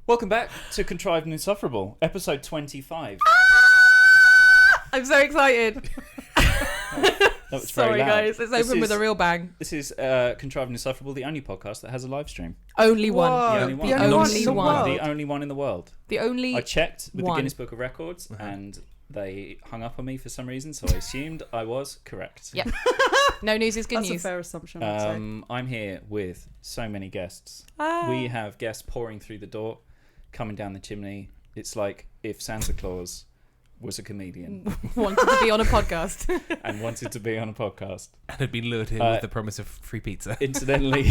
Welcome back to Contrived and Insufferable, episode 25. I'm so excited. That was Sorry, very loud. guys. Let's open with a real bang. This is Contrived and Insufferable, the only podcast that has a live stream. Only one. The only one. The only one. The only one in the world. The only I checked with one. the Guinness Book of Records, and they hung up on me for some reason, so I assumed I was correct. Yep. No news is good That's news. a fair assumption, I'd say. I'm here with so many guests. Ah. We have guests pouring through the door, coming down the chimney. It's like if Santa Claus was a comedian Wanted to be on a podcast. and wanted to be on a podcast. And had been lured here with the promise of free pizza. Incidentally,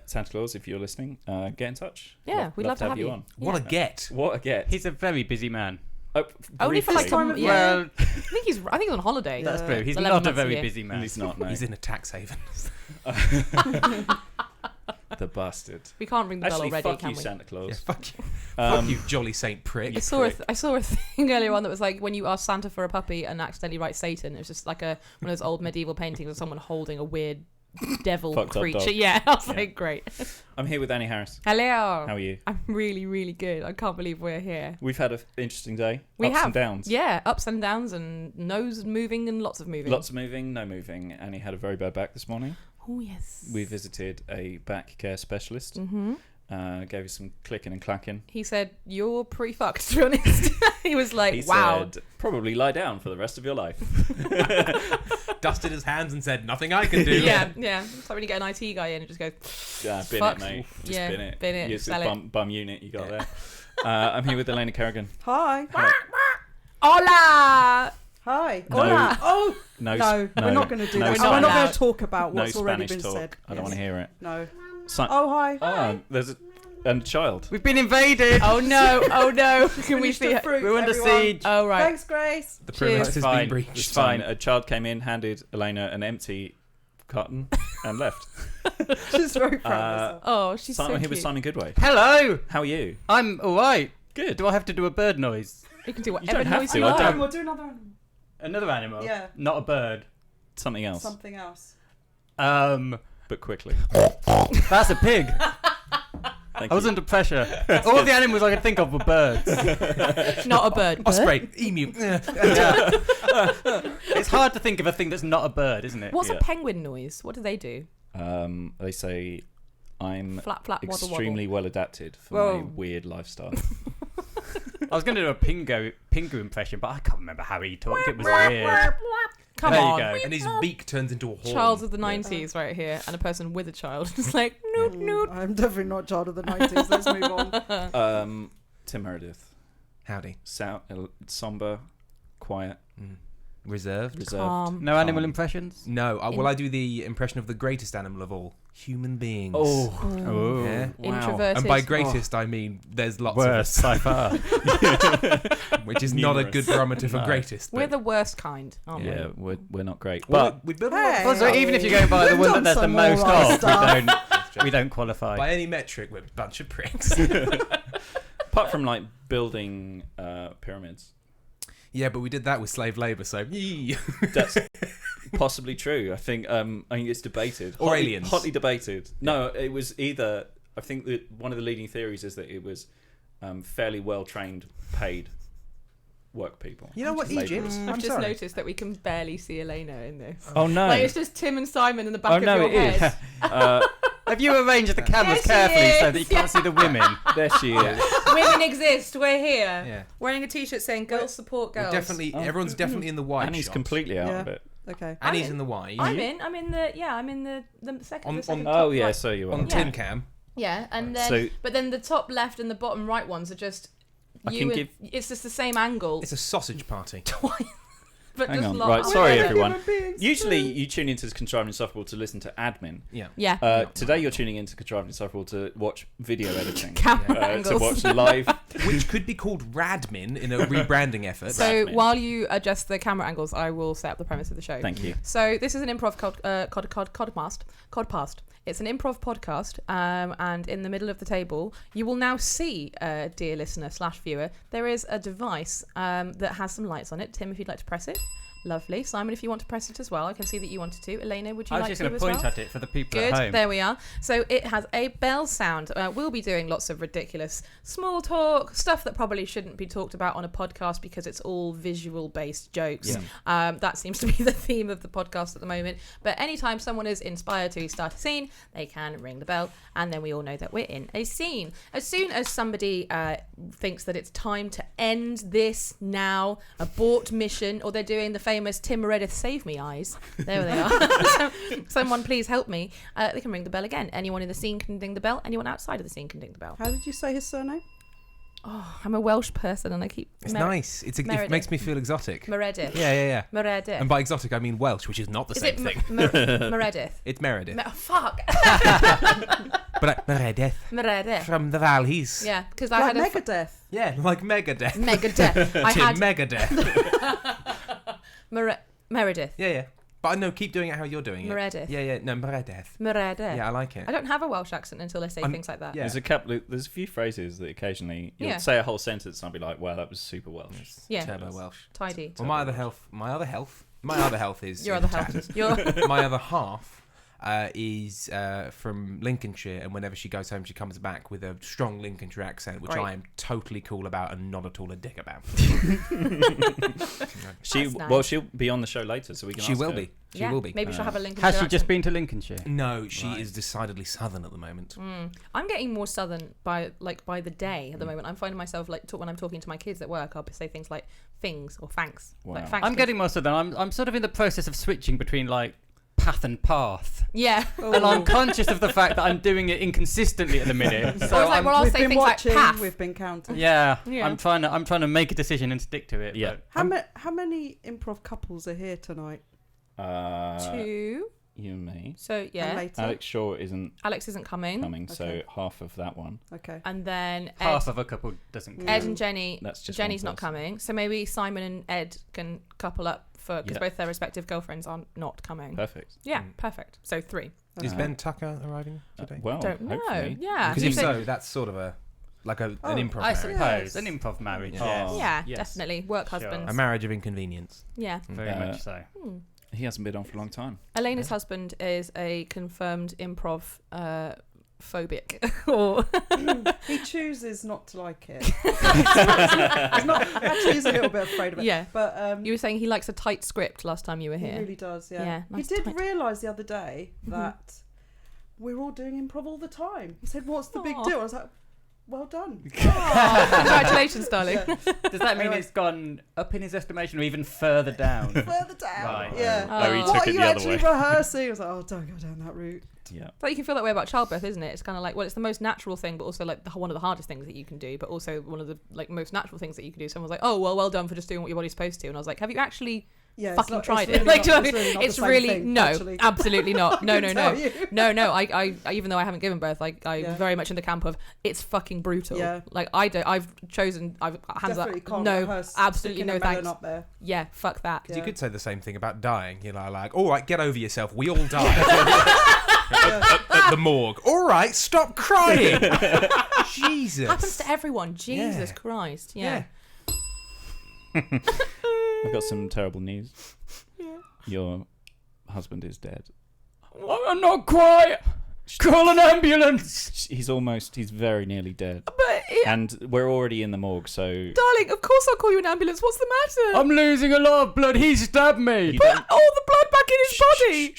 Santa Claus, if you're listening, get in touch. Yeah, we'd love to have you on. What a get. What a get. He's a very busy man. Only for like This time of year. Well, I think he's on holiday. that's true. He's 11 not a months a very year. busy man. He's not, no. He's in a tax haven. The bastard. We can't ring the bell Actually, already, fuck can you, we? Santa Claus. Yeah, fuck you. Fuck you, jolly Saint prick. I saw a thing earlier on that was like when you ask Santa for a puppy and accidentally write Satan. It was just like one of those old medieval paintings of someone holding a weird devil Fucked up creature. dog. Yeah, I was Yeah. like, great. I'm here with Annie Harris. Hello. How are you? I'm really, really good. I can't believe we're here. We've had an interesting day. We Ups have. and downs. Yeah, ups and downs and nose moving and lots of moving. Lots of moving, no moving. Annie had a very bad back this morning. Oh, yes. We visited a back care specialist. Mm-hmm. Gave you some clicking and clacking. He said, you're pretty fucked, to be honest. He was like, He wow. said, probably lie down for the rest of your life. Dusted his hands and said, nothing I can do. Yeah. It's like when you get an IT guy in and just goes, Bin fuck. it, mate. Just Yeah, bin it. bin it, Use sell this bum unit you got there. I'm here with Elena Kerrigan. Hi. hola! Hi. No. Hola. Oh, No, no, we're not going to do no that. Spanish We're not going talk. to talk about No what's already Spanish been talk. said. I don't want to hear it. No. Si- Oh, hi. There's a child. We've been invaded. Oh no! Can we Finish see the it? fruit, We're under everyone. siege. Oh right. Thanks, Grace. The Cheers. premise has Fine. been breached. It's fine. A child came in, handed Elena an empty carton, and left. She's very proud of herself. Oh, she's so Simon, here cute. with Simon Goodway. Hello. How are you? I'm all right. Good. Do I have to do a bird noise? You can do You whatever don't have noise to, you I like. don't. We'll do another animal. Another animal? Yeah. Not a bird. Something else, Something else. but quickly. That's a pig. Thank I was you. under pressure. All the animals I could think of were birds. Not a bird. Osprey, emu. Yeah. It's hard to think of a thing that's not a bird, isn't it? What's Yeah. a penguin noise? What do they do? They say I'm Flap, flap, waddle, extremely well adapted for Whoa. my weird lifestyle. I was going to do a Pingu impression, but I can't remember how he talked. It was weird. Come There on. you go. And his beak turns into a horn. Child of the 90s right here, and a person with a child. Just like, noot, noot. I'm definitely not child of the 90s. Let's move on. Tim Meredith. Howdy. Somber, quiet, Reserved. reserved. Calm. No animal impressions? No, I do the impression of the greatest animal of all. Human beings. Oh, Oh. Yeah. wow. Introverted. And by greatest, I mean there's lots Worst, by far. of us, which is not a Numerous. good barometer for No. greatest. We're but- the worst kind, aren't Yeah, we're not great. Well, But we build Hey. a lot Also, even if you're going by the We've one that done there's the some most alright of, stuff. we don't qualify. by any metric, we're a bunch of pricks. apart from like building pyramids, Yeah, but we did that with slave labour, so yee. that's possibly true. I think it's debated. Or aliens. Hotly debated. No, it was either. I think that one of the leading theories is that it was fairly well trained, paid work people. You know what, Labourers. Egypt? I've I'm just sorry. noticed that we can barely see Elena in this. Oh no! Like, it's just Tim and Simon in the back oh of no, your it head. is. Have you arranged the cameras Yes, she carefully so is. that you can't see the women? There she is. Women exist. We're here. Yeah. Wearing a t-shirt saying "Girls support We're girls." definitely, everyone's definitely in the white Annie's shot. completely out of Yeah. it. Okay. Annie's I'm in the white. I'm in the second. On- the second on- top Oh yeah, right. so you are. On Yeah. tin cam. Yeah, and then So- but then the top left and the bottom right ones are just I you. can and- give- It's just the same angle. It's a sausage party. But Hang just on. lot- Right, sorry We're everyone. human beings. Usually you tune into Contrived and Insufferable to listen to admin. Yeah. Yeah. Today you're tuning into Contrived and Insufferable to watch video editing. Camera To angles. watch live. Which could be called Radmin in a rebranding effort. So Radmin. while you adjust the camera angles, I will set up the premise of the show. Thank you. So this is an improv codcast. It's an improv podcast, and in the middle of the table, you will now see, dear listener / viewer, there is a device that has some lights on it. Tim, if you'd like to press it. Lovely. Simon, if you want to press it as well, I can see that you wanted to. Elena, would you I was like just to going as to point well? at it for the people Good, at home. there we are. So it has a bell sound. We'll be doing lots of ridiculous small talk, stuff that probably shouldn't be talked about on a podcast because it's all visual-based jokes. Yeah. That seems to be the theme of the podcast at the moment. But anytime someone is inspired to start a scene, they can ring the bell, and then we all know that we're in a scene. As soon as somebody thinks that it's time to end this now, abort mission, or they're doing the famous Tim Meredith save me eyes, there they are. So, someone please help me. They can ring the bell again. Anyone in the scene can ding the bell. Anyone outside of the scene can ding the bell. How did you say his surname? Oh, I'm a Welsh person and I keep... It's nice. It Meredith. makes me feel exotic. Meredith. Yeah. Meredith. And by exotic, I mean Welsh, which is not the Is same it thing. Meredith? It's Meredith. Fuck. But Meredith. Meredith. From the valleys. Yeah, because I Like had Megadeth. Yeah, like Megadeth. Megadeth. I Tim had Megadeth. Meredith. Yeah. But I know, keep doing it how you're doing it. Meredith. Yeah. No, Meredith. Meredith. Yeah, I like it. I don't have a Welsh accent until I say things like that. Yeah. There's a few phrases that occasionally you'll Yeah. say a whole sentence and I'll be like, wow, that was super Welsh. Yeah. Turbo Welsh. Tidy. Well, my other health is Your other half. Your my other half is from Lincolnshire, and whenever she goes home, she comes back with a strong Lincolnshire accent, which Right. I am totally cool about and not at all a dick about. That's nice. Well, she'll be on the show later, so we can. She ask will her. be. She will be. Maybe she'll have a Lincolnshire Has she accent. just been to Lincolnshire? No, she is decidedly southern at the moment. I'm getting more southern by the day at the moment. I'm finding myself when I'm talking to my kids at work, I'll say things like things or thanks. Wow. Like, thanks I'm getting most of them. I'm sort of in the process of switching between like path and path. Yeah. And I'm conscious of the fact that I'm doing it inconsistently at the minute. So I was like, well, I'll We've say been things watching, like path. we've been counting. yeah, Yeah. I'm trying to make a decision and stick to it. Yeah. but How many improv couples are here tonight? 2. You and me. So And yeah, later? Alex Shaw isn't Alex isn't coming. coming, so Okay. half of that one. Okay. And then half of a couple doesn't count. Ed and Jenny. That's just Jenny's one not person. coming, so maybe Simon and Ed can couple up because Yeah. both their respective girlfriends are not coming. Perfect. Yeah, perfect. So 3. Is Uh, Ben Tucker arriving today? Well, Don't know. hopefully. Yeah, Because you if say- so, that's sort of an improv I marriage. suppose Yes. an improv marriage. Yeah. Yes. yeah, Yes. definitely work Sure. husbands. A marriage of inconvenience. Yeah. Very much so. He hasn't been on for a long time. Elena's husband is a confirmed improv phobic, or He chooses not to like it. He's a little bit afraid of it. yeah. But You were saying he likes a tight script last time you were he here. really does, yeah. Yeah, nice he did tight. realise the other day that we're all doing improv all the time. He said, what's the big Aw. deal? I was like, well done. Aw, congratulations, darling. Yeah. Does that mean Anyway. it's gone up in his estimation or even further down? Further down. Right. Yeah. Oh, he Oh. took What it are you the other actually way. rehearsing? I was like, oh, don't go down that route. Yeah. But you can feel that way about childbirth, isn't it? It's kind of like, well, it's the most natural thing, but also like one of the hardest things that you can do, but also one of the like most natural things that you can do. Someone's like, oh, well done for just doing what your body's supposed to, and I was like, have you actually Yeah, it's fucking not- tried it's it? really Like, not- do you know what I mean? not the It's same really thing, no, actually. absolutely not. No, no, tell no, you. no. I even though I haven't given birth, like I'm Yeah. very much in the camp of it's fucking brutal. Yeah. Like I've chosen. I've hands Definitely up. can't No, rehearse absolutely sticking no a melon thanks. up there. Yeah, fuck that. Because Yeah. you could say the same thing about dying. You know, like, all right, get over yourself. We all die. At the morgue. All right, stop crying. Jesus. Happens to everyone. Jesus Yeah. Christ. Yeah. I've got some terrible news. Yeah. Your husband is dead. I'm not quite. Call an ambulance. He's very nearly dead. But And we're already in the morgue, so... darling, of course I'll call you an ambulance. What's the matter? I'm losing a lot of blood. He stabbed me. You Put don't- all the blood back in his body.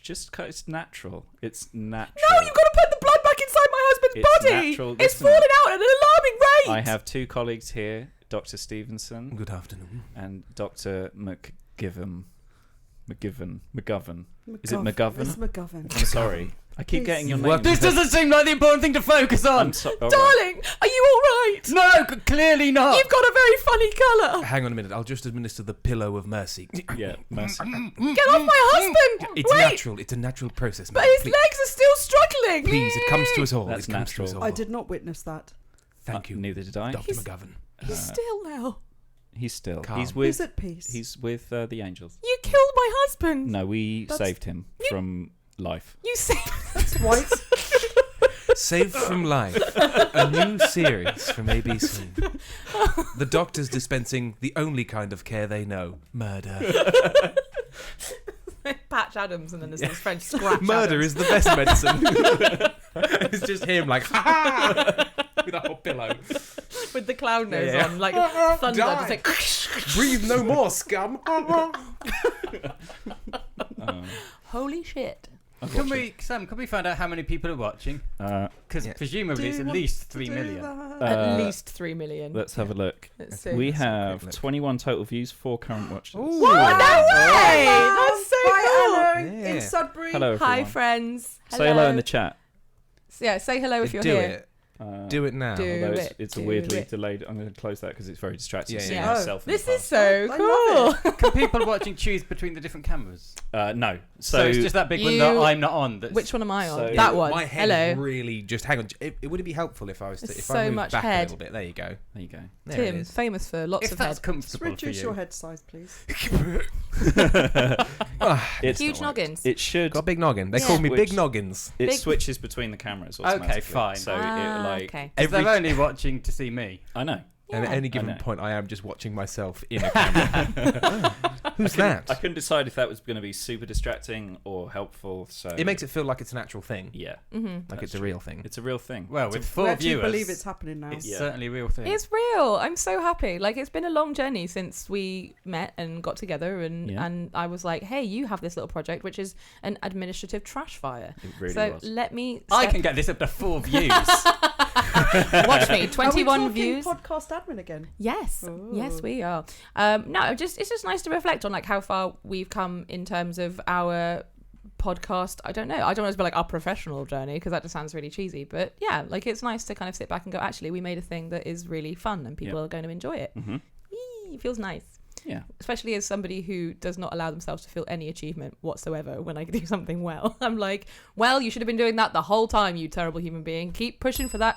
Just it's natural. It's natural. No, you've got to put the blood back inside my husband's It's body. natural. It's Listen. falling out at an alarming rate. I have 2 colleagues here, Dr. Stevenson Good afternoon. and Dr. McGovern. Is it It's McGovern? McGovern. I'm sorry. I keep Please. getting your Work- name. This doesn't seem like the important thing to focus on. I'm sorry. Darling, are you all right? No, clearly not. You've got a very funny colour. Hang on a minute. I'll just administer the pillow of mercy. Yeah, mercy. Get off my husband. It's Wait, natural. It's a natural process. but madam. his Please, legs are still struggling. please, it comes to us all. That's it comes to us natural. all. I did not witness that. Thank you, Neither did I. Dr. McGovern. He's still now. He's still. Calm. He's He's with. at peace. He's with the angels. You killed my husband. No, we That's- saved him from life. You saved. That's white. Saved from Life, a new series from ABC. The doctors dispensing the only kind of care they know, murder. Patch Adams, and then there's this French scratch. Murder Adams. is the best medicine. It's just him like, ha ha, with a whole pillow. With the clown nose Yeah. on, like thunder, Die. just like Breathe no more, scum. holy shit. Can we find out how many people are watching? Because Yeah. presumably it's at least 3 million. At least 3 million. Let's have a look. Let's see. We Let's have a have quick look. 21 total views, 4 current watches. What? No way! That's so cool. Hi, Anna Yeah. in Sudbury. Hello, everyone. Hi, friends. Say hello in the chat. Yeah, say hello if you're Do here. it. Do it now. Do Although it, it's a do weirdly it. delayed. I'm going to close that because it's very distracting. Yeah, seeing yeah. myself in This the is so I cool. love Can people watching choose between the different cameras? No. So it's just that big one that You- I'm not on. That's Which one am I on? So- That one. My head Hello. really just hang on. Would it be helpful if I was to, There's if so I moved much back head. a little bit? There you go. There you go. There it Tim, is. famous for lots if of that's head. comfortable for Reduce you. your head size, please. It's Huge noggins. It should. Got a big noggin. They Yeah. call me Which- Big Noggins. It Big- switches between the cameras. Okay, Automatically. fine. So Okay. Because Every- they're only watching to see me. I know. And at Yeah. any given know. point, I am just watching myself in a camera. Who's that? I couldn't decide if that was going to be super distracting or helpful. So It makes it feel like it's an actual thing, Yeah, Mhm. like it's That's a real thing. it's a real thing. Well, with 4 We actually viewers, believe it's happening now. it's Yeah. certainly a real thing. It's real. I'm so happy. Like, it's been a long journey since we met and got together, and Yeah. and I was like, hey, you have this little project which is an administrative trash fire. It really So was. let me I step- can get this up to 4 views. watch me. Are we 21 talking views. podcast admin again? Yes, Ooh. yes, we are. No, it's just nice to reflect on like how far we've come in terms of our podcast. I don't know. I don't want it to be like our professional journey because that just sounds really cheesy. But yeah, like it's nice to kind of sit back and go, actually, we made a thing that is really fun and people Yeah. are going to enjoy it. hmm Yee, feels nice. Yeah. Especially as somebody who does not allow themselves to feel any achievement whatsoever when I do something well. I'm like, well, you should have been doing that the whole time, you terrible human being. Keep pushing for that.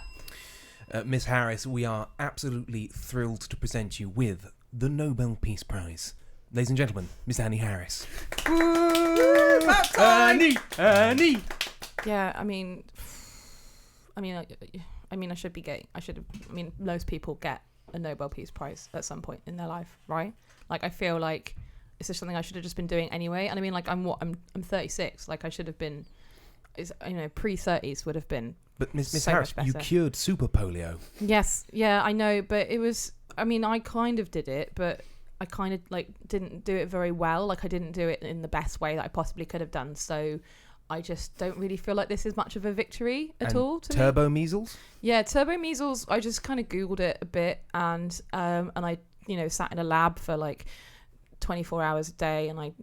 Miss Harris, we are absolutely thrilled to present you with the Nobel Peace Prize. Ladies and gentlemen, Miss Annie Harris. Annie! Yeah, I mean, I should be gay. I should have. I mean, most people get a Nobel Peace Prize at some point in their life, right? Like, I feel like it's just something I should have just been doing anyway. And I mean, like, I'm 36. Like, I should have been. Pre-30s would have been. But Miss So Harris, much you better. cured super polio. Yes, yeah, I know, but it was. I mean, I kind of did it, but I kind of like didn't do it very well. Like, I didn't do it in the best way that I possibly could have done. So I just don't really feel like this is much of a victory at And all to me. Turbo measles? Yeah, turbo measles. I just kind of googled it a bit, and I sat in a lab for like 24 hours a day, and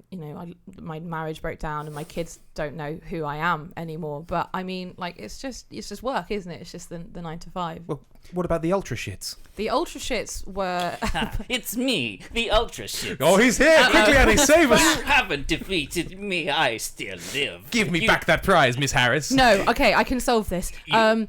my marriage broke down, and my kids don't know who I am anymore. But I mean, like, it's just work, isn't it? It's just the 9 to 5. Well, what about the ultra shits? The ultra shits were. It's me, the Ultra Shit. Oh, he's here! Quickly, Annie, save You us! haven't defeated me. I still live. Give me You- back that prize, Miss Harris. No, okay, I can solve this. I'm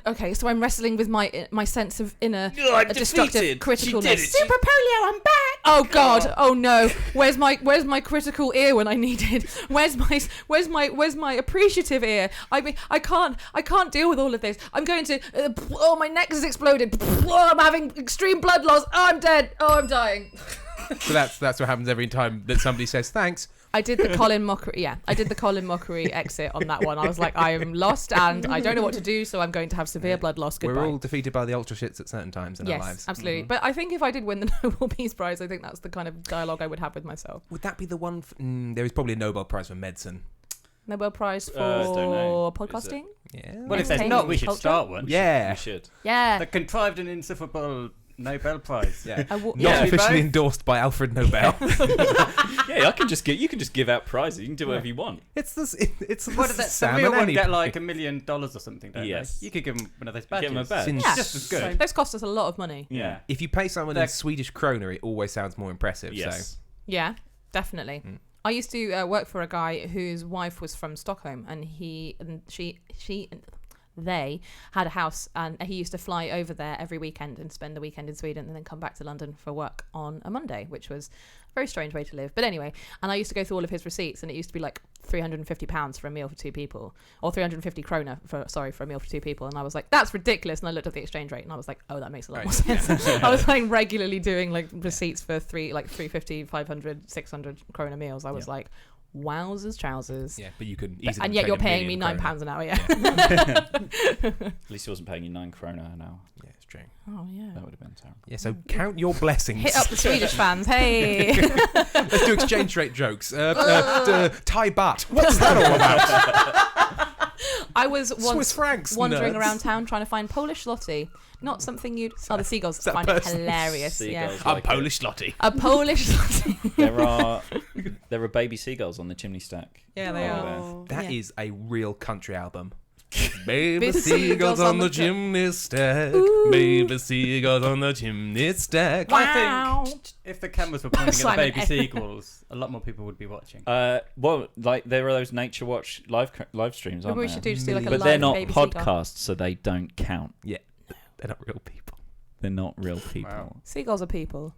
okay. So I'm wrestling with my sense of inner You're destructive defeated. criticalness. She did it. Super polio, I'm back. Oh God! Oh no! Where's my critical ear when I need it? Where's my appreciative ear? I mean, I can't deal with all of this. I'm going to. Oh, my neck has exploded. Oh, I'm having extreme blood loss. Oh, I'm dead. Oh, I'm dying. So that's what happens every time that somebody says thanks. I did the Colin Mockery. Yeah, I did the Colin Mockery exit on that one. I was like, I am lost and I don't know what to do, so I'm going to have severe blood loss. Goodbye. We're all defeated by the ultra shits at certain times in our Yes, lives. absolutely. But I think if I did win the Nobel Peace Prize, I think that's the kind of dialogue I would have with myself. Would that be the one? There is probably a Nobel Prize for medicine. Nobel Prize for don't know. podcasting? Yeah. Well, if there's not, we should Culture? start one. Yeah. We should. Yeah. The contrived and insufferable Nobel Prize. Yeah. I Not Yeah. officially Both? endorsed by Alfred Nobel. Yeah, you can just give out prizes. You can do whatever you want. It's the What does that? The Sam real and one Annie. get like $1 million or something, don't Yes. they? You could give them one of those Give badges. 'em a badge. Since- Yeah. Just as good. Those cost us a lot of money. Yeah. If you pay someone They're- in Swedish kroner, it always sounds more impressive. Yes. So Yeah, definitely. Mm. I used to work for a guy whose wife was from Stockholm, and she they had a house, and he used to fly over there every weekend and spend the weekend in Sweden and then come back to London for work on a Monday, which was a very strange way to live. But anyway, and I used to go through all of his receipts, and it used to be like £350 for a meal for 2 people, or 350 krona for a meal for 2 people. And I was like, that's ridiculous. And I looked at the exchange rate and I was like, oh, that makes a lot more sense. I was like regularly doing like receipts for 350, 500, 600 krona meals. I was like, wowzers trousers. Yeah, but you could easily. And yet you're paying me £9 an hour. Yeah. At least he wasn't paying you 9 krona an hour. Yeah, it's true. Oh yeah. That would have been terrible. Yeah, so count your blessings. Hit up the Swedish fans. Hey. Let's do exchange rate jokes. Thai baht. What's that all about? I was Swiss once francs. wandering nerds. around town trying to find Polish zloty. Not something you'd... Oh, the seagulls that find it personal? hilarious. Seagulls Yeah. like A Polish lottie. A Polish zloty. There are baby seagulls on the chimney stack. Yeah, they are. Oh. That Yeah. is a real country album. Baby Big seagulls on the chim- chimney stack. Ooh. Baby seagulls on the chimney stack. Wow. I think if the cameras were pointing at the Simon baby F. seagulls, a lot more people would be watching. Well, like there are those Nature Watch live streams, aren't Maybe we there? should do just do like a But live they're not baby seagull. podcasts, so they don't count. Yeah, they're not real people. They're not real people. Wow. Seagulls are people.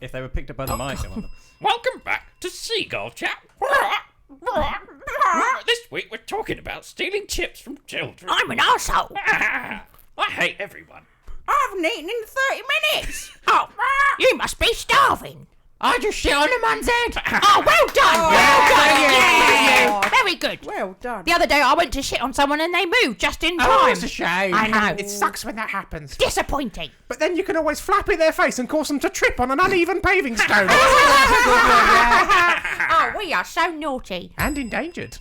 If they were picked up by the mic, I wonder. Welcome back to Seagull Chat. This week we're talking about stealing chips from children. I'm an arsehole. I hate everyone. I haven't eaten in 30 minutes. Oh, you must be starving. I just shit on a man's head. Oh, well done. Well done. Yeah. Very good. Well done. The other day I went to shit on someone and they moved just in time. Oh, it's a shame. I know. It sucks when that happens. Disappointing. But then you can always flap in their face and cause them to trip on an uneven paving stone. Oh, we are so naughty. And endangered.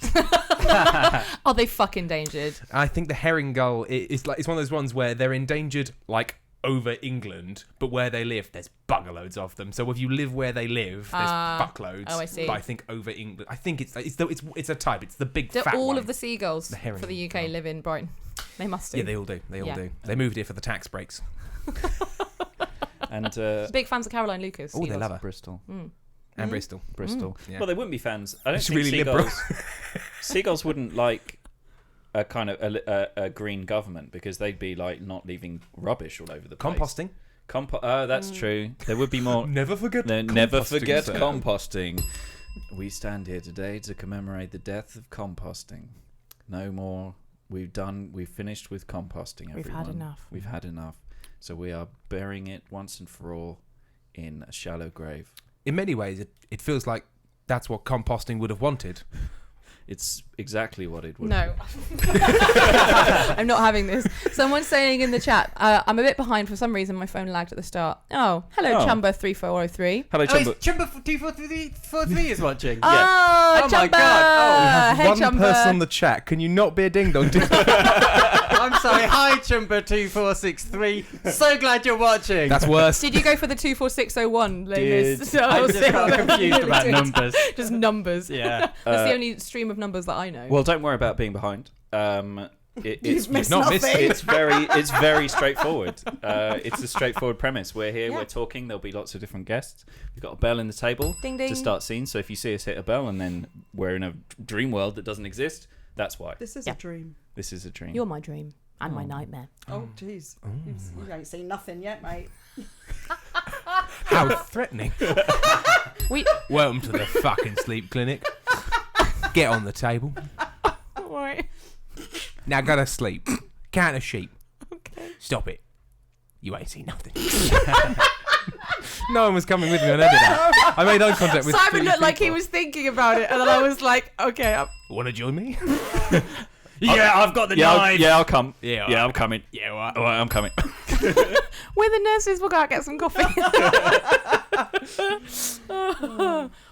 Are they fuck endangered? I think the herring gull is like it's one of those ones where they're endangered like over England, but where they live, there's buggerloads of them. So if you live where they live, there's fuckloads. Oh, I see. But I think over England, I think it's a type. It's the big Do fat all one. of the seagulls The herring for the UK gull. live in Brighton? They must do. Yeah, they all do. They all Yeah. do. They moved here for the tax breaks. And Big fans of Caroline Lucas. Oh, they seagulls. love her. Bristol. And Bristol. Bristol. Yeah. Well, they wouldn't be fans. I don't It's think really seagulls. liberal. Seagulls wouldn't like a kind of a green government because they'd be like not leaving rubbish all over the place. Composting. That's true. There would be more. Never forget. Never forget sir. composting. We stand here today to commemorate the death of composting. No more. We've finished with composting. We've Everyone. had enough. We've had enough. So we are burying it once and for all in a shallow grave. In many ways, it feels like that's what composting would have wanted. It's exactly what it would. No. I'm not having this. Someone's saying in the chat, I'm a bit behind for some reason. My phone lagged at the start. Oh, hello, Oh. Chumba3403. Hello, Oh, Chumba. it's Chumba 243 is watching. Oh, Oh my Chumba! God. Hey, One Chumba. person on the chat. Can you not be a ding dong? I'm sorry. Hi, Chumba 2463. So glad you're watching. That's worse. Did you go for the 24601 list? I just got confused about numbers. Just numbers. Yeah. That's the only stream of numbers that I know. Well, don't worry about being behind. It's missed not nothing. missed it's very straightforward. It's a straightforward premise. We're here, Yeah. we're talking. There'll be lots of different guests. We've got a bell in the table Ding, ding. to start scenes. So if you see us hit a bell and then we're in a dream world that doesn't exist, that's why. This is Yeah. a dream. This is a dream. You're my dream and my nightmare. Oh, jeez. You ain't seen nothing yet, mate. How threatening. We. Welcome to the fucking sleep clinic. Get on the table. Right. Now go to sleep. Count a sheep. Okay. Stop it. You ain't seen nothing. No one was coming with me on any of that. I made eye contact with Simon three looked like he people. was thinking about it, and then I was like, okay. Want to join me? Yeah, I've got the knife. I'll come. Yeah, Yeah, I'm coming. Yeah, right. All right, I'm coming. We're the nurses. We'll go out and get some coffee.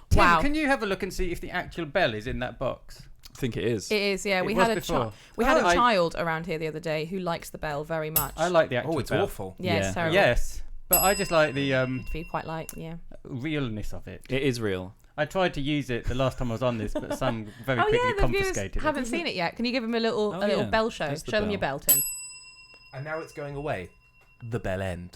Tim, Wow. can you have a look and see if the actual bell is in that box? I think it is. It is, yeah. It We was had a before. we had a I- child around here the other day who likes the bell very much. I like the actual Oh, it's bell. awful. Yeah, it's Yeah. terrible. Yes, but I just like the If you quite like, yeah. realness of it. It is real. I tried to use it the last time I was on this, but some very Oh quickly yeah, the viewers confiscated it. haven't seen it yet. Can you give them a little Oh, a little yeah. bell show? There's the Show them your bell. bell, Tim. And now it's going away. The bell end.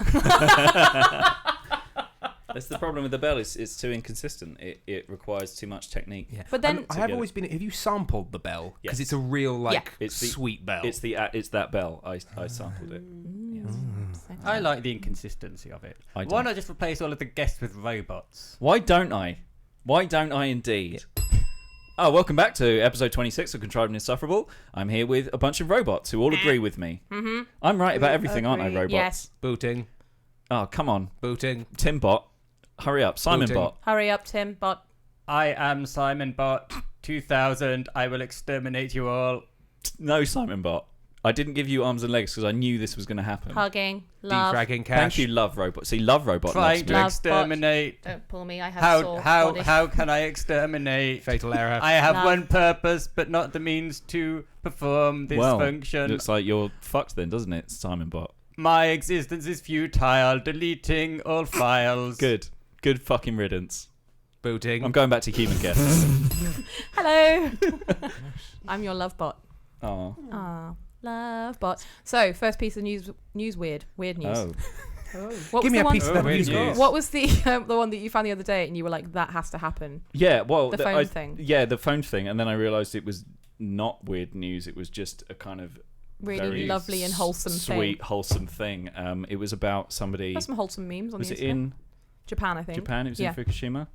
That's the problem with the bell. It's too inconsistent. It requires too much technique. Yeah. But then- I have always been. Have you sampled the bell? Because Yes. it's a real like It's the- sweet bell. It's that bell. I sampled it. I like the inconsistency of it. I Why don't. not just replace all of the guests with robots? Why don't I? Why don't I indeed? Oh, welcome back to episode 26 of Contrived and Insufferable. I'm here with a bunch of robots who all agree with me. Mm-hmm. I'm right about everything, aren't I, agree. robots? Yes. booting, Oh, come on. booting. Timbot. Hurry up. Simon Booting. Bot. Hurry up, Tim. Bot. I am Simon Bot 2000. I will exterminate you all. No, Simon Bot. I didn't give you arms and legs because I knew this was going to happen. Hugging. Love. Defragging cash. Thank you, Love Robot. See, Love Robot loves Trying me. to Love exterminate. Don't pull me. I have sore How body. how can I exterminate? Fatal error. I have Love. one purpose, but not the means to perform this Well, function. looks like you're fucked then, doesn't it, Simon Bot? My existence is futile. Deleting all files. Good. Good fucking riddance. Booting. I'm going back to human guests. Hello. I'm your love bot. Oh. Love bot. So, first piece of news weird news. Oh. What Give was me the a one? piece of Oh, that weird news. news. What was the one that you found the other day and you were like, that has to happen? Yeah, well, The phone thing. Yeah, the phone thing, and then I realised it was not weird news. It was just a kind of Really very lovely and wholesome sweet, thing. wholesome thing. It was about somebody. There's some wholesome memes on Was the it internet. in Japan, I think. Japan? It was Yeah. in Fukushima.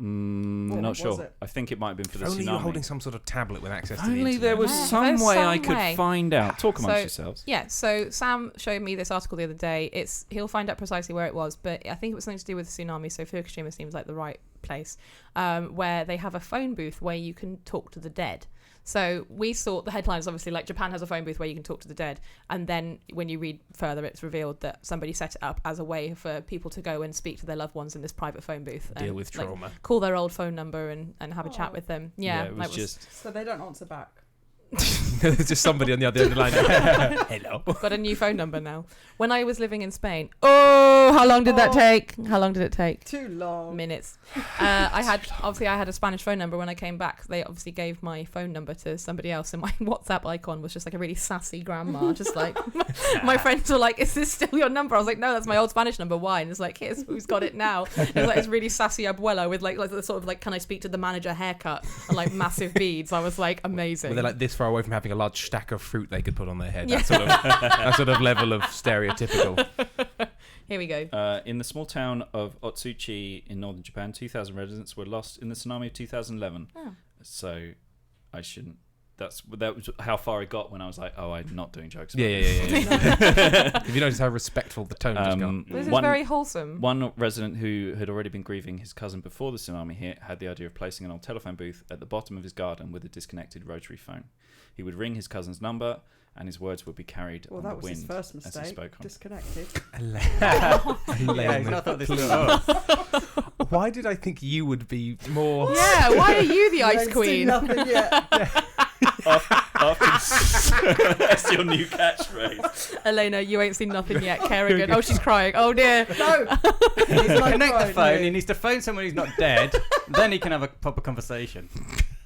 Not was sure. it? I think it might have been for the If only tsunami. you were holding some sort of tablet with access If to the only internet. there was Yeah, some there's way I some could way. find out. Talk amongst So- yourselves. Yeah, so Sam showed me this article the other day. He'll find out precisely where it was, but I think it was something to do with the tsunami, so Fukushima seems like the right place, where they have a phone booth where you can talk to the dead. So we saw the headlines, obviously, like Japan has a phone booth where you can talk to the dead. And then when you read further, it's revealed that somebody set it up as a way for people to go and speak to their loved ones in this private phone booth. Deal and, with like, trauma. call their old phone number and have a chat Oh. with them. Yeah, Yeah, it that was just. So they don't answer back. There's just somebody on the other end of the line. Hello. Got a new phone number now. When I was living in Spain, how long did that Oh. take? How long did it take? Too long. Minutes. I had a Spanish phone number. When I came back, they obviously gave my phone number to somebody else, and my WhatsApp icon was just like a really sassy grandma, just like my friends were like, "Is this still your number?" I was like, "No, that's my old Spanish number. Why?" And it's like, "Here's who's got it now." It's like this really sassy abuela with like the sort of like, "Can I speak to the manager?" haircut and like massive beads. I was like, amazing. Well, they're like this far away from having a large stack of fruit they could put on their head. Yeah. That sort of level of stereotypical. Here we go. In the small town of Otsuchi in northern Japan, 2,000 residents were lost in the tsunami of 2011. Oh. So I shouldn't. That was how far I got when I was like, "Oh, I'm not doing jokes." About Yeah. this. Have you noticed how respectful the tone just got? This is one- very wholesome. One resident who had already been grieving his cousin before the tsunami hit had the idea of placing an old telephone booth at the bottom of his garden with a disconnected rotary phone. He would ring his cousin's number, and his words would be carried Well, on that the was wind his first as he mistake. spoke on. Disconnected. Yeah, he's not thought this through. Why did I think you would be more? Yeah, why are you the You ice ain't seen queen? Nothing yet. That's your new catchphrase. Elena, you ain't seen nothing yet. Kerrigan. Oh, she's crying. Oh dear. No. He needs to connect the crying, phone. yeah. He needs to phone someone who's not dead. Then he can have a proper conversation.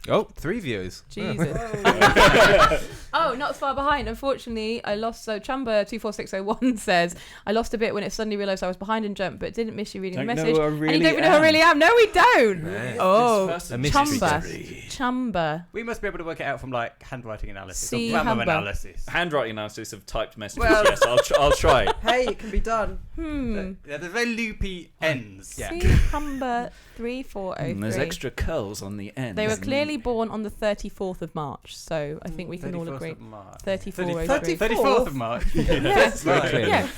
Oh, 3 viewers. Jesus. Oh, not far behind. Unfortunately, I lost. So Chumba24601 says, I lost a bit when it suddenly realised I was behind and jumped, but didn't miss you reading the Don't know message. who I And really you don't even know who I am. really am. No, we don't. Yeah. Oh, A mystery Chumba. guest. Chumba. We must be able to work it out from like handwriting analysis See, or grammar Humber. analysis. Handwriting analysis of typed messages. Well- Yes, I'll try. Hey, it can be done. Yeah, there's very loopy ends. Yeah. See, Humber 3403. There's extra curls on the end. They were clearly born on the 34th of March, so I think we can all 31st agree. of March. 3403. 34th of March. Yes. Very Right. clearly. Yeah.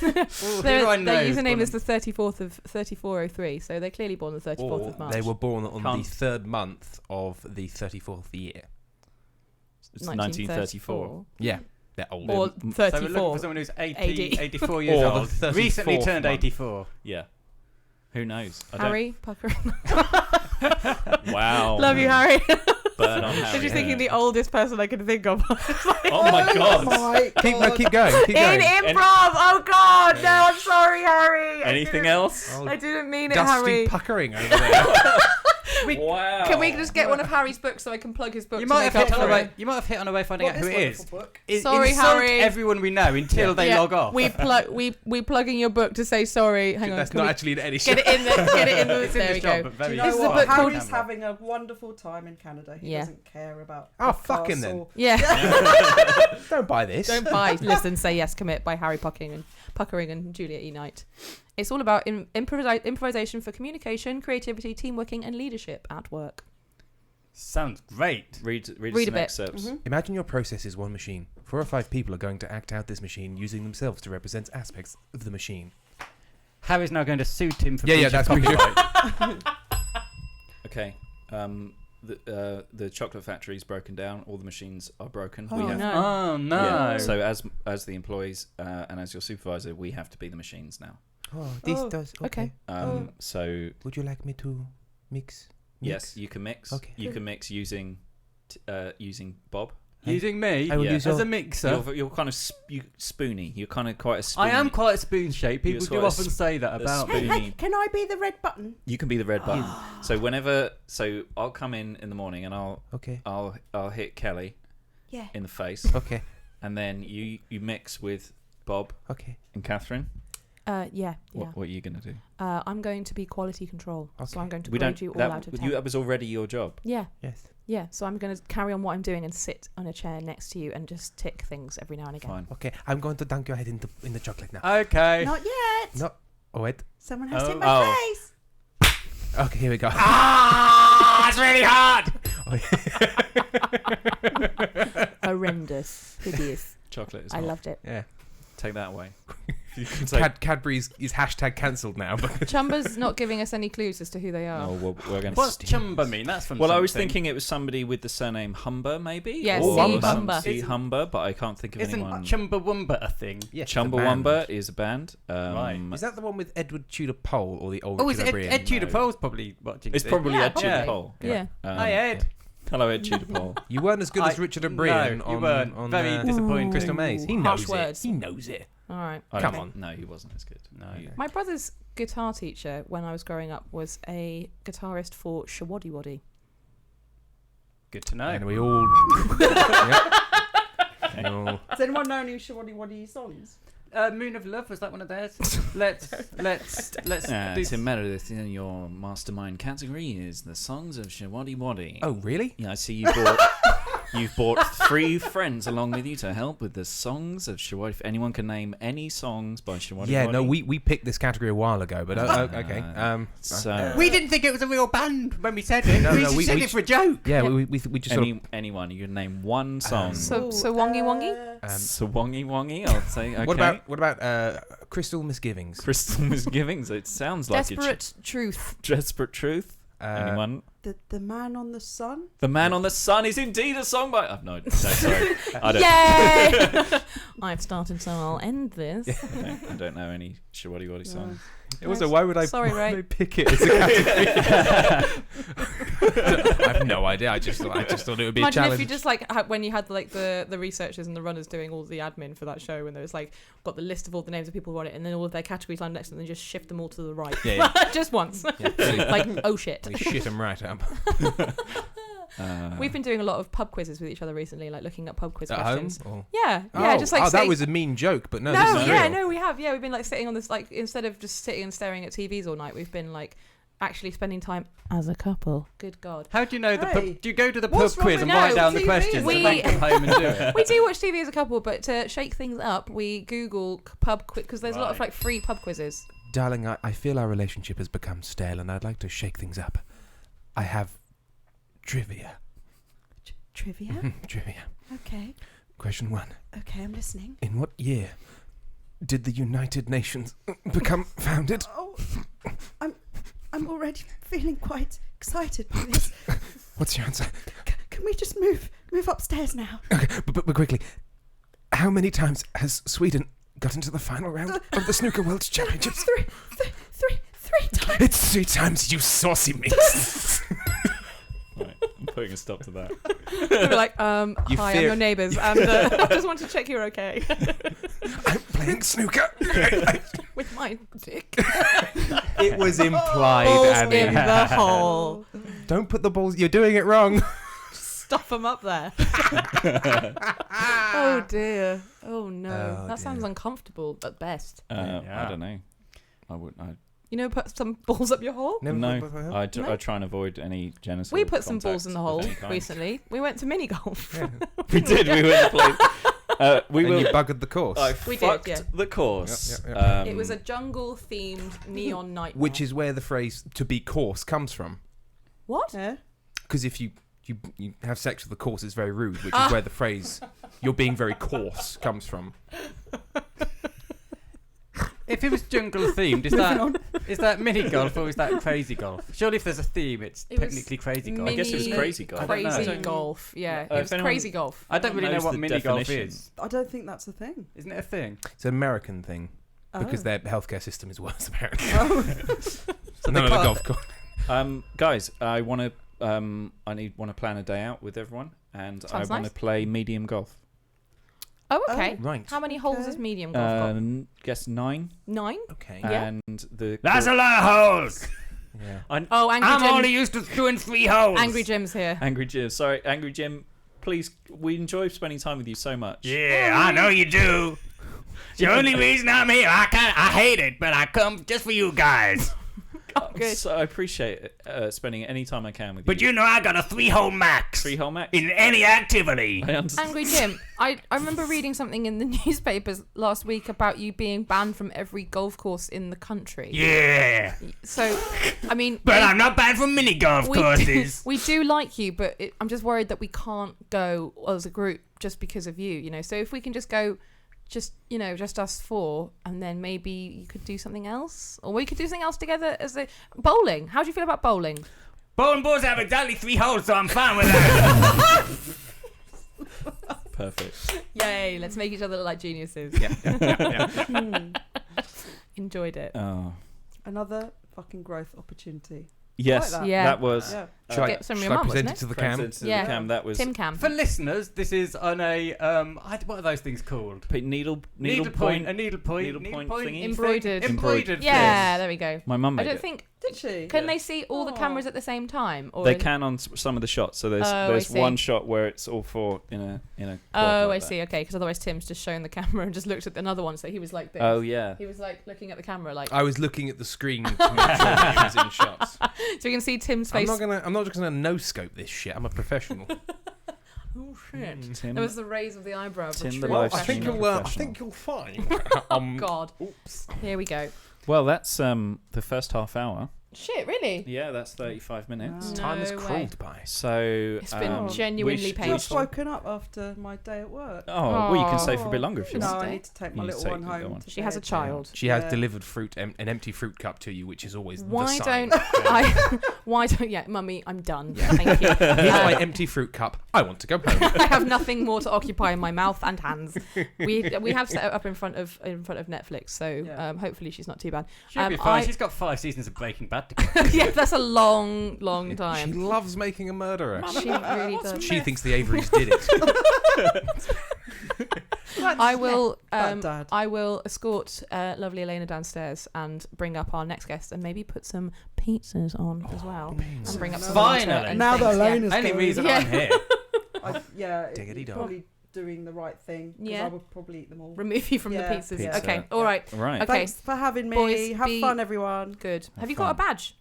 Well, Their who I know is username born is the 34th of 3403, so they're clearly born the 34th of March. They were born on Can't- the 3rd month of the 34th year. It's 1934. Yeah, they're old. Or So we're looking 34. for someone who's 80, 80. 84 years Or the old. 34th Recently turned month. 84. Yeah. Who knows? Harry Pucker. Wow. Love you, Harry. Burn on I was Harry. just thinking the oldest person I could think of. Oh my god. My Keep God. keep going. Keep In going. improv! Oh god! No, I'm sorry, Harry. Anything else? Oh, I didn't mean it, dusty Harry. puckering over there. Wow. Can we just get one of Harry's books so I can plug his book? You to might make have up hit on for a way. it? You might have hit on a way finding out who it is. Book? Sorry, Insult Harry. everyone we know until they Yeah, log off. We plugging your book to say sorry. Hang on. That's can not we actually in any get it in there. Get it in the. It's in There the we shop, go. but very Do you know This is a what? book called- Harry's having a wonderful time in Canada. He Yeah. doesn't care about. Oh, podcasts fucking then. or- Yeah. Don't buy this. Don't buy. Listen, Say Yes, Commit by Harry Puckering and Julia E. Knight. It's all about improvisation for communication, creativity, teamworking, and leadership at work. Sounds great. Read Read a some bit. excerpts. Imagine your process is one machine. 4 or 5 people are going to act out this machine using themselves to represent aspects of the machine. Harry's now going to suit him for Yeah, breach of that's pretty copyright. Okay. The chocolate factory's broken down. All the machines are broken. Oh, we have, no. Oh no! Yeah. So as the employees and as your supervisor, we have to be the machines now. Oh, this Oh, does. okay. So Would you like me to mix? yes, you can mix. Okay. You can mix using Bob. Using me I will Yeah. use as your... a mixer. You're kind of spoony. You're kind of quite a spoony. I am quite a spoon shaped. People You're do quite a often say that a about spoon. me. Hey, can I be the red button? You can be the red button. So I'll come in the morning and Okay. I'll hit Kelly Yeah. in the face, Okay. and then you mix with Bob Okay. and Catherine. Yeah. What are you gonna do? I'm going to be quality control. So Okay. I'm going to We grade don't. you all That, out of 10. that was already your job. Yeah. Yes. Yeah. So I'm going to carry on what I'm doing and sit on a chair next to you and just tick things every now and again. Fine. Okay. I'm going to dunk your head in the chocolate now. Okay. Not yet. No. Oh wait. Someone has to hit Oh. my face. Okay. Here we go. Ah, it's really hard. Horrendous. Hideous. Chocolate is I hot. loved it. Yeah. Take that away. You can say, Cadbury's is hashtag cancelled now. But Chumba's not giving us any clues as to who they are. oh, well, we're going What's to. chumba mean? That's from. Well, I was something. thinking it was somebody with the surname Humber, maybe. Yeah, Or C. some Humber. C. Humber, but I can't think of Isn't anyone. Chumbawamba a thing? yes, Chumbawamba is a band. Right. Is that the one with Edward Tudor Pole or the old? Oh, is Tudor Ed, Brian? Ed Tudor No. Pole's probably watching. It's this. probably Yeah, Ed Tudor probably. Pole. Yeah. Hi Ed. Hello, Ed Tudor Pole. You weren't as good as Richard O'Brien no, on, you weren't. on Very disappointing. Crystal Maze. He Harsh knows words. it. He knows it. All right. I Come don't on. think- No, he wasn't as good. No. My brother's guitar teacher when I was growing up was a guitarist for Shawaddy Waddy. Good to know. And we all. Yep. We all- Does anyone know any Shawaddy Waddy songs? Moon of Love, was that one of theirs? let's do Tim Meredith, in your mastermind category is the songs of Shawaddy Waddy. Oh, really? Yeah, I see you've brought 3 friends along with you to help with the songs of Shawaddy. If anyone can name any songs by Shawaddy Yeah, Waddy. no, we picked this category a while ago, but okay. So We didn't think it was a real band when we said it. No, we no, just we- said we- it for a joke. yeah, we just sort of. anyone, you can name one song. So Wongy Wongy? So Wongy Wongy, I'll say. Okay. What about Crystal Misgivings? Crystal Misgivings? It sounds like Desperate Truth. Desperate Truth. Anyone? The Man on the Sun? The Man on the Sun is indeed a song by. No, sorry. I don't. Yay! I've started, so I'll end this. I don't know any Shawaddy Waddy songs. Also, why would I? Sorry, why Ray. would I pick it as a category? I have no idea. I just thought it would be a Imagine challenge. if you just like had, when you had like the researchers and the runners doing all the admin for that show, and there was like got the list of all the names of people who won it, and then all of their categories lined next to them, and then just shift them all to the right, Yeah, just once. Yeah. Like oh shit. We shit them right up. We've been doing a lot of pub quizzes with each other recently, like looking at pub quiz At questions. home? Or... Yeah, Oh, just like that sitting- was a mean joke, but no, No, this is yeah, real. no, we have. Yeah, we've been like sitting on this, like instead of just sitting and staring at TVs all night, we've been like actually spending time as a couple. Good God. How do you know the Hey. pub? Do you go to the pub What's wrong quiz with and no write down the TV? questions We- and then come home and do it? We do watch TV as a couple, but to shake things up, we Google pub quiz because there's a lot of Right. like free pub quizzes. Darling, I feel our relationship has become stale, and I'd like to shake things up. I have trivia. Trivia? Trivia. Okay. Question 1. Okay, I'm listening. In what year did the United Nations become founded? Oh, I'm already feeling quite excited by this. What's your answer? Can we just move upstairs now? Okay, but quickly. How many times has Sweden got into the final round of the Snooker World Championships? Three times. It's 3 times, you saucy mix. Right, I'm putting a stop to that. We're like, You hi, I'm fear- your neighbours, and I just want to check you're okay I'm playing snooker. with my dick It was implied, balls Annie. in the hole. Don't put the balls. You're doing it wrong. Stuff them up there. Oh dear. Oh no. Oh, That sounds dear. uncomfortable at best. I don't know. I wouldn't. You know, put some balls up your hole. Never No, put my- I try and avoid any genital. We put some balls contact in the of hole any kind. recently. We went to mini golf. Yeah. We did. We went to play. We And will. you buggered the course. I We did, fucked yeah. the course. Yep, yep, It was a jungle-themed neon nightmare. Which is where the phrase "to be coarse" comes from. what? Yeah. Because if you have sex with the coarse, it's very rude. Which is where the phrase "you're being very coarse" comes from. If it was jungle themed, is that mini golf or is that crazy golf? Surely if there's a theme, it's It was technically crazy golf. I guess it was mini crazy golf. I don't know. Crazy golf. Yeah, if it was anyone- crazy golf. I don't really know knows what the mini golf definition. is. I don't think that's a thing. Isn't it a thing? It's an American thing because Oh. their healthcare system is worse apparently. So None of the golf course. Guys, I want to plan a day out with everyone, and Sounds I want nice. to play medium golf. Oh, okay. Right. How many holes Okay. is medium golf got? Guess 9. 9? Okay. Yeah. And the That's a lot of holes. Yeah. Oh, Angry I'm Jim. only used to doing 3 holes. Angry Jim's here. Angry Jim. Sorry, Angry Jim. Please, we enjoy spending time with you so much. Yeah, I know you do. It's the only reason I'm here. I hate it, but I come just for you guys. Good. So I appreciate spending any time I can with But you. you know I got a 3-hole max 3-hole max. in any activity. I understand. Angry Jim, I remember reading something in the newspapers last week about you being banned from every golf course in the country. Yeah, So, I mean, but I'm not banned from mini golf courses. we do like you, but I'm just worried that we can't go as a group just because of you, you know. So if we can just go, just us 4, and then maybe you could do something else, or we could do something else together as a bowling. How do you feel about bowling? Bowling balls have exactly 3 holes, so I'm fine with that. Perfect. Yay! Let's make each other look like geniuses. Enjoyed it. Oh. Another fucking growth opportunity. Yes, that. Yeah. that was. Yeah. Should I, Get some of should your I mum, present wasn't it to the Presented cam? to Yeah. the cam. That was Tim Cam. For listeners, this is on a what are those things called? needle A point. needle point thingy? Embroidered. Embroidered. Yeah, there we go. My mum I made don't it. think. Did she? Can they see all the Aw. cameras at the same time? Or They can on some of the shots. So there's Oh, I see. one shot where it's all 4 in a quad Oh, like I that. see. Okay, because otherwise Tim's just shown the camera and just looked at another one, so he was like this. Oh yeah. He was like looking at the camera, like I was looking at the screen to make sure that it was in shots. so you can see Tim's I'm face. not just gonna no scope this shit. I'm a professional. Oh shit! Tim, There was the raise of the eyebrow. of Tim the true live professional. stream. I think you'll find. God. Oops. Here we go. well, that's the first half hour. Shit, really? Yeah, that's 35 minutes. Wow. Time has No way. crawled by. So It's been Oh. genuinely we sh- we painful. I've woken up after my day at work. Oh, well, you can stay for a Oh. bit longer if you No, want. I need to take my You little take one the home. one. to She has a bed. child. She has Yeah. delivered fruit, an empty fruit cup to you, which is always Why the sign. don't I? Why don't? Yeah, Mummy, I'm done. Thank you. Here's my empty fruit cup. I want to go home. I have nothing more to occupy in my mouth and hands. We have set it up in front of Netflix, so Yeah. hopefully she's not too bad. She'll be fine. She's got 5 seasons of Breaking Bad to go. Yeah, that's a long She time. loves making a murderer. She really does. She thinks the Averys did it. I will. Bad dad. I will escort lovely Elena downstairs and bring up our next guest and maybe put some pizzas on as well and bring up some Finally. water and Now things, that Elena's Only going, reason Yeah. I'm here. Diggity it's dog. probably doing the right thing. 'Cause Yeah. I would probably eat them all. remove you from Yeah. the pizzas. Pizza. Okay, all right, Right. Okay. Thanks for having me. Boys, have be- fun, everyone. good. Have you fun. got a badge?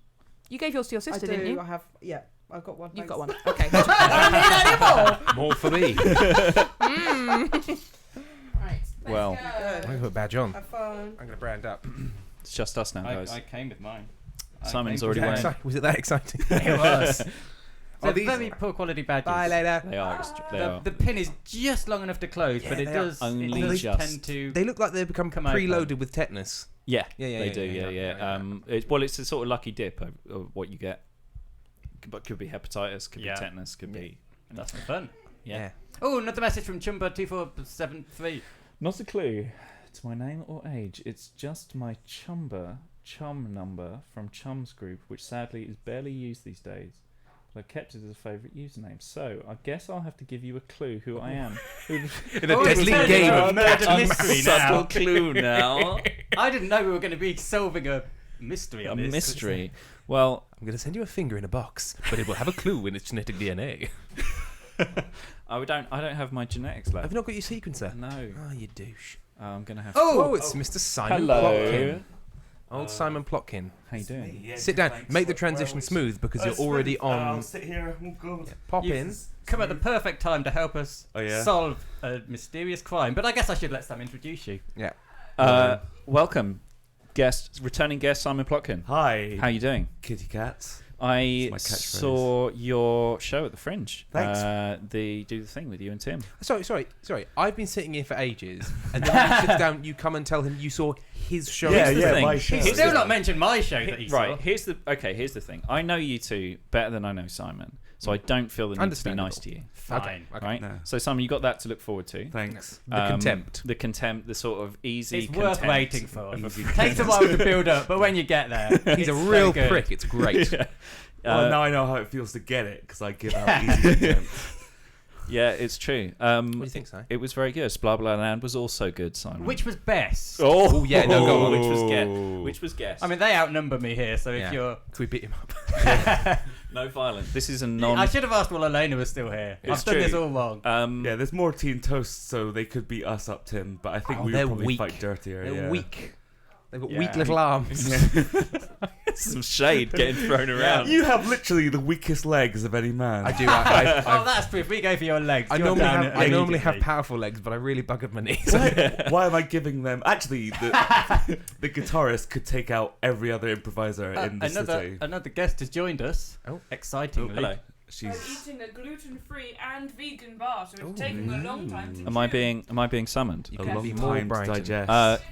You gave yours to your sister, I do. didn't you? I have. Yeah, I've got one. You've thanks. got one. Okay. I don't need any more. More for me. Right. Well, I'm going to put a badge on. Have fun. I'm going to brand up. it's just us now, guys. I came with mine. Simon's I already came wearing. with Was it that exciting? It was. Are They're these- very poor quality badges. Bye later. They are. They The, are. the pin is just long enough to close, but it they are. does Only it does just. tend to. They look like they've become Come open. preloaded with tetanus. Yeah, Yeah, they do. Yeah. It's a sort of lucky dip of what you get. But could be hepatitis, could Yeah. be tetanus, could be. That's fun. Yeah. Oh, another message from Chumba2473. Not a clue to my name or age. It's just my chum number from Chums Group, which sadly is barely used these days. But I've kept it as a favourite username. So I guess I'll have to give you a clue who I am. In a Oh, deadly it's game a of murder catch and mystery miss. now. Subtle clue now. I didn't know we were going to be solving a mystery A on this. mystery. Well, I'm going to send you a finger in a box, but it will have a clue in its genetic DNA. I don't have my genetics left. Have you not got your sequencer? No. Oh, you douche. I'm gonna have. Oh, it's Mr. Simon Hello. Plotkin. Old Simon Plotkin. How you doing? Sit down. Make the transition smooth because you're already on. I'll sit here. Oh, God. Pop You've in. Come at the perfect time to help us Oh, yeah? solve a mysterious crime. But I guess I should let Sam introduce you. Yeah. Welcome, returning guest Simon Plotkin. Hi. How you doing? Kitty cats. I my catchphrase. saw your show at the Fringe. Thanks. Do the thing with you and Tim. Sorry. I've been sitting here for ages, and then you sit down. You come and tell him you saw his show. Yeah, Here's the thing. my show. He's Here's still the- not mentioned my show that he saw. Right. Here's the thing. I know you two better than I know Simon, so I don't feel the need to be nice to you. Fine. Okay. Right. No. So Simon, you got that to look forward to. Thanks. The contempt. The contempt. The sort of easy. It's worth contempt waiting for. of a Easy Takes a while to build up, but when you get there, He's a it's real very good. prick. It's great. Yeah. Well, now I know how it feels to get it because I give out easy contempt. Yeah, it's true. What do you think, Si? It was very good. Blah Blah Land was also good, Simon. Which was best? Oh yeah, no, go on. Which was guess. I mean, they outnumber me here, so Yeah. if you're... Can we beat him up? no violence. This is a non. I should have asked while Elena was still here. It's I've done this true. all wrong. Yeah, there's more Teen Toast, so they could beat us up, Tim. But I think we they're would probably weak. fight dirtier. They're yeah. weak. They've got Yeah. weak little arms. some shade getting thrown around. You have literally the weakest legs of any man. I do. Oh, that's true. If we go for your legs, I you're normally down have. I normally have immediately. powerful legs, but I really bug at my knees. Why am I giving them? Actually, the guitarist could take out every other improviser in the city. Another guest has joined us. Oh. Excitingly. Hello. She's eating a gluten-free and vegan bar, so it's taking a long time to Am I being summoned? You a can't long be more time to Brighton. digest.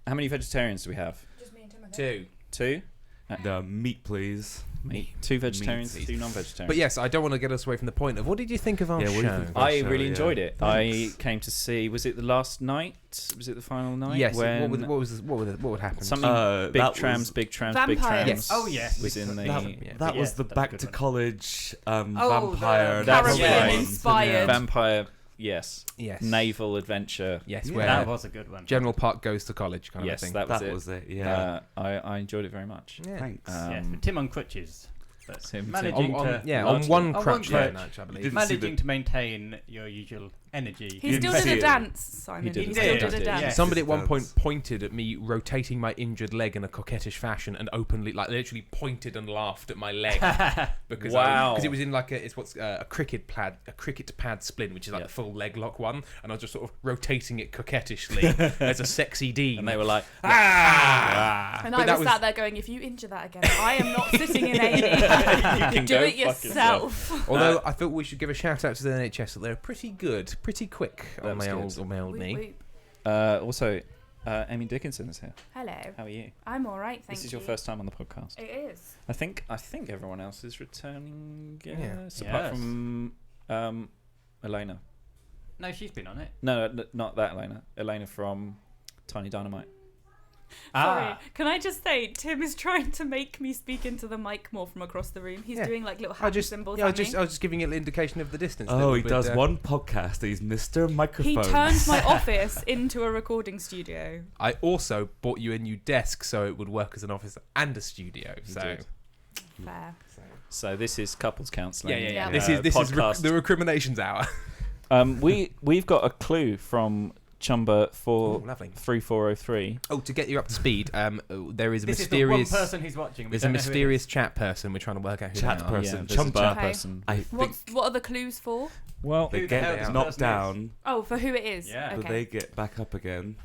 How many vegetarians do we have? Just me and Tim, I think. Two. Two. The meat, please. Me. Two vegetarians. Meat. Two non-vegetarians. But yes, I don't want to get us away from the point of what did you think of our Yeah, what do you show? think of our I show, really yeah. enjoyed it. Thanks. I came to see. Was it the last night? Was it the final night? Yes. When What would happen? something big that trams, was- big trams, Vampires. big trams. Yes. Oh, yes. Was in the. That was Yeah, the that's a back good to one. college vampire. the That's Caribbean right. inspired. Vampire. Yes. Yes. Naval adventure. Yes. Yeah. Where That was a good one. General Park goes to college kind Yes, of thing. that was it. Yeah. I enjoyed it very much. Yeah. Thanks. Yes, but Tim on crutches. But Tim. managing On to one On crutch one very crutch. much, I believe. Didn't see managing to maintain your usual energy. He still didn't did see a it. dance, Simon. He did. He He still did. did a dance. Yes. Somebody at one Dance. point pointed at me rotating my injured leg in a coquettish fashion and openly, like, literally pointed and laughed at my leg because Wow. because it was in like a cricket pad splint, which is like Yeah. the full leg lock one, and I was just sort of rotating it coquettishly as a sexy dean. And they were like, And But I that was was- sat there going, if you injure that again, I am not sitting in A&E. can Do go it fuck yourself. Although I thought we should give a shout out to the NHS that they're pretty good, pretty quick That on was my good. old Whoop, knee. whoop. also, Amy Dickinson is here. Hello. How are you? I'm all right, thank you. This is your first time on the podcast. It is. I think everyone else is returning guests, Yeah. apart Yes. from Elena. No, she's been on it. No, not that Elena. Elena from Tiny Dynamite. Sorry, can I just say, Tim is trying to make me speak into the mic more from across the room. He's Yeah. doing like little I hand just, symbols yeah, I at was me. just giving it an indication of the distance. Oh, he but, does one podcast. He's Mr. Microphone. He turned my office into a recording studio. I also bought you a new desk so it would work as an office and a studio. He So did. Fair. So this is couples counselling. yeah. This is podcast. the recriminations hour. We've got a clue from Chumber Oh, lovely. 3403. Oh, to get you up to speed, there is a This is the one mysterious. person who's watching. We There's a don't know who it mysterious is. chat person. We're trying to work out who Chat they are. person. Yeah, there's a Chumber. chat Okay. person. I think What are the clues for? Well, they Who the hell get this knocked person is? down, Oh, for who it is. Yeah. but Okay. they get back up again.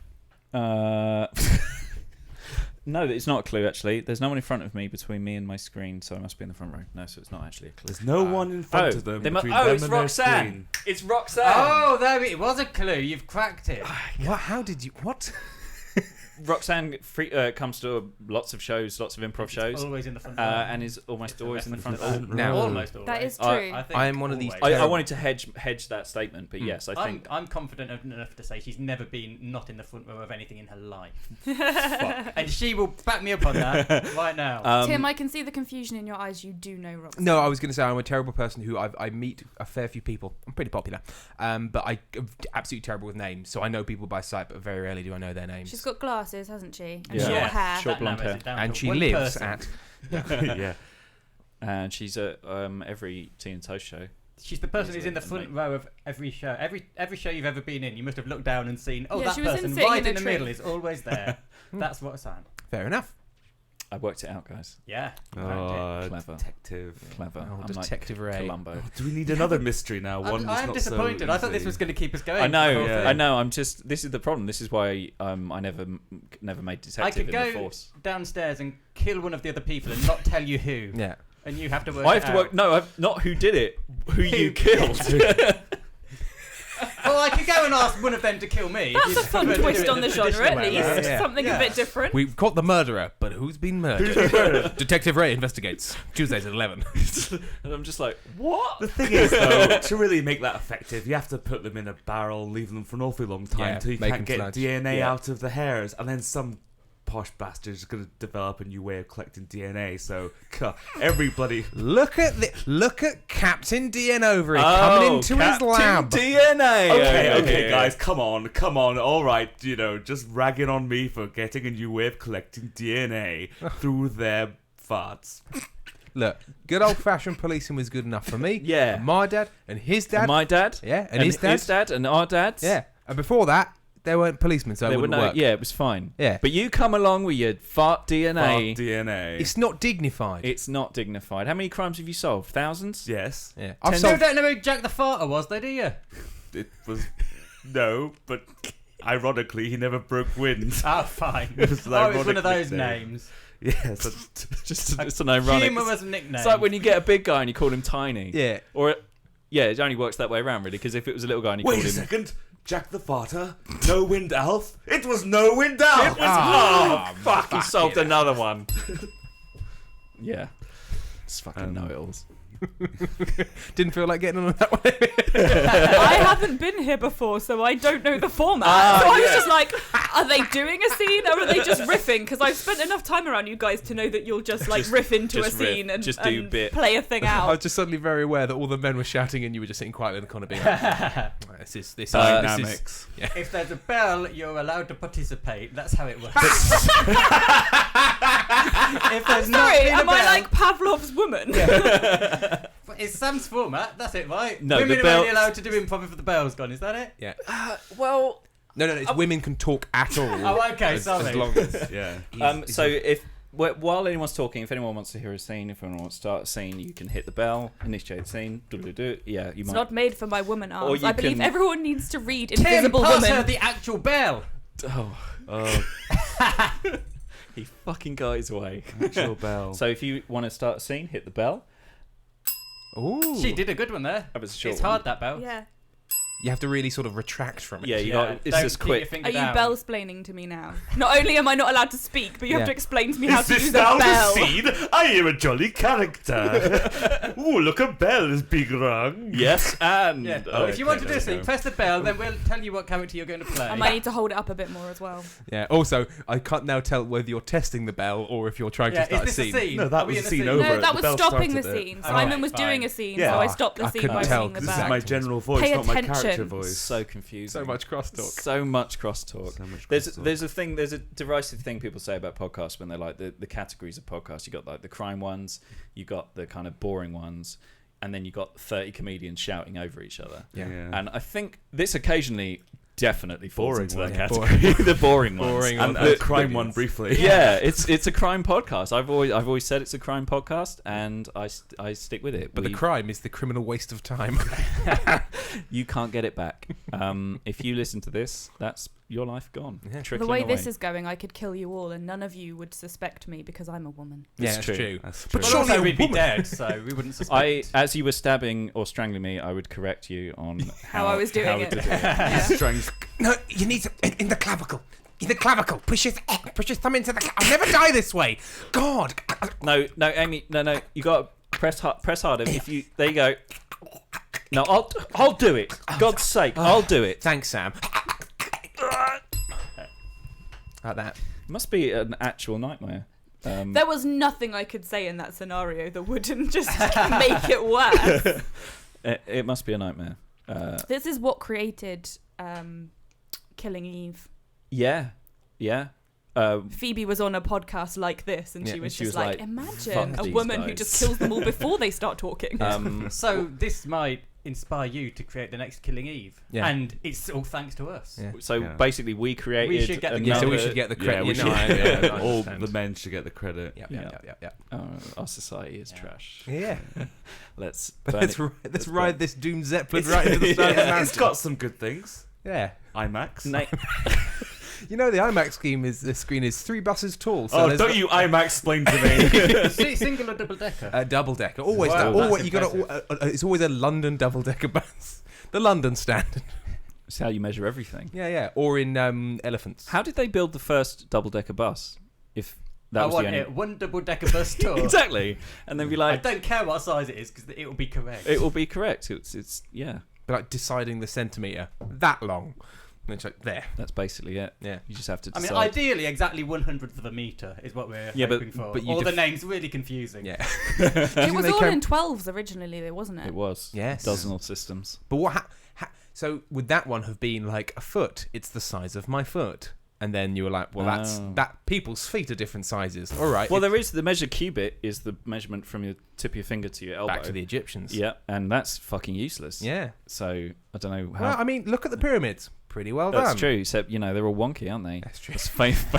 no, it's not a clue actually. There's no one in front of me between me and my screen, so I must be in the front row. No, so it's not actually a clue. There's no one in front of them. Between them it's and their Roxanne. screen. It's Roxanne. Oh, there it was a clue. You've cracked it. What? How did you? What? Roxanne comes to lots of shows, lots of improv shows, Always in the front row. and is almost It's a always in the front reference row. to that. Now- Almost always. That is I- true. I think I am one of these always. I wanted to hedge that statement, but yes, I think I'm confident enough to say she's never been not in the front row of anything in her life. And she will back me up on that right now. Tim, I can see the confusion in your eyes. You do know Roxanne. No, I was going to say I'm a terrible person who I meet a fair few people. I'm pretty popular, but I'm absolutely terrible with names. So I know people by sight, but very rarely do I know their names. She's got glasses. glasses, hasn't she? And Yeah. short Yeah. hair. Short That blonde narrows hair. it down And to she one lives person. at. Yeah. And she's at every Tea and Toast show. She's the person who's in the front row of every show. Every show you've ever been in, you must have looked down and seen, Yeah, that she was in person Sitting right in a in the Tree. middle is always there. That's what I signed. Fair enough. I worked it out, guys. Yeah. Oh, Clever. detective. Clever. Oh, I'm Detective like Ray. Columbo. Do we need another mystery now? One I that's am not disappointed. So I thought this easy. was going to keep us going. I know. the whole Yeah. thing. I know. This is the problem. This is why I never made detective I could in the go Force. downstairs and kill one of the other people and not tell you who. Yeah. And you have to work I it have to work. out. No, not who did it. Who you killed. Well, I could go and ask one of them to kill me. That's a fun twist on the genre, at least. Yeah. Something a bit different. We've caught the murderer, but who's been murdered? Detective Ray investigates. Tuesdays at 11. And I'm just like, what? The thing is, though, to really make that effective, you have to put them in a barrel, leave them for an awfully long time Yeah, until you make can't them get sludge. DNA Yeah. out of the hairs, and then some posh bastard is going to develop a new way of collecting DNA. So every bloody Look at Captain DeAnovery coming into his lab. DNA. okay, guys, come on, all right, just ragging on me for getting a new way of collecting DNA through their farts. Look, good old-fashioned policing was good enough for me. Yeah. And my dad and his dad. And my dad. Yeah, and his dad. and our dads. Yeah, and before that, there weren't policemen, so it wouldn't work. Yeah, it was fine. Yeah. But you come along with your fart DNA. Fart DNA. It's not dignified. It's not dignified. How many crimes have you solved? Thousands? Yes. Yeah. Ten- I've You solved don't know who Jack the Farter was, though, do you? It was no, but ironically, he never broke wind. Oh, fine. It was an Oh, it's one of ironic those nickname. names. Yes. It's an ironic. Humorous nickname. It's like when you get a big guy and you call him Tiny. Yeah. Or, it only works that way around, really, because if it was a little guy and you Wait called a him... second. Jack the Farter? No Wind Alf? It was No Wind Alf! Fuck, he solved another one. Yeah. It's fucking know-it-alls. Didn't feel like getting on that one. I haven't been here before, so I don't know the format. So I was just like, are they doing a scene or are they just riffing? Because I've spent enough time around you guys to know that you'll just riff into a just riff. scene and Just do bit. play a thing I out. was just suddenly very aware that all the men were shouting and you were just sitting quietly in the corner being like, this is Dynamics. If there's a bell, you're allowed to participate. That's how it works. If there's not Sorry, been a am I bell- like Pavlov's woman? It's Sam's format. That's it, right? No, Women the are bell- only allowed to do improv if the bell's gone. Is that it? Yeah. Well... No, it's women can talk at all. Oh, okay, sorry. As long as... Yeah. So if while anyone's talking, if anyone wants to hear a scene, if anyone wants to start a scene, you can hit the bell, initiate the scene. Yeah, you It's might. not made for my woman Or arms. you I believe can- everyone needs to read Tim, Invisible pass Woman. her the actual bell. Oh, he fucking got his way. Actual bell. So if you want to start a scene, hit the bell. Ooh. She did a good one there. That was a short It's one. hard, that bell. Yeah. You have to really sort of retract from it. Yeah, you Yeah, got. It's don't just keep your quick. finger Are you down. bell-splaining to me now? Not only am I not allowed to speak, but you have Yeah. to explain to me how Is to this use a now bell. the scene? I am a jolly character. Ooh, look, a bell is being rung. Yes, and Yeah. Oh, If you want to do there a we scene, go. press the bell, then we'll tell you what character you're going to play. I might need to hold it up a bit more as well. Yeah. Also, I can't now tell whether you're testing the bell or if you're trying Yeah, to start is this a a scene. scene? No, that Are we was in a scene scene? over. No, it. that The was bell stopping the started it. scene. Oh, Simon right, was doing fine. a scene, Yeah. so I stopped the I scene couldn't by tell, ringing the 'cause This this is bell. my general voice, Pay not my attention. character voice. so confusing. So much crosstalk. So much crosstalk. So much There's crosstalk. there's a derisive thing people say about podcasts when they're like the categories of podcasts. You got like the crime ones, you got the kind of boring ones, and then you got 30 comedians shouting over each other. Yeah. And I think this occasionally definitely falls Boring into that one. category. The boring ones. Boring And ones. the crime one briefly. Yeah, it's a crime podcast. I've always said it's a crime podcast, and I stick with it. But the crime is the criminal waste of time. You can't get it back. If you listen to this, that's your life gone. Yeah. The Trickling way away. this is going, I could kill you all, and none of you would suspect me because I'm a woman. Yeah, It's that's true. true. That's But true. Well, surely also a we'd be woman- dead, so we wouldn't suspect. as you were stabbing or strangling me, I would correct you on How I was doing how it. to do it. Strange. No, you need to in the clavicle. In the clavicle. Push your thumb into the. I'll never die this way. God. No, Amy, no. You got to press harder. If you, there you go. No, I'll do it. God's sake, I'll do it. Thanks, Sam. Like that. It must be an actual nightmare. There was nothing I could say in that scenario that wouldn't just make it worse. It must be a nightmare. This is what created Killing Eve. Yeah. Phoebe was on a podcast like this, and Yeah, she was and she just was like, like, imagine "Fuck a these woman who guys." just kills them all before they start talking. So this might inspire you to create the next Killing Eve, Yeah. and it's all thanks to us. Yeah. So Yeah. basically, we created. We should get the- Yeah, so we another- should get the Yeah, credit. we you should. know, I All understand. the men should get the credit. Yeah. Our society is trash. Yeah. Let's. Let's burn let's it. ride this Doom Zeppelin right into the start of the It's mountain. got some good things. Yeah. IMAX. You know the IMAX screen is 3 buses tall. So Oh, there's don't you IMAX explain to me? See, single or double decker? a double decker. Always, Wow, always that's you got it's always a London double decker bus. The London standard. It's how you measure everything. Yeah. Or in Elephants. How did they build the first double-decker bus? If that I was want the only... it one double decker bus tour. Exactly, and then be I like, don't care what size it is because it will be correct. it will be correct. It's yeah. But like deciding the centimetre that long. And it's like there. That's basically it. Yeah. You just have to I decide. mean, ideally, exactly 1/100th of a metre is what we're Yeah, but- hoping for. but you All the names really confusing. Yeah. It was they all come- in 12s originally, though, wasn't it? It was. Yes. Dozenal systems. But what? So would that one have been like a foot? It's the size of my foot. And then you were like, well, Oh. that people's feet are different sizes. All right. Well, there is the measure cubit is the measurement from your tip of your finger to your elbow. back to the Egyptians. Yeah, and that's fucking useless. Yeah. So I don't know how. Well, I mean, look at the pyramids. Pretty well that's done. true. Except they're all wonky, aren't they? That's true. It's famous.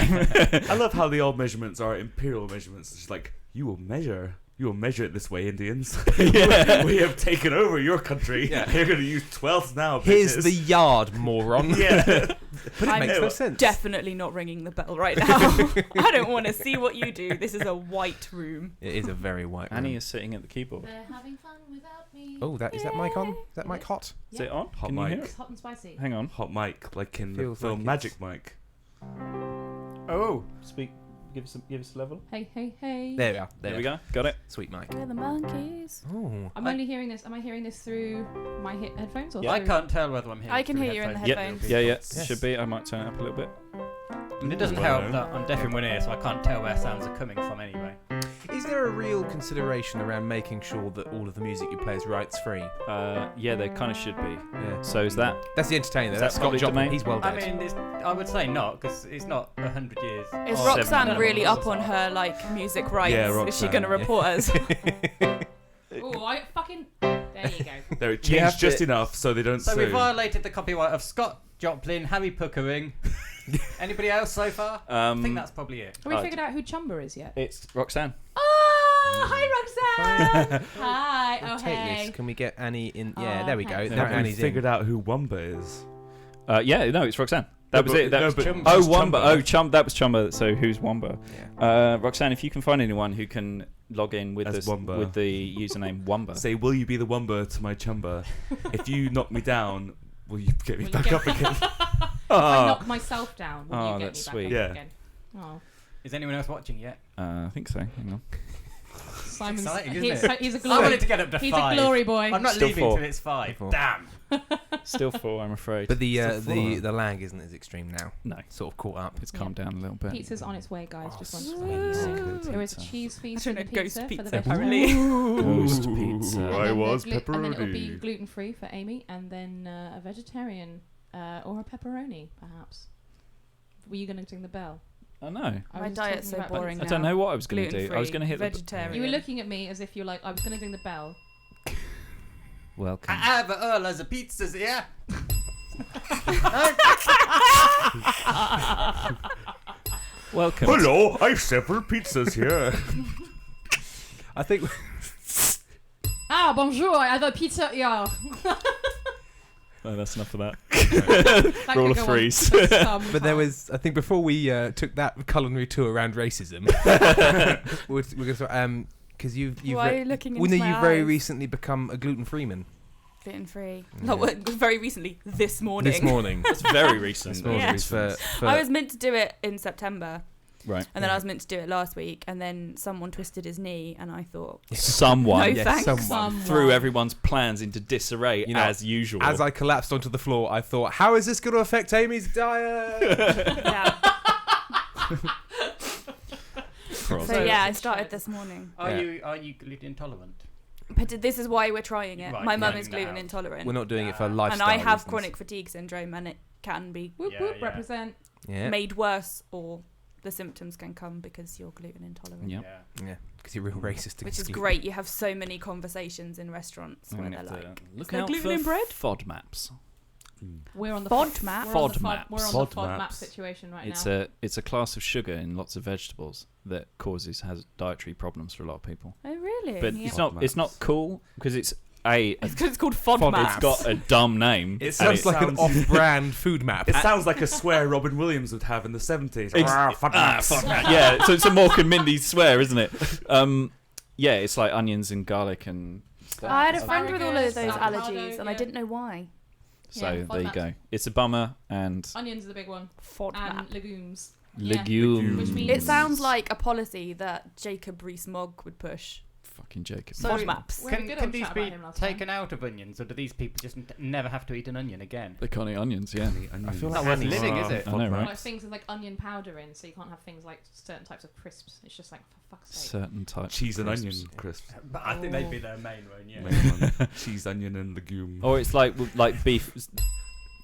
I love how the old measurements are imperial measurements. It's like, you will measure it this way, Indians. Yeah. We have taken over your country. Yeah. You're going to use 12s now, Here's bitches. the yard, moron. Yeah. But it I'm makes no sense. Definitely not ringing the bell right now. I don't want to see what you do. This is a white room. It is a very white room. Annie is sitting at the keyboard. They're having fun without me. Oh, is that mic on? Is that mic hot? Is it on? Hot Can you mic. hear it? It's hot and spicy. Hang on. Hot mic, like in the Feels film like Magic it's- Mike. Oh, speak. Give us a level. Hey, hey, hey. There we are. There we go. Got it. Sweet mic. Where are the monkeys? Oh. I'm only hearing this. Am I hearing this through my headphones or Yeah. I through? can't tell whether I'm hearing I can through hear you in the headphones. headphones. Yeah. Yes. Should be. I might turn it up a little bit. And it doesn't help that I'm deaf in one ear, so I can't tell where sounds are coming from anyway. Is there a real consideration around making sure that all of the music you play is rights free? Yeah, they kind of should be. Yeah. So is that? That's the entertainer. Is That's that Scott public Joplin. domain? He's well I dead. mean, I would say not, because it's not 100 years. Is or Roxanne 7 really levels up or on something. her like music rights? Yeah, Is she Roxanne, going to report us? Oh, I fucking. There you go. There, it You have changed just to- enough so they don't So we sue. violated the copyright of Scott Joplin, Harry Puckering. Anybody else so far? I think that's probably it. Have we Oh, figured out who Chumba is yet? It's Roxanne. Oh, hi, Roxanne. Hi. Oh, Take hey. this. Can we get Annie in? Yeah, Oh, there we hey. go. Yeah, There Have we Annie's figured in. out who Wumba is? Yeah, no, it's Roxanne. That was but- it. That no, was but Chumba. Oh, just Wumba. Chumba. Oh, that was Chumba. So who's Wumba? Yeah. Roxanne, if you can find anyone who can log in with As this Wumba. with the username Wumba. Say, will you be the Wumba to my Chumba? If you knock me down, will you get me Will you back get- up again? If I knock myself down, will Oh, you get that's me back sweet. up Yeah. again? Oh, Is anyone else watching yet? I think so. Hang on. Simon's. exciting, isn't He's, it? he's a I glory. wanted to get up to He's 5. a glory boy. I'm not Still leaving 4. till it's 5. Four. Damn. Still 4, I'm afraid. But the It's a floor. the lag isn't as extreme now. No, Sort of caught up. it's calmed down a little bit. Pizza's on its way, guys. Oh, Just wanted to sweet. let you know. Pizza. There is a cheese I feast don't for know, the ghost pizza for pizza the apparently. Ghost Ooh, pizza. And I then was and then it'll be pepperoni. gluten free for Amy, and then a vegetarian or a pepperoni, perhaps. Were you going to ding the bell? I know. I My was diet's talking so about- boring I don't now. know what I was going to do. I was Gluten-free, going to hit the. vegetarian. You were looking at me as if you're like, I was going to ding the bell. Welcome. I have all of the pizzas here. Welcome. Hello, I have several pizzas here. I think. Ah, bonjour, I have a pizza here. Oh, that's enough of that. That Rule could of go on threes. for some But there time. was, I think, before we took that culinary tour around racism, we're going to because you've Why are you looking well, into no, my you've very eyes? recently become a gluten-free man. Gluten-free. Yeah. No, well, very recently, this morning. This morning. It's very recent. This morning Yeah. is for I was meant to do it in September, Right. and then I was meant to do it last week, and then someone twisted his knee, and I thought, Someone No, yes, thanks. someone. threw everyone's plans into disarray You know, as usual. As I collapsed onto the floor, I thought, how is this going to affect Amy's diet? yeah. Cross. So yeah, I started this morning. Are Yeah. you gluten intolerant? But this is why we're trying it. Right, My mum finding is that gluten out. intolerant, We're not doing it for And lifestyle and I have reasons. chronic fatigue syndrome, and it can be Whoop Yeah, whoop, yeah. represent. Yeah. made worse or the symptoms can come because you're gluten intolerant. Yeah. Yeah, because you're real racist. Which is against great. You have so many conversations in restaurants where they're like, look there out gluten for in bread? FODMAPs. We're on the FODMAP. We're on the FODMAPs. We're on the FODMAP situation right now. It's a class of sugar in lots of vegetables that has dietary problems for a lot of people. Oh, really? But it's not cool because it's It's because it's called FODMAPs. It's got a dumb name. It sounds like an off-brand food map. It sounds like a swear Robin Williams would have in the 70s. Yeah, so it's a Mork and Mindy swear, isn't it? Yeah, it's like onions and garlic and stuff. I had a friend with all of those Avocado, allergies, and I didn't know why. So Yeah, there you FODMAPs. go. It's a bummer and Onions are the big one. FODMAP. And legumes. legumes. Which means- It sounds like a policy that Jacob Rees-Mogg would push. Fucking Jacob. So FODMAPs. We had a Can good old these chat be about him last time. taken out of onions, or do these people just never have to eat an onion again? They can't eat onions, yeah. I feel Not like worth onions living, are- is it? I know, right? Like things with like onion powder in, so you can't have things like certain types of crisps. It's just like, for fuck's sake. Certain types. Cheese of and crisps. onion crisps. But I think they'd be their main one, yeah. Main one. Cheese, onion, and legume. Or it's like beef.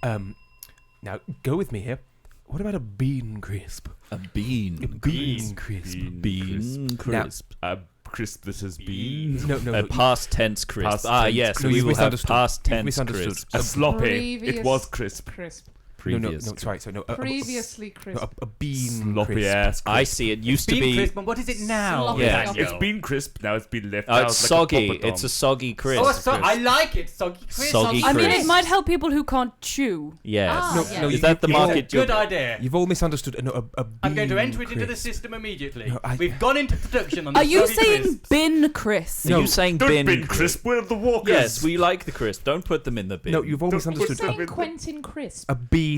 Now, go with me here. What about a bean crisp? A bean. A bean crisp. Bean crisp. A crisp that has been. No, A past tense crisp. Past tense Yes, No, we you've will have misunderstood. past You've tense misunderstood. crisp. A sloppy. Previous It was crisp. Crisp. Previous. No, sorry. So no. Previously crisp. A bean Sloppy crisp. ass crisp. I see. It used to Bean be. crisp, and what is it now? Sloppy Yeah. crisp. It's been crisp, now it's been left Oh, out. it's like soggy. A It's a soggy crisp. Oh, I like it. Soggy crisp. Soggy I mean, crisp. it might help people who can't chew. Yes. No, Is that the It's market? a good idea. You've all misunderstood. No, a bean I'm going to enter it into the crisp. system immediately. No, We've gone into production on the Are you soggy saying crisps. bin crisp? Are you saying Don't bin? bin crisp, we're the walkers. Yes, we like the crisp. Don't put them in the bin. No, you've all Don't- misunderstood. Saying Quentin Crisp. A bean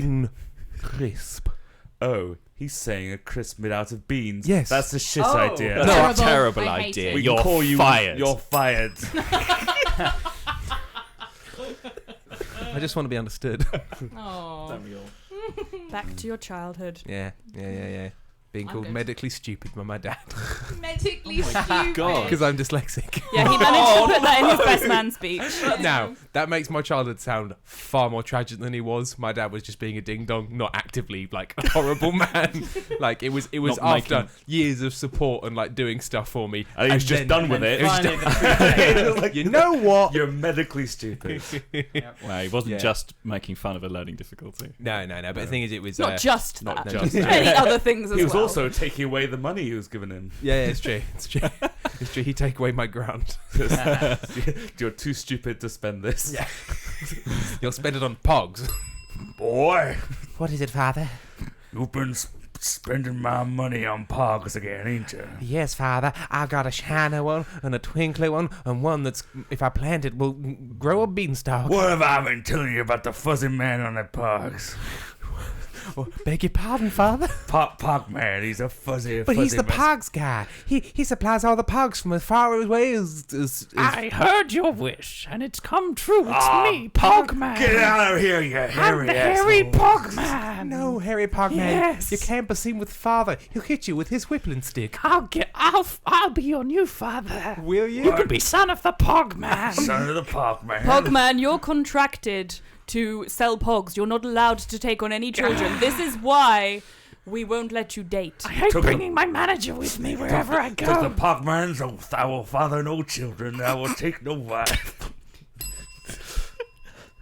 crisp. Oh, he's saying a crisp made out of beans. Yes. That's a shit Oh. idea. That's Terrible. a terrible I hate idea. it. We You're can call you fired. You're fired. I just want to be understood. Oh. Back to your childhood. Yeah. Being I'm called good. medically stupid by my dad Medically stupid. God. because I'm dyslexic. Yeah, he managed to put that in his best man speech. Now that makes my childhood sound far more tragic than he was. My dad was just being a ding dong, not actively like a horrible man. Like it was Not after making- years of support and like doing stuff for me. And he was just then- done with it. was Finally, just- the It was like, You know what? You're medically stupid. Well, he wasn't Yeah. just making fun of a learning difficulty. No. But the thing is, it was Not just not that. just that. Many other things as He was well. also taking away the money he was giving him. Yeah, it's true. It's true. It's true. He take away my grant. You're too stupid to spend this. Yeah. You'll spend it on pogs. Boy, What is it, father? you've been spending my money on pogs again, ain't you? Yes, father. I got a shiny one and a twinkly one and one that's, if I plant it, will grow a beanstalk. What have I been telling you about the fuzzy man on the pogs? Oh, beg your pardon, father? Pog man, he's a fuzzy. But he's the man. pogs guy. He supplies all the pogs from as far away as I heard your wish, and it's come true. It's Ah, me, Pogman. Get out of here, you I'm hairy the hairy asshole. Pogman. No, Harry Pogman. Yes. You can't be seen with father. He'll hit you with his whippling stick. I'll be your new father. Will You could be son of the Pogman. Son of the pog man. Pogman, you're contracted to sell pogs. You're not allowed to take on any children. This is why we won't let you date. I hate Took the- bringing my manager with me wherever I Because the go. pog man's oath, I will father no children, I will take no wife.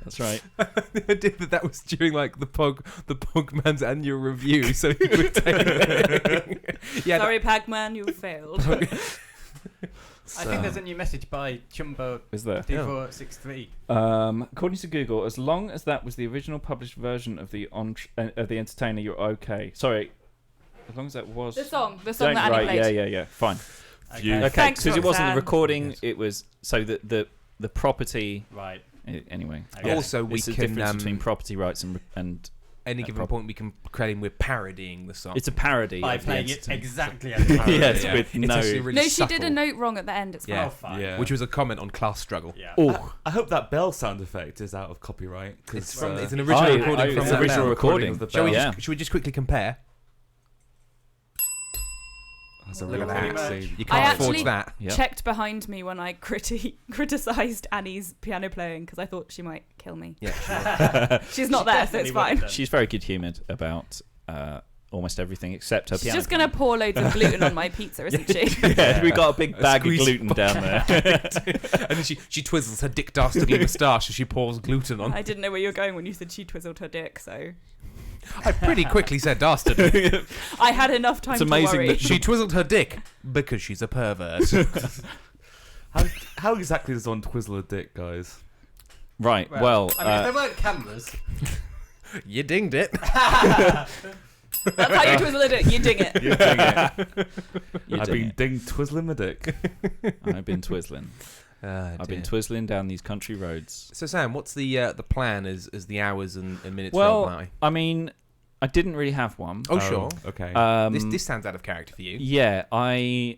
That's right. The idea that was during like the Pogman's annual review, so he would take. Yeah. Sorry, Pac-Man, you failed. I think there's a new message by Chumbo Is there? 2463. According to Google, as long as that was the original published version of the Entertainer, you're okay. Sorry, as long as that was The song that Don't- Annie right, played. yeah, fine. Okay. Okay, Thanks, because it wasn't the Roxanne. recording. Yes. It was so that the property. Right. Anyway, Okay. Also, we it's the can difference between property rights and any given point we can claim we're parodying the song. it's a parody By of the playing it Entertainer. exactly as it is. Yes, Yeah. with It's no. actually really No, she did a subtle. note wrong at the end. It's fine. Yeah. Oh, fine. Yeah. Which was a comment on class struggle. Yeah. Oh, I hope that bell sound effect is out of copyright. It's from. It's an original recording it's from an that original bell. recording. of the Shall we, bell. Yeah. should we just quickly compare? That's a Look real at that. quick scene. You I can't forge actually that. Yep. checked behind me when I criticised Annie's piano playing because I thought she might kill me. Yeah. She's not there, so it's definitely would have fine. done. She's very good humoured about almost everything except her She's piano. just going to pour loads of gluten on my pizza, isn't she? Yeah, we got a big bag of squeeze gluten down there. And then she twizzles her dick dastardly moustache as she pours gluten on. I didn't know where you were going when you said she twizzled her dick, so I pretty quickly said dastardly. I had enough time It's to amazing worry. that She twizzled her dick because she's a pervert. How exactly does one twizzle a dick, guys? Right, well, I mean, if there weren't cameras. You dinged it. That's how you twizzle a dick. You ding it. you ding it. You I've ding been it. ding twizzling my dick. I've been twizzling. I've been twizzling down these country roads. So Sam, what's the plan as the hours and minutes Well, roll by? I mean, I didn't really have one. Oh, sure. Okay. This sounds out of character for you. Yeah, I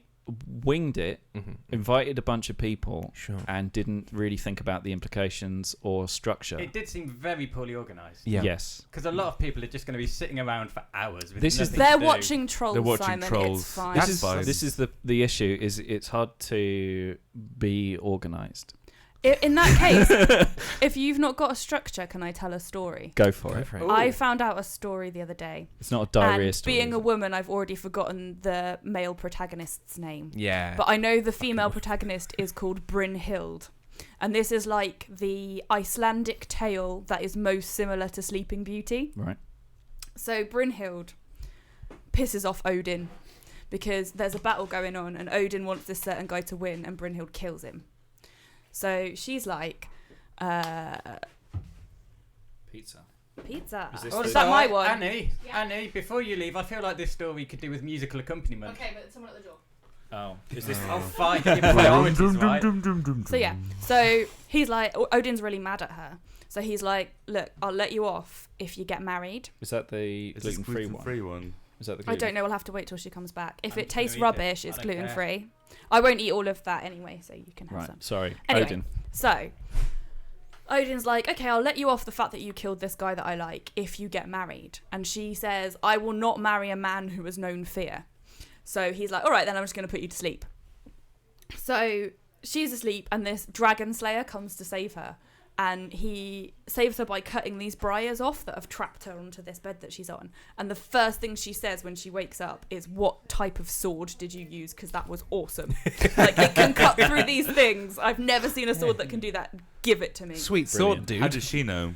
winged it, Mm-hmm. invited a bunch of people, Sure. and didn't really think about the implications or structure. It did seem very poorly organised. Yeah. Yes. Because a lot of people are just going to be sitting around for hours. With This is nothing the- to They're do. watching Trolls, They're watching Simon. Trolls. It's fine. That's This is fine. this is the issue. Is it's hard to be organised. In that case, if you've not got a structure, can I tell a story? Go for Go it. for it. Ooh. I found out a story the other day. It's not a diarrhea And story. being is a it? woman, I've already forgotten the male protagonist's name. Yeah. But I know the female protagonist is called Brynhild. And this is like the Icelandic tale that is most similar to Sleeping Beauty. Right. So Brynhild pisses off Odin because there's a battle going on and Odin wants this certain guy to win and Brynhild kills him. So she's like, Pizza. pizza. Is this Or the- is that my one? Annie, before you leave, I feel like this story could do with musical accompaniment. but someone at the door. Oh, is this? Oh, fine. Get your priorities right. So yeah, so he's like, Odin's really mad at her. So he's like, look, I'll let you off if you get married. Is that the Is this gluten-free one? gluten-free one? Is that the? I gluten? don't know. We'll have to wait till she comes back. If I'm it just gonna tastes eat it. rubbish, I it's don't care. gluten free. I won't eat all of that anyway, so you can have Right. some. Sorry, Anyway. Odin. So Odin's like, okay, I'll let you off the fact that you killed this guy that I like if you get married. And she says, I will not marry a man who has known fear. So he's like, all right, then I'm just going to put you to sleep. So she's asleep and this dragon slayer comes to save her. And he saves her by cutting these briars off that have trapped her onto this bed that she's on. And the first thing she says when she wakes up is, what type of sword did you use? Because that was awesome. Like, it can cut through these things. I've never seen a sword that can do that. Give it to me. Sweet Brilliant. sword, dude. How does she know?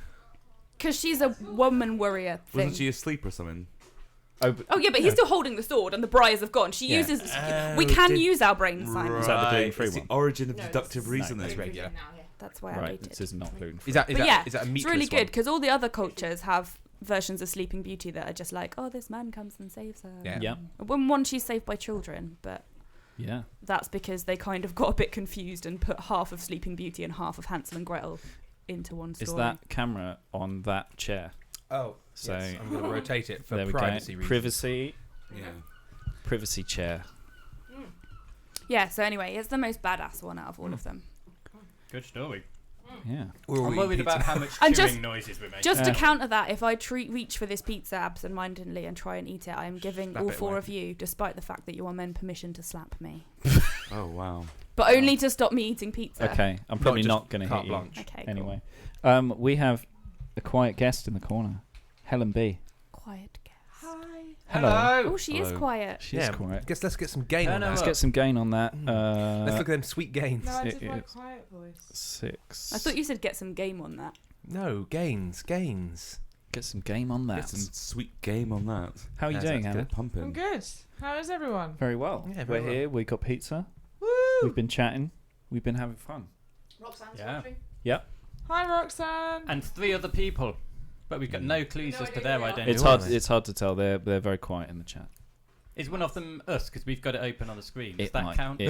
Because she's a woman warrior thing. Wasn't she asleep or something? Oh, but Oh, yeah, but he's still holding the sword and the briars have gone. She Yeah. uses... we can use our brains, Simon. Is that the gluten-free It's the one? origin of No, deductive it's- reasoning. That's regular. That's why I right. ate it. This is not gluten-free. Is that But yeah, a it's meatless really one? good because all the other cultures have versions of Sleeping Beauty that are just like, oh, this man comes and saves her. Yeah. Yeah. When one, she's saved by children, but Yeah. that's because they kind of got a bit confused and put half of Sleeping Beauty and half of Hansel and Gretel into one story. Is that camera on that chair? Oh, So yes, I'm going to rotate it for there we privacy go. reasons. Privacy. Yeah. Privacy chair. Yeah, so anyway, it's the most badass one out of all of them. Good story. Yeah. We're all I'm eating worried pizza. about how much And chewing just- noises we make. Just to Yeah. counter that, if I reach for this pizza absentmindedly and try and eat it, I am giving Slap all it four away. of you, despite the fact that you are men, permission to slap me. Oh wow. But only to stop me eating pizza. Okay. I'm probably just not going to carte hit you. blanche. Okay, cool. Anyway, we have a quiet guest in the corner. Helen B. Quiet guest. Hello. Oh, she is Hello. quiet. She's Yeah, quiet. Guess let's get some gain No, on no, that. Let's get some gain on that. Let's look at them sweet gains. No, I It did my is. quiet voice. 6. I thought you said get some game on that. No, gains. Get some game on that. Get some sweet game on that. How are you Yes, doing, let's get Hannah? it pumping. I'm good. How is everyone? Very well. Yeah, very We're well. here. We got pizza. Woo! We've been chatting. We've been having fun. Roxanne's Yeah. watching. Hi, Roxanne. And 3 other people. But we've got no clues No as to idea their who they are. identity. It's Who are hard. they? It's hard to tell. They're very quiet in the chat. Is one of them us? Because we've got it open on the screen. Does It that might- count? it-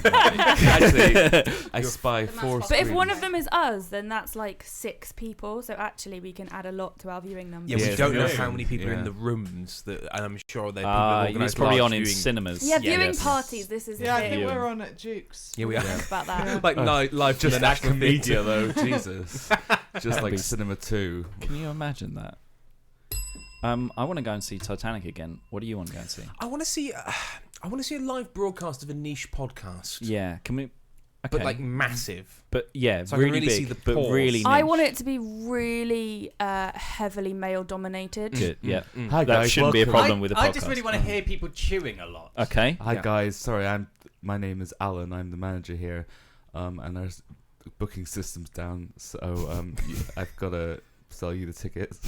Actually, I spy 4 But if one screens. of them is us, then that's like 6 people. So actually, we can add a lot to our viewing numbers. Yeah, Yeah, we don't know yeah. how many people are in Yeah. the rooms, that, and I'm sure they're people It's organised probably large on in viewing- cinemas. Yeah, viewing yes. parties. This is Yeah, I the think thing we're on at Duke's. Yeah, we are. about that. Like live Just from the National media Theatre. though, Jesus. Just That'd like be- Cinema 2. Can you imagine that? I want to go and see Titanic again. What do you want to go and see? I want to see. I want to see a live broadcast of a niche podcast. Yeah. Can we? but like massive. But yeah, So I can really really big, see the but pores. really niche. I want it to be really heavily male dominated. Good, yeah. Hi That guys, shouldn't be a welcome. problem with a podcast. I just really want to hear people chewing a lot. Okay. Hi Yeah. guys, sorry, my name is Alan. I'm the manager here, and there's booking systems down. So I've got to sell you the tickets.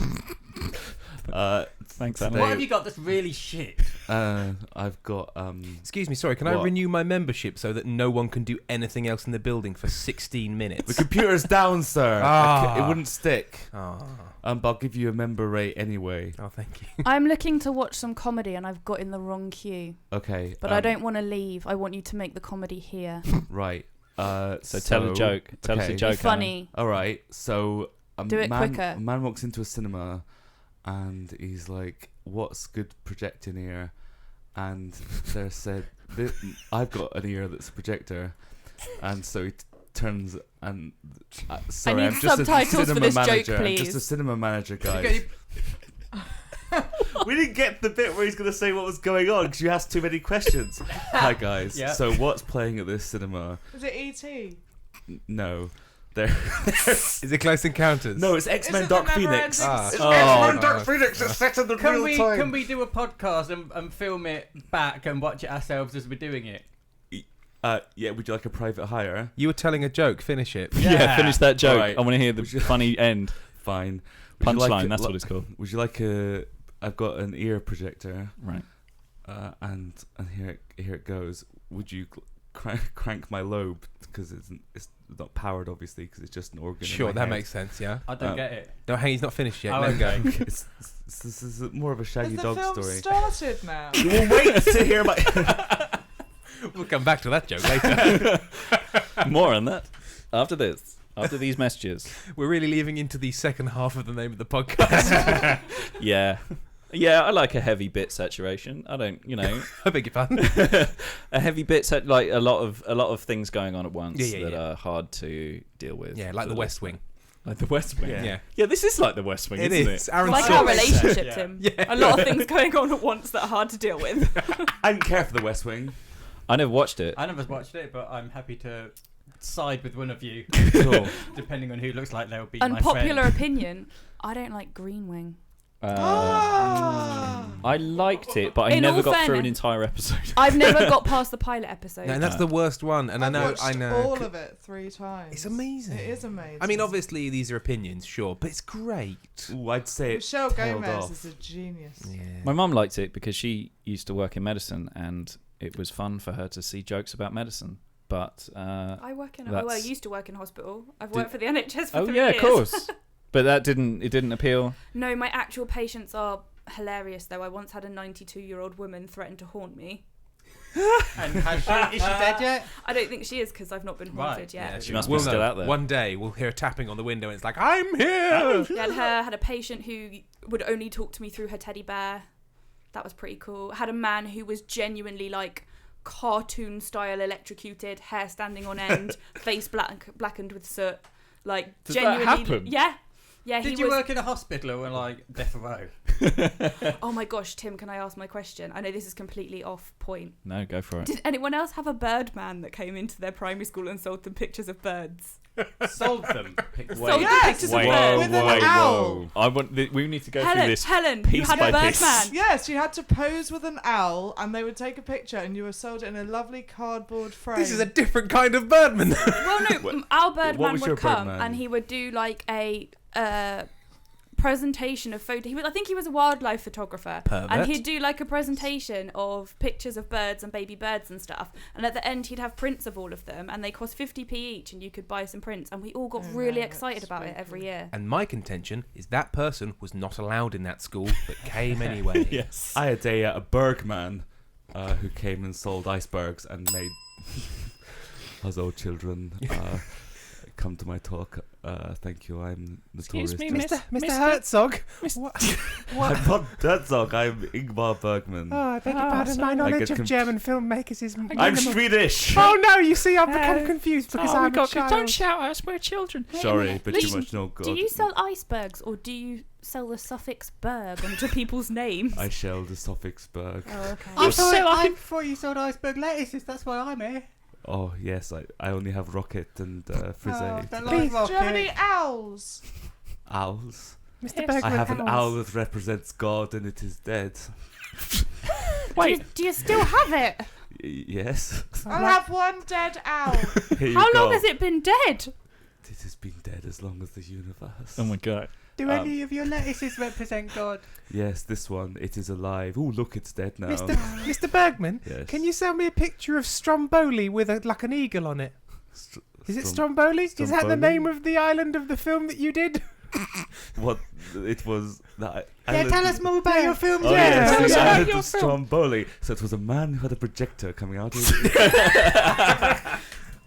Thanks, today- Alan. What have you got that's really shit? I've got Excuse me, sorry, can I What? renew my membership so that no one can do anything else in the building for 16 minutes? the computer's down, sir. Ah. It wouldn't stick. Oh, But I'll give you a member rate anyway. thank you. I'm looking to watch some comedy and I've got in the wrong queue. Okay. But I don't want to leave. I want you to make the comedy here. Right. So tell a joke. Tell us a okay. joke. Alan. Funny. All right. So Do it quicker. A man walks into a cinema, and he's like, "What's good projecting here?" And they said, "I've got an ear that's a projector," and so he turns and sorry, need I'm just subtitles a for cinema this joke, manager. I'm please. just a cinema manager, guys. We didn't get the bit where he's going to say what was going on because you asked too many questions. Hi guys. Yeah. So what's playing at this cinema? Is it E.T.? No, there. Is it Close Encounters? No, it's X-Men Is it the Dark Phoenix. Never-Ending- It's Oh, X-Men no. Dark Phoenix. It's set in the Can real we time. can we do a podcast and film it back and watch it ourselves as we're doing it? Yeah, would you like a private hire? You were telling a joke, finish it. Yeah, finish that joke. Alright. I want to hear the Would you- funny end. Fine. Would you Punchline, like that's what it's called. Would you like a? I've got an ear projector, Right. and here it goes. Would you crank my lobe because it's not powered obviously because it's just an organ. in Sure, my that head. makes sense, yeah. I don't get it. No, hey, he's not finished yet. Oh, Let him go. okay. This is more of a Shaggy Has the Dog film story. started now? We'll wait to hear my. We'll come back to that joke later. More on that after this. After these messages. We're really leaving into the second half of the name of the podcast. Yeah. Yeah, I like a heavy bit saturation. I don't, I beg your pardon. a heavy bit like a lot of things going on at once Yeah. that are hard to deal with. Yeah, like for the West listener. Wing. Like the West Wing. Yeah. Yeah, this is like the West Wing, It isn't is. it? Aaron Like our Sorkin. relationship, Yeah. Tim. Yeah. A lot of things going on at once that are hard to deal with. I didn't care for the West Wing. I never watched it. I never watched it, but I'm happy to side with one of you, Cool. depending on who looks like they'll be my Unpopular friend. opinion, I don't like Green Wing. I liked it, but I In never all got through an fairness- entire episode. I've never got past the pilot episode. No, and that's the worst one. And I've I watched know. all of it 3 times. It's amazing. It is amazing. I mean, obviously, these are opinions, sure, but it's great. Ooh, I'd say it Michelle tailed Gomez off. is a genius. Yeah. My mum liked it because she used to work in medicine, and it was fun for her to see jokes about medicine. But I work in. That's- I used to work in hospital. I've worked for the NHS for 3 yeah, years. of course. But it didn't appeal. No, my actual patients are hilarious. Though I once had a 92-year-old woman threaten to haunt me. And is she dead yet? I don't think she is because I've not been haunted Right. yet. Yeah, She must be we'll still know. out there. One day we'll hear a tapping on the window and it's like, I'm here! Had a patient who would only talk to me through her teddy bear. That was pretty cool. Had a man who was genuinely like cartoon style electrocuted, hair standing on end, face blackened with soot. Like Did that genuinely. happen? Yeah. Yeah, Did he you was. work in a hospital or like death row? Oh my gosh, Tim, can I ask my question? I know this is completely off point. No, go for it. Did anyone else have a bird man that came into their primary school and sold them pictures of birds? Sold them. Sold them pictures of Wait, birds. With an owl. I want. We need to go through Helen, this. Helen, you piece had by a bird piece. man. Yes, you had to pose with an owl, and they would take a picture, and you were sold it in a lovely cardboard frame. This is a different kind of birdman. Well, no, our bird what man was your would come Birdman? and he would do like a presentation of photo. I think he was a wildlife photographer, Pervert. and he'd do like a presentation of pictures of birds and baby birds and stuff. And at the end, he'd have prints of all of them, and they cost 50p each, and you could buy some prints. And we all got really excited about it every year. And my contention is that person was not allowed in that school, but came anyway. Yes. I had a Bergman who came and sold icebergs and made us old children come to my talk. Thank you. I'm notorious. Excuse me, Mr. Herzog. I'm not Herzog. I'm Ingmar Bergman. I beg your pardon. My I knowledge get of German filmmakers is I'm Swedish. Oh no, you see, I've become confused because I'm a God, child. don't shout at us, we're children. Sorry, but you Listen, must know God. Do you sell icebergs or do you sell the suffix berg onto people's names? I shall the suffix berg. Oh, okay. I thought you sold iceberg lettuces. That's why I'm here. Oh yes, I only have rocket and frizz. don't Please, like do you have any rocket. owls? Owls. Mr. I Bergman. have an owl that represents God and it is dead. Wait, do you still have it? Yes. I'll have one dead owl. Here you How go. long has it been dead? It has been dead as long as the universe. Oh my god. Do any of your lettuces represent God? Yes, this one. It is alive. Oh, look, it's dead now. Mr. Bergman, Yes. can you send me a picture of Stromboli with like an eagle on it? Is it Stromboli? Is that the Stromboli? name of the island of the film that you did? What? It was that. Tell us more about your film. Oh yes, Tell us the about island your of film. Stromboli. So it was a man who had a projector coming out.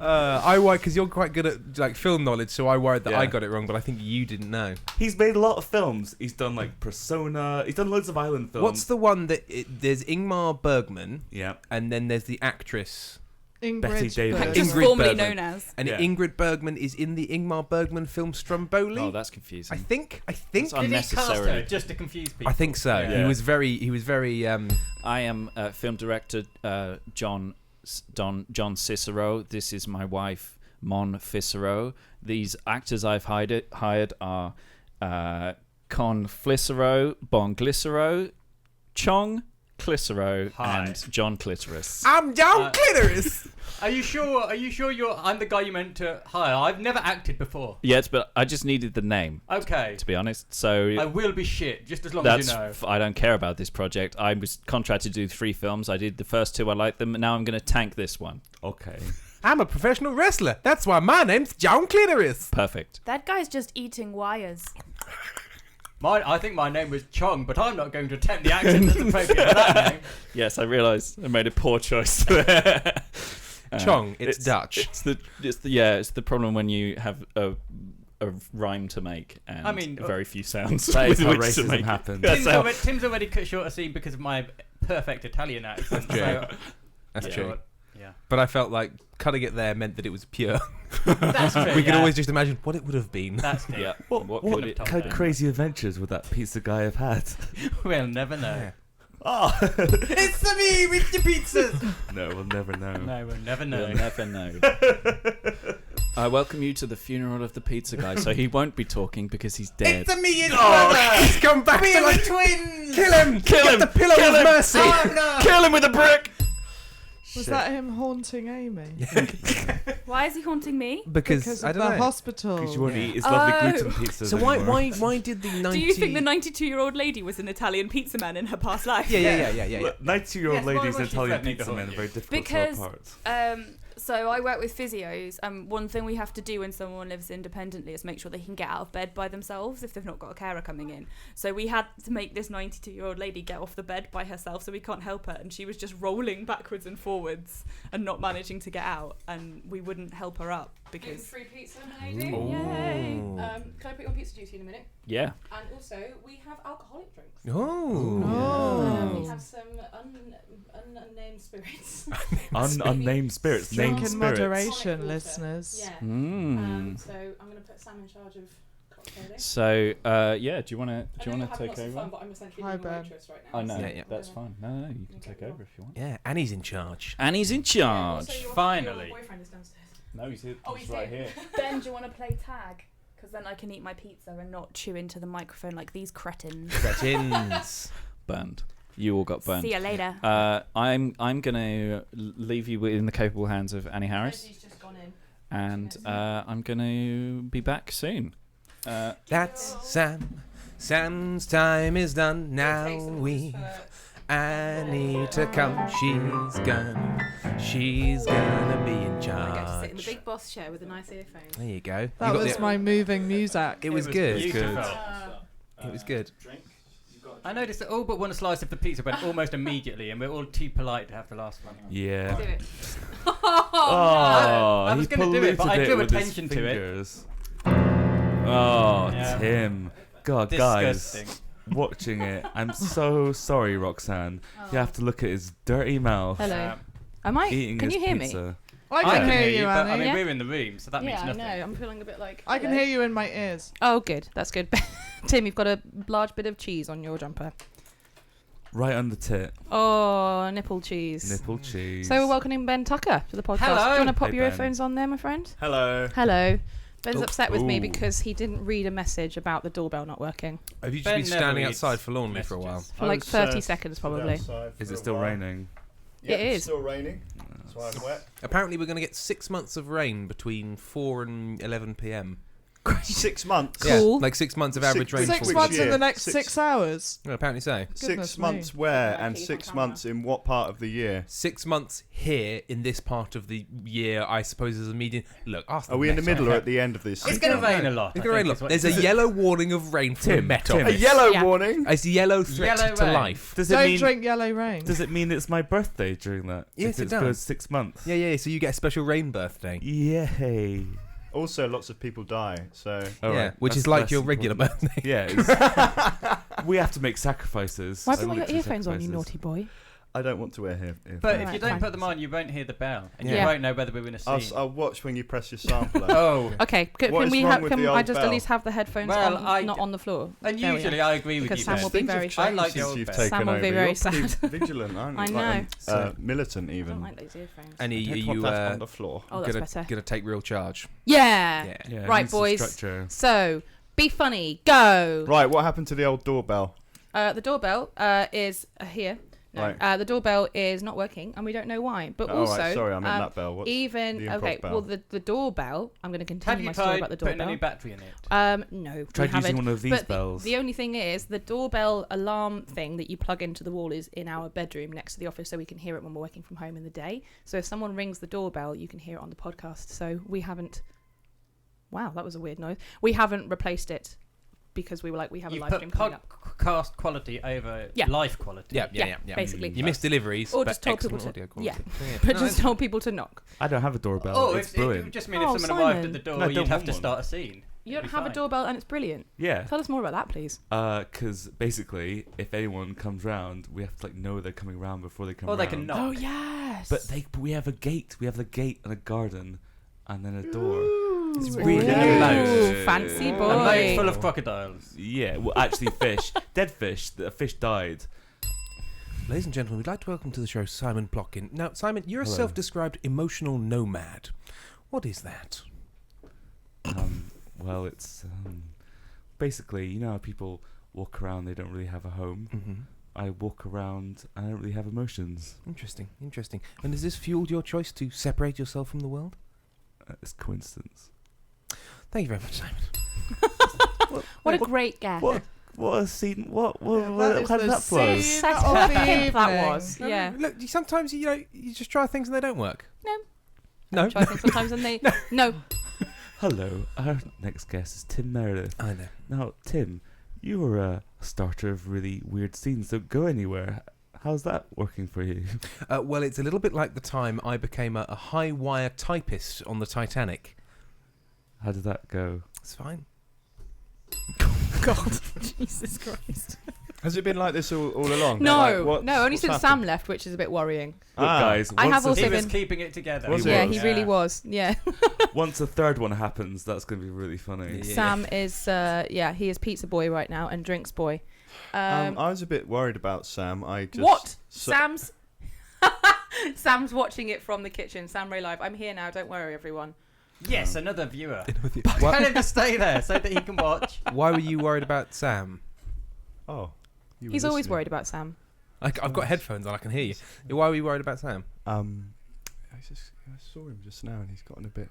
I worry because you're quite good at like film knowledge, so I worried that Yeah. I got it wrong, but I think you didn't know. He's made a lot of films. He's done like Persona. He's done loads of island films. What's the one that there's Ingmar Bergman, Yeah. and then there's the actress, Ingrid Betty Davis. Bergman. Just Ingrid formerly Bergman. known as. and Yeah. Ingrid Bergman is in the Ingmar Bergman film Stromboli. Oh, that's confusing. I think. That's Did he cast unnecessary. her just to confuse people? I think so. Yeah. He was very. I am film director John Cicero. This is my wife Mon Ficero. These actors I've hired are Con Flicero, Bon Glycero, Chong Clicero, Hi. and John Clitoris. I'm John Clitoris. Are you sure? I'm the guy you meant to hire? I've never acted before. Yes, but I just needed the name, Okay. to be honest. So I will be shit, just as long as you know. I don't care about this project. I was contracted to do 3 films. I did the first 2. I liked them. And now I'm going to tank this one. Okay. I'm a professional wrestler. That's why my name's John Clitoris. Perfect. That guy's just eating wires. I think my name was Chong, but I'm not going to attempt the accent that's appropriate for that name. Yes, I realised I made a poor choice. Chong, it's Dutch. It's the problem when you have a rhyme to make and I mean, very few sounds. That is with how which to racism make it. happens. Tim's already cut short a scene because of my perfect Italian accent. That's true. So, That's Yeah. true. yeah. But I felt like cutting it there meant that it was pure. That's true. We can yeah. always just imagine what it would have been. That's true. Yeah. What could it kind of crazy adventures would that pizza guy have had? We'll never know. Oh, It's the me with the pizzas. no, we'll never know. No, we'll never know. We'll never know. I welcome you to the funeral of the pizza guy. So he won't be talking because he's dead. It's a me and He's come back We to are life. twins. Kill him! Kill Get him! the pillow Kill of him! mercy! Oh no! Kill him with a brick! Was that him haunting Amy? Why is he haunting me? Because I of don't the know. hospital. Because you won't eat his lovely Oh. gluten pizzas So anymore. why did the 90... Do you think the 92-year-old lady was an Italian pizza man in her past life? Yeah. 92-year-old Yes, why ladies was and she Italian threatening to pizza men haunt are you? very difficult Because to tell apart. so I work with physios, and one thing we have to do when someone lives independently is make sure they can get out of bed by themselves if they've not got a carer coming in. So we had to make this 92-year-old lady get off the bed by herself, so we can't help her, and she was just rolling backwards and forwards and not managing to get out, and we wouldn't help her up because... Free pizza, lady. Ooh. Yay. Can I put you on pizza duty in a minute? Yeah. And also, we have alcoholic drinks. Oh. We have some unnamed spirits. Unnamed spirits. Drink Named in spirits. moderation, Tonic water. listeners. Yeah. So I'm going to put Sam in charge of cocktailing. So, yeah, do you want I to know you're having take lots of fun, over? but I'm essentially Hi, being a Ben. waitress right now. I know, Yeah. that's fine. No, you can take over if you want. Yeah, Annie's in charge. Annie's in Yeah, also charge. your Finally. boyfriend is downstairs. No, he's here. Oh, he's right here. Ben, do you want to play tag? Because then I can eat my pizza and not chew into the microphone like these cretins. Cretins. Burned. You all got burned. See ya later. I'm gonna leave you in the capable hands of Annie Harris, Rosie's just gone in. and I'm gonna be back soon. That's Sam. Sam's time is done. Now Take some we orders for- Annie to come. She's gonna be in I get to sit in the charge. big boss chair with a nice earphone. There you go. That You got was the- my moving music. It was good. Beautiful. It was good. I noticed that all but one slice of the pizza went almost immediately, and we're all too polite to have the last one. Yeah. Do it. Oh, I was he gonna do it, but I polluted drew with his attention to it. fingers. Oh, Yeah. Tim. God, Disgusting. guys, watching it, I'm so sorry, Roxanne. You have to look at his dirty mouth. Hello. Am I? Eating Can his you hear me? pizza. I can hear you, but I Annie. mean, Yeah. we're in the room, so that means Yeah, I nothing. know. I'm feeling a bit like. I can hear you in my ears. Oh, good. That's good. Tim, you've got a large bit of cheese on your jumper. Right on the tit. Oh, nipple cheese. Nipple cheese. So we're welcoming Ben Tucker to the podcast. Hello. Do you want to pop Hey, your Ben. earphones on there, my friend? Hello. Hello. Ben's Oh, upset with me ooh. because he didn't read a message about the doorbell not working. Have you just Ben been never standing reads outside forlornly for a while? messages. For like 30 seconds, probably. Is it still raining? Yeah, It is. It's still raining. That's why I'm wet. Apparently, we're going to get 6 months of rain between 4 and 11 p.m. 6 months. Cool. Yeah, like 6 months of average rainfall. 6 months in year? the next 6 6 hours. Well, apparently so. Goodness 6 months me. where Yeah, and keep 6 on camera. months in what part of the year? 6 months here in this part of the year, I suppose, as a median. Look, ask Are we in the Met middle or Office. at the end of this? It's going to rain a lot. It's I gonna rain think a is lot. what There's it a is. yellow warning of rain from Tim, Met Tim. A Office. yellow Yeah. warning? It's a yellow threat Yellow to rain. life. Does it Don't mean? drink yellow rain. Does it mean it's my birthday during that? Yes, If it does. goes 6 months. Yeah, so you get a special rain birthday. Yay! Also, lots of people die, so... All Yeah, right, which that's is like less your regular important. birthday. Yeah, it's, we have to make sacrifices. Why have I you got will your do earphones on, you sacrifices. naughty boy? I don't want to wear here. But Right, if you don't fine. put them on, you won't hear the bell, and Yeah. you won't know whether we're in a scene. I'll watch when you press your sampler. Oh. Okay, What can is we wrong have? with Can the I old just bell? at least have the headphones Well, on, not on the floor? And There we usually are. I agree with Because you, Sam Ben. will be Things very have sad. changed I like since the you've old taken Sam will over. be very You're pretty sad. vigilant, aren't you? I know. Militant, I even. don't like those earphones. And I are don't want you that on the floor. Oh, that's better. gonna take real charge? Yeah. Yeah. Yeah, it Right, needs some boys. structure. So, be funny. Go. Right, what happened to the old doorbell? The doorbell is here. No, Right. the doorbell is not working, and we don't know why. But Oh, also, right, sorry, I meant that bell. What's even the improv okay. bell? Well, the doorbell. I'm going to Have continue you my story tried about the putting a doorbell. new battery in it? No, Tried we haven't. using one of these But bells. The only thing is, the doorbell alarm thing that you plug into the wall is in our bedroom next to the office, so we can hear it when we're working from home in the day. So if someone rings the doorbell, you can hear it on the podcast. So we haven't. Wow, that was a weird noise. We haven't replaced it because we were like, we have a You've live put stream coming up. podcast quality over Yeah. life quality. Yeah. Basically. You missed deliveries, Or but just told people excellent to. audio quality. Yeah, but just told people to knock. I don't have a doorbell. Oh, it's it brilliant. would just mean Oh, if someone arrived at Simon. the door, No, I you'd don't have want to one. start a scene. You It'd don't be have a fine. doorbell, and it's brilliant. Yeah. Tell us more about that, please. Because basically, if anyone comes round, we have to know they're coming round before they come Or round. they can knock. Oh yes. But we have a gate. We have the gate and a garden, and then a door. It's Ooh. really Ooh, fancy A boy. boat full of crocodiles. Yeah, well, actually, fish, dead fish. A fish died. Ladies and gentlemen, we'd like to welcome to the show Simon Plotkin. Now, Simon, you're a Hello. self-described emotional nomad. What is that? Well, it's basically, you know how people walk around, they don't really have a home. Mm-hmm. I walk around and I don't really have emotions. Interesting. And has this fueled your choice to separate yourself from the world? It's coincidence. Thank you very much, Simon. What a great guest. What a scene! What? That is How did the that flow? scene That's of how the pimp that evening. was. Yeah. Look, sometimes you just try things and they don't work. No. No. Try things sometimes and they no. Hello, our next guest is Tim Meredith. I know. Now, Tim, you were a starter of really weird scenes. Don't go anywhere. How's that working for you? Well, it's a little bit like the time I became a high wire typist on the Titanic. How did that go? It's fine. God, Jesus Christ. Has it been like this all along? No, Like, what's- no, only what's since happened? Sam left, which is a bit worrying. Look, guys, I have once also He was been- keeping it together. Was Yeah, it? he really was. Yeah. once the third one happens, that's going to be really funny. Yeah. Sam is he is pizza boy right now and drinks boy. I was a bit worried about Sam. I just What? so- Sam's Sam's watching it from the kitchen. Sam Ray Live. I'm here now. Don't worry, everyone. Yes, another viewer. Why, Tell him to stay there so that he can watch. why were you worried about Sam? Oh, you were He's always listening. worried about Sam. I've got headphones on, I can hear you. Why were you worried about Sam? I saw him just now, and he's gotten a bit.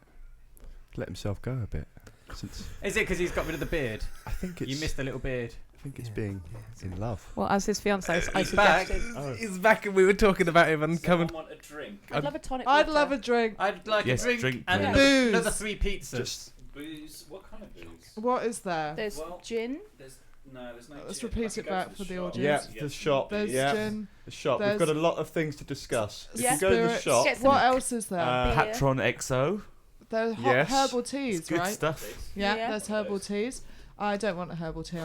Let himself go a bit. Since Is it because he's got rid of the beard? I think it's. You missed a little beard. I think it's being in love. Well, as his fiance, I He's back. suggested. He's back and we were talking about him and coming. want a drink? I'd love a tonic. I'd water. love a drink. I'd like Yes, a drink, drink, and please. Booze. another 3 pizzas. Just Booze? What kind of booze? What is there? There's Well- gin. There's no. Let's gin. repeat I can it go back to for the shop. audience. yeah, the shop. There's yeah, gin. the shop. there's- We've got a lot of things to discuss. If Yeah. you go to the Spirits. shop, Get some What else is there? Patron XO. There's hot Yes. herbal It's teas, good right? stuff. Yeah, Yeah. there's herbal teas. I don't want a herbal tea.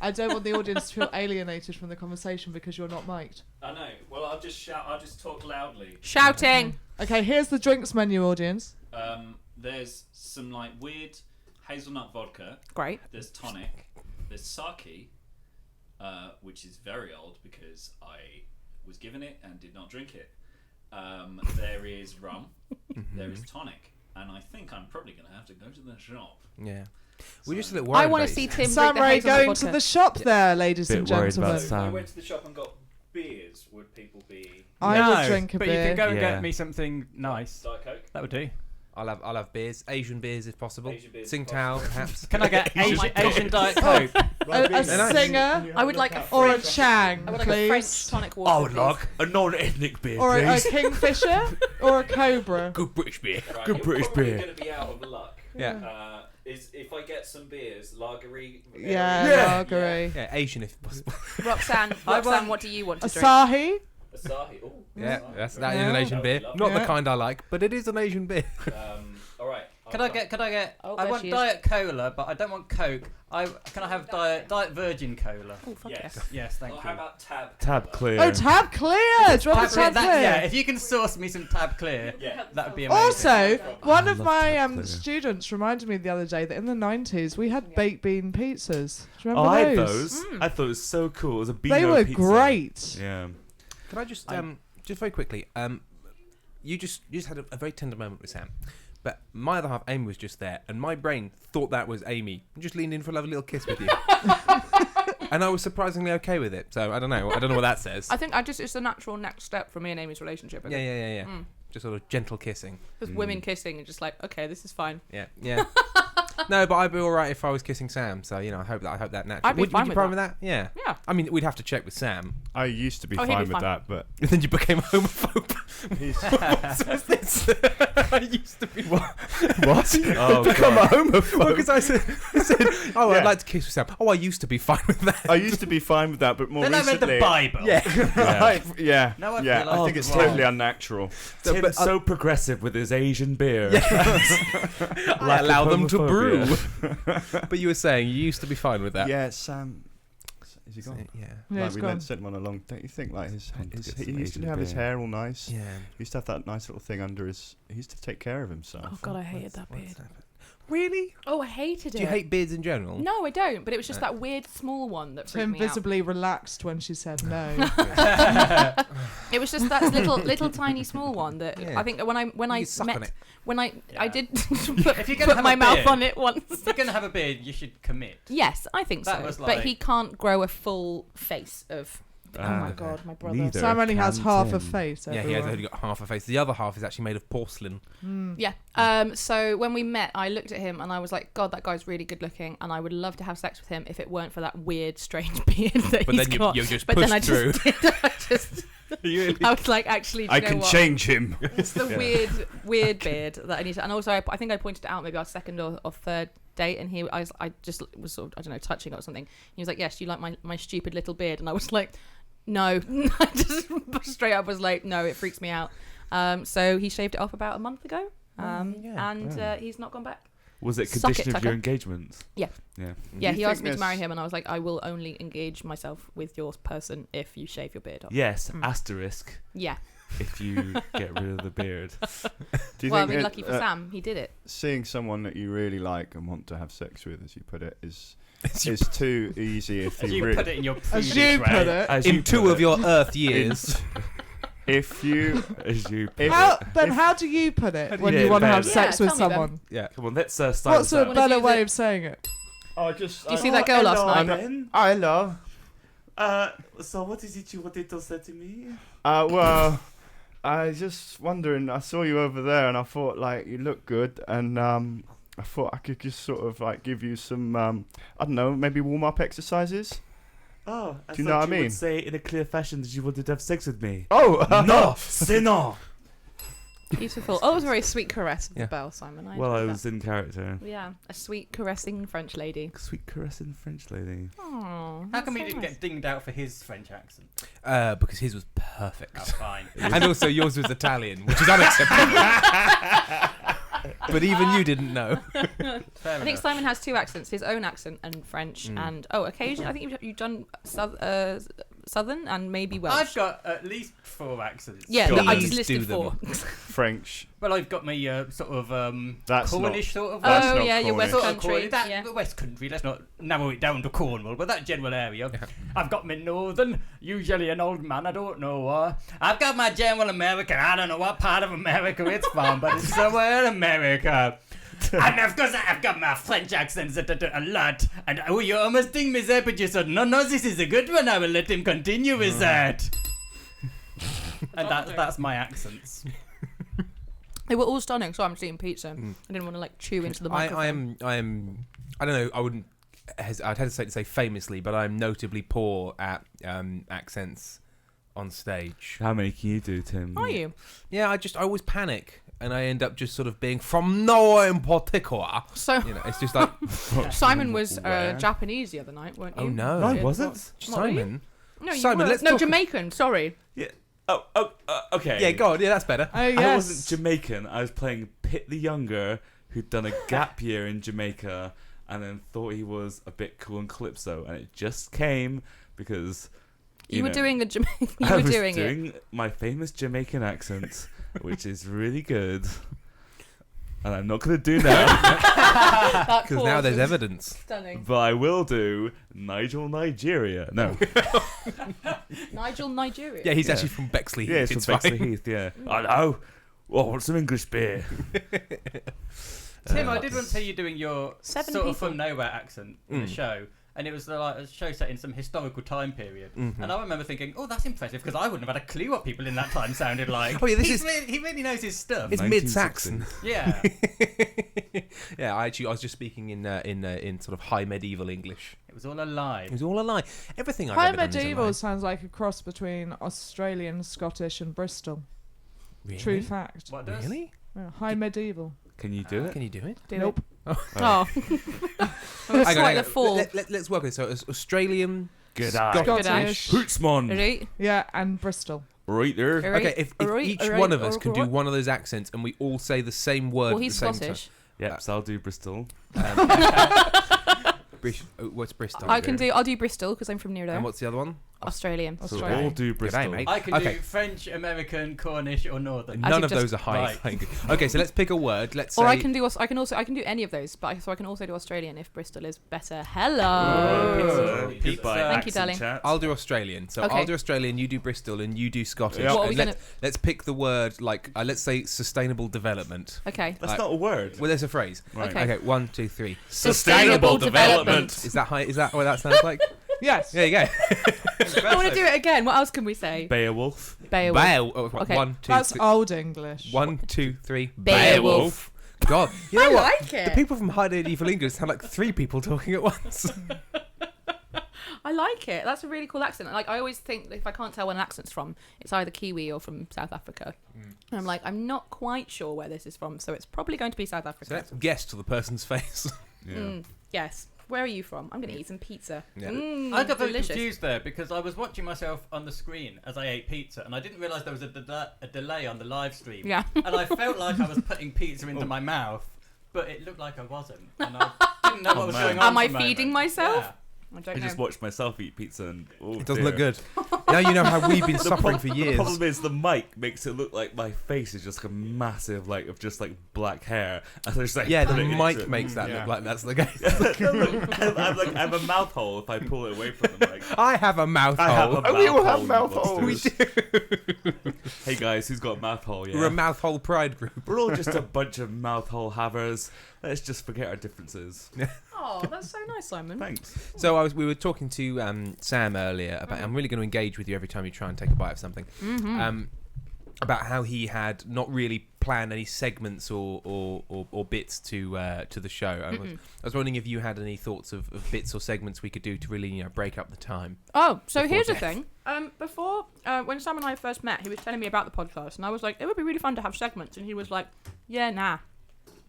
I don't want the audience to feel alienated from the conversation because you're not mic'd. I know. Well, I'll just shout. I'll just talk loudly. Shouting. Okay, here's the drinks menu, audience. There's some like weird hazelnut vodka. Great. There's tonic. There's sake. which is very old because I was given it and did not drink it. There is rum, there is tonic, and I think I'm probably going to have to go to the shop. Yeah. We're just a little worried. I want about to see you. Tim Sam drink the Ray hazelnut going to vodka. the shop there, ladies Bit and worried about gentlemen. If I Sam. went to the shop and got beers, would people be I would drink a but beer. you can go and Yeah. get me something nice. Diet Coke? That would do. I'll have beers, Asian beers if possible. Asian beers if Tsingtao, perhaps. Can I get my Asian, God. Asian Diet Coke? A singer I would like a or a French, Chang, I would like a please. French tonic water. I would please. like a non-ethnic beer, Or a please. Kingfisher or a Cobra. Good British beer. Right, Good you're British probably beer. going to be out of luck. Yeah. Is if I get some beers, lagery. Yeah, lagery. Yeah, Asian if possible. Roxanne, what do you want to drink? Asahi. Asahi. Ooh, Yeah, Asahi. that is Yeah. an Asian That beer. would be Not lovely. the Yeah. kind I like, but it is an Asian beer. All right. Could I get? Oh, I there want she is. Diet Cola, but I don't want Coke. Can I have Diet Virgin Cola? Oh, fuck Yes. Yes, thank Oh, you. how about Tab? Tab Cola? clear. Oh, Tab Clear. Do you want Tab the Tab Clear, Clear? yeah, if you can source me some Tab Clear, Yeah. that would be amazing. Also, one of love my Tab Clear. students reminded me the other day that in the 90s we had baked bean pizzas. Do you Oh, I remember had those? those. I thought it was so cool. It was a beano They were pizza. great. Yeah. Can I just very quickly, you just had a very tender moment with Sam, but my other half, Amy, was just there, and my brain thought that was Amy, and just leaned in for a lovely little kiss with you, and I was surprisingly okay with it. So I don't know what that says. I think it's the natural next step for me and Amy's relationship. I think. Yeah. Mm. Just sort of gentle kissing. Just women kissing and just like, okay, this is fine. Yeah. No, but I'd be all right if I was kissing Sam. So I hope that naturally. I'd be fine would you with fine with that? Yeah. Yeah. I mean, we'd have to check with Sam. I used to be Oh, he'd be fine with fine. that, but Then you became a homophobe. What was this? I used to be what? Oh, Become a God. homophobe. Because I said, oh, Yeah. I'd like to kiss with Sam. Oh, I used to be fine with that. I used to be fine with that, but more Then I read recently, the Bible. yeah, yeah. Now I yeah. feel I like think it's wrong. totally unnatural. Tim's but, so progressive with his Asian beer. I Lack of allow them to brew. homophobia. But you were saying you used to be fine with that. Yeah, Sam. Is he gone? Yeah. Yeah, Like it's we gone. sent him on a long. Don't you think like his Time to get he some used to Asian have his beer. hair all nice. Yeah. He used to have that nice little thing under his. He used to take care of himself. Oh god, I hated that beard. Really? Oh, I hated it. Do you hate beards in general? No, I don't. But it was just that weird small one that freaked Tim me out. visibly relaxed when she said no. It was just that little tiny small one that Yeah. I think when I You suck on met it. when I Yeah. did If you're gonna put have my a mouth beard- on it once. If you're gonna have a beard, you should commit. Yes, I think That so. was But like- he can't grow a full face of. Oh my Ah, god, my brother. neither. Sam only has Can half a Tim. face. Yeah, he has everyone. only got half a face. The other half is actually made of porcelain. Yeah. So when we met, I looked at him and I was like, God, that guy's really good looking, and I would love to have sex with him if it weren't for that weird, strange beard that But he's then got. you just but then pushed I through. just did. I was like, actually, do you I know can what? change him. It's the weird beard that I need to. And also, I think I pointed it out maybe our second or third date, and I just was sort of, I don't know, touching it or something. He was like, yes, you like my stupid little beard, and I was like, no. I just straight up was like, no, it freaks me out. So he shaved it off about a month ago, and he's not gone back. Was it Suck it, condition of Tucker. your engagement? Yeah. Yeah. Yeah, you he think asked me to there's- marry him, and I was like, I will only engage myself with your person if you shave your beard off. Yes, Mm. asterisk. Yeah. If you get rid of the beard. Do you Well, I think mean, it, lucky for Sam, he did it. seeing someone that you really like and want to have sex with, as you put it, is too easy if As you you really. put it in your As prudish you way. put it. As In you two put of it. your Earth years. If you. As you put If- it. How do you put it when Yeah, you want to Ben. have sex Yeah, with tell me, Ben. someone? Yeah. Come on, let's start What's this a out. better use way it. of saying it? Oh, just. Did you see that girl last night? Hello. So what is it you wanted to say to me? Well, I just wondering. I saw you over there, and I thought like you look good, and I thought I could just sort of like give you some. I don't know, maybe warm up exercises. Oh, Do you know what I mean? would say in a clear fashion that you wanted to have sex with me. Oh No, c'est non. Beautiful. Oh, it was a very sweet caress of Yeah. the bell, Simon. Well, I enjoyed was in character. that. Yeah, a sweet caressing French lady. Sweet caressing French lady. Oh, How come he didn't get dinged out for his French accent? Because his was perfect. Oh, fine. And also yours was Italian, which is unacceptable. But even you didn't know. Fair I think enough. Simon has two accents: his own accent and French. And occasionally, I think you've done Southern and maybe Welsh. I've got at least 4 accents. Yeah, Please I just do listed them. 4. French. Well, I've got my sort of That's Cornish not- sort of. that's Oh not yeah, your Cornish. West Sort of Country. Cornish, that, Yeah. the West Country, let's not narrow it down to Cornwall, but that general area. I've got my Northern, usually an old man, I don't know. I've got my general American, I don't know what part of America it's from, but it's somewhere in America. And of course I've got my French accents a lot. And you almost ding me there, but you said, no, this is a good one, I will let him continue with that. And that's my accents. They were all stunning, so I'm just eating pizza. I didn't want to like chew into the microphone. I am. I don't know. I wouldn't. I'd hesitate to say famously, but I'm notably poor at accents on stage. How many can you do, Tim? Are you? Yeah, I always panic, and I end up just sort of being from nowhere in particular. So You know, it's just like Simon was Where? Japanese the other night, weren't you? oh no, No, I Yeah, wasn't. what? Simon. No, you Simon, were. let's no, talk- Jamaican. Sorry. Yeah. Okay. Yeah, go on. Yeah, that's better. Oh yes. I wasn't Jamaican. I was playing Pitt the Younger, who'd done a gap year in Jamaica, and then thought he was a bit cool in Calypso, and it just came because You were know, doing a Jamaican. You I were was doing it. doing my famous Jamaican accent, which is really good, and I'm not gonna do now, That Because now pause there's was evidence. Stunning. but I will do Nigeria. No, Nigel, Nigeria. Yeah, he's Yeah. actually from Bexley. yeah, it's from fine. Bexley Heath. Yeah, hello. Oh, want some English beer? Tim, I did once hear you doing your 7 sort of people. from nowhere accent in a show, and it was like a show set in some historical time period. And I remember thinking, oh, that's impressive, because I wouldn't have had a clue what people in that time sounded like. Oh, yeah, this He's is- really, he really knows his stuff. It's mid-Saxon. Yeah. Yeah, I was just speaking in sort of high medieval English. It was all a lie. It was all a lie. Everything I've High ever done is a medieval lie. sounds like a cross between Australian, Scottish, and Bristol. Really? True fact. What does? Really? Yeah, high medieval. Can you do it? Can you do it? Do Nope. it. Oh. It's Hang on, like hang the on. fall. Let's work on this. So it's Australian. Good Scottish. Hootsman. Ready? Yeah, and Bristol. Right there. Alright, Okay, if alright, each alright, one of us can do alright. one of those accents and we all say the same word Well, at the he's same Scottish. Yep, so I'll do Bristol. time. What's Bristol? I'll do Bristol because I'm from near there. And what's the other one? Australian. So Australia. we'll do G'day, Bristol. mate. I can Okay. do French, American, Cornish, or Northern. As None you've of those just- are high. Right. high. Okay, so let's pick a word. Let's say. Or I can do any of those, but I can also do Australian if Bristol is better. Hello. Oh, Pizza. goodbye, Thank you, accent darling. chat. I'll do Australian. So Okay. I'll do Australian, you do Bristol, and you do Scottish. Yeah. What are And we let's pick the word, like, let's say sustainable development. Okay. That's not a word. Well, there's a phrase. Right. Okay. Okay, 1, 2, 3. Sustainable development. Is that high? Is that what that sounds like? Yes. There you go. I want to do it again. What else can we say? Beowulf. Beowulf. Oh, Okay. 1, 2, That's 3. old English. 1, 2, 3. Beowulf. God, you know I what? like it. The people from High Medieval English sound like 3 people talking at once. I like it. That's a really cool accent. Like I always think that if I can't tell where an accent's from, it's either Kiwi or from South Africa. And I'm like, I'm not quite sure where this is from, so it's probably going to be South So Africa. let's guess to the person's face. Yeah. Yes. Where are you from? I'm going to eat some pizza. Yeah. I got very delicious. confused there because I was watching myself on the screen as I ate pizza, and I didn't realise there was a delay on the live stream. Yeah. And I felt like I was putting pizza into my mouth, but it looked like I wasn't, and I didn't know what was going on. Am I for a feeding moment. myself? Yeah. I don't I know. just watched myself eat pizza and It doesn't look good. Now you know how we've been suffering for The years. problem is the mic makes it look like my face is just a massive, like, of just like black hair. And there's like Yeah, the putting it mic into- makes that Yeah. look like that's the case. I have a mouth hole if I pull it away from the mic. I have a mouth I have hole. a we all mouth have hole, mouth you holes. monsters. Hey guys, who's got a mouth hole? Yeah. We're a mouth hole pride group. We're all just a bunch of mouth hole havers. Let's just forget our differences. Oh, that's so nice, Simon. Thanks. So we were talking to Sam earlier about. I'm really going to engage with you every time you try and take a bite of something. About how he had not really planned any segments or bits to the show. I was wondering if you had any thoughts of bits or segments we could do to really break up the time. Oh, so Before here's the death. thing. Before, when Sam and I first met, he was telling me about the podcast, and I was like, it would be really fun to have segments, and he was like, yeah, nah.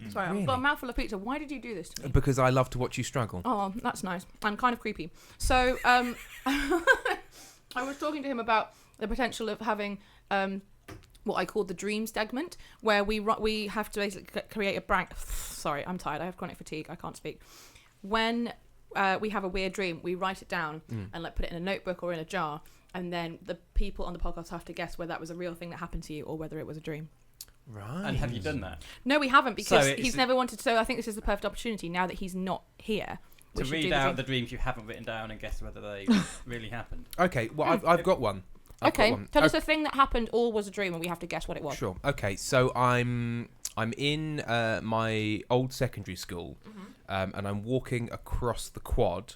Sorry, I've got a Really? mouthful of pizza. Why did you do this to me? Because I love to watch you struggle. Oh, that's nice. And kind of creepy. So, I was talking to him about the potential of having what I call the dream segment, where we have to basically create a brand. Sorry, I'm tired. I have chronic fatigue. I can't speak. When we have a weird dream, we write it down and like put it in a notebook or in a jar, and then the people on the podcast have to guess whether that was a real thing that happened to you or whether it was a dream. Right. And have you done that? No, we haven't, because So he's never wanted to. So I think this is the perfect opportunity now that he's not here. To we should do read the out dream. the dreams you haven't written down and guess whether they really happened. Okay, well, I've got one. I've got Okay, one. tell us a thing that happened or was a dream, and we have to guess what it was. Sure. Okay, so I'm in my old secondary school, and I'm walking across the quad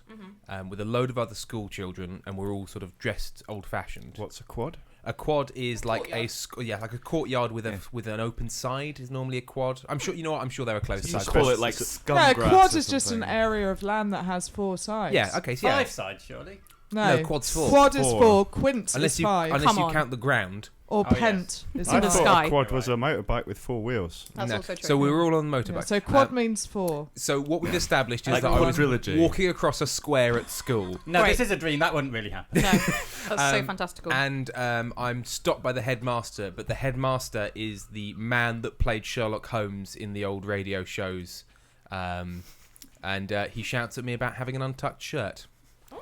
with a load of other school children, and we're all sort of dressed old-fashioned. What's a quad? A quad is like like a courtyard with an open side is normally a quad. I'm sure you know what. I'm sure there are closer You sides. just call it like scum No, a grass quad or is just an something. area of land that has 4 sides. Yeah. Okay. So yeah. 5 sides, surely. No, quad's 4. Quad is 4. 4. Quint Unless is you 5. unless Come you on. count the ground. Or Oh, pent is I in the thought sky. a quad was a motorbike with 4 wheels. That's No. also true. So we were all on the motorbike. Yeah, so quad means 4. So what we've established is Like that I was quadrilogy. walking across a square at school. No, Great. this is a dream. That wouldn't really happen. No, that's so fantastical. And I'm stopped by the headmaster, but the headmaster is the man that played Sherlock Holmes in the old radio shows. And he shouts at me about having an untucked shirt.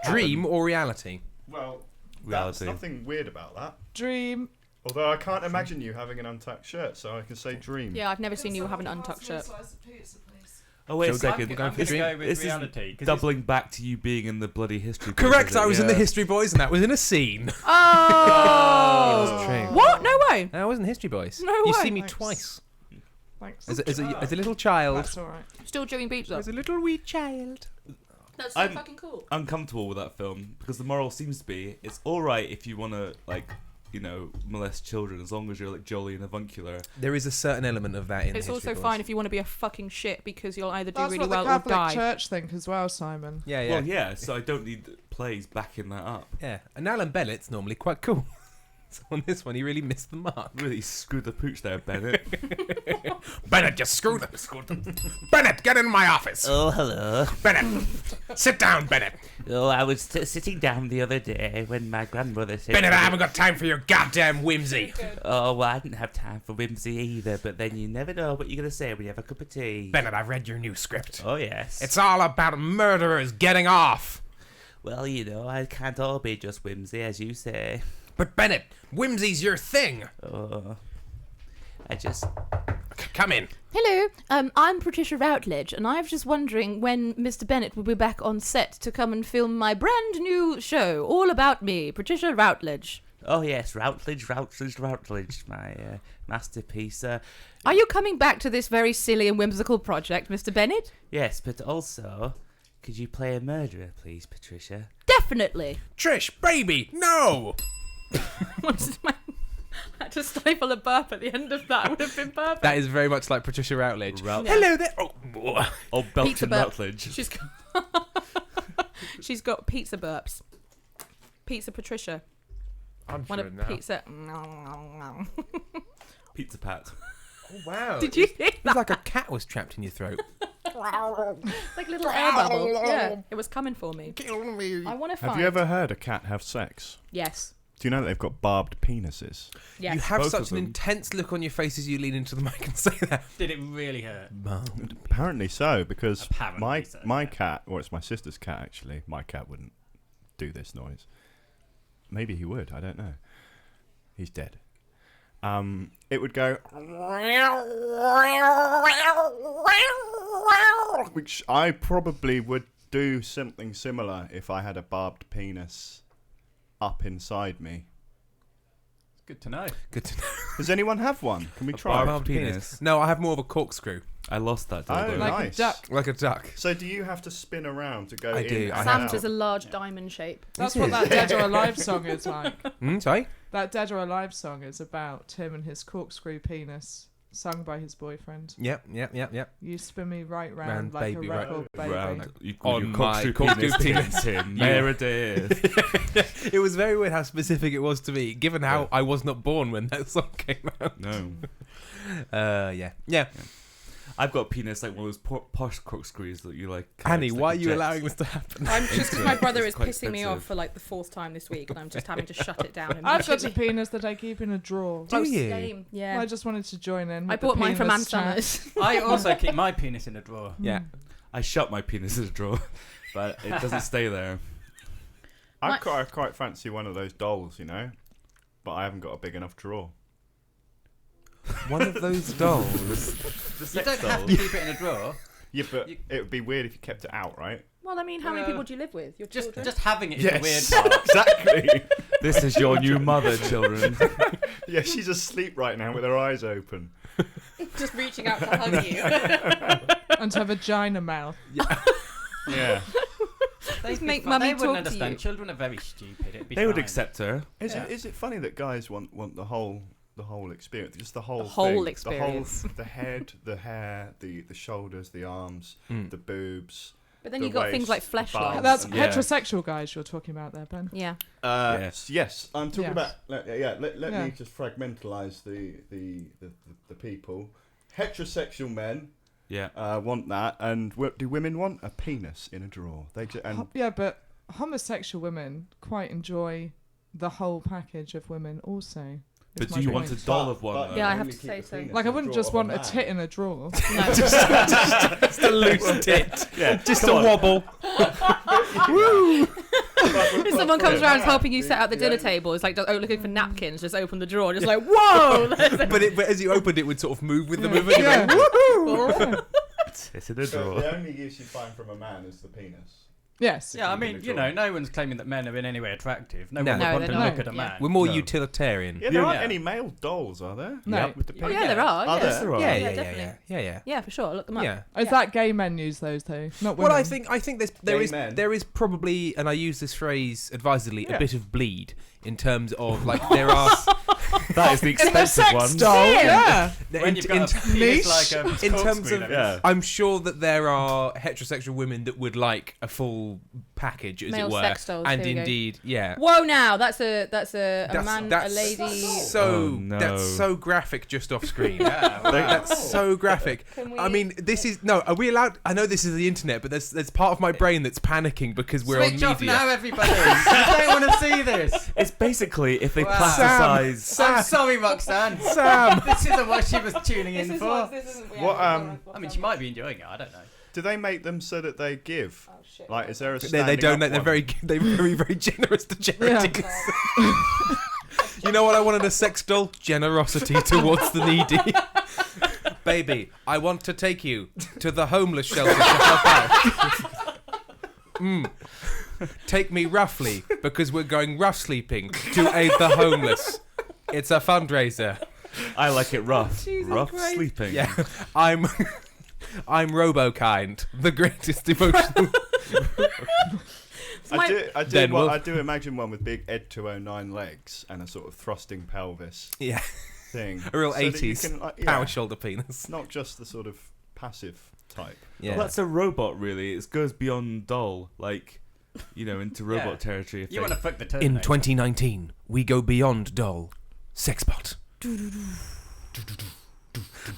Dream or reality? Well, Reality. there's nothing weird about that. Dream. Although I can't imagine you having an untucked shirt, so I can say dream. Yeah, I've never seen you have an untucked shirt. Oh wait a Shall we second. we're going for This- the dream? Go with this is reality. 'cause doubling back to you being in the bloody history. book, Correct, is it? I was in the Yeah. History Boys and that was in a scene. Oh! That's true. What? No way. I was in History Boys. No You've way. seen me Thanks. twice. Thanks. As a little child. That's all right. Still doing beats up. As a little wee child. That's so I'm- fucking cool. Uncomfortable with that film because the moral seems to be it's all right if you want to molest children as long as you're like jolly and avuncular. There is a certain element of that in It's History also Boys. fine if you want to be a fucking shit because you'll either do That's really what well the or Catholic die. Church think as well, Simon. Yeah, yeah. Well, yeah. So I don't need plays backing that up. Yeah. And Alan Bennett's normally quite cool. So on this one, he really missed the mark. Really screwed the pooch there, Bennett. Bennett, just screw them. Bennett, get in my office. Oh, hello. Bennett, sit down, Bennett. Oh, I was sitting down the other day when my grandmother said... Bennett, I haven't got time for your goddamn whimsy. Oh, well, I didn't have time for whimsy either, but then you never know what you're going to say when you have a cup of tea. Bennett, I've read your new script. Oh, yes. It's all about murderers getting off. Well, you know, I can't all be just whimsy, as you say. But Bennett, whimsy's your thing. Oh, I just... Come in. Hello, I'm Patricia Routledge, and I was just wondering when Mr. Bennett will be back on set to come and film my brand new show, all about me, Patricia Routledge. Oh, yes, Routledge, my masterpiece. Are you coming back to this very silly and whimsical project, Mr. Bennett? Yes, but also, could you play a murderer, please, Patricia? Definitely. Trish, baby, no. I had to stifle a burp at the end of that. Would have been perfect. That is very much like Patricia Routledge. Hello there. Oh, Oh, Pizza Belton burp. Rutledge. She's got pizza burps. Pizza Patricia. I'm Want a sure now. pizza? Pizza Pat. Oh, wow. Did you hear It's that? like a cat was trapped in your throat. Like a little air bubble. Yeah, it was coming for me. kill me. I want to find. Have you ever heard a cat have sex? Yes. Do you know that they've got barbed penises? Yes. You have Both such of an them. intense look on your face as you lean into the mic and say that. Did it really hurt? Apparently so, because Apparently so, my yeah. cat, or it's my sister's cat actually, my cat wouldn't do this noise. Maybe he would, I don't know. He's dead. It would go, which I probably would do something similar if I had a barbed penis up inside me. Good to know. Good to know. Does anyone have one? Can we try? barbed penis? No, I have more of a corkscrew, I lost that. Oh, dildo. Like a nice. duck. like a duck. So do you have to spin around to go I in? do, and I Sam's out? is a large diamond shape. That's what that Dead or Alive song is like. Sorry? That Dead or Alive song is about him and his corkscrew penis, sung by his boyfriend. Yep. You spin me right round Round, like baby, a right record, baby. Round. You, On your my corkscrew corkscrew penis, penis. Tim. Meredith. It was very weird how specific it was to me, given how I was not born when that song came out. No. Yeah. I've got a penis like one of those posh corkscrews that you like. Annie, just why are like you eject. allowing this to happen? I'm just because my brother is It's quite pissing me off expensive. for like the 4th time this week, and I'm just having to shut it down. I've got a immediately. penis that I keep in a drawer. Do you? Same. Yeah. I just wanted to join in. I with the bought mine from Ann penis chat. Summers. I also keep my penis in a drawer. Yeah. I shut my penis in a drawer. but it doesn't stay there. I quite fancy one of those dolls, you know, but I haven't got a big enough drawer. One of those dolls. You don't have to keep it in a drawer. Yeah, but it would be weird if you kept it out, right? Well, I mean, how many people do you live with? Your children? Just having it is the weird part. Exactly. This is your new mother, children. Yeah, she's asleep right now with her eyes open. Just reaching out to hug you. And her vagina mouth. Yeah. They make mummy They talk wouldn't to understand. you. Children are very stupid. It'd be They would fine. accept her. Is it funny that guys want the whole experience, just the whole whole thing, experience. the head, the hair, the shoulders, the arms, the boobs. But then the you've got things like waist, the fleshlights. bum. That's Yeah. heterosexual guys you're talking about there, Ben. Yeah. Yes, I'm talking Yes. about. Let Yeah. me just fragmentalise the people. Heterosexual men want that, and do women want a penis in a drawer? Yeah, but homosexual women quite enjoy the whole package of women also. But is do my you want point. a doll of one? But though? Yeah, I only have to keep say the so. penis Like, I in the wouldn't drawer just of want a man. tit in a drawer. No. Just a loose tit. Yeah, Just a wobble. If someone comes around helping you set out the dinner table, it's like looking for napkins, just open the drawer, just like, whoa! but as you opened it, would sort of move with the movement. Yeah. It's in a So drawer. the only use you find from a man is the penis. Yes. Yeah, I mean, you know, no one's claiming that men are in any way attractive. No one would No, want they're to not. look at a Yeah. man. We're more No. utilitarian. Yeah, there aren't Yeah. any male dolls, are there? No. With the Oh, penis. yeah, there are. Are Yeah. there? There are. Yeah, Yeah, yeah, definitely. yeah. Yeah, for sure. Look them up. Yeah. Is Yeah. that gay men use those though? Not women. Well, I think there Gay is men. there is probably, and I use this phrase advisedly, Yeah. a bit of bleed in terms of like there are That is the expensive one. doll. Yeah. When you've got a Niche. penis like a in terms corkscrew, of that Yeah. I'm sure that there are heterosexual women that would like a full package, as Male it were, sex dolls, and here we go. indeed, yeah. Whoa! Now that's a man, that's a lady. So Oh, no. that's so graphic just off screen. Yeah, wow. That's so graphic. Can we- I mean, this is no. Are we allowed? I know this is the internet, but there's part of my brain that's panicking because we're Switch on off media. now, everybody. You don't want to see this. It's basically if they Wow. plasticize. I'm sorry, Roxanne. Sam. This isn't what she was tuning in for. What I mean, she might be enjoying it. I don't know. Do they make them so that they give? Oh, shit. Like, is there a They standing don't. up They're one? they're very generous to charity. You know what I wanted a sex doll? Generosity towards the needy. Baby, I want to take you to the homeless shelter to help out. Take me roughly, because we're going rough sleeping to aid the homeless. It's a fundraiser. I like it rough. Jesus Rough Christ. sleeping. Yeah, I'm Robokind, the greatest emotional. I do imagine one with big Ed 209 legs and a sort of thrusting pelvis Yeah, thing. a real So that you 80s can, power shoulder penis. Not just the sort of passive type. Yeah, Well, that's a robot, really. It goes beyond doll, like, you know, into robot Yeah. territory. If You they- want to fuck the in Terminator. 2019 we go beyond doll. Sexbot.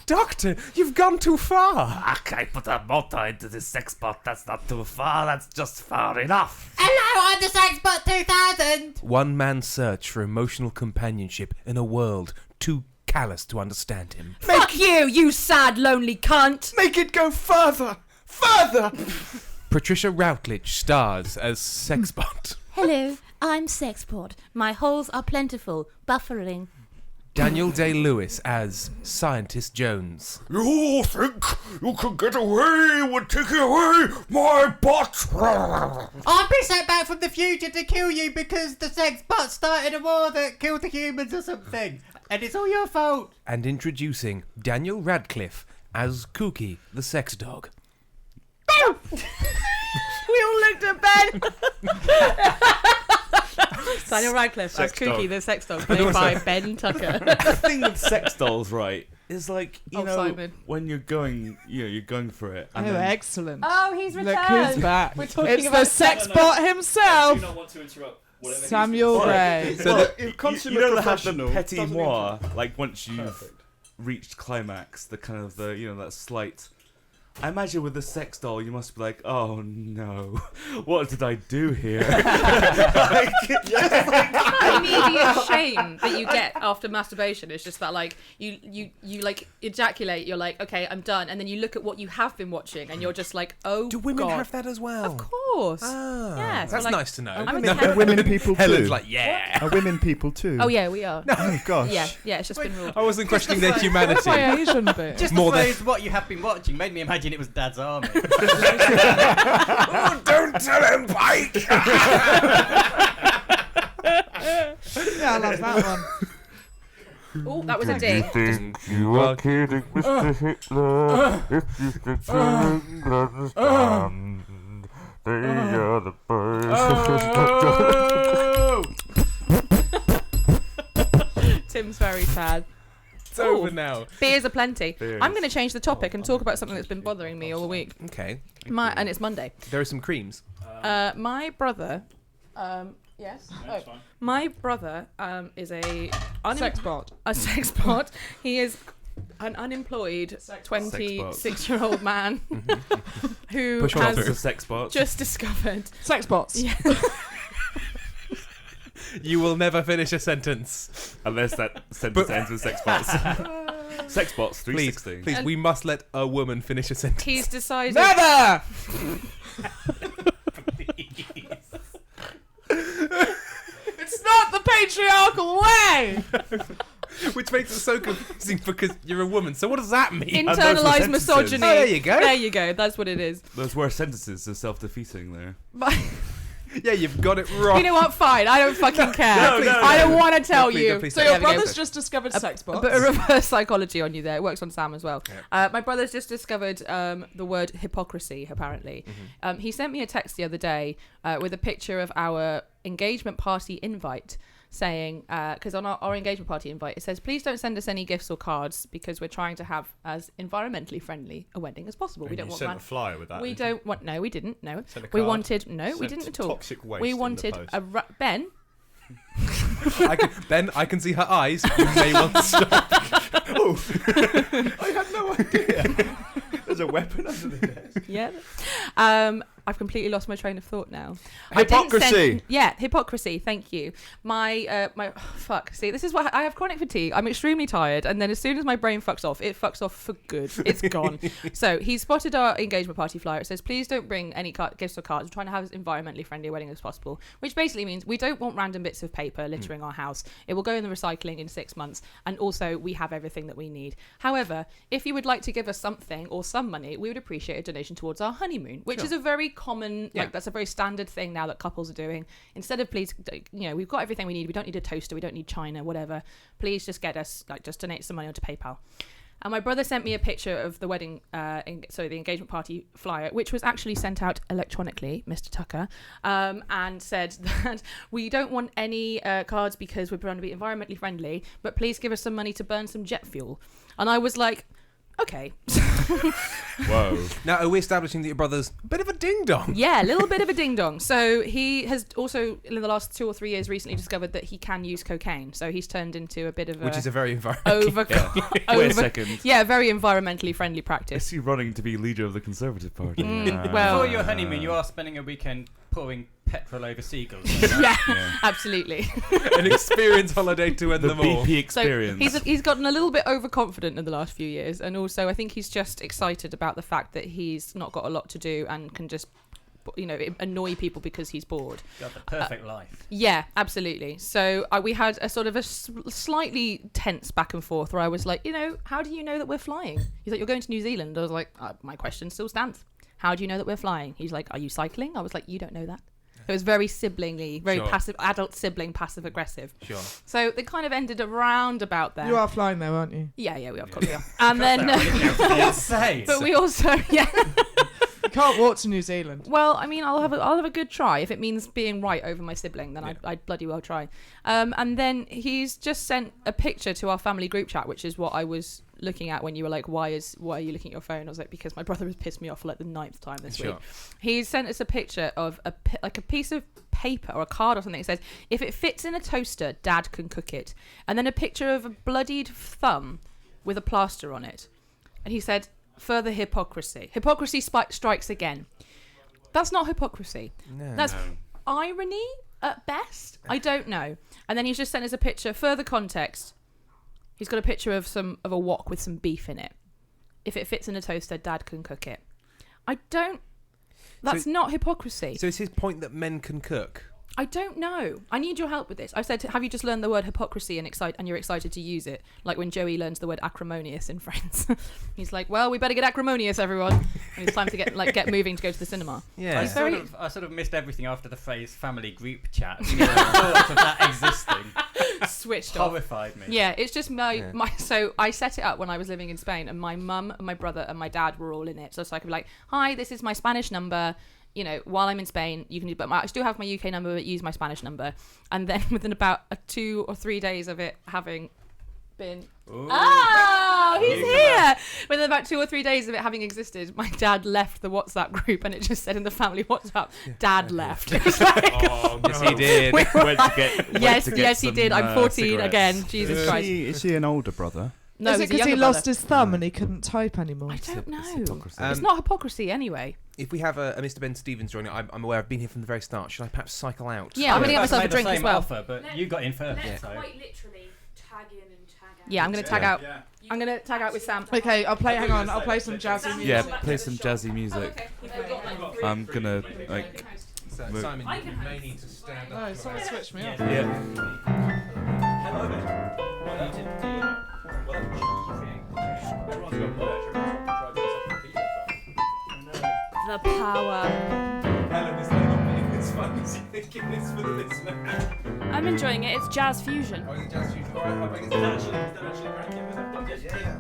Doctor, you've gone too far. I put a motor into this sex bot. That's not too far. That's just far enough. Hello, I'm the Sexbot 2000. One man's search for emotional companionship in a world too callous to understand him. Fuck you, you sad, lonely cunt. Make it go further! Further! Patricia Routledge stars as Sexbot. Hello, I'm Sexpot. My holes are plentiful, buffering. Daniel Day-Lewis as Scientist Jones. You think you can get away with taking away my bot? I've been sent back from the future to kill you because the sex bot started a war that killed the humans or something. And it's all your fault. And introducing Daniel Radcliffe as Cookie, the sex dog. We all looked at Ben. Daniel Radcliffe as Sex Cookie, dog. the sex dog, played by Ben Tucker. The thing with sex dolls, right, is like, you Oh, know, Simon. when you're going for it. Oh, And then, excellent. Oh, he's Look returned. who's back. We're talking It's about the sex bot himself, not want to interrupt. Samuel Gray. So well, if you consummate don't have the professional petit doesn't moi, like once you've Perfect. reached climax, the kind of the, you know, that slight. I imagine with the sex doll, you must be like, oh no, what did I do here? Immediate the shame that you get after masturbation is just that, like, you like ejaculate, you're like, okay, I'm done, and then you look at what you have been watching, and you're just like, oh, Do women God. have that as well? Of course. Ah, Yeah, so that's like, nice to know. Are women people too? Helen's like, yeah. Are women people too? Oh yeah, we are. Oh gosh. Yeah, it's just been ruled. I wasn't questioning their humanity. Why Asian bit? Just More the than- phrase, what you have been watching made me imagine it was Dad's Army. Oh, don't tell him, Pike! Yeah, I love that one. Oh, that was a dig. Think you are kidding, Mr. Hitler? If you think understand, they are the birds. Tim's very sad. It's over now. Beers are plenty. Beers. I'm going to change the topic and talk about something that's been bothering me all week. Okay. And it's Monday. There are some creams. My brother. Yes. My brother is a Sex bot. A sex bot. He is an unemployed 26-year-old man who Push on has through. Sex bots. just discovered. Sex bots. Yeah. You will never finish a sentence. Unless that sentence ends with sex bots. Sex bots 360. Please, we must let a woman finish a sentence. He's decided. Never! It's not the patriarchal way! Which makes it so confusing because you're a woman. So what does that mean? those were Internalized sentences. misogyny. Oh, there you go. There you go. That's what it is. Those were sentences, so self-defeating there. But Yeah, you've got it wrong. you know what? Fine. I don't fucking care. No, I don't want to tell please, you. no, please So don't. your There we go. brother's just discovered sex A bots. bit of reverse psychology on you there. It works on Sam as well. My brother's just discovered the word hypocrisy, apparently. He sent me a text the other day with a picture of our engagement party invite saying, because on our engagement party invite, it says, please don't send us any gifts or cards because we're trying to have as environmentally friendly a wedding as possible. We don't want a flyer with that. we don't want, no, we didn't, no. Sent a We card. wanted, no, we Sent didn't at all. toxic waste We in the wanted post. Ben, Ben, I can see her eyes. You may want to stop. Oh, I had no idea. There's a weapon under the desk. yeah. I've completely lost my train of thought now. Hypocrisy. Hypocrisy. Thank you. Fuck. See, this is what I have chronic fatigue. I'm extremely tired, and then as soon as my brain fucks off, it fucks off for good. It's gone. So he spotted our engagement party flyer. It says, "Please don't bring any gifts or cards. We're trying to have as environmentally friendly a wedding as possible," which basically means we don't want random bits of paper littering our house. It will go in the recycling in 6 months, and also we have everything that we need. However, if you would like to give us something or some money, we would appreciate a donation towards our honeymoon, which is a very common, that's a very standard thing now that couples are doing. Instead of please, we've got everything we need. We don't need a toaster. We don't need china, whatever. Please just get us, just donate some money onto PayPal. And my brother sent me a picture of the wedding, the engagement party flyer, which was actually sent out electronically, Mr. Tucker, and said that we don't want any cards because we're trying to be environmentally friendly, but please give us some money to burn some jet fuel. And I was like, okay. Whoa. Now, are we establishing that your brother's a bit of a ding-dong? Yeah, a little bit of a ding-dong. So he has also, in the last 2 or 3 years, recently discovered that he can use cocaine. So he's turned into a bit of a... Which is a very environmental... Wait a second. Yeah, very environmentally friendly practice. Is he running to be leader of the Conservative Party? Before your honeymoon, you are spending a weekend pouring petrol over seagulls. Yeah, absolutely. An experience holiday to end The them all. BP experience. So he's gotten a little bit overconfident in the last few years, and also I think he's just excited about the fact that he's not got a lot to do and can just, annoy people because he's bored. Got the perfect life. Yeah, absolutely. So we had a sort of a slightly tense back and forth where I was like, how do you know that we're flying? He's like, you're going to New Zealand. I was like, my question still stands. How do you know that we're flying? He's like, are you cycling? I was like, you don't know that. It was very siblingly, very passive, adult sibling, passive aggressive. Sure. So they kind of ended around about there. You are flying though, aren't you? Yeah, we are. Of course we are. And then, but we also, You can't walk to New Zealand. Well, I mean, I'll have a good try. If it means being right over my sibling, then I'd bloody well try. And then he's just sent a picture to our family group chat, which is what I was looking at when you were like, why are you looking at your phone? I was like, because my brother has pissed me off for like the 9th time this week. He sent us a picture of a piece of paper or a card or something. It says, if it fits in a toaster, Dad can cook it. And then a picture of a bloodied thumb with a plaster on it. And he said, further hypocrisy. Hypocrisy strikes again. That's not hypocrisy. No. That's irony at best. I don't know. And then he's just sent us a picture. Further context. He's got a picture of a wok with some beef in it. If it fits in a toaster, Dad can cook it. That's not hypocrisy. So is his point that men can cook? I don't know. I need your help with this. I said, have you just learned the word hypocrisy and you're excited to use it? Like when Joey learns the word acrimonious in Friends. He's like, well, we better get acrimonious, everyone. And it's time to get moving to go to the cinema. Yeah. I sort of missed everything after the phrase family group chat. The thought of that existing switched off. Horrified me. Yeah, it's just so I set it up when I was living in Spain, and my mum and my brother and my dad were all in it. So I could be like, hi, this is my Spanish number. You know, while I'm in Spain, you can do, but I still have my UK number, but use my Spanish number. And then within about 2 or 3 days of it having been, he's here. Within about 2 or 3 days of it having existed, my dad left the WhatsApp group, and it just said in the family WhatsApp, Dad left. It was like, yes, he did. Yes, he did. I'm 14 again. Jesus Christ. Is he an older brother? No, is it because he lost his thumb and he couldn't type anymore? I don't know. It's not hypocrisy anyway. If we have a Mr. Ben Stevens joining, I'm aware I've been here from the very start. Should I perhaps cycle out? Yeah, I'm going to get myself a drink as well. Offer, but you got in first. Let's quite literally tag in and tag out. Yeah, I'm going to tag out. I'm going to tag out with Sam. Okay, I'll play some jazzy music. Yeah, play some jazzy music. I'm going to, like... Simon, you may need to stand up. No, someone switch me off. The power. Helen is not as fun as you think it is for the listener. I'm enjoying it. It's jazz fusion. Oh, is it jazz fusion? Alright, I think it's actually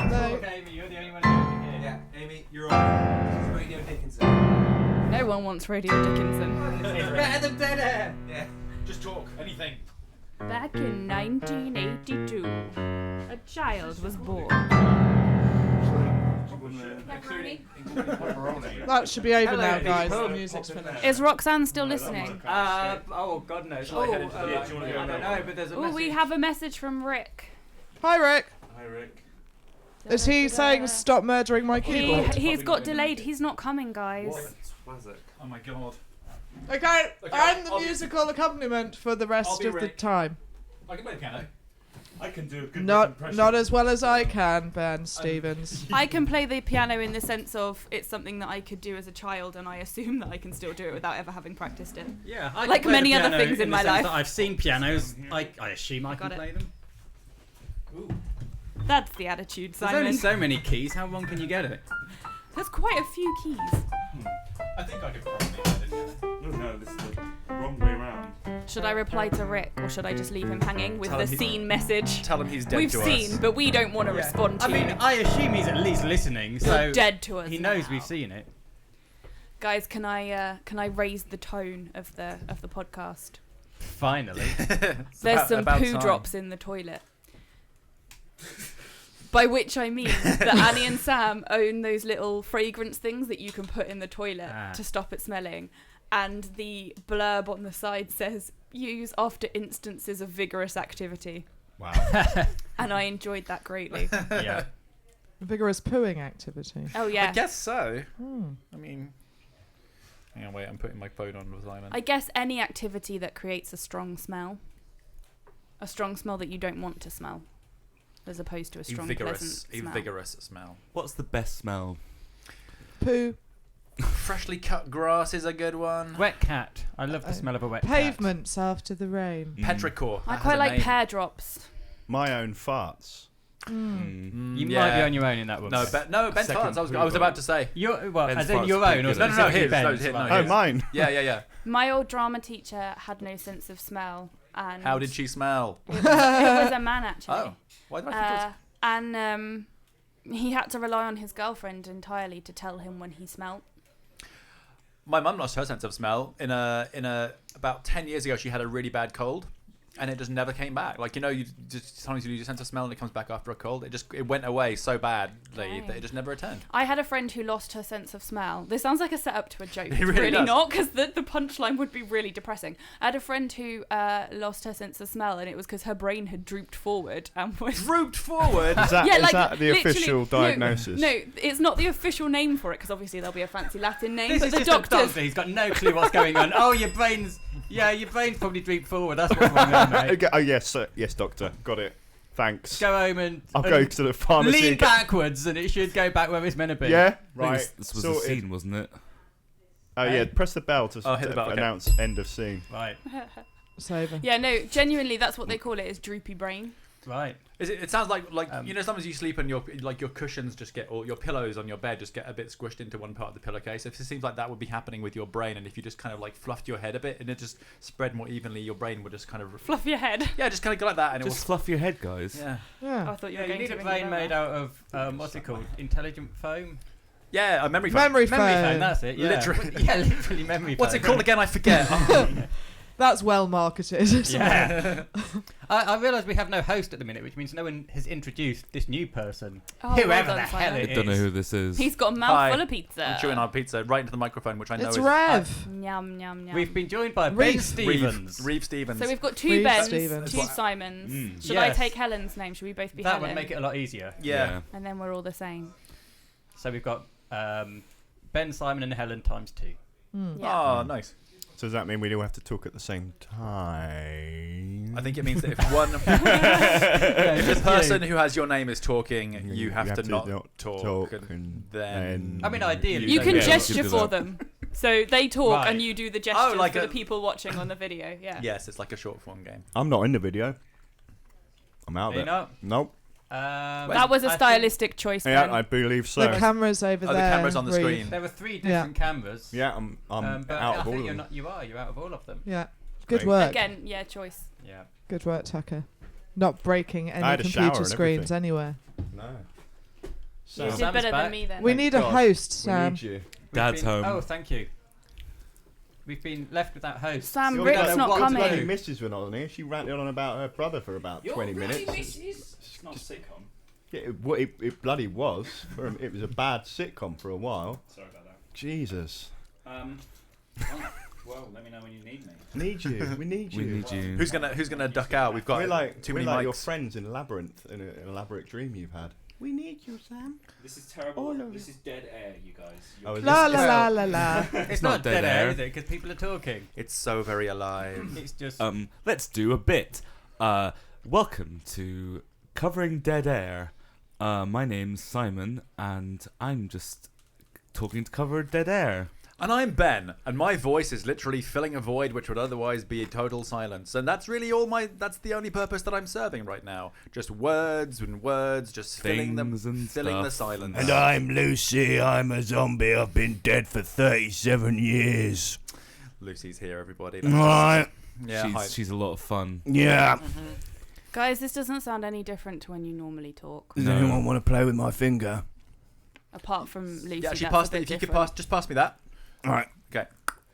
No. Okay, Amy, you're the only one who can hear. Yeah, Amy, you're on. This is Radio Dickinson. No one wants Radio Dickinson. It's better than dead air. Yeah. Just talk. Anything. Back in 1982, a child was born. That should be over now, guys. The music's finished. Is Roxanne still listening? Oh, God knows. I don't know, but there's a message. We have a message from Rick. Hi, Rick. Hi, Rick. Is he saying stop murdering my keyboard? He's got delayed. He's not coming, guys. Oh, my God. Okay, and the musical accompaniment for the rest of the time. I can play piano. I can do a good impression. Not as well as I can, Ben Stevens. I can play the piano in the sense of it's something that I could do as a child, and I assume that I can still do it without ever having practiced it. Yeah, I like many other things in my life. I've seen pianos. I assume I can play them. Ooh. That's the attitude, Simon. There's only so many keys. How long can you get it? There's quite a few keys. I think I could probably get it. No, this is the wrong way around. Should I reply to Rick, or should I just leave him hanging with the scene message? Tell him he's dead We've to us. seen, but we don't want to respond to I mean, I assume he's at least listening, so You're dead to us. he knows now. we've seen it. Guys, can I raise the tone of the podcast? Finally. There's some poo time. drops in the toilet. By which I mean that Annie and Sam own those little fragrance things that you can put in the toilet to stop it smelling. And the blurb on the side says, use after instances of vigorous activity. Wow. And I enjoyed that greatly. Yeah. Vigorous pooing activity. Oh, yeah. I guess so. I mean... Hang on, wait, I'm putting my phone on with Simon. I guess any activity that creates a strong smell. A strong smell that you don't want to smell. As opposed to a strong, pleasant smell. Vigorous smell. What's the best smell? Poo. Freshly cut grass is a good one. Wet cat. I love the smell of a wet cat. Pavements after the rain. Petrichor. I quite like pear drops. My own farts. You might be on your own in that one. No, Ben's farts. I was about to say. As in your own? Or No, his. Oh, mine. Yeah. My old drama teacher had no sense of smell. And How did she smell? It was a man, actually. Oh. Why did I think it was... And he had to rely on his girlfriend entirely to tell him when he smelt. My mum lost her sense of smell in a about 10 years ago. She had a really bad cold, and it just never came back. Like, you know, you just sometimes you lose your sense of smell and it comes back after a cold. It went away so badly that it just never returned. I had a friend who lost her sense of smell. This sounds like a setup to a joke. It really does. Not, because the punchline would be really depressing. I had a friend who lost her sense of smell, and it was because her brain had drooped forward and was drooped forward. Is that the official diagnosis? No, it's not the official name for it, because obviously there'll be a fancy Latin name. This but is the just a doctor. He's got no clue what's going on. Oh, your brain's Yeah, your brain's probably drooped forward. That's what's wrong there, mate. Okay, oh yes, yes, doctor. Got it. Thanks. Go home and I'll go to the pharmacy. lean and get- backwards, and it should go back where it's meant to be. Yeah, I think right. This was Sorted. the scene, wasn't it? Oh yeah, press the bell to hit the bell, okay. announce end of scene. Right. Saver. Yeah, no, genuinely, that's what they call it, is droopy brain. Right. It sounds like you know, sometimes you sleep and your cushions just get, or your pillows on your bed just get a bit squished into one part of the pillowcase. It seems like that would be happening with your brain, and if you just kind of like fluffed your head a bit and it just spread more evenly, your brain would just kind of Fluff your head. Yeah, just kind of go like that, and Just fluff your head, guys. Yeah. Oh, I thought you were going need to a ring brain the made bell. out of what's it called? Intelligent foam. Yeah, a memory foam. Memory foam. That's it. Yeah. Literally. Yeah, literally memory foam. What's it called again? I forget. That's well marketed. Yeah. I realise we have no host at the minute, which means no one has introduced this new person. Oh, Whoever well done, the hell Simon. it I is. don't know who this is. He's got a mouth Hi. full of pizza. I'm chewing our pizza right into the microphone, which I know It's is Rev. Yum, yum, yum. We've been joined by Ben Reeve. Stevens. Reeve Stevens. So we've got two Reeve Bens, Stevens. two Simons. Should Yes. I take Helen's name? Should we both be That Helen? would make it a lot easier. Yeah. And then we're all the same. So we've got Ben, Simon, and Helen times 2. Yeah. Oh, nice. So does that mean we all have to talk at the same time? I think it means that if one, if the person who has your name is talking, you have to not talk, and then. I mean, ideally, You can Yeah, gesture you can do for that. them. So they talk Right. and you do the gestures like for a- the people watching on the video. Yeah. Yes, it's like a short form game. I'm not in the video. I'm out Are you there. not? Nope. That was a I think stylistic choice. Yeah, Ben. I believe so. The camera's over Oh, there. the camera's on the Reeve. screen. There were 3 different cameras. Yeah, I'm but out I of all think of you're them. not. You're out of all of them. Yeah. Good Great. work. Again, yeah, choice. Yeah. Good work, Tucker. Not breaking any had a shower computer and screens everything. anywhere. No. You So, did Sam's better back. than me then. We need a God. host, we Sam. need you. Dad's home. Oh, thank you. We've been left without hosts. Sam, Your Rick's bloody- not your coming. bloody missus went on here. She ranted on about her brother for about 20 minutes. It's not a sitcom. Yeah, it bloody was. It was a bad sitcom for a while. Sorry about that. Jesus. Well, let me know when you need me. Need you. We need you. We need you. Who's gonna duck out? We've got We're like, too we're many like mics. your friends in Labyrinth, in an elaborate dream you've had. We need you, Sam. This is terrible. All of This is dead air, you guys. Oh, is La this- la la la la. It's not dead air, is it? Because people are talking. It's so very alive. It's just. Let's do a bit. Welcome to Covering Dead Air. My name's Simon, and I'm just talking to cover dead air. And I'm Ben, and my voice is literally filling a void which would otherwise be total silence. And that's really that's the only purpose that I'm serving right now. Just words and words, just filling Things and the stuff. silence. And I'm Lucy. I'm a zombie. I've been dead for 37 years. Lucy's here, everybody. Right. Yeah, hi. She's a lot of fun. Yeah. Guys, this doesn't sound any different to when you normally talk. Does anyone want to play with my finger? Apart from Lucy. Yeah, she that's passed a it. bit If you could different. just pass me that. All right. Okay.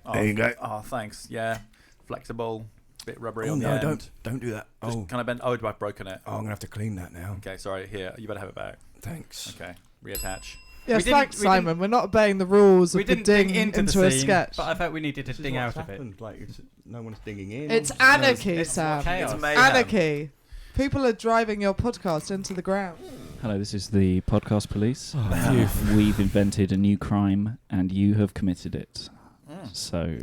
Oh, There you go. Oh, thanks. Yeah, flexible, bit rubbery Oh on the no! end. Don't do that. Just Oh, kind of bent. Oh, I've broken it. I'm gonna have to clean that now. Okay, sorry. Here, you better have it back. Thanks. Okay, reattach. Yes, didn't- thanks, we didn't- Simon. We're not obeying the rules We of the didn't ding dig into into the a scene, sketch. but I felt we needed to This is ding what's out of it. happened. Like, no one's digging in. It's No one's- anarchy, It's Sam. chaos. It's mayhem. Anarchy. People are driving your podcast into the ground. Hello, this is the podcast police. We've invented a new crime, and you have committed it. So,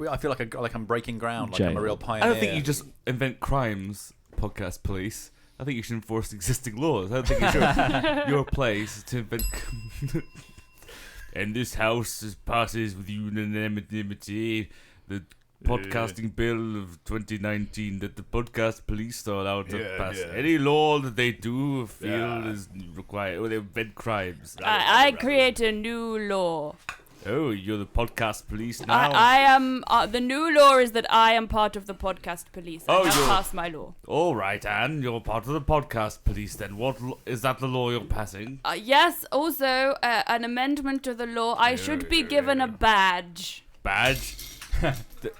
I feel like I'm breaking ground, like I'm a Jail. real pioneer. I don't think you just invent crimes, podcast police. I think you should enforce existing laws. I don't think it's your place to invent. And this house passes with unanimity the podcasting bill of 2019 that the podcast police are allowed to Yeah, pass yeah. any law that they do feel is required, or they invent crimes. I create a new law. Oh, you're the podcast police now. I am. The new law is that I am part of the podcast police. I have you're- passed my law. All right, Anne, you're part of the podcast police. Then what is that? The law you're passing? Yes. Also, an amendment to the law. I should be given a badge. Badge.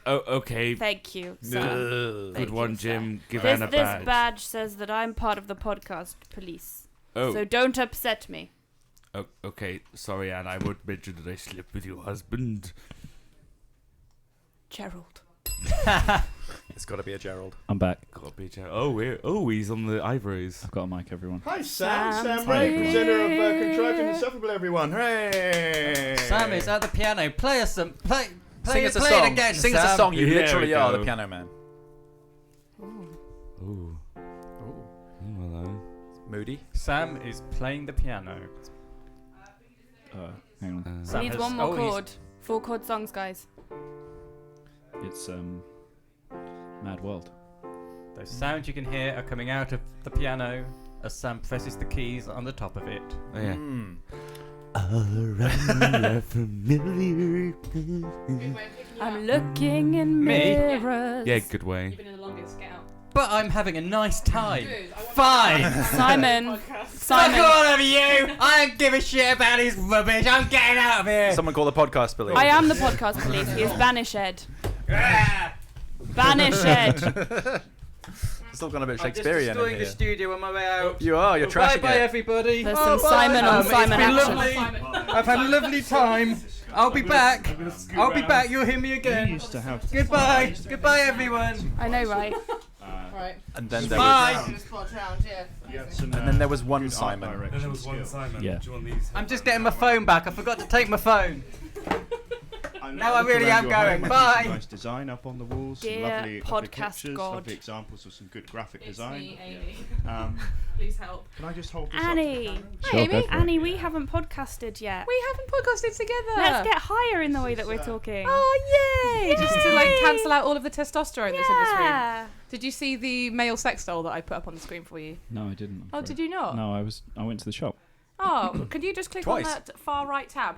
Okay. Thank you, sir. Good Thank one, you, sir. Jim. Give Anne a This badge. badge says that I'm part of the podcast police. Oh. So don't upset me. Oh, okay, sorry, Anne. I won't mention that I slept with your husband. Gerald. It's got to be a Gerald. I'm back. Got to be he's on the ivories. I've got a mic, everyone. Hi, Sam. Sam's Sam Ray, here. presenter of Contrived and Insufferable, everyone. Hooray! Sam is at the piano. Play us some. Play Play us a it song. again, Sing us a Sam. song. You Here literally we are go. the piano man. Ooh. Hello. Moody. Sam is playing the piano. Hang on. Sam Needs has- one more oh, he's- chord. 4 chord songs, guys. It's Mad World. Those sounds you can hear are coming out of the piano as Sam presses the keys on the top of it. Oh, yeah. Mm. I'm looking in Me? mirrors. Yeah, Goodway. You've been in the longest. Get out. But I'm having a nice time. Fine. Simon. Fuck Simon. all of you! I don't give a shit about his rubbish. I'm getting out of here. Someone call the podcast police. I am the podcast police. He is banished. Banished. Still gone a bit I'm just Shakespearean in destroying here. the studio on my way out. You are. You're trashing Bye, it. everybody. There's some Simon on Simon it's been action. lovely. I've had a lovely time. I'll be back. I'll be back. You'll hear me again. Goodbye. Goodbye, everyone. I know, right? Right. And then there Bye. was, and then there was one Simon. Then there was one Simon. Yeah. Do you want these? I'm just getting my phone back. I forgot to take my phone. Now I Look really around am your home, going. I see Bye. some nice design up on the walls. Some Dear lovely podcast pictures, god. lovely examples of some good graphic It's design. me, Amy. Please help. Can I just hold this Annie. up? Hi, Amy. Annie, we haven't podcasted yet. We haven't podcasted together. Let's get higher in the way that we're talking. Oh, yay! Just to like cancel out all of the testosterone that's in this room. Yeah. Did you see the male sex doll that I put up on the screen for you? No, I didn't. I'm Oh, afraid. did you not? No, I went to the shop. Oh, could you just click Twice. on that far right tab?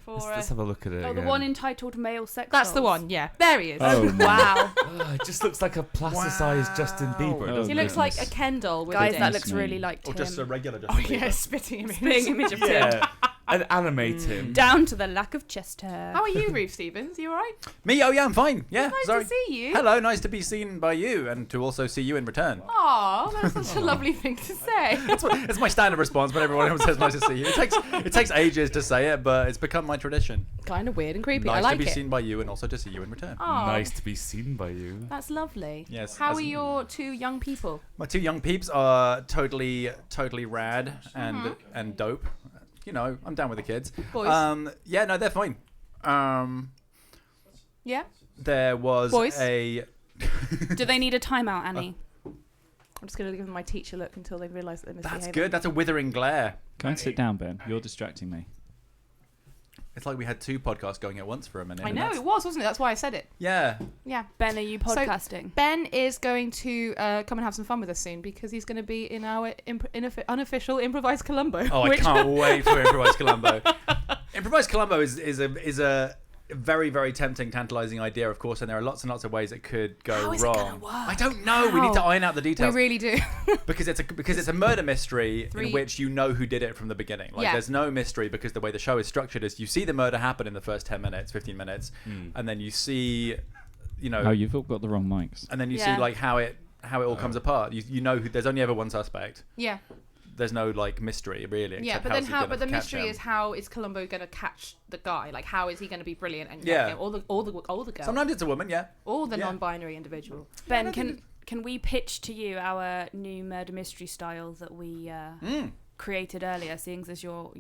For, Let's have a look at it. Oh, the again. one entitled Male Sex that's the Dolls. one, yeah. There he is. Oh, Wow. It just looks like a plasticized Justin Bieber. Oh, doesn't He it? looks like a Ken doll with Guys, a that dick. looks really like Or Tim. just a regular Oh, Justin yeah, Bieber. spitting image. Spitting image of Tim. Yeah, and animate him. Down to the lack of chest hair. How are you, Ruth Stevens? You alright? Me? Oh yeah, I'm fine. Yeah, Nice sorry. to see you. Hello, nice to be seen by you, and to also see you in return. Aw, that's such a lovely thing to say. It's my standard response when everyone says nice to see you. It takes ages to say it, but it's become my tradition. Kind of weird and creepy. Nice I like to be it. seen by you, and also to see you in return. Aw, Nice to be seen by you. That's lovely. Yes. How as- are your two young people? My two young peeps are totally rad and dope. You know, I'm down with the kids. Boys? Yeah, no, they're fine. Yeah? There was Boys? a. Do they need a timeout, Annie? I'm just going to give them my teacher look until they realise that they're misbehaving. That's good. That's a withering glare. Go and sit down, Ben. You're distracting me. It's like we had two podcasts going at once for a minute. I and know, that's- it was, wasn't it? That's why I said it. Yeah. Yeah. Ben, are you So- podcasting? Ben is going to come and have some fun with us soon because he's going to be in our unofficial improvised Columbo. Oh, I can't wait for Improvised Columbo. Improvised Columbo is a very, very tempting, tantalising idea, of course, and there are lots and lots of ways it could go How is it wrong. gonna work? I don't know. We need to iron out the We details. really do. because it's a murder mystery Three- in which you know who did it from the beginning. Like Yeah. there's no mystery because the way the show is structured is you see the murder happen in the first 10 minutes, 15 minutes, and then you see, you know, Oh, you've all got the wrong mics. and then you Yeah. see like how it all comes apart. You know who, there's only ever one suspect. Yeah. There's no like mystery really. Yeah, except but then how's he how? gonna But the catch mystery him. is how is Columbo going to catch the guy? Like, how is he going to be brilliant and Yeah. get him? All the girl, Sometimes it's a woman, yeah. or the yeah. non-binary individual. Ben, can we pitch to you our new murder mystery style that we created earlier, seeing as you're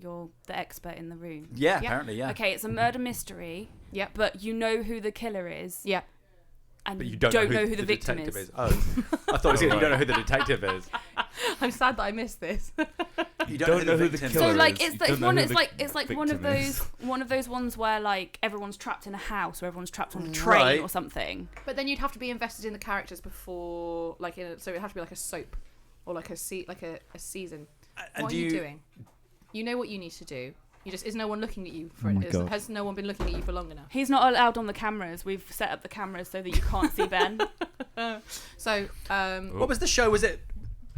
the expert in the room? Yeah, apparently, yeah. Okay, it's a murder mystery. Yeah. But you know who the killer is. Yeah. And But you you don't, know who the victim detective is. Oh, I thought it was you don't know who the detective is. I'm sad that I missed this. You don't know who the So killer like is. it's You like don't know one who it's the like one of victim is. those ones where like everyone's trapped in a house or everyone's trapped on a train Right. or something. But then you'd have to be invested in the characters before, like, so it'd have to be like a soap or like a season. and What are do you you- doing? You know what you need to do. You just is no one looking at you for Oh my it? God. Has no one been looking at you for long enough? He's not allowed on the cameras. We've set up the cameras so that you can't see Ben. So, What was the show? Was it?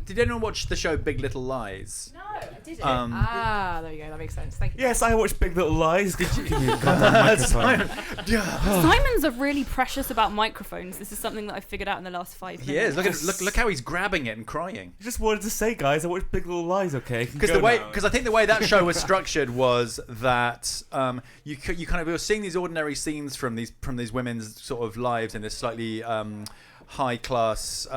Did anyone watch the show Big Little Lies? No, I didn't. There you go. That makes sense. Thank you. Yes, I watched Big Little Lies. Did you? Simon's are really precious about microphones. This is something that I figured out in the last 5 minutes. He is. Look how he's grabbing it and crying. I just wanted to say, guys, I watched Big Little Lies. Okay, Because I think the way that show was structured was that you kind of were seeing these ordinary scenes from these women's sort of lives in this slightly high class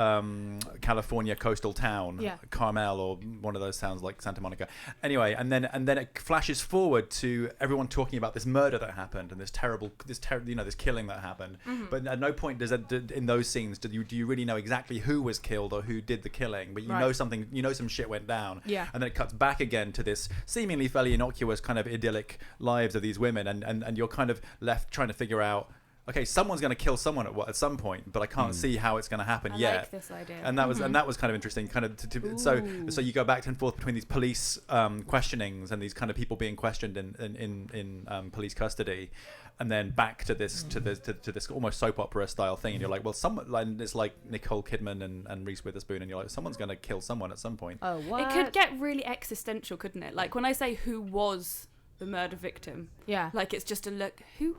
California coastal town, Yeah. Carmel, or one of those towns like Santa Monica. Anyway, and then it flashes forward to everyone talking about this murder that happened and this killing that happened. Mhm. But at no point in those scenes do you really know exactly who was killed or who did the killing. But you Right. know something. You know some shit went down. Yeah. And then it cuts back again to this seemingly fairly innocuous kind of idyllic lives of these women, and you're kind of left trying to figure out, okay, someone's going to kill someone at some point, but I can't see how it's going to happen I yet. like this idea. And that was kind of interesting. Kind of so you go back and forth between these police questionings and these kind of people being questioned in police custody, and then back to this almost soap opera style thing. And you're like, well, it's like Nicole Kidman and Reese Witherspoon, and you're like, someone's going to kill someone at some point. Oh, what? It could get really existential, couldn't it? Like when I say who was the murder victim, Yeah. like it's just a look who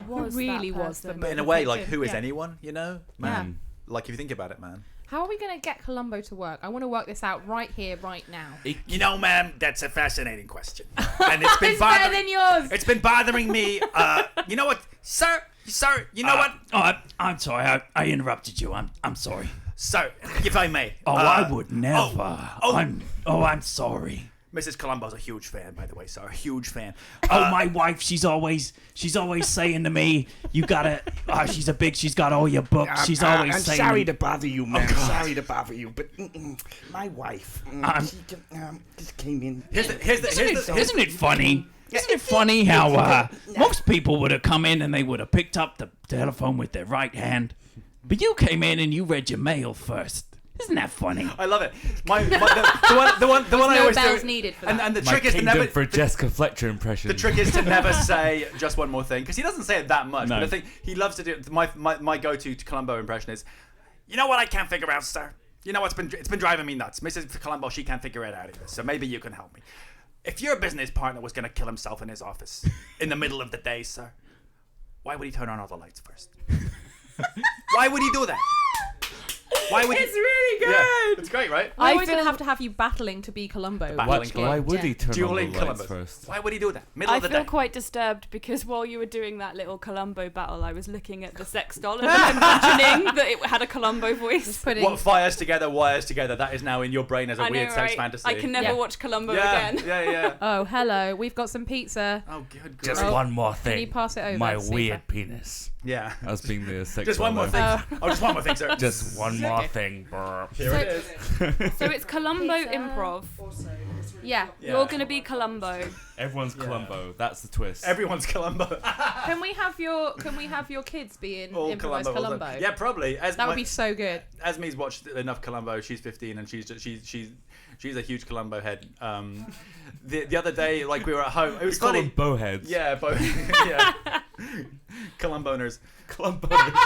was really that was the person? But in a murder way, like, victim? who is Yeah. anyone? You know, man. Like if you think about it, man. How are we going to get Columbo to work? I want to work this out right here, right now. You know, ma'am, that's a fascinating question. And it's been It's better than yours. It's been bothering me. You know what, sir, you know what? Oh, I'm sorry. I interrupted you. I'm sorry. Sir, if I may. Oh, I would never. I'm sorry. Mrs. Columbo's a huge fan, by the way, sir. A huge fan. Oh, my wife, she's always saying to me, you gotta, she's got all your books. She's always I'm saying. sorry to bother you, man. God. Sorry to bother you, but my wife, she just came in. Isn't it funny? Isn't it funny how most people would have come in and they would have picked up the telephone with their right hand, but you came in and you read your mail first. Isn't that funny? I love it. The one I always bells do. needed for and that. the My trick is to kingdom never. for Jessica Fletcher impression. The trick is to never say just one more thing, because he doesn't say it that much. No. But I think he loves to do. My go-to Columbo impression is, You know what I can't figure out, sir? You know it's been driving me nuts. Mrs. Columbo, she can't figure it out either. So maybe you can help me. If your business partner was going to kill himself in his office in the middle of the day, sir, why would he turn on all the lights first? Why would he do that? Why would It's really good. Yeah, it's great, right? I always going to have you battling to be Columbo. Why would he turn on the lights Columbus. first? Why would he do that? Middle I of the feel day. quite disturbed because while you were doing that little Columbo battle, I was looking at the sex doll and imagining that it had a Columbo voice. What fires together wires together. That is now in your brain as a I know, weird sex right? fantasy. I can never watch Columbo Yeah, again. yeah. Oh, hello. We've got some pizza. Oh, good. Just one more thing. Can you pass it over? My Super. weird penis. Yeah. As being the sex. Just one more thing. Just one more thing, sir. Just one more thing. Here it is. So it's Columbo improv. Yeah. You're going to be Columbo. Everyone's Columbo. That's the twist. Everyone's Columbo. Can we have your kids be in All improvised Columbo. Columbo? Yeah, probably. That would be so good. Esme's watched enough Columbo. She's 15 and she's a huge Columbo head. The other day, like we were at home, it was We call funny. them bow heads. Yeah, yeah. Columboners. Columboners.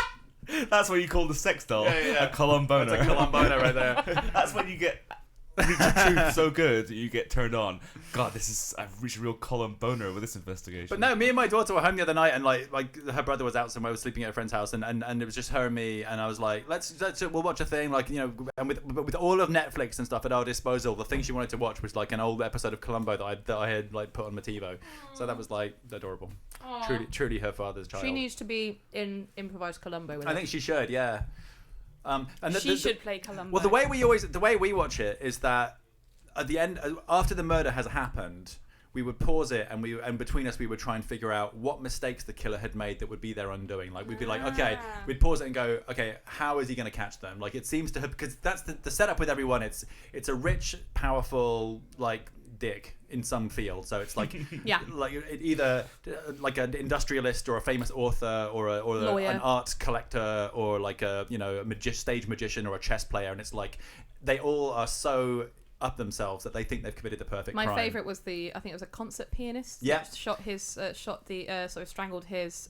That's what you call the sex doll. Yeah. A Columboner. That's a Columboner right there. That's when you get reach the truth so good that you get turned on. God, I've reached a real Columboner with this investigation. But no, me and my daughter were home the other night, and like her brother was out somewhere, was sleeping at a friend's house, and it was just her and me, and I was like, we'll watch a thing, like, you know, and with all of Netflix and stuff at our disposal, the thing she wanted to watch was like an old episode of Columbo that I had like put on my TiVo, so that was like adorable. Aw. Truly her father's child. She needs to be in improvised Columbo with I us. think she should, yeah. And She should play Columbo. Well, the way we watch it is that at the end, after the murder has happened, we would pause it, and between us we would try and figure out what mistakes the killer had made that would be their undoing. Like we'd be like, okay, we'd pause it and go, okay, how is he going to catch them? Like it seems to have, because that's the setup with everyone. It's a rich, powerful, like dick in some field. So it's like, like either like an industrialist or a famous author or an art collector or like a stage magician or a chess player, and it's like they all are so up themselves that they think they've committed the perfect crime. My favourite was I think it was a concert pianist. Yeah. That sort of strangled his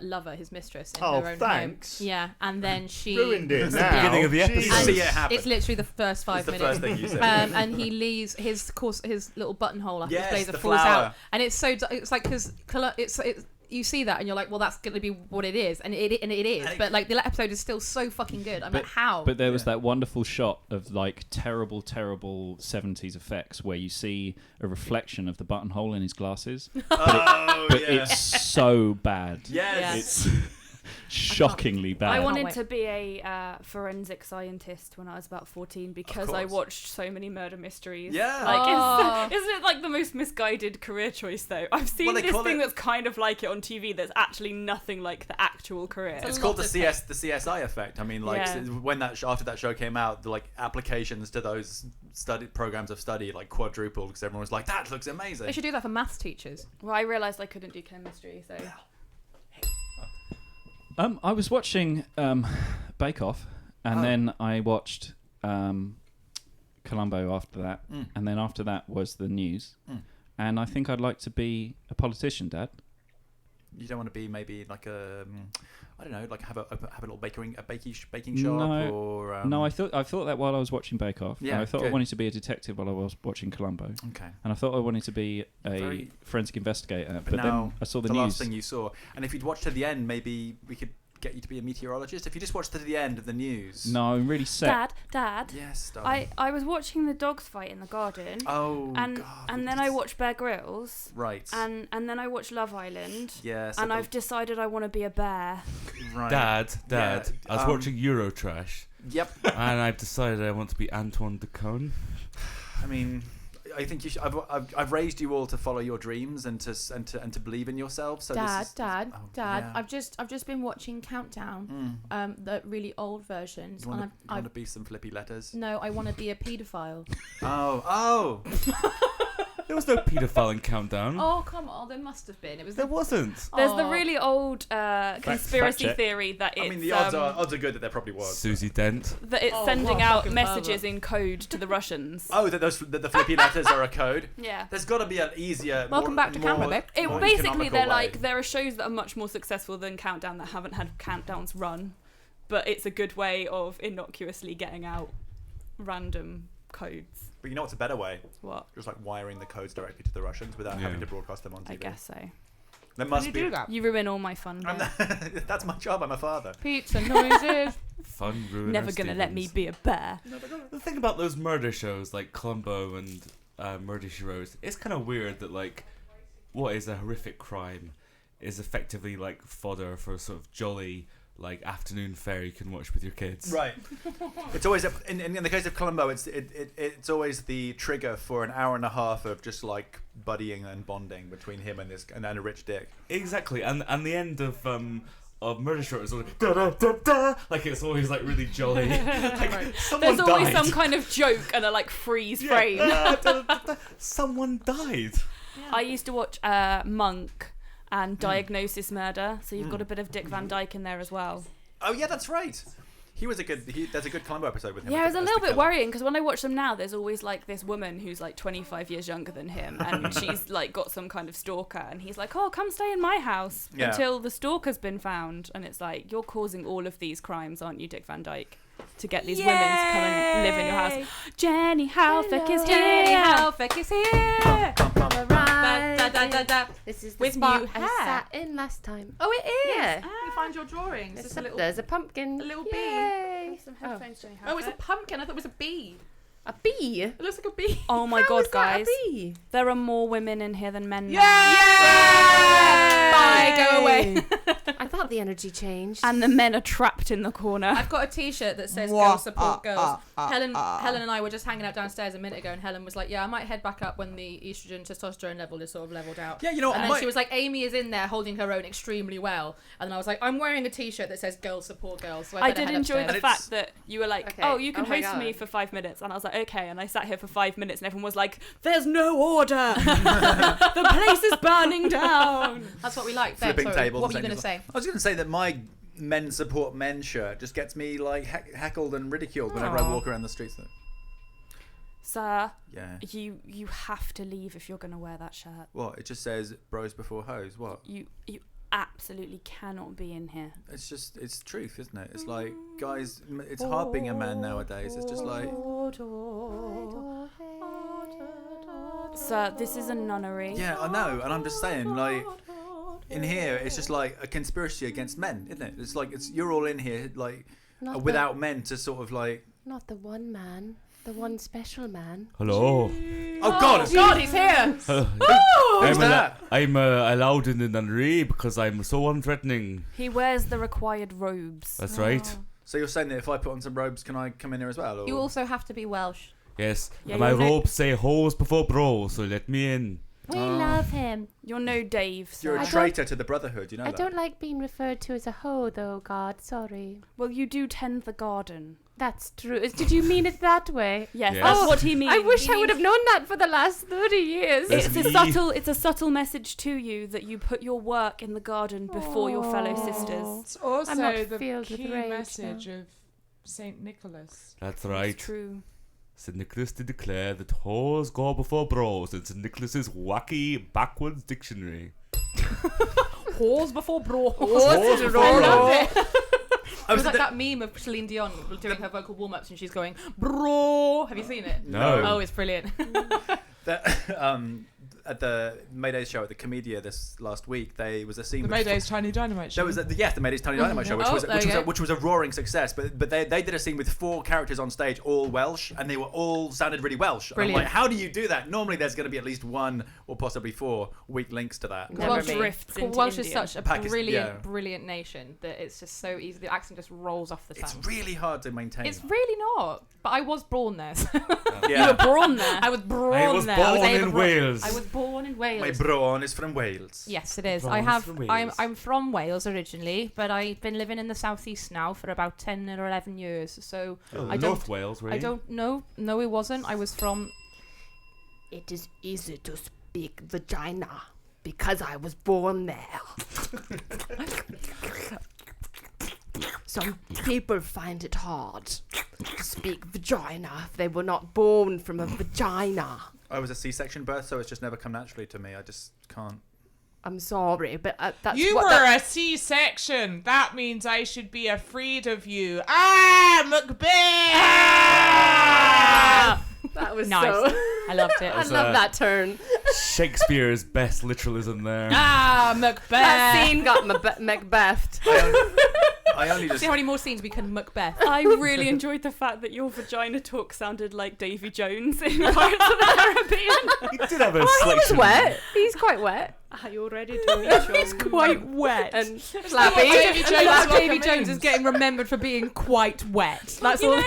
lover, his mistress, in Oh, her own thanks. home. Yeah, and then she Ruined it That's the now. beginning of the episode. Jesus. See it happen. It's literally the first 5 It's the minutes. first thing you said. And he leaves his little buttonhole after Yes, his blazer the falls flower. out, and it's like because it's you see that and you're like, well, that's going to be what it is, and it is. But like the episode is still so fucking good. I'm like, how? But there was that wonderful shot of like terrible 70s effects where you see a reflection of the buttonhole in his glasses. But it's so bad. Yes. shockingly bad. I wanted to be a forensic scientist when I was about 14 because I watched so many murder mysteries. Yeah. Like, isn't it like the most misguided career choice though? I've seen Well, they this call thing it- that's kind of like it on TV that's actually nothing like the actual career. It's called the CSI effect. I mean, like Yeah. when after that show came out, the like applications to those programs of study like quadrupled because everyone was like, "That looks amazing." They should do that for maths teachers. Well, I realised I couldn't do chemistry, so. I was watching Bake Off, and then I watched Columbo after that, and then after that was the news. And I think I'd like to be a politician, Dad. You don't want to be maybe like a, I don't know, like have a little baking shop No, or no. I thought that while I was watching Bake Off. Yeah, And I thought I good. wanted to be a detective while I was watching Columbo. Okay. And I thought I wanted to be a Very- forensic investigator, But but now then I saw the the news. last thing you saw, and if you'd watched to the end, maybe we could get you to be a meteorologist. If you just watched to the end of the news. No, I'm really set. Dad. Yes, darling. I was watching the dogs fight in the garden. Oh, and God, and then I watched Bear Grylls. Right. And then I watched Love Island. Yes. And I've decided I want to be a bear. Right. Dad, Yeah, I was watching Eurotrash. Yep. And I've decided I want to be Antoine Decaune. I mean, I think you should. I've raised you all to follow your dreams and to believe in yourselves. So Dad, Dad. Dad. Yeah. I've just been watching Countdown, the really old versions. You want and to be some flippy letters? No, I want to be a paedophile. Oh. There was no paedophile in Countdown. Oh come on, there must have been. It was. There wasn't. There's the really old conspiracy check. theory that it's. I mean, the odds are good that there probably was. Susie Dent. That it's sending out messages in code to the Russians. Oh, that the flippy letters are a code. Yeah. There's got to be an easier. Welcome back to Canberra, babe. It more basically economical they're way. like there are shows that are much more successful than Countdown that haven't had countdowns run, but it's a good way of innocuously getting out random codes. But you know what's a better way? What? Just like wiring the codes directly to the Russians without having to broadcast them on TV. I guess so. There must be. You ruin all my fun. Bit. That's my job. I'm a father. Pizza noises. Fun ruiner Never gonna let me be a bear. The thing about those murder shows like Columbo and Murder She Wrote, it's kind of weird that like what is a horrific crime is effectively like fodder for a sort of jolly like afternoon fare you can watch with your kids. Right. It's always in the case of Columbo, it's always the trigger for an hour and a half of just like buddying and bonding between him and a rich dick. Exactly, and the end of Murder She Wrote is always da da da da, like it's always like really jolly. Like, someone There's always died. some kind of joke and a like freeze Yeah. frame. Da, da, da, da. Someone died. I used to watch Monk and Diagnosis Murder, so you've got a bit of Dick Van Dyke in there as well. Oh yeah, that's right. He was a good. There's a good Columbo episode with him. Yeah, it was a as little the bit killer. worrying because when I watch them now, there's always like this woman who's like 25 years younger than him, and she's like got some kind of stalker, and he's like, "Oh, come stay in my house Yeah. until the stalker's been found," and it's like, "You're causing all of these crimes, aren't you, Dick Van Dyke?" To get these women to come and live in your house. Jenny Haufek is here. Jenny Haufek is here. This is the With spot new I hair. sat in last time. Oh, it is. Yeah. You find your drawings. It's a little. There's a pumpkin. A little Yay. bee. Some headphones, Jenny Oh, it's a Haufek. pumpkin. I thought it was a bee. A bee? It looks like a bee. Oh my How god, is that a guys. bee? There are more women in here than men now. Bye. Go away. I thought the energy changed. And the men are trapped in the corner. I've got a T-shirt that says Wah, "Girls Support Girls." Helen ah. and I were just hanging out downstairs a minute ago, and Helen was like, "Yeah, I might head back up when the estrogen testosterone level is sort of leveled out." Yeah, you know what, And I then she might- was like, "Amy is in there holding her own extremely well," and then I was like, "I'm wearing a T-shirt that says "Girls Support Girls." So I better did head enjoy upstairs. the fact that you were like, Okay. "Oh, you can Oh my host me God. for 5 minutes," and I was like, "Okay." And I sat here for 5 minutes, and everyone was like, "There's no order. The place is burning down." That's what we like. Ben, Flipping sorry, tables. what were you and going to say? I was going to say that my men support men shirt just gets me like heckled and ridiculed whenever I Aw. walk around the streets. Sir, Yeah. you have to leave if you're going to wear that shirt. What? It just says bros before hoes. What? You absolutely cannot be in here. It's truth, isn't it? It's like, guys, it's hard being a man nowadays. It's just like, Sir, this is a nunnery. yeah, I know, and I'm just saying, like, in here, it's just like a conspiracy against men, isn't it? It's like you're all in here, like, Not without men to sort of like. Not the one man. The one special man. Hello. Oh God! God, he's here. I'm allowed in the nunnery because I'm so unthreatening. He wears the required robes. That's right. So you're saying that if I put on some robes, can I come in here as well? Or? You also have to be Welsh. Yes. Yeah, And my you're robes say hoes before bro, so let me in. We love him. You're no Dave. So. You're a traitor to the Brotherhood, you know I that? don't like being referred to as a hoe, though, God. Sorry. Well, you do tend the garden. That's true. Did you mean it that way? Yes, that's what he means. I wish He I would have known that for the last 30 years. It's a subtle message to you that you put your work in the garden before your fellow sisters. It's also I'm not the filled with key rage message now. of Saint Nicholas. That's right. It's true. St. Nicholas did declare that hoes go before bros in St. Nicholas's wacky backwards dictionary. Whores before bro. Whores before bro. It was like that meme of Celine Dion doing her vocal warm-ups and she's going, bro. Have you seen it? No. Oh, it's brilliant. At the Mayday's show at the Comedia this last week, there was a scene. The Mayday's Tiny Dynamite show. There was the Mayday's Tiny Dynamite show, which was a roaring success. But they did a scene with 4 characters on stage, all Welsh, and they were all sounded really Welsh. And I'm like, how do you do that? Normally, there's going to be at least 1 or possibly 4 weak links to that. Welsh drifts into Welsh is Indian. such a brilliant nation that it's just so easy. The accent just rolls off the tongue. It's really hard to maintain. It's really not. But I was born there. So. You were born there. I was born I was there. born in Wales. I was born in Wales. My brawn is from Wales. Yes, it is. Brawn I is have. from Wales. I'm from Wales originally, but I've been living in the southeast now for about 10 or 11 years. So I don't. North Wales, really? I don't know. No, it wasn't. I was from. It is easy to speak vagina because I was born there. Some people find it hard to speak vagina if they were not born from a vagina. I was a C-section birth, so it's just never come naturally to me. I just can't. I'm sorry, but that's You what were a C-section. That means I should be afraid of you. Macbeth! That was nice. so. I loved it. I love that turn. Shakespeare's best literalism there. Macbeth. That scene got Macbeth. I only just. See how many more scenes we can Macbeth. I really enjoyed the fact that your vagina talk sounded like Davy Jones in Pirates of the Caribbean. He did have a He was selection. wet. He's quite wet. Are you ready to He's quite wet. And Davy Jones is getting remembered for being quite wet. That's You all. know,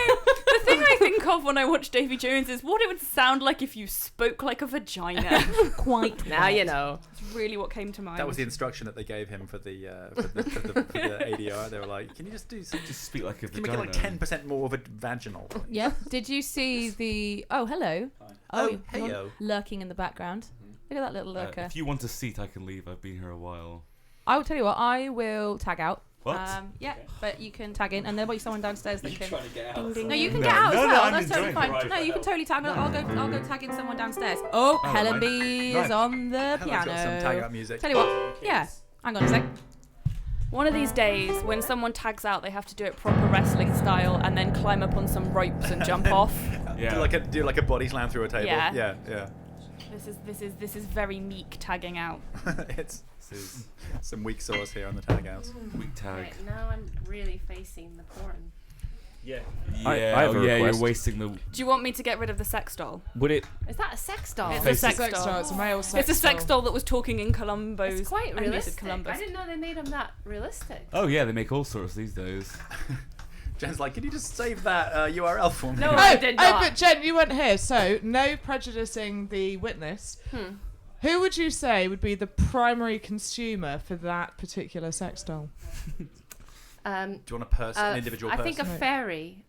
the thing I think of when I watch Davy Jones is what it would sound like if you spoke like a vagina. Quite now you know. It's really what came to mind. That was the instruction that they gave him for the ADR. They were like, "Can you just do something? Just speak like a Can we vagina. get like 10% more of a vaginal?" Yeah. Did you see the? Oh, hello. Oh, you're heyo. lurking in the background. Look at that little lurker. If you want a seat, I can leave. I've been here a while. I will tell you what. I will tag out. What? Yeah, but you can tag in, and there'll be someone downstairs that can. Trying to get out. Ding, ding, no, you can No, get out no, as no, well. I'm That's totally enjoying fine. it. No, you can totally tag. I'll go tag in someone downstairs. Oh, Helen right. B Right. is on the Helen's piano. got some tag out music. Tell you what. Yeah. Hang on a sec. One of these days, when someone tags out, they have to do it proper wrestling style and then climb up on some ropes and jump off. Yeah. Do like a body slam through a table. Yeah. Yeah. This is very meek tagging out. It's some weak sauce here on the tag house. Weak tag. Right, now I'm really facing the porn. Yeah. Yeah, I have a you're request. wasting the. Do you want me to get rid of the sex doll? Would it? Is that a sex doll? It's Face a sex Sex doll. doll. It's a male sex It's a sex doll that was talking in Columbo's. It's quite animated realistic. Columbus. I didn't know they made them that realistic. Oh yeah, they make all sorts these days. Jen's like, can you just save that URL for me? No, I did not. but Jen, you weren't here, so no prejudicing the witness. Who would you say would be the primary consumer for that particular sex doll? Do you want an individual person? I think a fairy.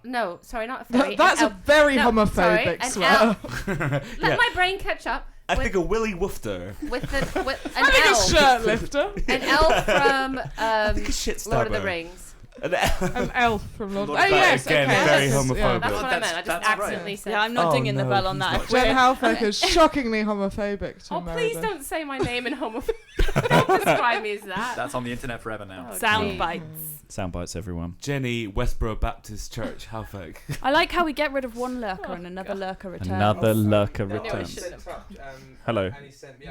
No, sorry, not a fairy. That's a very homophobic an swear. elf. Let my brain catch up. I think a Willy Woofter. With an I think elf. a shirt lifter. An elf from I think a shit Lord of the stabber. Rings. An elf from Lord. Oh Lord of the yes, Again, okay. very that's- homophobic. That's what I meant. I just that's right. accidentally said. Yeah, I'm not Oh, dinging the no, bell on he's that. not. If we're- Jen Haufek is shockingly homophobic to Oh, please Meredith. don't say my name in homophobic. Don't describe me as that. That's on the internet forever now. Oh, Sound gee. bites. Sound bites, everyone. Jenny, Westboro Baptist Church, Haufek. I like how we get rid of one lurker and another lurker returns. Another lurker returns. Hello.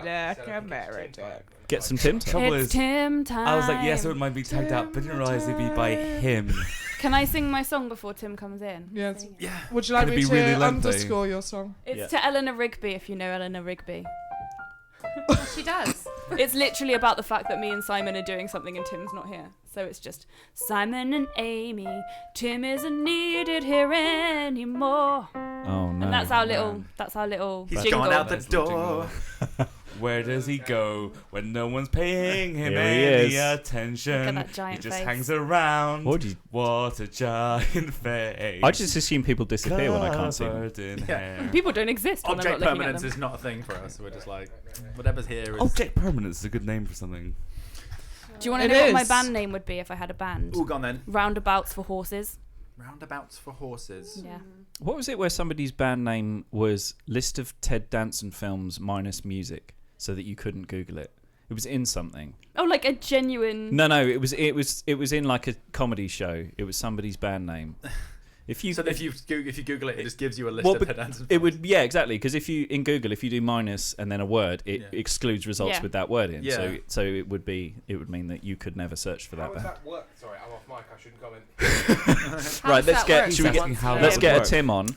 Lurker Meredith. Get some Tim. It's Tim time. I was like, yes, it would might be tagged out, but didn't realise it'd be by him. Can I sing my song before Tim comes in? Yes. Yeah. Would you like Could it me be to really lengthy? underscore your song? It's to Eleanor Rigby, if you know Eleanor Rigby. She does. It's literally about the fact that me and Simon are doing something and Tim's not here. So it's just Simon and Amy, Tim isn't needed here anymore. Oh no. And that's our little He's jingle. gone out the door. Where does he go when no one's paying him Here he any is. attention? Look at that giant he just face. hangs around. What a giant face. I just assume people disappear when I can't see them. Covered in hair. People don't exist when Object I'm not looking at permanence them. is not a thing for us. We're just like, whatever's here is. Object permanence is a good name for something. Do you want to It know what my is. band name would be if I had a band? Ooh, gone then. Roundabouts for Horses. Roundabouts for horses. Yeah. What was it where somebody's band name was list of Ted Danson films minus music, so that you couldn't Google it? It was in something. Oh, like a genuine. No, it was in like a comedy show. It was somebody's band name. If you Google it, it just gives you a list well, of but Ted Danson it would exactly, because if you in Google, if you do minus and then a word, it excludes results Yeah. with that word in. Yeah. So it would mean that you could never search for that How does band. that work? Sorry, I'm off mic. I shouldn't comment. Right, let's get a Tim on.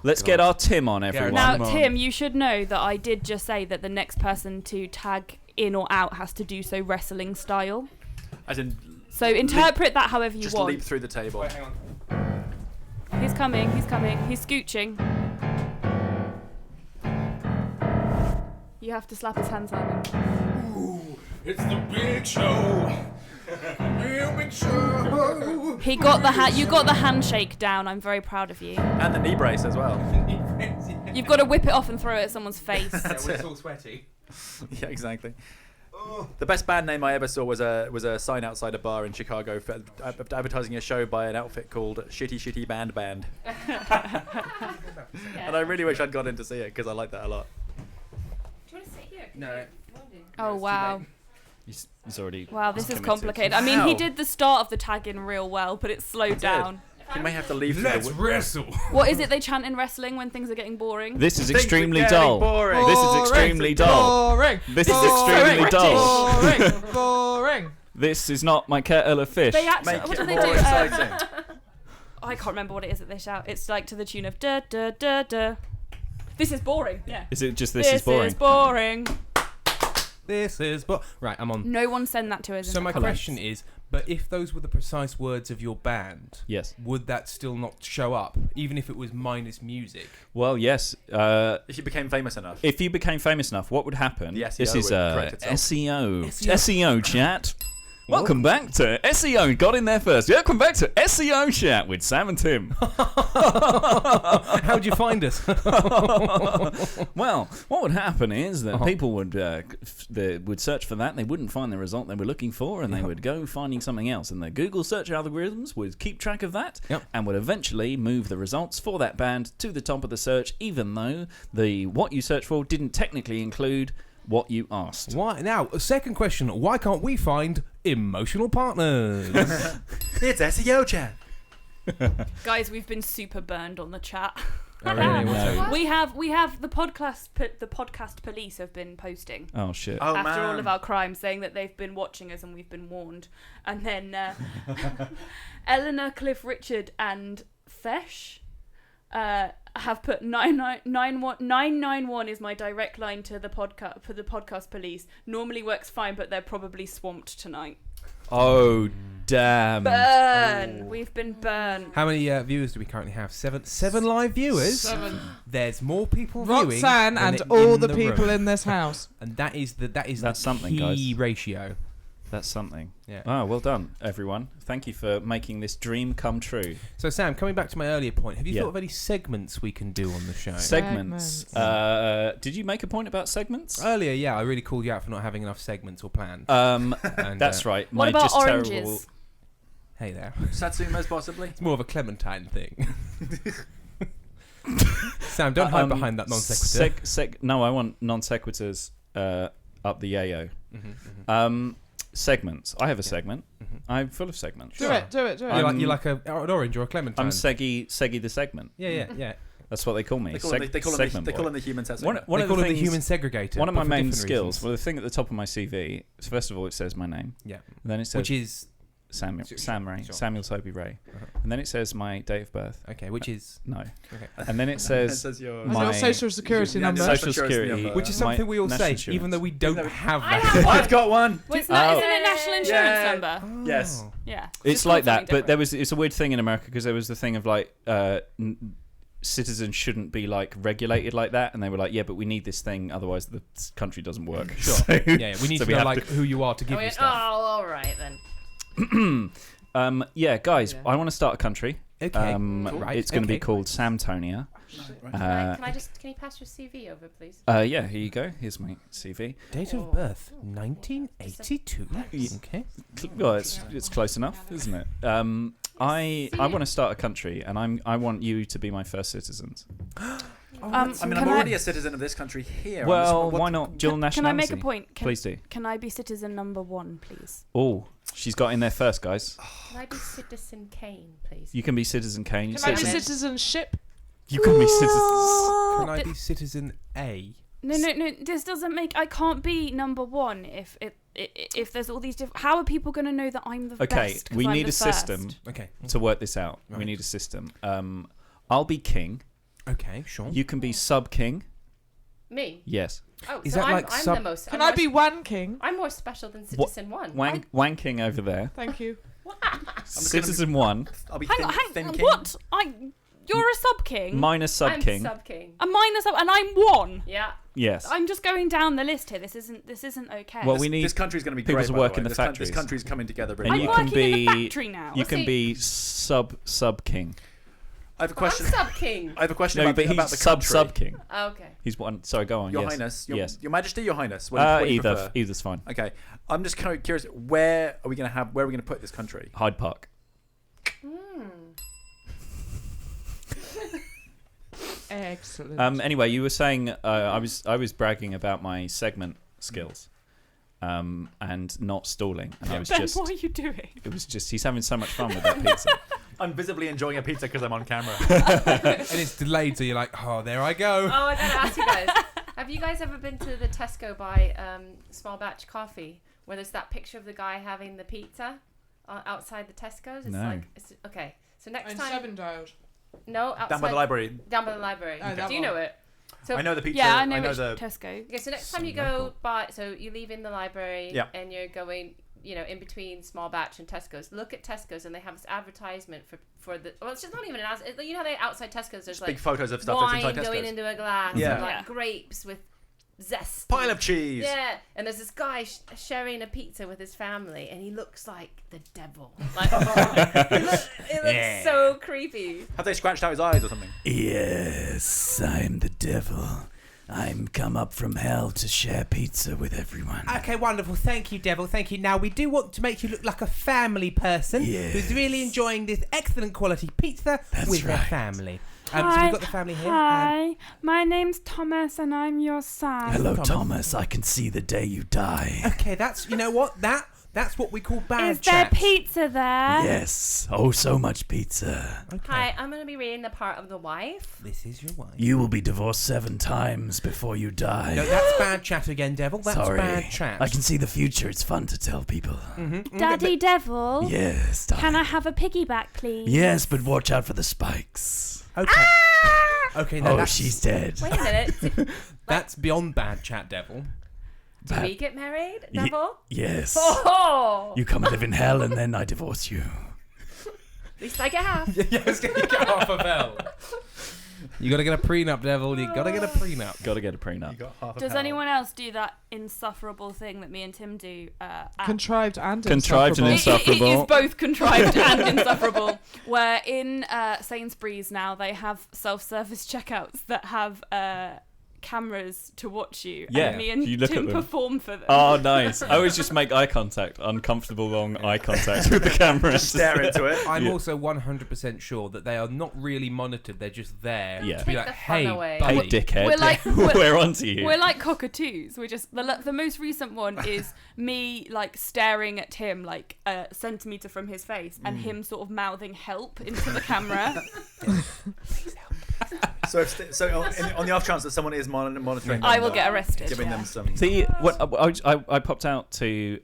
Let's get our Tim on, everyone. Now, Tim, you should know that I did just say that the next person to tag in or out has to do so wrestling style. As in. So interpret that however you just want. leap through the table. Wait, hang on. He's coming. He's scooching. You have to slap his hand, Simon. Ooh, it's the big show. Real big show. He got you got the handshake down. I'm very proud of you. And the knee brace as well. You've got to whip it off and throw it at someone's face. That's It's it. all sweaty. Yeah, exactly. The best band name I ever saw was a sign outside a bar in Chicago for advertising a show by an outfit called Shitty Shitty Band Band. And I really wish I'd gone in to see it because I like that a lot. Do you want to sit here? No. Oh wow. He's already. Wow, this is committed. complicated. I mean, he Wow. did the start of the tag in real well, but it slowed down. You may have to leave. Let's wrestle. What is it they chant in wrestling when things are getting boring? This is Things are extremely getting dull. boring. This is extremely dull. Boring. This is extremely dull. Boring. Boring. This is not my kettle of fish. They actually, Make what do it they more do? exciting. I can't remember what it is that they shout. It's like to the tune of da da da da. This is boring. Yeah. Is it just this is boring? This is boring. This is right. I'm on. No one send that to us. So my question is, but if those were the precise words of your band, Yes. would that still not show up, even if it was minus music? Well, yes. If you became famous enough. If you became famous enough, what would happen? The SEO This is would correct itself. SEO chat. Welcome back to SEO. Got in there first. Welcome back to SEO chat with Sam and Tim. How'd you find us? Well, what would happen is that people would search for that, and they wouldn't find the result they were looking for, and they would go finding something else. And the Google search algorithms would keep track of that, and would eventually move the results for that band to the top of the search, even though what you searched for didn't technically include what you asked. Why now? A second question: why can't we find emotional partners? It's SEO chat. Guys, we've been super burned on the chat. Oh, really? No. We have the podcast police have been posting. Oh shit! After all of our crimes, saying that they've been watching us and we've been warned. And then Eleanor, Cliff Richard, and Fesh have put 991 is my direct line to the podcast for the podcast police. Normally works fine, but they're probably swamped tonight. Oh damn! Burn! We've been burned. How many viewers do we currently have? Seven live viewers. 7. There's more people viewing Roxanne than and all in the people room. in this house. And that's That's something, key guys. ratio. That's something. Yeah. Oh, well done, everyone. Thank you for making this dream come true. So, Sam, coming back to my earlier point, have you Yeah. thought of any segments we can do on the show? Segments. Did you make a point about segments? Earlier, yeah, I really called you out for not having enough segments or planned. And, that's right. What My about just oranges? terrible. Hey there. Satsumas, possibly? It's more of a Clementine thing. Sam, don't hide behind that non sequitur. No, I want non sequiturs up the yayo. segments. I have a segment. I'm full of segments. Do it. You're like an orange or a clementine. I'm Seggy the segment. Yeah. That's what they call me. They call him the human segment. They call him the human segregator. One of my but for main different skills. reasons. Well, the thing at the top of my CV. First of all, it says my name. Yeah. Then it says which is Samuel Toby Ray. And then it says my date of birth. Okay, which is no. Okay. And then it says your social security number. Social security, which is something we all say, even though we don't have that. I've got one. Well, isn't it national insurance number? Yes. Yeah. It's like that, but it's a weird thing in America because there was the thing of like citizens shouldn't be like regulated like that, and they were like, yeah, but we need this thing, otherwise the country doesn't work. Sure. So, we need to know like who you are to give you stuff. Oh, all right then. Yeah, guys, I want to start a country. Okay. Cool. Right. It's going to be called Samtonia. Can you pass your CV over, please? Yeah, here you go. Here's my CV. Date of birth 1982. Okay. Well, it's close enough, isn't it? I want to start a country, and I want you to be my first citizens. I'm already a citizen of this country here. Well, why not dual nationality? Can I make a point? Please do. Can I be citizen number 1, please? Oh, she's got in there first, guys. Can I be Citizen Kane, please? You can be Citizen Kane. Can I be citizenship? You can be citizen. Can I be citizen A? No. This doesn't make. I can't be number 1 if there's all these different. How are people going to know that I'm the best? Okay, we need a system. Okay. To work this out, we need a system. I'll be king. Okay, sure. You can be sub king. Me? Yes. Oh, is so that I'm, like I'm sub? the most. Can I be one king? I'm more special than Citizen 1. Wang king over there. Thank you. Citizen 1. I'll be hang on. What? You're a sub king. Minus sub king. I'm sub king. A minus sub, and I'm 1. Yeah. Yes. I'm just going down the list here. This isn't okay. Well, we need this country's going to be people great, to by work the way. in the This factories. This country's coming together. And I'm you working can be in the factory now. You can be sub king. I have a question. I'm sub king. I have a question No, about but he's the country. sub king. Oh, okay. He's one. Sorry, go on. Your yes. Highness. Yes. Your Majesty. Your Highness. What do you prefer? Either's fine. Okay. I'm just kind of curious. Where are we going to put this country? Hyde Park. Excellent. Anyway, you were saying I was bragging about my segment skills, and not stalling. And I was Ben, just. what are you doing? It was just he's having so much fun with that pizza. I'm visibly enjoying a pizza because I'm on camera. And it's delayed, so you're like, oh, there I go. Oh, I gotta ask you guys. Have you guys ever been to the Tesco by Small Batch Coffee, where there's that picture of the guy having the pizza outside the Tesco's? It's No. Okay. So next And time. 7-dialed. No, outside. Down by the library. Down by the library. Oh, that Do you one. know it? So I know the pizza. Yeah, I know the Tesco. Okay, so next time you go by, so you leave in the library, Yeah. and you're going, in between Small Batch and Tesco's. Look at Tesco's, and they have this advertisement for the. Well, it's just not even an ad. You know how they outside Tesco's, there's Just like big photos of stuff that's wine inside going Tesco's. into a glass, Yeah. and like Yeah. grapes with zest. Pile of cheese. Yeah, and there's this guy sharing a pizza with his family, and he looks like the devil. Like, it looks so creepy. Have they scratched out his eyes or something? Yes, I'm the devil. I'm come up from hell to share pizza with everyone. Okay, wonderful. Thank you, Devil. Thank you. Now, we do want to make you look like a family person who's really enjoying this excellent quality pizza with their family. So we've got the family here. Hi, my name's Thomas, and I'm your son. Hello, Thomas. I can see the day you die. Okay, you know what? That's what we call bad Is there pizza there? Yes. Oh, so much pizza. Okay. Hi, I'm going to be reading the part of the wife. This is your wife. You will be divorced 7 times before you die. No, that's bad chat again, Devil. That's Sorry. bad chat. I can see the future. It's fun to tell people. Daddy Devil? Yes, darling. Can I have a piggyback, please? Yes, but watch out for the spikes. Okay. Okay, no, she's dead. Wait a minute. That's beyond bad chat, Devil. Do we get married, Devil? Yes. Oh! You come and live in hell, and then I divorce you. At least I get half. Yeah, it's going to get half a bell. You got to get a prenup, Devil. You got to get a prenup. Got to get a prenup. Does anyone else do that insufferable thing that me and Tim do? Contrived and Contrived and insufferable. It is both contrived and insufferable. Where in Sainsbury's now they have self-service checkouts that have cameras to watch you. Yeah, and me and you look Tim at them. perform for them. Oh, nice. I always just make eye contact, uncomfortable long eye contact with the camera. Just stare into it. I'm also 100% sure that they are not really monitored. They're just there Yeah. to be Take like, the fun hey, away. Hey, buddy. dickhead. We're like we're onto you. We're like cockatoos. We're just the most recent one is me like staring at Tim like a centimetre from his face and him sort of mouthing help into the camera. So, on the off chance that someone is monitoring, I them, will get arrested. Giving them some. See, what I popped out to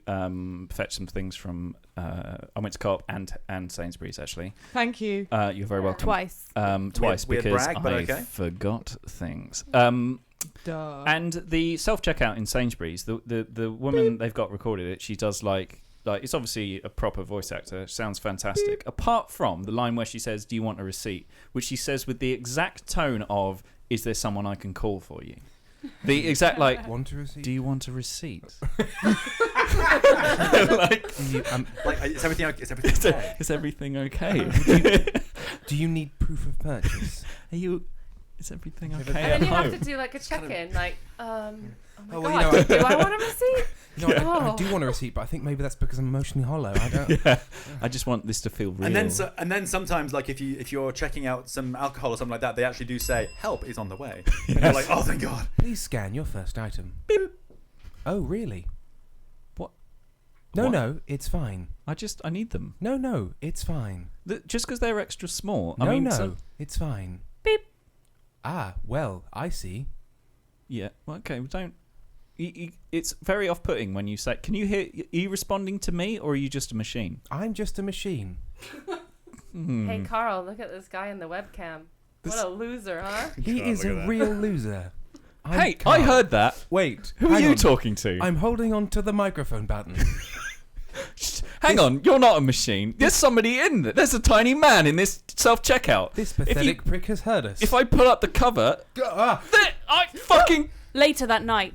fetch some things from. I went to Co-op and Sainsbury's actually. Thank you. You're very welcome. Twice. Twice Weird because brag, but I okay. forgot things. Duh. And the self checkout in Sainsbury's, the woman they've got recorded it. She does like it's obviously a proper voice actor. Sounds fantastic. Apart from the line where she says, "Do you want a receipt?" which she says with the exact tone of, "Is there someone I can call for you?" The exact like, Want a receipt? "Do you want a receipt?" Is everything okay? Is everything okay? Do you need proof of purchase? Is everything And okay then at you home? have to do like a check-in, like, oh my Oh, god, well, you know, do I want a receipt? No, I do want a receipt, but I think maybe that's because I'm emotionally hollow. I don't. Yeah, I just want this to feel real. And then sometimes, like if you're checking out some alcohol or something like that, they actually do say help is on the way. And you're like, oh thank God. Please scan your first item. Beep. Oh really? What? No, it's fine. I need them. No, it's fine. Just because they're extra small. No, I mean, it's fine. Beep. Ah, well, I see. Yeah. Well, okay. We don't. It's very off-putting when you say. Can you hear? Are you responding to me, or are you just a machine? I'm just a machine. Hey Carl, look at this guy in the webcam. What a loser, huh? He is a real loser. Hey, I heard that. Wait, Who are hang you on. talking to? I'm holding on to the microphone button. Hang on, you're not a machine. There's somebody in there. There's a tiny man in this self-checkout. This pathetic prick has heard us. If I pull up the cover, I fucking... Later that night,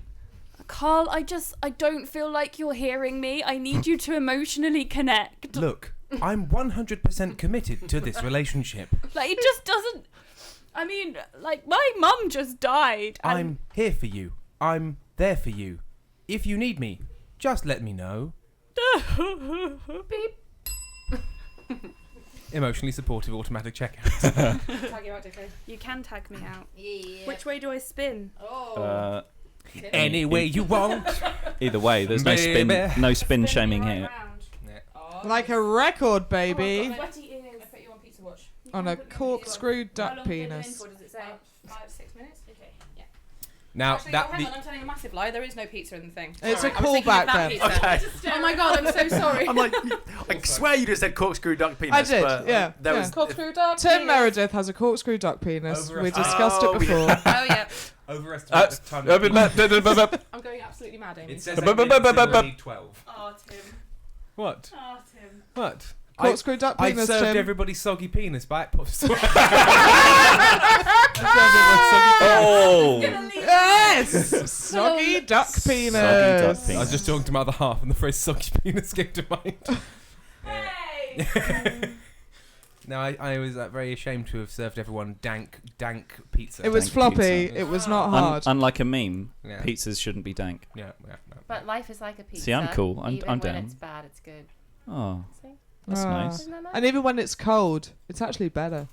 Carl, I don't feel like you're hearing me. I need you to emotionally connect. Look, I'm 100% committed to this relationship. Like, it just doesn't... I mean, like, my mum just died. And I'm here for you. I'm there for you. If you need me, just let me know. Beep. Emotionally supportive automatic checkout. Tag you out, Dicko. You can tag me out. Yeah. Which way do I spin? Any way you want. Either way, there's no spin shaming here. Like a record, baby. I put you on pizza watch. On a corkscrew duck penis. Does it say 5-6 minutes? Okay. Yeah. Now Actually, that hang on, I'm telling a massive lie. There is no pizza in the thing. It's Sorry, a I was thinking of callback that then. pizza. Okay. Oh my god, I'm so sorry. I'm like, I swear you just said corkscrew duck penis. I did, but yeah. There yeah. was Corkscrew duck. Tim penis. Meredith has a corkscrew duck penis. We discussed it before. Oh yeah. Overestimate the time. I'm going absolutely mad, Amy. It says 12. Oh, Tim. What? Oh, Tim. What? Corkscrew duck I penis, served Tim. everybody soggy penis by post. Oh! Yes! Soggy duck penis. I was just talking to my other half, and the phrase "soggy penis" came to mind. Hey! No, I was very ashamed to have served everyone dank pizza. It was Dank floppy. pizza. It was not hard. Unlike a meme, Yeah. pizzas shouldn't be dank. Yeah, no. But life is like a pizza. See, I'm cool. I'm Even down. when it's bad, it's good. Oh, See? that's Ah. nice. Isn't that nice? And even when it's cold, it's actually better.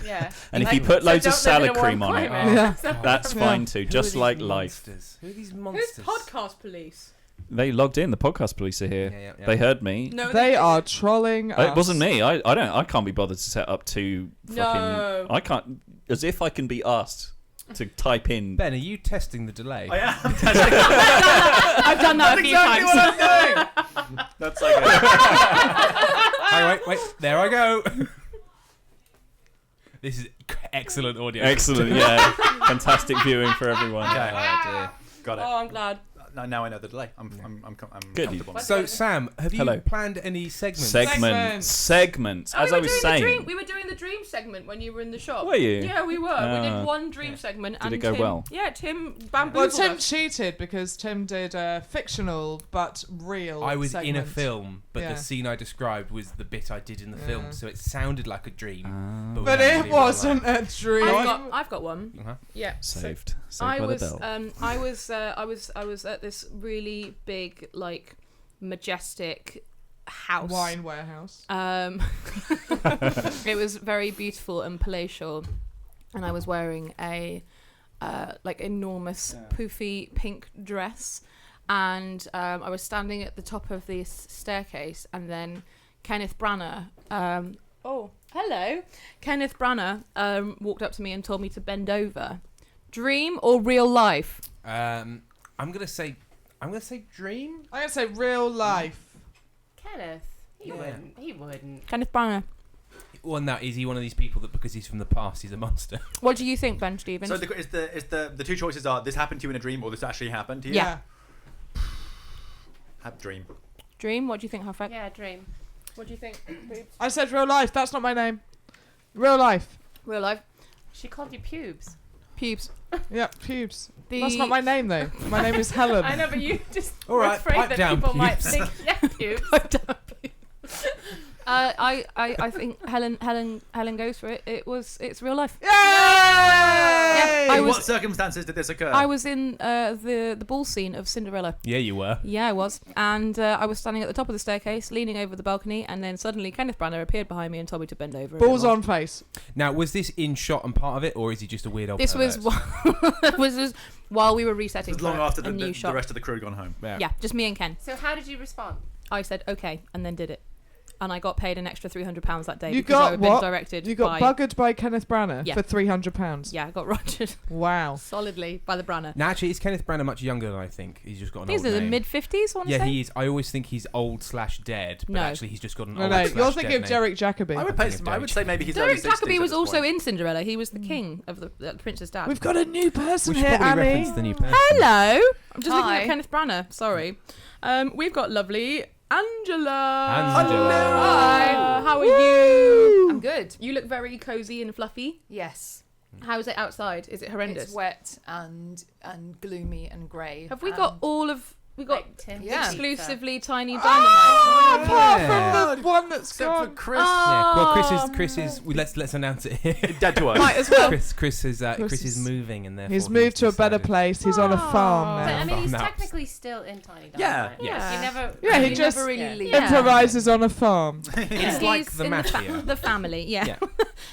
Yeah. And if Like, you put loads so of don't live salad in a warm cream on it, climate. Yeah. that's Yeah. fine too. Just Who are like these life. monsters? Who are these Who's monsters? podcast police? They logged in. The podcast police are here. Yeah. They heard me. No, They are trolling us. It wasn't me. I can't be bothered to set up two fucking. No. I can't. As if I can be asked to type in. Ben, are you testing the delay? I am. I've done that a few times. What I'm doing. That's like Wait. There I go. This is excellent audio. Excellent. Yeah. Fantastic viewing for everyone. Okay. Got it. Oh, I'm glad. now I know the delay. I'm Good. comfortable. So, Sam, have you Hello. planned any segments? Segments. Oh, As I was saying. we were doing the dream segment when you were in the shop. Were you? Yeah, we were. We did one dream segment. Did and it go Tim, well? Yeah, Tim Well, bamboozled Tim us. cheated because Tim did a fictional but real. I was segment. in a film, but Yeah. the scene I described was the bit I did in the film, so it sounded like a dream. Ah. But it wasn't a dream. I've got one. Uh-huh. Yeah. Saved I by was, the bell. I was at this really big, like, majestic house. Wine warehouse. It was very beautiful and palatial, and I was wearing a like enormous poofy pink dress, and I was standing at the top of this staircase, and then Kenneth Branagh. Oh, hello, Kenneth Branagh walked up to me and told me to bend over. Dream or real life? I'm gonna say dream. I'm gonna say real life. Kenneth, he wouldn't. Kenneth Branagh. Well, now is he one of these people that because he's from the past he's a monster? What do you think, Ben Stevens? So the two choices are this happened to you in a dream or this actually happened to you? Yeah. Have dream. Dream. What do you think, Haufek? Yeah, dream. What do you think, Boobs? I said real life. That's not my name. Real life. Real life. She called you pubes. Pubes. Yeah, pubes. The- That's not my name though. My name is Helen. I know, but you just All were right, afraid pipe that down, people might pubes. think, yeah, pubes. I think Helen goes for it. It's real life. Yay! Yeah, In what circumstances did this occur? I was in the ball scene of Cinderella. Yeah, you were. Yeah, I was, and I was standing at the top of the staircase, leaning over the balcony, and then suddenly Kenneth Branagh appeared behind me and told me to bend over. a bit Balls more. on face. Now, was this in shot and part of it, or is he just a weird old? This was was while we were resetting. It was long for after a new the shot. rest of the crew had gone home. Yeah, just me and Ken. So how did you respond? I said okay, and then did it. And I got paid an extra £300 that day You because I got had what? been directed. You got by, buggered by Kenneth Branagh Yeah. for £300. Yeah, I got rogered. Wow. Solidly by the Branagh. Now, actually, is Kenneth Branagh much younger than I think? He's just got an These old are the name. mid-50s, I want to Yeah, say. he is. I always think he's old/dead, but No. actually he's just got an No, old. no, you're slash thinking dead of name. Derek Jacobi. I would say maybe he's Derek early 60s Jacobi at was this also point. in Cinderella. He was the king of the prince's dad. We've got a new person We should here, probably Annie. reference the new person. Hello. I'm just looking Hi. at Kenneth Branagh. Sorry. We've got lovely Angela. Angela. Hi. How are you? I'm good. You look very cozy and fluffy. Yes. How is it outside? Is it horrendous? It's wet and gloomy and grey. Have we got all of... We got Like Tim's exclusively tiny dynamite. Oh, apart Yeah. from the one that's Except gone. for Chris. Yeah, well, Chris is. Let's announce it here. Dead to us. Might as well. Chris is is- moving, and therefore He's moved to a better decided- place. He's on a farm But now. I mean, he's Now. technically still in Tiny Dynamite. Yeah. Yeah. You never. Yeah, he you just never really yeah. leave. improvises on a farm. It's like the in mafia. the family, yeah. Yeah.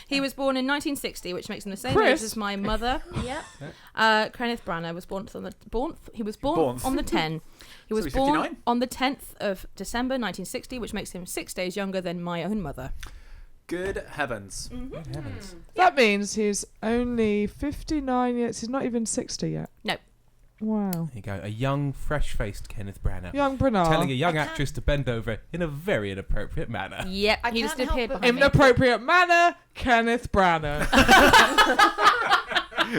He was born in 1960, which makes him the same Chris? age as my mother. Kenneth Branagh was born on the Born. on the 10. He was So he's born 59? on the 10th of December 1960, which makes him 6 days younger than my own mother. Good heavens. Mm-hmm. Heavens. That means he's only 59 years. He's not even 60 yet. No. Wow. There you go. A young, fresh-faced Kenneth Branagh. Young Branagh. Telling a young actress to bend over in a very inappropriate manner. Yep, I he just can't help appeared but behind me. Inappropriate manner, Kenneth Branagh.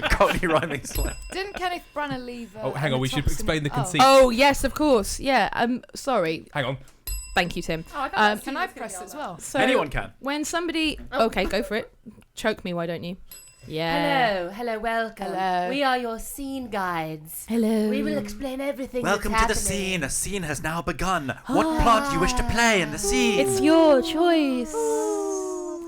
Cockney rhyming slang. Didn't Kenneth Branagh leave? Oh, hang on. We should explain the conceit. Oh, yes, of course. Yeah, sorry. Hang on. Thank you, Tim. Oh, I thought Can I press as well? So Anyone can. When somebody... Okay, go for it. Choke me, why don't you? Yeah. Hello, welcome. Hello. We are your scene guides. Hello. We will explain everything. Welcome to that's the happening. scene. A scene has now begun. What plot do you wish to play in the scene? It's your choice.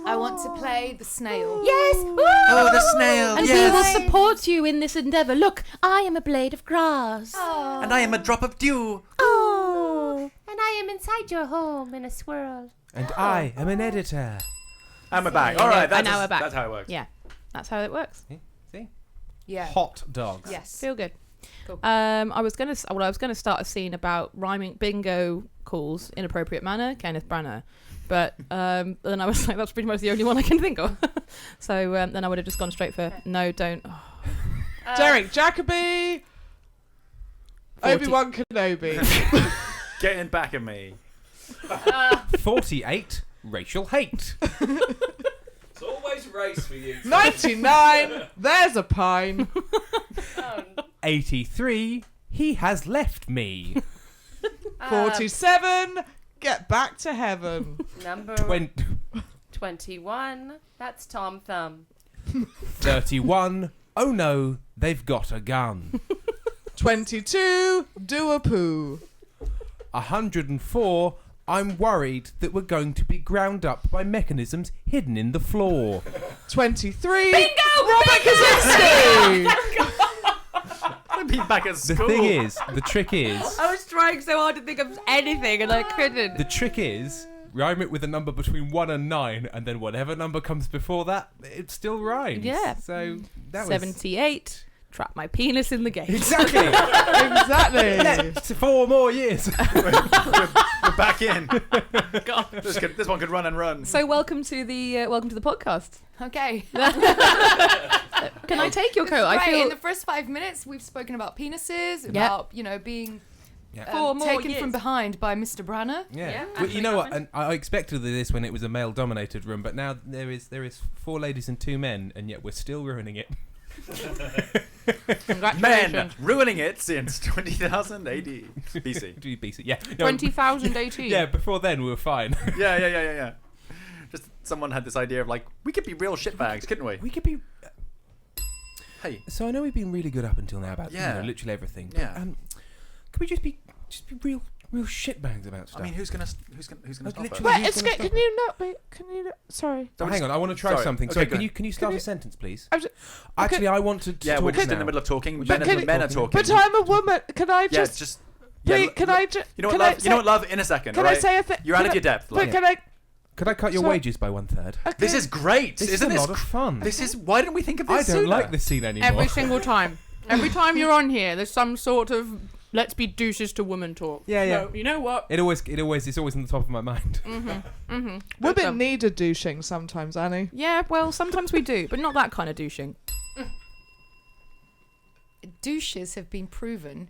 I want to play the snail. Yes. Oh, the snail. And yes. we will support you in this endeavour. Look, I am a blade of grass. And I am a drop of dew. Oh. And I am inside your home in a swirl. And I am an editor. And we're back. There All you right, go. And now we're back. That's how it works. Yeah, that's how it works. See? Yeah. Hot dogs. Yes. Feel good. Cool. I was gonna start a scene about rhyming bingo calls, inappropriate manner, Kenneth Branagh, but then I was like, that's pretty much the only one I can think of. So then I would have just gone straight for no, don't. Oh. Derek Jacobi. 40. Obi-Wan Kenobi. Getting back at me. 48. Racial hate. It's always race for you. 99. There's a pine. 83. he has left me. 47. Get back to heaven. Number 21. That's Tom Thumb. 31. Oh no, they've got a gun. 22. Do a poo. 104. I'm worried that we're going to be ground up by mechanisms hidden in the floor. 23. Bingo! Robert Kaczynski. I've been back at school. The trick is, I was trying so hard to think of anything and I couldn't. the trick is, rhyme it with a number between 1 and 9, and then whatever number comes before that, it still rhymes. Yeah. So that was 78. Trap my penis in the gate. exactly. Exactly. Next 4 more years. We're back in. God. This one could run and run. So welcome to the podcast. Okay. Can I take your coat? I Right, feel in the first 5 minutes, we've spoken about penises, about being Yeah. 4 more taken years. from behind by Mr. Branner. Yeah. Well, you know what? And I expected this when it was a male-dominated room, but now there is 4 ladies and 2 men, and yet we're still ruining it. Congratulations. Men ruining it since 20,000 AD. BC. BC, yeah. 20,000 AT. Yeah, before then we were fine. Yeah. Just someone had this idea of like, we could be real shitbags, couldn't we? We could be... Hey. So I know we've been really good up until now about literally everything. But, Yeah. could we just be real shitbags about stuff? I mean, who's gonna stop us? literally- Wait, who's gonna stop can you not be? Can you? Sorry. Oh, hang on, I want to try Sorry. something. Okay, Sorry, go can you start a sentence, please? I'm just- Actually, I want to Yeah, talk we're just in now. the middle of talking. But Men can- are talking. But I'm a woman. Can I Yeah, just? just. Please, can I just? You know what, love? You know what, love? In a second. Can all I right? say a thing? You're out of your depth. But love. can I? Could I cut your Sorry. wages by 1/3? Okay. This is great. This Isn't is a this lot of fun. This is. Why didn't we think of I this don't sooner? like this scene anymore. Every single time. Every time you're on here, there's some sort of let's be douches to women talk. Yeah. No, you know what? It's always on the top of my mind. Women need a douching sometimes, Annie. Yeah, well, sometimes we do, but not that kind of douching. Douches have been proven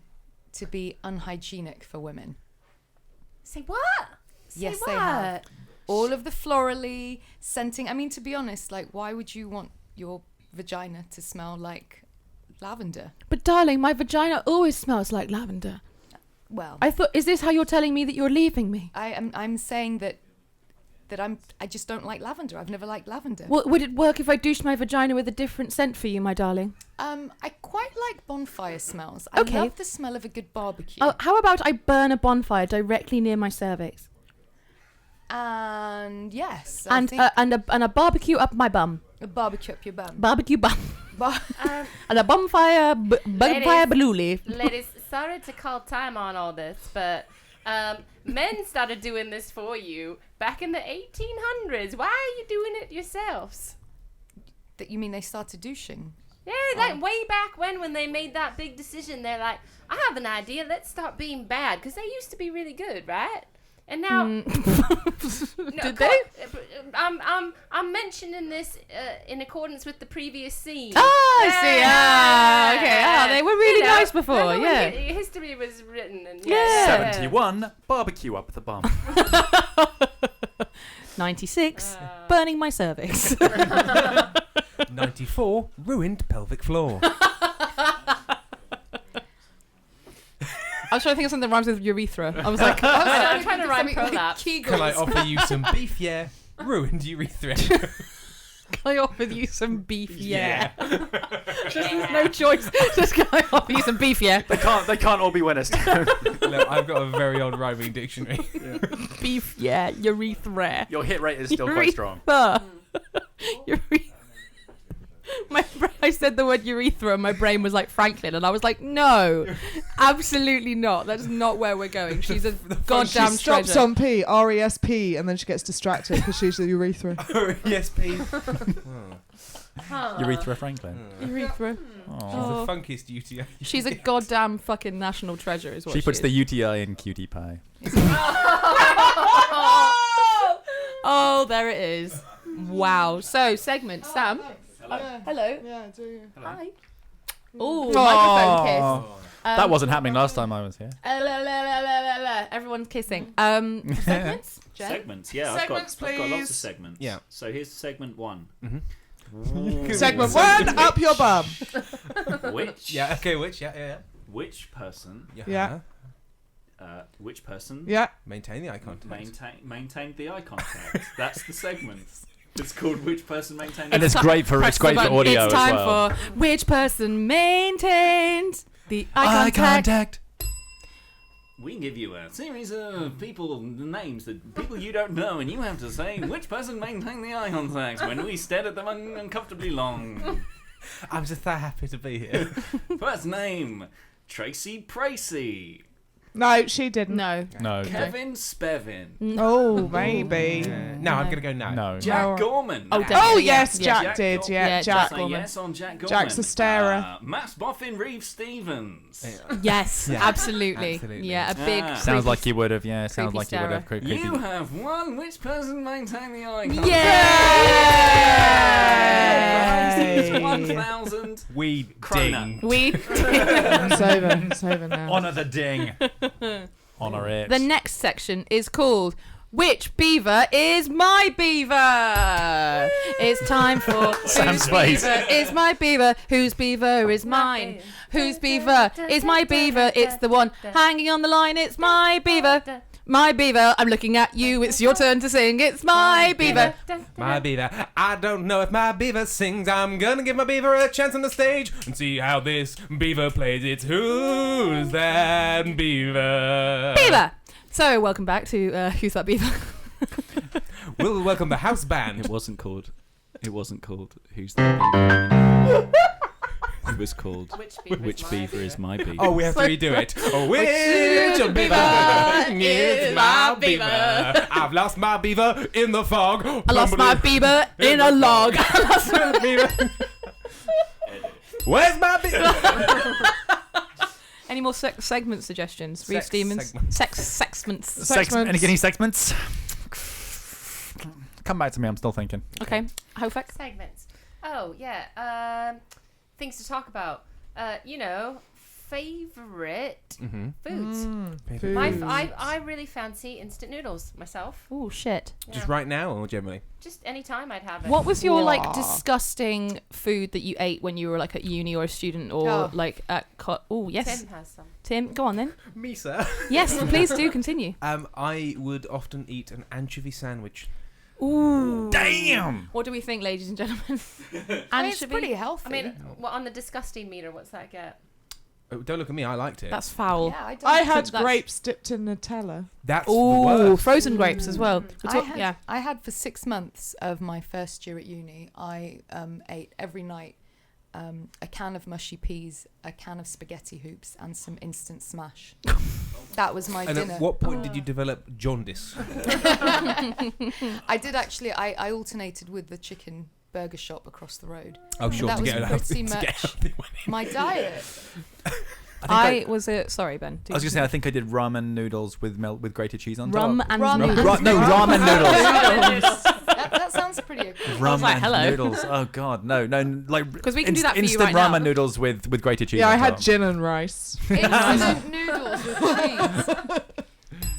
to be unhygienic for women. Say what? Yes, they have. All of the florally scenting. I mean, to be honest, like, why would you want your vagina to smell like lavender? But darling, my vagina always smells like lavender. Well, I thought, is this how you're telling me that you're leaving me? I'm saying that I just don't like lavender. I've never liked lavender. Well, would it work if I douched my vagina with a different scent for you, my darling? I quite like bonfire smells. I Okay. love the smell of a good barbecue. Oh, how about I burn a bonfire directly near my cervix? And yes, And a barbecue up my bum. a barbecue up your bum. Barbecue bum. And a bonfire balooly. Ladies, sorry to call time on all this, but men started doing this for you back in the 1800s. Why are you doing it yourselves? That you mean they started douching? Yeah, like way back when they made that big decision, they're like, I have an idea, let's start being bad, because they used to be really good, right? And now, no, Did they? I'm mentioning this in accordance with the previous scene. Oh, I see. Okay. They were really nice before. Remember when Yeah. history was written. And 71. Barbecue up the bum. 96. Burning my cervix. 94, ruined pelvic floor. I was trying to think of something that rhymes with urethra. I was like, I'm trying to rhyme prolapse. Can I offer you some beef? Yeah. Ruined urethra. can I offer you some beef? Yeah. Just there's no choice. Just can I offer you some beef? Yeah. They can't all be winners. Look, I've got a very odd rhyming dictionary. Beef? Yeah. Urethra. Your hit rate is still quite strong. Urethra. I said the word urethra and my brain was like Franklin and I was like, no, absolutely not. That's not where we're going. She's a goddamn She stops treasure. on P, R-E-S-P, and then she gets distracted because she's the urethra. R-E-S-P. Urethra Franklin. Urethra. She's the funkiest UTI. She's a goddamn fucking national treasure is what She puts is. the UTI in cutie pie. Oh, there it is. Wow. So, segment. Sam. Hello. Yeah, do you? Hi. Ooh, microphone kiss. That wasn't happening last time I was here. Everyone's kissing. Segments? Jen? Segments, yeah. Segments, I've got lots of please. segments. Yeah. So here's segment 1. Segment 1, up your bum. Which? Yeah, okay, which? Yeah. Which person? Yeah. Which person? Yeah. Maintain the eye contact. Maintained the eye contact. That's the segment. It's called Which Person Maintained. And it's great for audio it's time as well. for Which Person Maintained the Eye Contact. We can give you a series of people, names that people you don't know, and you have to say which person maintained the eye contact when we stared at them uncomfortably long. I'm just so happy to be here. First name, Tracy Pracey. No, she didn't. No. Kevin Spevin. Oh, maybe. No, I'm going to go no. Jack Gorman. Oh, yes, Jack did. Yeah, Jack Say Gorman. yes on Jack Gorman. Jack's a starer. Mass Boffin Reeve Stevens. Yes, Yeah. absolutely. Yeah, a big. Sounds like you would have. Yeah, sounds creepy like you would have. starer. You have won. Which person maintained the eye contact? Yay! Prizes 1,000. We ding. It's over now. Honour the ding. Honour it. The next section is called Which Beaver is My Beaver? It's time for Sam's Whose face. Beaver is my beaver? Whose beaver is mine? Whose beaver is my beaver? It's the one hanging on the line. It's my beaver. My beaver. I'm looking at you. It's your turn to sing. It's my beaver. My beaver. I don't know if my beaver sings. I'm gonna give my beaver a chance on the stage and see how this beaver plays. It's Who's That Beaver? Beaver. So welcome back to Who's That Beaver? We'll welcome the house band. It wasn't called Who's That Beaver? It was called Which Beaver is My Beaver? Oh, we have to redo it. Oh, which beaver is my beaver? I've lost my beaver in the fog. I lost my beaver in a log. I lost my beaver. Where's my beaver? Any more segment suggestions? Reeve Stevens? Segments. Any segments? Come back to me. I'm still thinking. Okay. Haufek? Segments. Oh, yeah. Things to talk about. Favourite foods. I really fancy instant noodles myself. Oh, shit. Just right now or generally? Just any time I'd have it. What was your disgusting food that you ate when you were at uni or a student or at yes. Tim has some. Tim, go on then. Me, sir. Yes, please do continue. I would often eat an anchovy sandwich. Ooh. Damn. What do we think, ladies and gentlemen? It's pretty healthy. I mean, on the disgusting meter, what's that get? Oh, don't look at me. I liked it. That's foul. Yeah, I had grapes dipped in Nutella. That's the Ooh, worst. frozen grapes as well. I had for 6 months of my first year at uni, I ate every night a can of mushy peas, a can of spaghetti hoops, and some instant smash. That was my dinner. And at what point did you develop jaundice? I did actually. I alternated with the chicken burger shop across the road. Oh, sure. That To was get pretty to much get healthy when my diet. Sorry, Ben. I was going to say, I think I did ramen noodles with grated cheese on top. Ramen noodles. No, ramen noodles. That sounds pretty aggressive. Ramen noodles. Oh God, no, like because we can do that for you instant right ramen now. noodles with grated cheese. Yeah, on I had top. gin and rice. Instant noodles with cheese.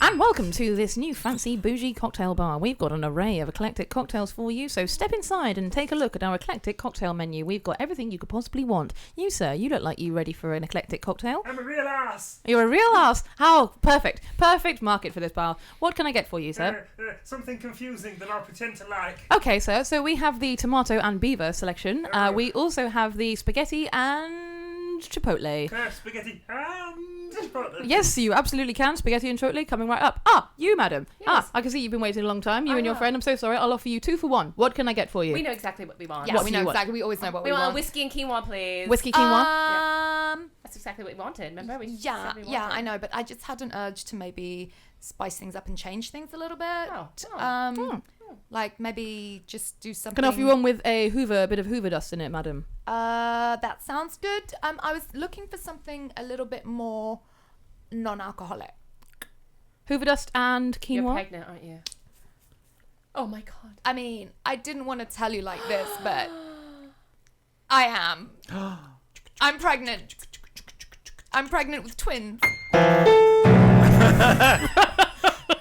And welcome to this new fancy bougie cocktail bar. We've got an array of eclectic cocktails for you, so step inside and take a look at our eclectic cocktail menu. We've got everything you could possibly want. You, sir, you look like you ready for an eclectic cocktail. I'm a real ass. You're a real ass. How perfect. Perfect market for this bar. What can I get for you, sir? Something confusing that I'll pretend to like. Okay, sir. So we have the tomato and beaver selection. We also have the spaghetti and chipotle. Spaghetti and chipotle. Yes, you absolutely can. Spaghetti and chipotle coming right up. Ah, you, madam. Yes. I can see you've been waiting a long time. You I and your know. friend. I'm so sorry. I'll offer you 2 for 1. What can I get for you? We know exactly what we want. Yeah, What we do know you want? exactly. We always know what we We want want. whiskey and quinoa, please. Whiskey quinoa? That's exactly what we wanted. Remember? Yeah, I know, but I just had an urge to maybe spice things up and change things a little bit. Like maybe just do something. Can I offer you one with a bit of Hoover dust in it, madam? That sounds good. I was looking for something a little bit more non-alcoholic. Hoover dust and quinoa? You're pregnant, aren't you? Oh my God. I mean, I didn't want to tell you like this, but I am. I'm pregnant. I'm pregnant with twins.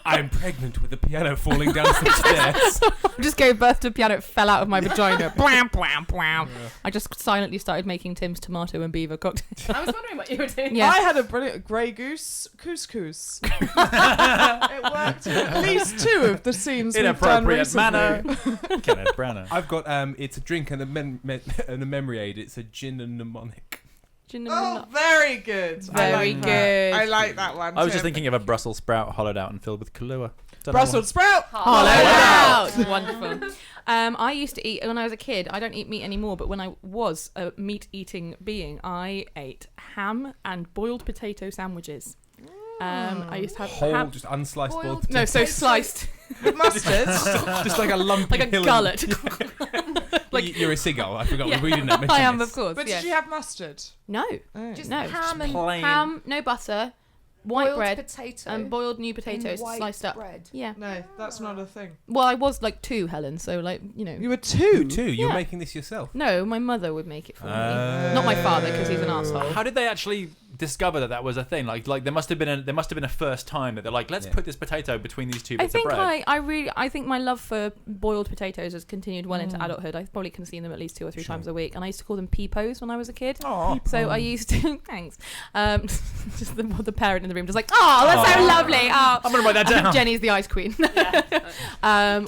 I'm pregnant with the piano falling down some stairs. I just gave birth to a piano. It fell out of my vagina. Blam, blam, blam. I just silently started making Tim's tomato and beaver cocktail. I was wondering what you were doing. Yeah. I had a brilliant grey goose couscous. It worked in at least 2 of the scenes we've done recently. Kenneth Branagh. I've got it's a drink and a memory aid. It's a gin and mnemonic. Oh, very good. Very good. I like that one. I was just Tim. thinking of a Brussels sprout hollowed out and filled with Kahlua. Brussels sprout. Hollowed out. Wonderful. I used to eat, when I was a kid, I don't eat meat anymore, but when I was a meat-eating being, I ate ham and boiled potato sandwiches. I used to have Whole, ham. just unsliced boiled No, so sliced. With mustard. just like a lumpy like a hill of- gullet. You're a seagull. I forgot we didn't mention I am, this. of course. But yeah. did you have mustard? No. Just No. ham and plain. Ham, no butter, white boiled bread, potato and boiled new potatoes in white sliced up. bread. Yeah. No, that's not a thing. Well, I was like 2, Helen, so like, you know. You were 2? You're Yeah. making this yourself. No, my mother would make it for me. Not my father, because he's an asshole. How did they actually discover that was a thing? Like there must have been a first time that they're like, let's put this potato between these 2 I bits think of bread. I think my love for boiled potatoes has continued well into adulthood. I probably consume them at least 2 or 3 times a week, and I used to call them peepos when I was a kid. Aw. So I used to thanks. Just the parent in the room, just like, oh, that's so lovely. Oh, I'm gonna write that down. Jenny's the ice queen. I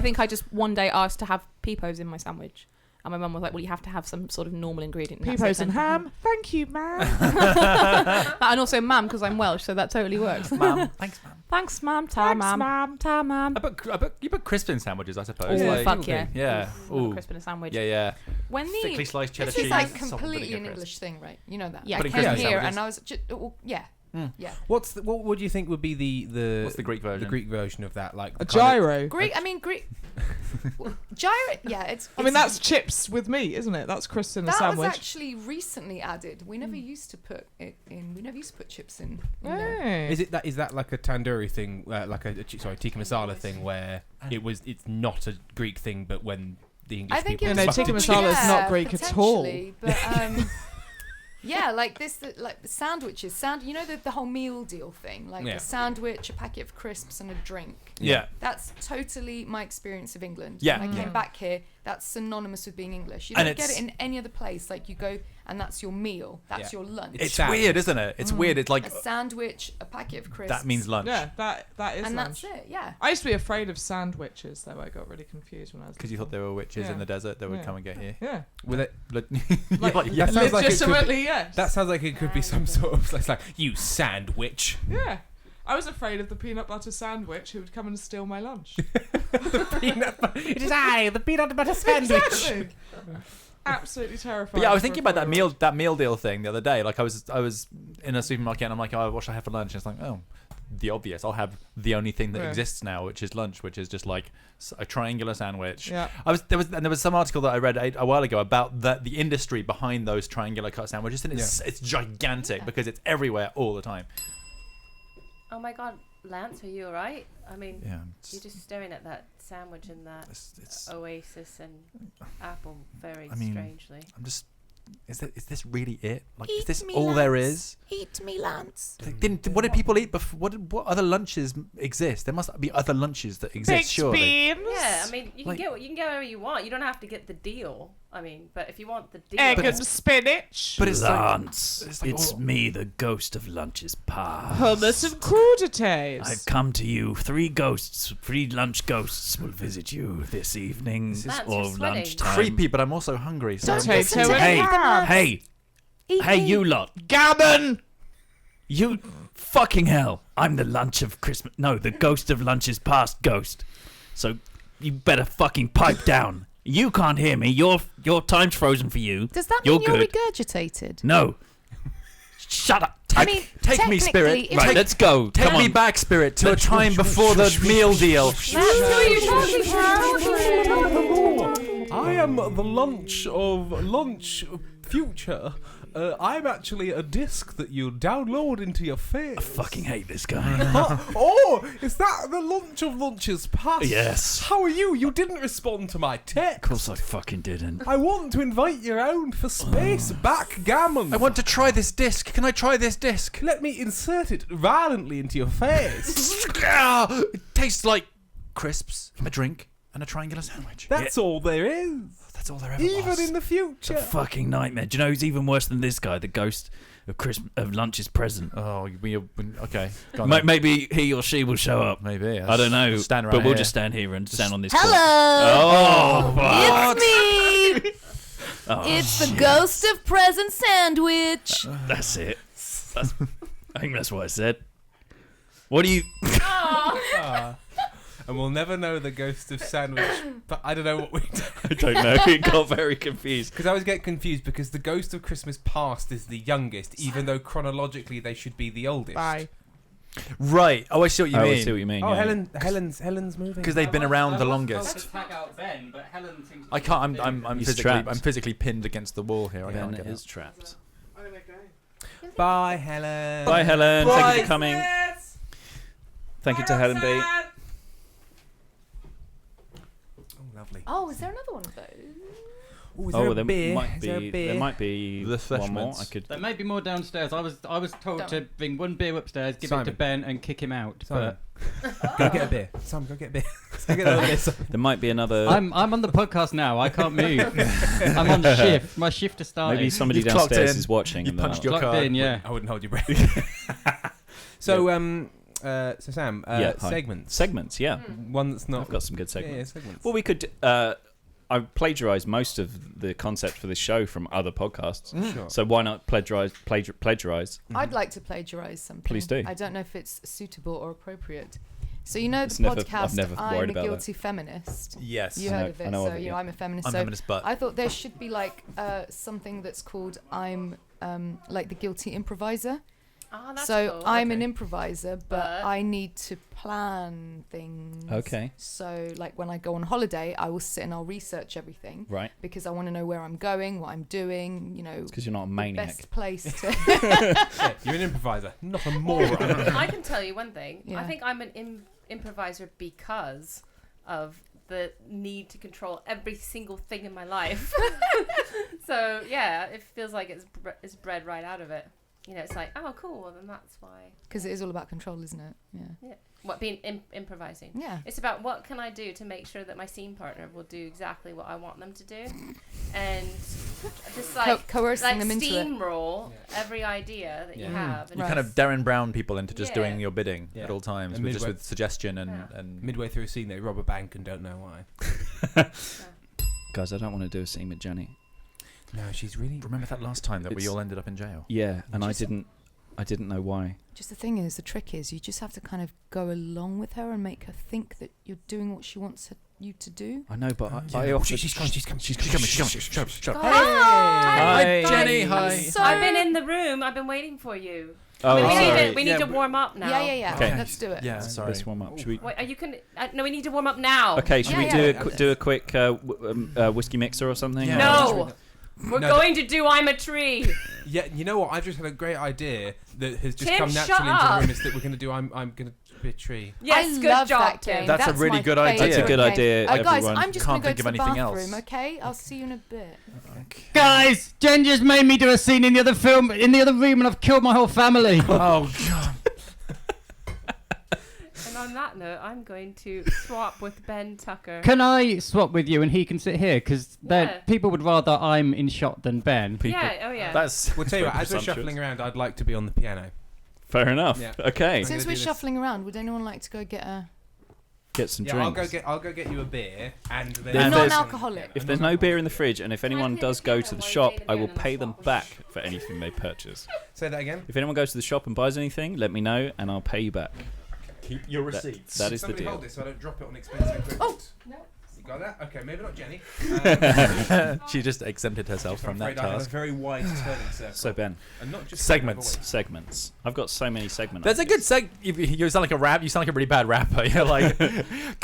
think I just one day asked to have peepos in my sandwich. And my mum was like, well, you have to have some sort of normal ingredient. Peepos and ham. Thank you, ma'am. And also ma'am, because I'm Welsh, so that totally works. Ma'am. Thanks, ma'am. Thanks, ma'am. Ta, Thanks, ma'am. ma'am. Ta, ma'am. You put crisp in sandwiches, I suppose. Oh, like, fuck yeah. Yeah. Ooh. Ooh. Crisp in a sandwich. Yeah. When the Thickly sliced cheddar This cheese. is like salt and completely vinegar an crisp. English thing, right? You know that. Yeah, Putting I came crisp in here sandwiches. and I was yeah. Yeah. What would you think would be the What's the Greek version? The Greek version of that, like A gyro. Greek. Gyro. Yeah, it's. I mean, that's chips with meat, isn't it? That's crisps in a that sandwich. was actually recently added. We never used to put it in. We never used to put chips in. Hey. Is that like a tandoori thing, like a tikka masala thing, where it's not a Greek thing, but when the English I think people No, tikka masala is not Greek at all. potentially, But yeah, like this, like the sandwiches. You know the whole meal deal thing, like Yeah. a sandwich, a packet of crisps, and a drink. Yeah. That's totally my experience of England. Yeah. When I came back here, that's synonymous with being English. You And don't get it's- it in any other place. Like you go and that's your meal. That's your lunch. It's weird, isn't it? It's weird. It's like a sandwich, a packet of crisps. that means lunch. Yeah, that is And lunch. that's it. Yeah. I used to be afraid of sandwiches, though. I got really confused when I was. Because you thought there were witches in the desert that would Yeah. come and get you. Yeah. With it, Yeah. that sounds like it could be- legitimately, yes. That sounds like it could be some sort of it's like you sandwich. Yeah. I was afraid of the peanut butter sandwich who would come and steal my lunch. It is I, the peanut butter sandwich. Exactly. Absolutely terrifying. But yeah, I was for thinking a about 4-year-old. that meal deal thing the other day. Like I was in a supermarket and I'm like, oh, what should I have for lunch? And it's like, oh, the obvious. I'll have the only thing that Yeah. exists now, which is lunch, which is just like a triangular sandwich. Yeah. There was some article that I read a while ago about the industry behind those triangular cut sandwiches, and it's gigantic because it's everywhere all the time. Oh my God, Lance, are you alright? I mean, Yeah, you're just staring at that sandwich and that oasis and apple very strangely. I'm just. Is this really it? Like, is Eat this me, all there Lance. is? Eat me, Lance. What did people eat before? What other lunches exist? There must be other lunches that exist, surely. Yeah, I mean, you can Like- get whatever you want. You don't have to get the deal. I mean, but if you want the deal, Egg and spinach. But it's Lance, like it's oh. me, the ghost of lunches past. Hummus and crudités. I've come to you. 3 lunch ghosts will visit you this evening This is or lunchtime. creepy, but I'm also hungry. So Don't listen to hey, any of them. hey, hey, you lot. Gammon! You fucking hell. I'm the lunch of Christmas. No, the ghost of lunches past ghost. So you better fucking pipe down. You can't hear me. Your time's frozen for you. Does that You're mean you're good. regurgitated? No. Shut up. I mean, Take me, Spirit. technically, Right, if- let's go. Take Come me on. back, Spirit, to a time before the meal deal. Lance, who are you talking to? I am the lunch of lunch future. I'm actually a disc that you download into your face. I fucking hate this guy. Oh, is that the lunch of lunches past? Yes. How are you? You didn't respond to my text. Of course I fucking didn't. I want to invite you round for space backgammon. I want to try this disc. Can I try this disc? Let me insert it violently into your face. It tastes like crisps, a drink, and a triangular sandwich. That's all there is. That's all there ever Even was. in the future. It's a fucking nightmare. Do you know who's even worse than this guy? The ghost of lunch's present. Oh, okay. Go on then. Maybe he or she will show up. Maybe. Yes. I don't know. We'll stand around but we'll here. just stand here and stand on this. Hello! corner. Oh, It's me! Oh, It's the shit. ghost of present sandwich. That's it. I think that's what I said. What do you? And we'll never know the ghost of sandwich. But I don't know what we do. I don't know. It got very confused. Because I always get confused because the ghost of Christmas past is the youngest, even though chronologically they should be the oldest. Bye. Right. Oh, I see what you mean. I see what you mean. Oh, yeah. Helen's moving. Because they've been around the longest. Tag out Ben, but Helen seems I can't. I'm He's physically. trapped. I'm physically pinned against the wall here. I can't Ben get is out. trapped. Bye, Helen. Bye, Helen. Bye. Thank you for coming. Thank you to Helen B. Oh, lovely. Oh, is there another one of those? Ooh, is there a there beer? might Is there a be. beer? There might be The one more. Fleshmans. I could. There may be more downstairs. I was told to bring one beer upstairs, give it Simon. to Ben, and kick him out. Simon. But Go get a beer. Simon, go get a beer. Go get another beer. Simon. There might be another. I'm on the podcast now. I can't move. I'm on shift. My shift is starting. Maybe somebody You've clocked downstairs in. is watching. You and they're punched like, your Clocked card. in, yeah. I wouldn't hold your breath. So, so Sam, Yeah, hi. segments. Segments, yeah. One that's not. I've got some good Yeah, segments. segments. Well, we could. I plagiarised most of the concept for this show from other podcasts. Sure. So why not plagiarise? I'd like to plagiarise something. Please do. I don't know if it's suitable or appropriate. So you know It's the never- I've podcast never I'm worried a about Guilty Feminist. Yes. You I heard know- of I it, know so of it, you know yeah. I'm a feminist. I'm so feminist, but I thought there should be like something that's called I'm like the guilty improviser. Oh, that's So cool. I'm Okay. an improviser, but I need to plan things. Okay. So like when I go on holiday, I will sit and I'll research everything. Right. Because I want to know where I'm going, what I'm doing. You know. Because you're not a the maniac. best place to. Yeah, you're an improviser, not a moron. I can tell you one thing. Yeah. I think I'm an improviser because of the need to control every single thing in my life. So yeah, it feels like it's bred right out of it. You know, it's like, oh, cool. Well, then that's why. Because it is all about control, isn't it? Yeah. Yeah. What being improvising? Yeah. It's about what can I do to make sure that my scene partner will do exactly what I want them to do, and just like coercing them into it. steamroll every idea that you have. And You kind of Darren Brown people into just Yeah. doing your bidding Yeah. at all times, And with, just midway- with suggestion and Midway through a scene, they rob a bank and don't know why. Guys, I don't want to do a scene with Jenny. No, she's really. Remember that last time that we It's- all ended up in jail? Yeah, and Just- I didn't know why. Just the thing is, the trick is, you just have to kind of go along with her and make her think that you're doing what she wants you to do. I know, but Yeah. I often. She's coming. She's coming. Hi, Jenny. Hi. I've been in the room. I've been waiting for you. Oh, we need to warm up now. Yeah. Okay. Let's do it. Yeah, sorry. Let's warm up. Should we? Wait, you can. No, we need to warm up now. Okay, should we Yeah. do a quick whiskey mixer or something? Yeah. No. We're No, going to do I'm a Tree. Yeah, you know what? I've just had a great idea that has just Tim, come shut naturally into the up. room. Is that we're going to do I'm going to be a tree. Yes, I good love job, that Tim. game. That's a really my good idea. favourite That's a good game. idea, Guys, everyone. I'm just Can't going to go think to of the anything bathroom, else. okay? I'll see you in a bit. Guys, Jen just made me do a scene in the other film, in the other room, and I've killed my whole family. Oh god. And on that note, I'm going to swap with Ben Tucker. Can I swap with you and he can sit here? Because Yeah. people would rather I'm in shot than Ben. Yeah, oh yeah. That's. We'll tell you what. As we're presumptuous. shuffling around, I'd like to be on the piano. Fair enough. Yeah. Okay. Since do we're this. shuffling around, would anyone like to go get a... Get some Yeah, drinks. I'll go get you a beer and then. And there's- non-alcoholic. If there's no beer in the fridge, and if anyone does go to the shop, I will pay them back for anything they purchase. Say that again. If anyone goes to the shop and buys anything, let me know, and I'll pay you back. Keep your That- receipts. that is the Somebody deal. hold this so I don't drop it on expensive equipment. Oh! No. You got that? Okay, maybe not Jenny. She just exempted herself from that I have a task. very wide turning circle. So Ben, And not just Segments. segments. I've got so many segments. That's a good You sound like a rap. You sound like a really bad rapper. You're like,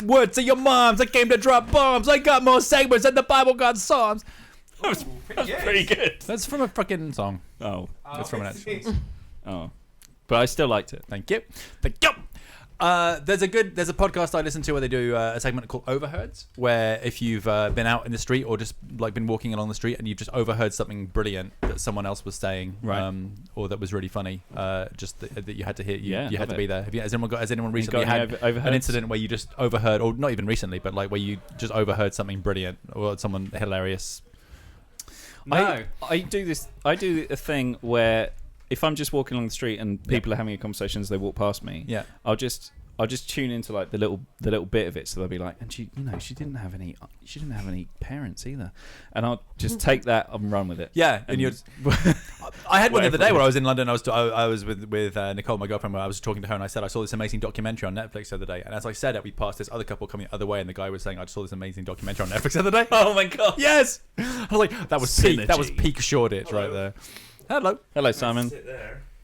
words to your moms. I came to drop bombs. I got more segments than the Bible got psalms. That's pretty good. That's from a fucking song. Oh. That's from an actual song. Oh. But I still liked it. Thank you. Thank you. There's a podcast I listen to where they do a segment called Overheards, where if you've been out in the street or just like been walking along the street and you've just overheard something brilliant that someone else was saying, Right. or that was really funny, just that you had to hear, you Yeah, had to love be it. there. Has anyone recently got any had overheards? an incident where you just overheard, or not even recently, but like where you just overheard something brilliant or someone hilarious? No. I do a thing where if I'm just walking along the street and people are having a conversation as they walk past me, Yeah. I'll just tune into like the little bit of it, so they'll be like, and she didn't have any parents either, and I'll just take that and run with it. Yeah, and you're. I had one the other day where I was in London. I was with Nicole, my girlfriend, where I was talking to her, and I said I saw this amazing documentary on Netflix the other day. And as I said it, we passed this other couple coming the other way, and the guy was saying, "I saw this amazing documentary on Netflix the other day." Oh my god! Yes, I was like, that was peak. That was Synergy. peak Shoreditch right there. Hello, Simon.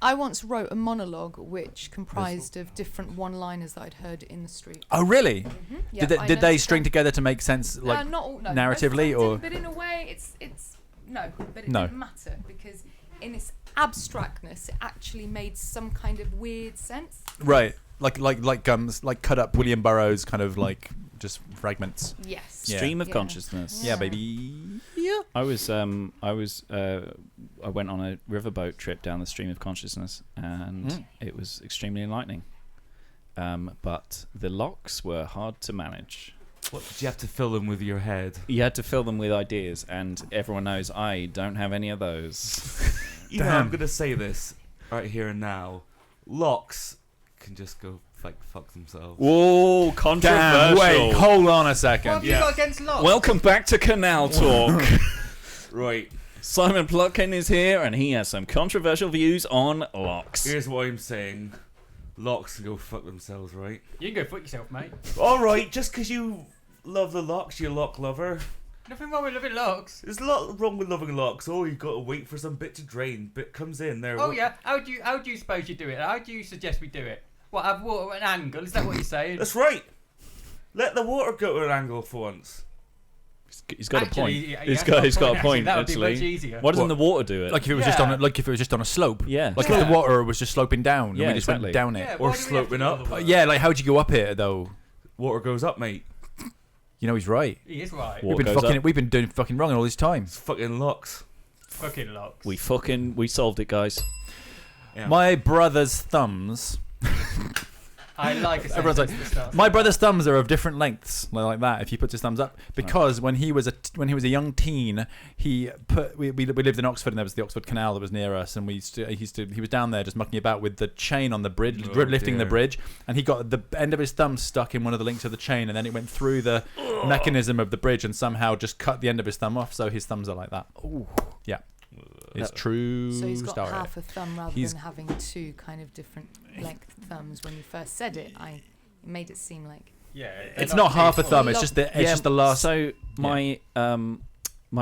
I once wrote a monologue which comprised of different one-liners that I'd heard in the street. Oh really? Mm-hmm. Yeah, Did they string together to make sense, like not all, no, narratively, most of them or? didn't, but in a way, it's no, but it No. didn't matter because in its abstractness, it actually made some kind of weird sense. Right, like cut up William Burroughs kind of like just fragments. Yes. Yeah. Stream of consciousness. Yeah, baby. Yeah. I went on a riverboat trip down the stream of consciousness, and it was extremely enlightening. But the locks were hard to manage. What, did you have to fill them with your head? You had to fill them with ideas, and everyone knows I don't have any of those. You know, I'm gonna say this right here and now. Locks can just go fuck themselves. Whoa, controversial. Wait, hold on a second. What have you got against locks? Welcome back to Canal Talk. Right. Simon Plotkin is here, and he has some controversial views on locks. Here's what I'm saying. Locks can go fuck themselves, right? You can go fuck yourself, mate. Alright, just because you love the locks, you're a lock lover. Nothing wrong with loving locks. There's a lot wrong with loving locks. Oh, you've got to wait for some bit to drain. Bit comes in there. Oh yeah. How do you suppose you do it? How do you suggest we do it? What, have water at an angle? Is that what you're saying? That's right. Let the water go to an angle for once. He's got Actually, a point. yeah, He's got got a point. That would be Actually, much easier. why doesn't the water do it? Like if it was just on a slope. Yeah. Like if the water was just sloping down, and Yeah, we just exactly. went down it. Yeah, Or why do we have to sloping do all up. the work? Yeah, like how'd you go up here though? Water goes up, mate. You know he's right. He is right. Water goes up. We've been doing fucking wrong all this time. It's fucking locks. Fucking locks. We solved it, guys. Yeah. My brother's thumbs. I like a Everyone's sentence like, that starts my with brother's thumbs are of different lengths, like that. If he puts his thumbs up, because when he was a young teen, we lived in Oxford, and there was the Oxford Canal that was near us, and he was down there just mucking about with the chain on the bridge, lifting the bridge, and he got the end of his thumb stuck in one of the links of the chain, and then it went through the mechanism of the bridge and somehow just cut the end of his thumb off, so his thumbs are like that. Ooh, yeah. It's true. So he's got story. half a thumb rather than having two kind of different length thumbs. When you first said it, it made it seem like It's not half a thumb. It's just the last. So my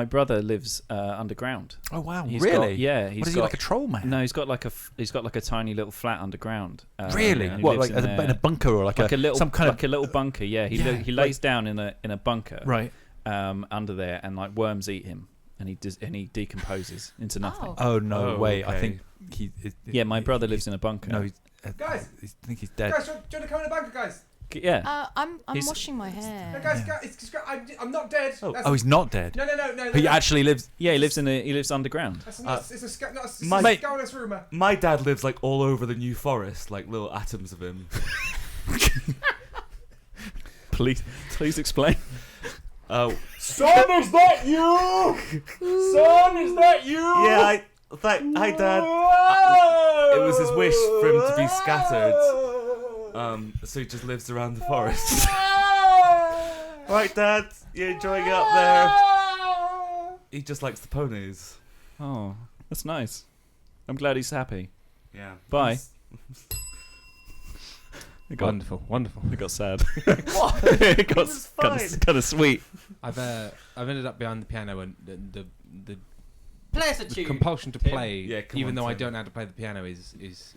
brother lives underground. Oh wow! He's Really? Got, What is he, like a troll man? No, he's got like a tiny little flat underground. Really? and he What, lives like in a bunker or like a little some kind of like a little bunker? Yeah, he lays down in a bunker. Right. Under there, and like worms eat him. And he decomposes into nothing. Oh no way! Okay. I think he. My brother lives in a bunker. No, guys, I think he's dead. Guys, do you want to come in the bunker, guys? Yeah. I'm washing my hair. No, guys, I'm not dead. Oh, he's not dead. No. He actually lives. Yeah, he lives underground. It's a scandalous rumour. My dad lives like all over the New Forest, like little atoms of him. Please explain. Oh, Son, is that you? Son, is that you? Yeah, hi Dad. It was his wish for him to be scattered. So he just lives around the forest. Right, Dad, you enjoying it up there? He just likes the ponies. Oh, that's nice. I'm glad he's happy. Yeah. Bye. Wonderful. It got sad. What? It got was fine. kind of sweet. I've ended up behind the piano, and the Play us a tune, compulsion to Tim. play, even though I don't know how to play the piano, is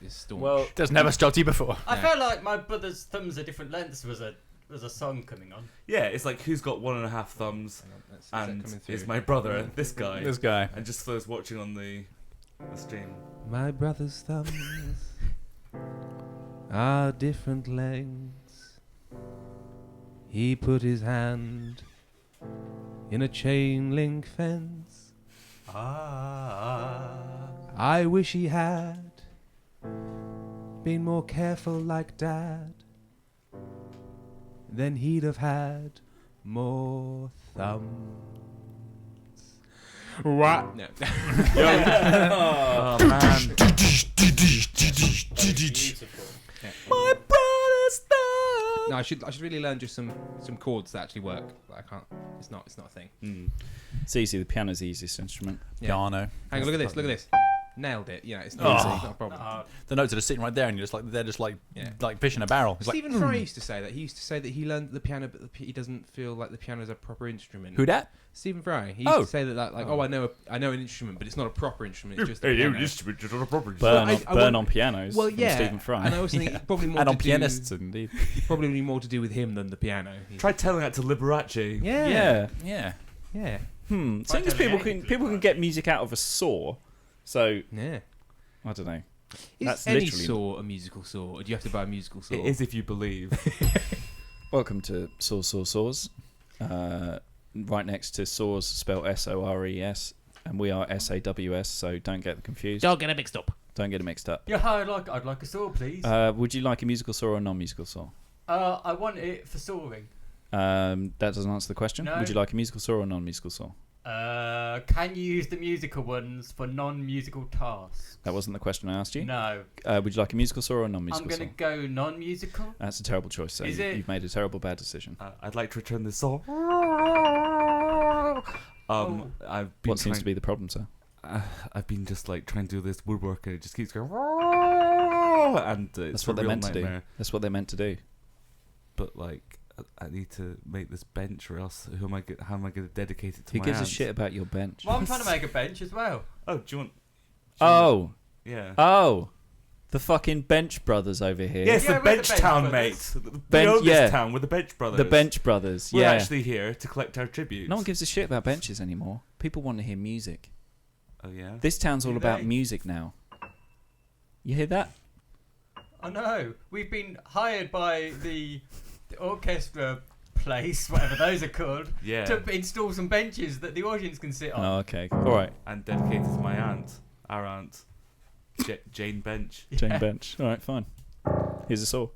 staunch. Well, That's never stopped you before. I felt like my brother's thumbs are different lengths was a There's a song coming on. Yeah, it's like who's got 1.5 thumbs, and it's my brother, this guy, and just for those watching on the stream. My brother's thumbs are different lengths. He put his hand in a chain link fence. I wish he had been more careful like Dad. Then he'd have had more thumbs. What? No. Oh man. My brother's thumb. No, I should really learn just some chords that actually work. But I can't. It's not a thing. It's easy. The piano's the easiest instrument. Yeah. Piano. Hang on, look at this. Nailed it. Yeah, it's not easy. It's not a problem. The notes are just sitting right there, and they're just like fish in a barrel. It's Stephen like, Fry used to say that. He used to say that he learned the piano, but he doesn't feel like the piano is a proper instrument. Who dat? Stephen Fry. He used to say that I know an instrument, but it's not a proper instrument. It's just a piano. Instrument, it's not a proper instrument. Burn on pianos. Well, yeah. From Stephen Fry. And I also think probably more and to on pianists, indeed. Probably more to do with him than the piano. Try telling that to Liberace. Yeah. Seeing as people can get music out of a saw, so yeah. I don't know. Is That's any literally saw a musical saw, or do you have to buy a musical saw? It is if you believe. Welcome to Saws. Right next to Saws, spelled SORES, and we are SAWS. So don't get confused. Don't get it mixed up. Don't get it mixed up. Yeah, I'd like a saw, please. Would you like a musical saw or a non-musical saw? I want it for sawing. That doesn't answer the question. No. Would you like a musical saw or a non-musical saw? Can you use the musical ones for non-musical tasks? That wasn't the question I asked you. No. Would you like a musical saw or a non-musical saw? I'm going to go non-musical. That's a terrible choice. So Is it? You've made a terrible bad decision. I'd like to return this saw. What seems to be the problem, sir? I've been just like trying to do this woodwork, and it just keeps going. And that's what they're meant to do. That's what they're meant to do. But like, I need to make this bench, or else how am I going to dedicate it to Who my gives aunt? a shit about your bench? Well, I'm trying to make a bench as well. Oh, do you want? Yeah. Yeah. Oh, the fucking Bench Brothers over here. Yes, the Bench Town, mate. We own this town. We're the Bench Brothers. The Bench Brothers. We're yeah. actually here to collect our tribute. No one gives a shit about benches anymore. People want to hear music. Oh yeah. This town's all about music now. You hear that? I know. We've been hired by the orchestra place, whatever those are called, Yeah. to install some benches that the audience can sit on. Oh, okay. All right. And dedicated to my aunt, our aunt, Jane Bench. Jane Bench. All right, fine. Here's a saw.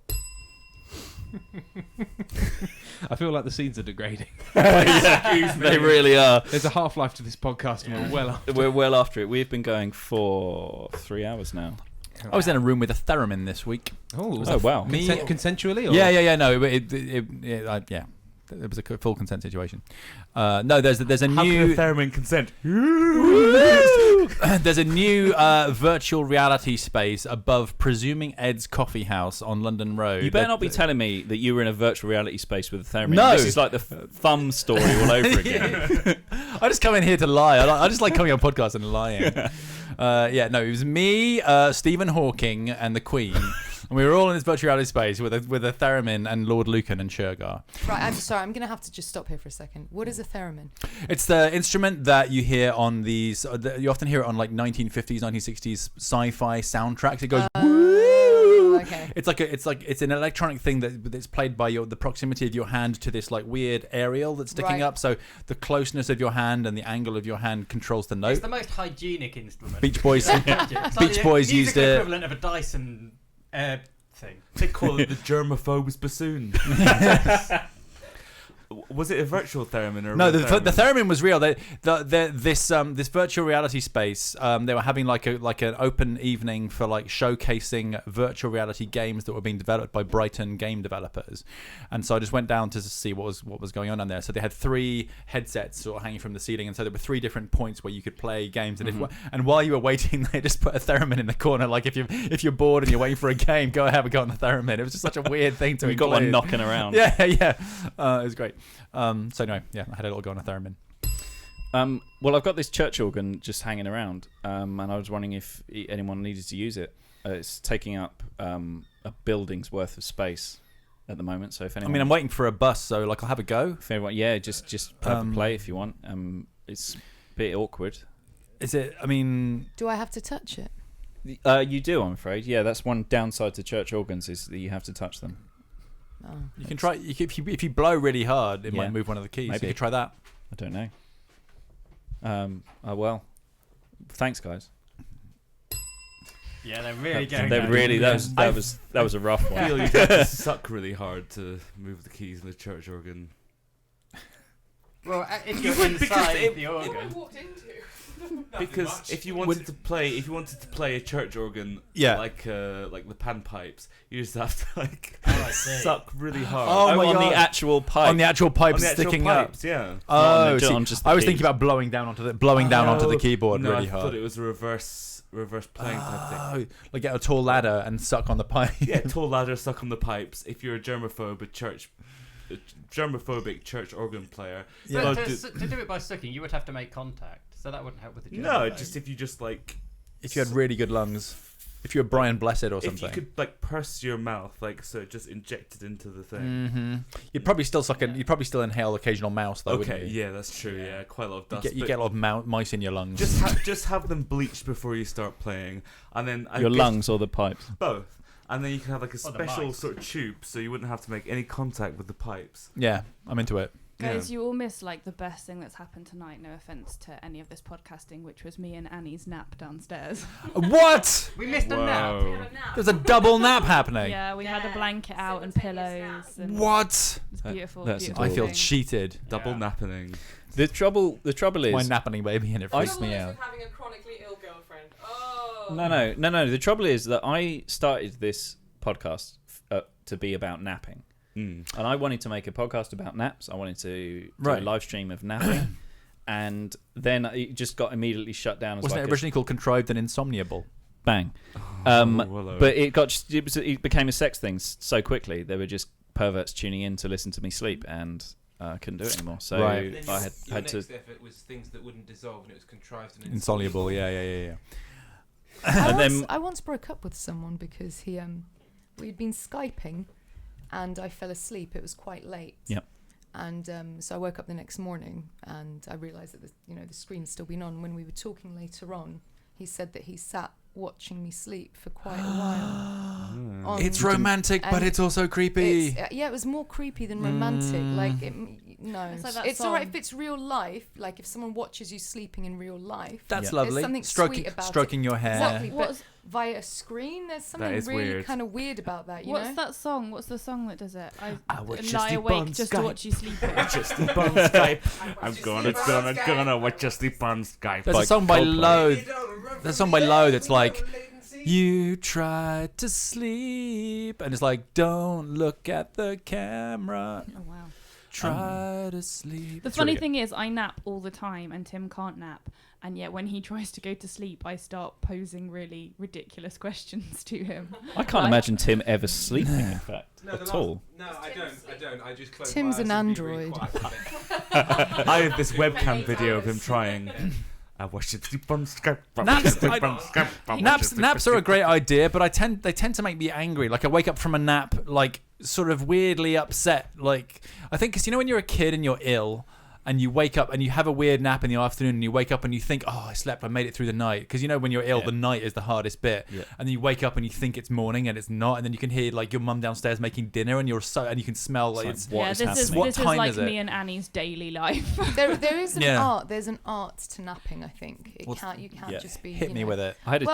I feel like the scenes are degrading. Excuse me. They really are. There's a half-life to this podcast, and we're well after it. We've been going for 3 hours now. I was in a room with a theremin this week. Oh wow! Consensually? Or? Yeah. No, yeah. It was a full consent situation. No, there's a How new can a theremin consent? There's a new virtual reality space above Presuming Ed's Coffee House on London Road. You better not be telling me that you were in a virtual reality space with a theremin. No. This is like the thumb story all over again. I just come in here to lie. I just like coming on podcasts and lying. No, it was me, Stephen Hawking, and the Queen. And we were all in this virtual reality space with a theremin and Lord Lucan and Shergar. Right, I'm sorry. I'm going to have to just stop here for a second. What is a theremin? It's the instrument that you hear on these. You often hear it on like 1950s, 1960s sci-fi soundtracks. It goes. Okay. It's an electronic thing that's played by the proximity of your hand to this like weird aerial that's sticking up. So the closeness of your hand and the angle of your hand controls the note. It's the most hygienic instrument. Beach Boys. It's Beach Boys used it. Equivalent of a Dyson thing. They call it the germaphobe's bassoon. Was it a virtual theremin or no? The theremin was real. This virtual reality space. They were having like an open evening for like showcasing virtual reality games that were being developed by Brighton game developers, and so I just went down to see what was going on there. So they had 3 headsets sort of hanging from the ceiling, and so there were 3 different points where you could play games. And and while you were waiting, they just put a theremin in the corner. Like if you're bored and you're waiting for a game, go have a go on the theremin. It was just such a weird thing to. We got one knocking around. Yeah. It was great. So anyway, I had a little go on a theremin. Well, I've got this church organ just hanging around, and I was wondering if anyone needed to use it. It's taking up a building's worth of space. at the moment. So if I anyone, mean, I'm waiting for a bus, so like I'll have a go. if anyone, yeah, just put up a play if you want. It's a bit awkward. Is it? I mean, Do I have to touch it? You do, I'm afraid. Yeah, that's one downside to church organs is that you have to touch them. Oh, you can try. If you blow really hard, it might move one of the keys. Maybe. You could try that. I don't know. Well, thanks, guys. Yeah, they're really going. They're really that was a rough I one. feel you have to suck really hard to move the keys in the church organ. Well, if You you're would, because inside the organ. Because if you wanted to play a church organ, Yeah. like the panpipes, you just have to suck really hard. Oh my on God. the actual pipe. On the actual pipes On the actual sticking pipes, up. yeah. Oh, Not see, on just the I was keys. thinking about blowing down onto the keyboard no, really I hard. thought it was a reverse playing type thing. Like get a tall ladder and suck on the pipe. Yeah, tall ladder, suck on the pipes. If you're a germophobic church organ player, But to do it by sucking, you would have to make contact, so that wouldn't help with the germ. no, just if you just like, If you had really good lungs, if you were Brian Blessed or something. if you could like purse your mouth, like so, just injected into the thing. Mm-hmm. You'd probably still You'd probably still inhale occasional mouse though. Okay, wouldn't you? yeah, that's true. Yeah, quite a lot of dust. You but get a lot of mice in your lungs. just have them bleached before you start playing, and then I Your guess lungs or the pipes? both. And then you can have like a Or the special mice. sort of tube, so you wouldn't have to make any contact with the pipes. Yeah, I'm into it. Guys, you all missed like the best thing that's happened tonight. No offense to any of this podcasting, which was me and Annie's nap downstairs. What? We missed a nap. There's a double nap happening. Yeah, we had a blanket out and pillows. And What? It's beautiful. That's beautiful I feel thing. cheated. Double nappening. The trouble is My napping baby, and it freaks me out. having a chronically ill girlfriend. No. The trouble is that I started this podcast to be about napping. And I wanted to make a podcast about naps. I wanted to do a live stream of napping. And then it just got immediately shut down. As Wasn't like it originally called Contrived and Insomniable? Bang. But it became a sex thing so quickly. There were just perverts tuning in to listen to me sleep, and I couldn't do it anymore. So Right. I had to. Next effort was things that wouldn't dissolve, and it was contrived and Insoluble. Yeah. I once broke up with someone because we'd been Skyping, and I fell asleep. It was quite late. Yep. And so I woke up the next morning, and I realised that the screen's still been on. When we were talking later on, he said that he sat watching me sleep for quite a while. It's romantic, but it's also creepy. It was more creepy than romantic. Like, It's like that it's all right song. if it's real life. Like if someone watches you sleeping in real life, That's there's lovely. something Stroking- sweet about stroking it. your hair. Exactly, but What's- via a screen, there's something is really weird. kind of weird about that. You What's know? that song? What's the song that does it? I would just lie sleep awake on just to Skype. watch you sleeping. Just sleep on Skype. I'm gonna watch you sleep on Skype. There's a Like song by Coldplay. Low. There's a song by Low that's like, you tried to sleep, and it's like, don't look at the camera. Oh wow. Try to sleep. The It's funny really thing is, I nap all the time, and Tim can't nap. And yet, when he tries to go to sleep, I start posing really ridiculous questions to him. I can't imagine Tim ever sleeping. In fact, at all. No, I don't. I just close Tim's my eyes an and be really android. quiet. I have this webcam video of him trying. I watch it sleep on Skype. Naps are a great idea, but they tend to make me angry. Like I wake up from a nap, like sort of weirdly upset. Like I think because when you're a kid and you're ill, and you wake up and you have a weird nap in the afternoon, and you wake up and you think, oh, I slept, I made it through the night. Because when you're ill, the night is the hardest bit. Yeah. And then you wake up and you think it's morning and it's not, and then you can hear like your mum downstairs making dinner, and you can smell like it's This is like me and Annie's daily life. there is an Yeah. art. There's an art to napping. I think you can't just be. Hit me with it. I had I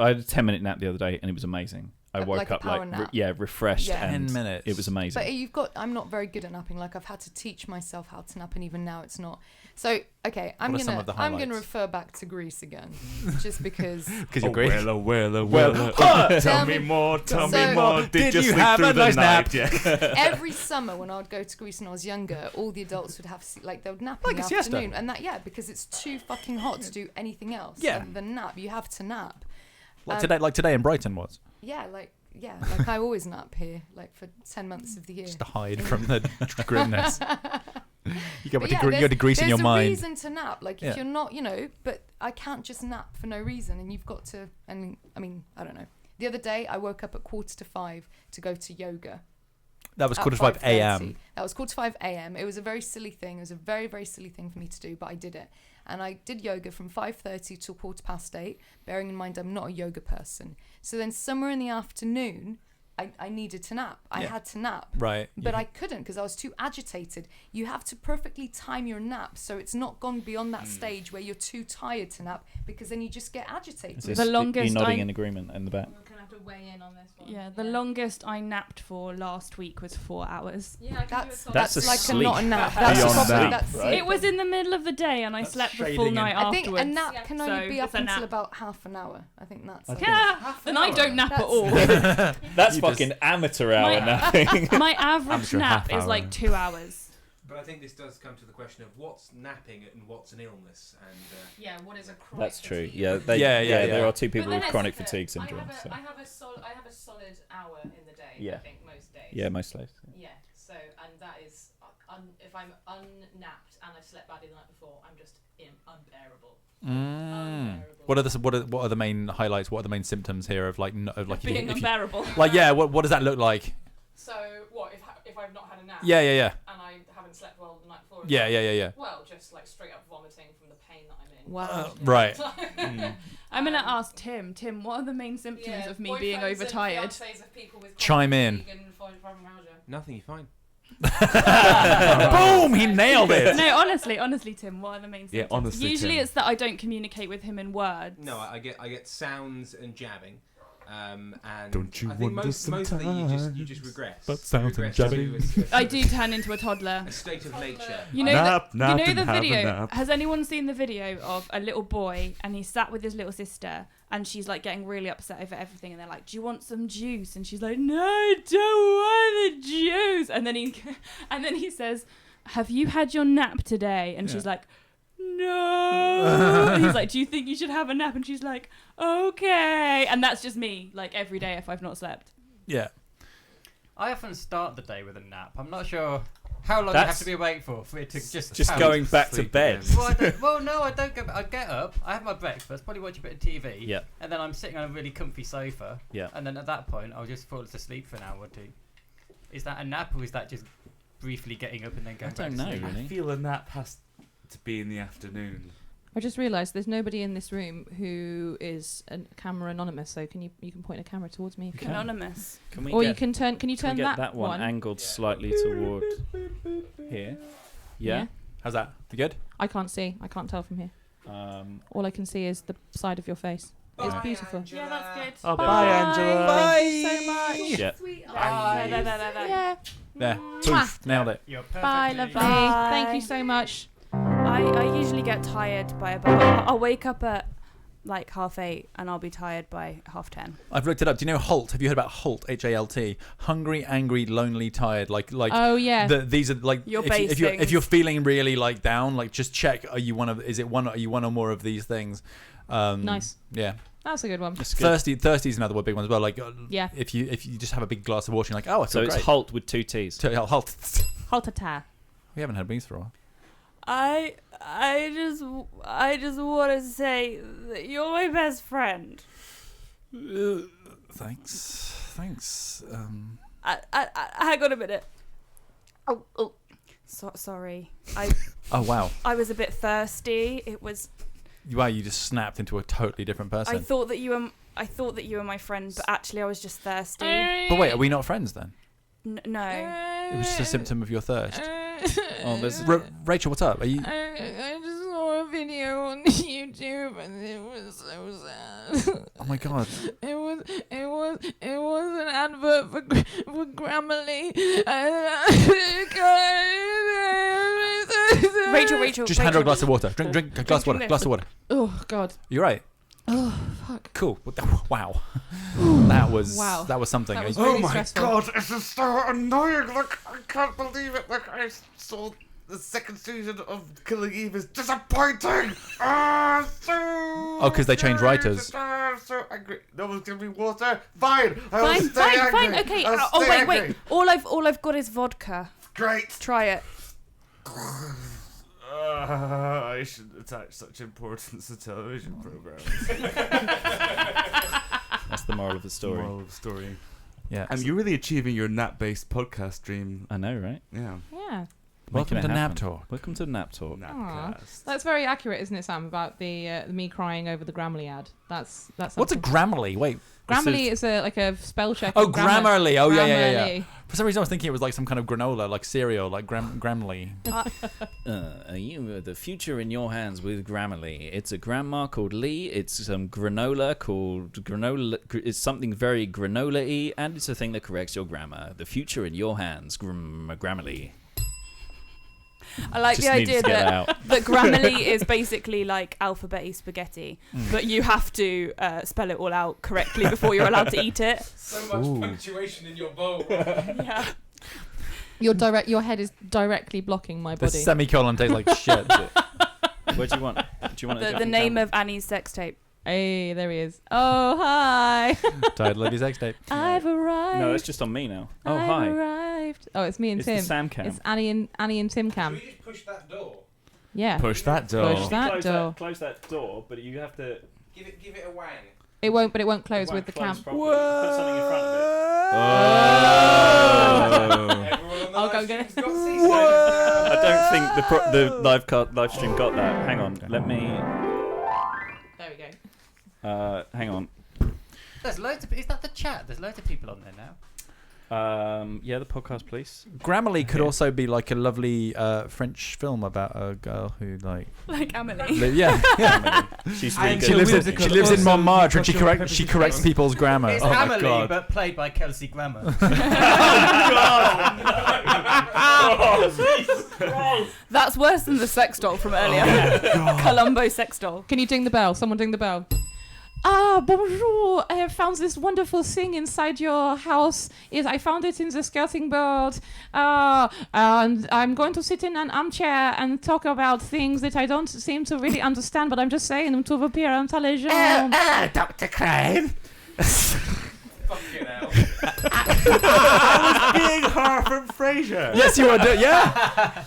had a 10-minute nap the other day, and it was amazing. I woke like a up power nap. refreshed. Yeah. And 10 minutes. It was amazing. But I'm not very good at napping. Like I've had to teach myself how to nap, and even now it's not. So okay, I'm What are some of the gonna highlights? refer back to Greece again, just because. Because you're great. Tell me more. Tell me So- more. Did you sleep have through a the nice night? nap? Yeah. Every summer when I would go to Greece when I was younger, all the adults would have they would nap in Like the a siesta. afternoon, and because it's too fucking hot to do anything else. Yeah. than nap. You have to nap. Like today in Brighton was. Yeah, like I always nap here, like for 10 months of the year. Just to hide from the grimness. You go But to Greece in your mind. There's a reason to nap. Like if you're not, but I can't just nap for no reason, and you've got to. And I mean, I don't know. The other day, I woke up at 4:45 to go to yoga. That was At 4:45 a.m. 5:30. That was 4:45 a.m. It was a very silly thing. It was a very, very silly thing for me to do, but I did it. And I did yoga from 5:30 till 8:15, bearing in mind I'm not a yoga person. So then somewhere in the afternoon, I needed to nap. I had to nap. Right. But I couldn't because I was too agitated. You have to perfectly time your nap so it's not gone beyond that stage where you're too tired to nap, because then you just get agitated. The longest you're nodding in agreement in the back. We're gonna have to weigh in on this one. Yeah, the longest I napped for last week was 4 hours. Yeah, that's a like sleep. a not a nap. Beyond That's probably nap, that's right? It was in the middle of the day and I slept the full night I afterwards. think a nap can only be up it's a until nap. about half an hour. I think that's. Yeah, then I don't nap at all. That's fucking amateur hour napping. My average Amateur nap half is hour. like 2 hours. But I think this does come to the question of what's napping and what's an illness. And Yeah, what is a chronic That's true. fatigue? Yeah, there are two people with chronic fatigue syndrome. So. I have a solid hour in the day. Yeah. I think most days. Yeah, most days. Yeah. So, and that is if I'm unnapped and I slept badly the night before, I'm just unbearable. What are the main highlights? What are the main symptoms here of like Being unbearable. Like what does that look like? So what if I've not had a nap? Yeah. And I haven't slept well the night before. Yeah. Well, just like straight up vomiting from the pain that I'm in. Wow. Right. I'm gonna ask Tim. Tim, what are the main symptoms of me being overtired? Chime in. nothing, you're fine. Boom! He nailed it. No, honestly, Tim, what are the main symptoms? Yeah, honestly, Usually Tim. it's that I don't communicate with him in words. No, I get sounds and jabbing. And Don't you I think wonder mostly you just regress. But sounds and Regress to jabbing. I do turn into a toddler. A state of nature. You know, Nap, you nap, know and the have a video. nap. Has anyone seen the video of a little boy and he sat with his little sister and she's like getting really upset over everything and they're like, "Do you want some juice?" And she's like, "No, I don't want the juice." And then he says, "Have you had your nap today?" And she's like, "No." And he's like, "Do you think you should have a nap?" And she's like, "Okay." And that's just me, like every day if I've not slept. Yeah. I often start the day with a nap. I'm not sure how long I have to be awake for it to just count. Going back to bed. Well, no, I don't go. I get up, I have my breakfast, probably watch a bit of TV, Yeah. and then I'm sitting on a really comfy sofa, Yeah. and then at that point I'll just fall asleep for an hour or two. Is that a nap or is that just briefly getting up and then going back to sleep? I feel a nap has to be in the afternoon. I just realised there's nobody in this room who is a camera anonymous. So can you can point a camera towards me? If you Anonymous. Can we or get, you can turn. Can you turn we get that one angled slightly toward here? Yeah. How's that? You good? I can't see. I can't tell from here. All I can see is the side of your face. It's beautiful. Yeah, that's good. Oh, bye, Angela. Thank you so much. Yeah. There. Yeah. There. Mwah. Poof. Nailed it. You're Bye, lovely. Bye. Thank you so much. I usually get tired by about. I'll wake up at like 8:30 and I'll be tired by 10:30. I've looked it up. Do you know HALT? Have you heard about HALT? HALT. Hungry, angry, lonely, tired. Like. Oh yeah. These are like. Your if you're feeling really like down, like just check. Are you one of? Is it one? Are you one or more of these things? Nice. Yeah. That's a good one. Thirsty is another big one as well. Like. Yeah. If you just have a big glass of water, you're like, oh, I feel So great. it's HALT with 2 T's. HALT. Haltata. We haven't had these for a while. I just want to say that you're my best friend. Thanks. Hang on a minute. Oh. Sorry. Oh wow. I was a bit thirsty. It was. Wow, you just snapped into a totally different person. I thought that you were my friend, but actually I was just thirsty. But wait, are we not friends then? No. It was just a symptom of your thirst. Oh, there's Rachel, what's up? Are you? I just saw a video on YouTube and it was so sad. Oh my god. It was an advert for Grammarly. Rachel. Just hand her a glass of water. Drink a glass of water. Glass of water. Oh God. You right? Oh fuck. Cool. Wow. That was something. That was really stressful. God, this is so annoying. Like, I can't believe it. Like, I saw the second season of Killing Eve is disappointing. So because they changed writers. I'm so angry. No one's giving me water. Fine. Fine. Fine. Okay. Wait. All I've got is vodka. Great. Try it. I shouldn't attach such importance to television programs. That's the moral of the story. Moral of the story. Yeah. And you're really achieving your nap-based podcast dream. I know, right? Yeah. Yeah. Welcome to Nap Nap Talk. Talk. Welcome to Nap Talk. Aw. That's very accurate, isn't it, Sam? About the me crying over the Grammarly ad. That's What's a Grammarly? Wait. Grammarly is like a spell check. Oh, Grammarly. Oh, yeah. Grammarly. For some reason, I was thinking it was like some kind of granola, like cereal, like Grammarly. The future in your hands with Grammarly. It's a grandma called Lee. It's some granola called granola. It's something very granola-y, and it's a thing that corrects your grammar. The future in your hands, Grammarly. I like Just the needs idea to get that Grammarly is basically like alphabet spaghetti, but you have to spell it all out correctly before you're allowed to eat it. So much punctuation in your bowl. Yeah. Your head is directly blocking my The body. semicolon tastes like shit. What do you want? Do you want The name of Annie's sex tape. Hey, there he is. Oh, hi. Title of his sex tape. I've arrived. No, it's just on me now. Oh, I've hi. arrived. Oh, it's me and It's Tim. the Sam cam. It's Annie and Tim cam. Should we just push that door? Yeah. Push that door. Push that door. Close that door, but you have to. Give it a wang. It won't close with the cam. Put something in front of it. Oh. I'll go get it. I don't think the live stream got that. Hang on, let me. There we go. Hang on. There's loads of. Is that the chat? There's loads of people on there now. Yeah, the podcast, please. Grammarly could also be like a lovely French film about a girl who like Amelie. yeah. She's really good. She lives in Montmartre and she corrects people's grammar. It's Amelie, but played by Kelsey Grammer. That's worse than the sex doll from earlier. Columbo sex doll. Can you ding the bell? Someone ding the bell. Bonjour. I have found this wonderful thing inside your house. I found it in the skirting board. And I'm going to sit in an armchair and talk about things that I don't seem to really understand, but I'm just saying to appear intelligent. Dr. Crane. Fucking hell. I was being her from Frasier. Yes, you were. Yeah.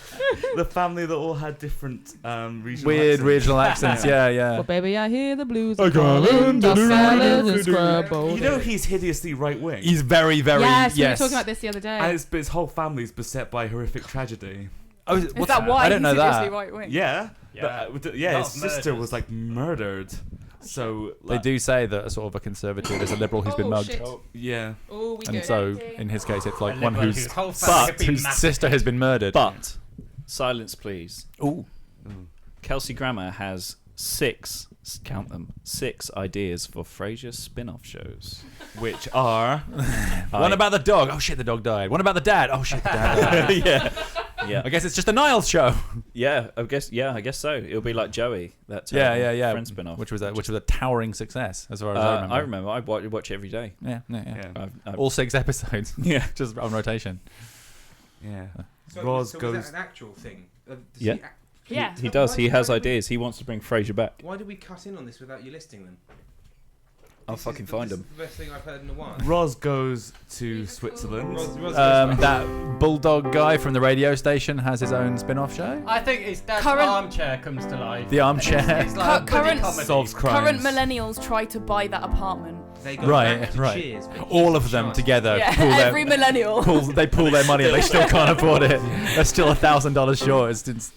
The family that all had different regional Weird accents. regional accents. Yeah. Well, baby, I hear the blues. I got it. You know he's hideously right wing. He's very, very. Yes, we were talking about this the other day. And his whole family's beset by horrific tragedy. Oh, Is that why I don't know he's that. seriously right wing? Yeah. Yeah. But, Lot his of sister murders. was like murdered. So They do say that a sort of a conservative is a liberal who's been mugged. Shit. yeah. Oh, we And go. so, in his case, it's like A one liberal whose whose whole family have been whose massacred. sister has been murdered. But silence, please. Ooh. Kelsey Grammer has six ideas for Frasier spin-off shows, Which are One about the dog. Oh shit, the dog died. One about the dad. Oh shit, the dad died. yeah. I guess it's just a Niles show. Yeah, I guess so. It'll be like Joey. That Yeah. Friend spin-off, Which was a towering success as far as I remember. I watch it every day. Yeah. I've- All 6 episodes. Yeah. Just on rotation. yeah. So, Roz so goes. was that an actual thing? Does Yeah. he act- Yeah. He does. He Why has did we- ideas. He wants to bring Frasier back. Why did we cut in on this without you listing them? I'll fucking find this them. is the best thing I've heard in a while. Roz goes to Switzerland. Roz goes back. That bulldog guy from the radio station has his own spin-off show. I think his dad's Current- armchair comes to life. The armchair. It's like a Current- buddy comedy. Solves crimes. Current millennials try to buy that apartment. They go Right. back to Cheers, but All he's of them shy. together Yeah, pull their every millennial. they pull their money and they still can't afford it. They're still $1,000 short. It's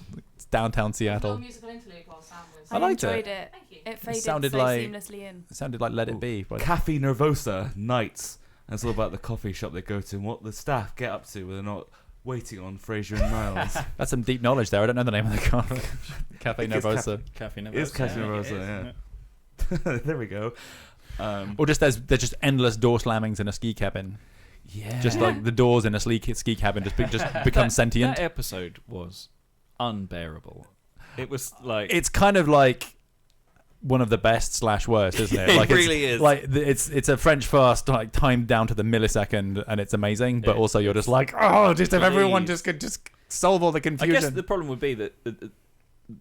downtown Seattle. Musical interlude while Sam was. I liked enjoyed it. it. Thank you. It faded sounded so like- seamlessly in. It sounded like Let It Be. But Cafe Nervosa nights. And it's all about the coffee shop they go to and what the staff get up to when they're not waiting on Frasier and Niles. that's some deep knowledge there. I don't know the name of the car. Cafe think it's Nervosa. Cafe It is Cafe Yeah. Nervosa, yeah. There we go. Or just there's just endless door slammings in a ski cabin. Yeah. Just like the doors in a ski cabin just become sentient. That episode was unbearable. It was like It's kind of like one of the best / worst, isn't it? It Like really is. Like it's a French fast, like timed down to the millisecond, and it's amazing. But also you're just like, oh, just if everyone just could just solve all the I confusion. guess the problem would be that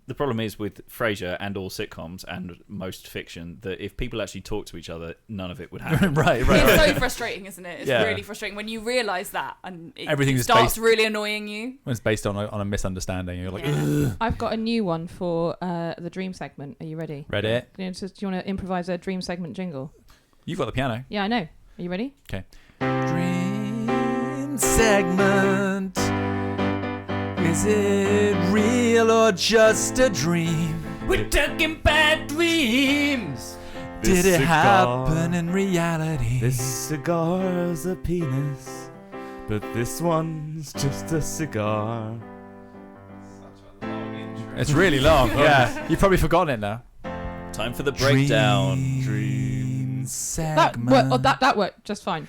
the problem is with Frasier and all sitcoms and most fiction that if people actually talk to each other, none of it would happen. right. It's so frustrating, isn't it? It's Yeah. really frustrating when you realise that and it Everything's starts based- really annoying you. When it's based on a misunderstanding. You're like, Yeah. ugh. I've got a new one for the dream segment. Are you ready? Ready? Do you want to improvise a dream segment jingle? You've got the piano. Yeah, I know. Are you ready? Okay. Dream segment. Is it real or just a dream? We're talking bad dreams. Did it happen in reality? This cigar's a penis, but this one's just a cigar. It's really long. Yeah, you've probably forgotten it now. Time for the breakdown. Dream That segment. worked just fine.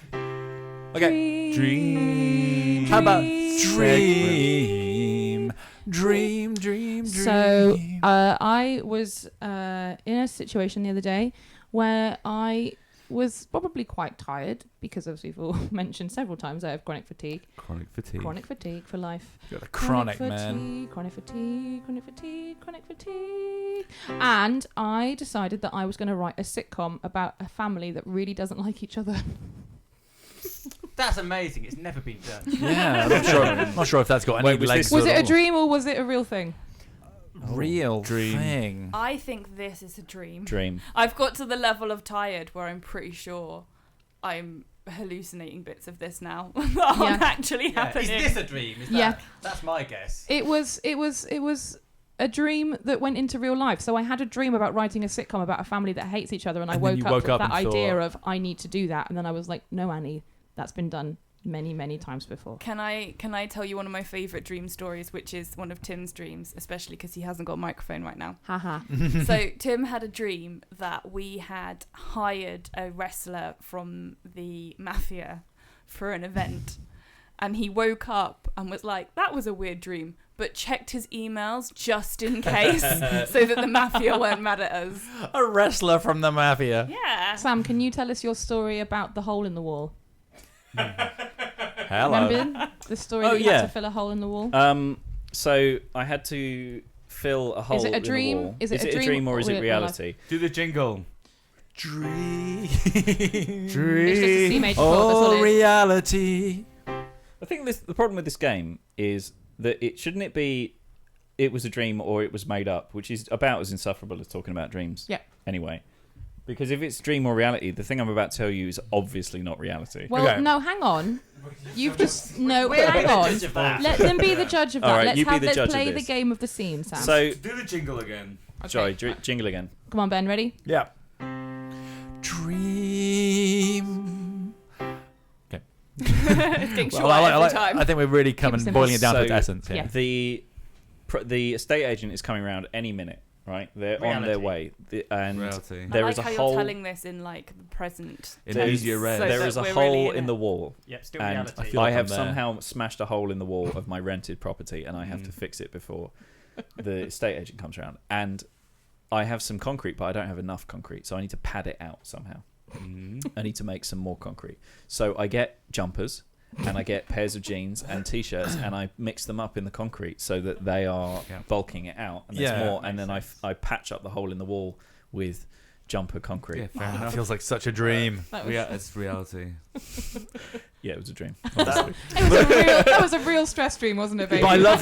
Okay. Dream. How about dream? Dream. So I was in a situation the other day where I was probably quite tired because, as we've all mentioned several times, I have chronic fatigue. Chronic fatigue. Chronic fatigue for life. You're the chronic man. Fatigue, chronic fatigue. And I decided that I was going to write a sitcom about a family that really doesn't like each other. That's amazing. It's never been done. Yeah, I'm not sure if that's got any legs. Was it a dream or was it a real thing? Real thing. I think this is a dream. Dream. I've got to the level of tired where I'm pretty sure I'm hallucinating bits of this now that aren't actually happening. Is this a dream? Is that, that's my guess. It was a dream that went into real life. So I had a dream about writing a sitcom about a family that hates each other, and I woke up with that idea of I need to do that, and then I was like, no, Annie, that's been done many times before. Can I tell you one of my favourite dream stories, which is one of Tim's dreams, especially because he hasn't got a microphone right now. Haha. So Tim had a dream that we had hired a wrestler from the mafia for an event, and he woke up and was like, that was a weird dream, but checked his emails just in case so that the mafia weren't mad at us. A wrestler from the mafia. Yeah. Sam, can you tell us your story about the hole in the wall? Hello. Remember the story that you had to fill a hole in the wall? So I had to fill a hole Is it a in dream? the wall. Is it a dream or is it real reality? Do the jingle. Dream. It's just a C major chord, that's all it is. Reality. I think the problem with this game is that it was a dream or it was made up, which is about as insufferable as talking about dreams. Yeah. Anyway. Because if it's dream or reality, the thing I'm about to tell you is obviously not reality. Well, no, hang on. You've just no. We're Hang the on. judge of that. Let them be the judge of that. All right, let's you be the judge of play the this. game of the scene, Sam. So do the jingle again. Sorry, jingle again. Come on, Ben. Ready? Yeah. Dream. Okay. It's getting shorter every time. I think we're really boiling it down to its essence here. The estate agent is coming around any minute. Right, they're on their way, and Reality. there I is like a how hole. you're telling this in like the present. There is a hole in the wall. Yep, still and reality. I have somehow smashed a hole in the wall of my rented property, and I have to fix it before the estate agent comes around. And I have some concrete, but I don't have enough concrete, so I need to pad it out somehow. I need to make some more concrete. So I get jumpers, and I get pairs of jeans and t-shirts, and I mix them up in the concrete so that they are bulking it out, and there's more. And then I patch up the hole in the wall with jumper concrete. Yeah, fair enough. Feels like such a dream. It's reality. Yeah, it was a dream. That was a real stress dream, wasn't it, baby? But I love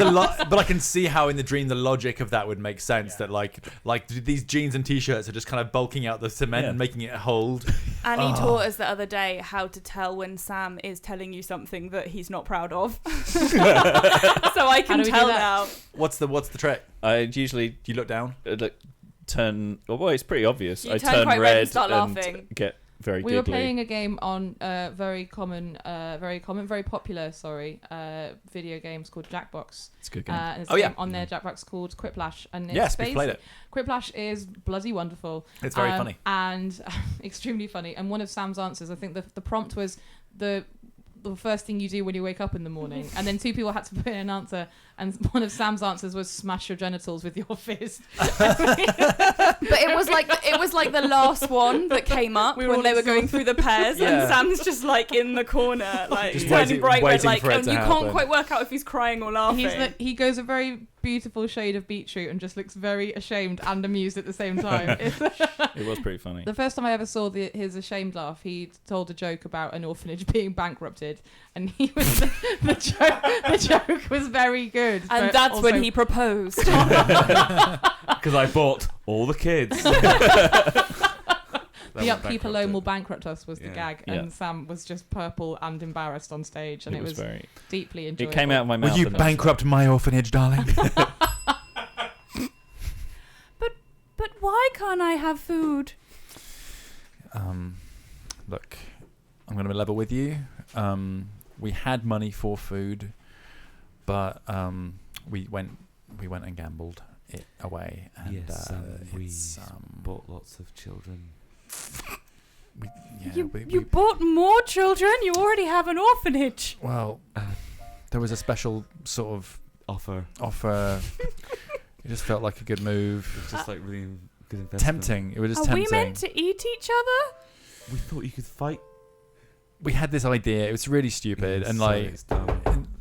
but I can see how in the dream the logic of that would make sense. That like these jeans and t-shirts are just kind of bulking out the cement and making it hold. Annie taught us the other day how to tell when Sam is telling you something that he's not proud of. So I can tell now. What's the trick? I usually do you look down? Turn. Well, it's pretty obvious. You I turn turn quite red and start and laughing. get very We giggly. were playing a game on very popular video games called Jackbox. It's a good game. And there's a game on there, Jackbox, called Quiplash. And Yes, we played it. Quiplash is bloody wonderful. It's very funny. And extremely funny. And one of Sam's answers, I think the prompt was the first thing you do when you wake up in the morning, and then two people had to put in an answer, and one of Sam's answers was smash your genitals with your fist. But it was like the last one that came up when they were going through the pairs, and Sam's just like in the corner, like Just turning bright red, waiting like, for it and to you happen. can't quite work out if he's crying or laughing. He goes a very beautiful shade of beetroot and just looks very ashamed and amused at the same time. It was pretty funny. The first time I ever saw his ashamed laugh, he told a joke about an orphanage being bankrupted, and he was the joke was very good. And that's when he proposed. Because I bought all the kids. The upkeep alone will bankrupt us was the gag, Yeah. and Sam was just purple and embarrassed on stage, and it was very deeply enjoyable. It came out of my mouth. Will you bankrupt my orphanage, darling? But why can't I have food? Look, I'm going to be level with you. We had money for food, but we went and gambled it away. And Yes, we bought lots of children. You bought more children? You already have an orphanage. Well, there was a special sort of offer. It just felt like a good move. It was just like really good investment. Tempting. It was just Are tempting. we meant to eat each other? We thought you could fight. We had this idea. It was really stupid and like,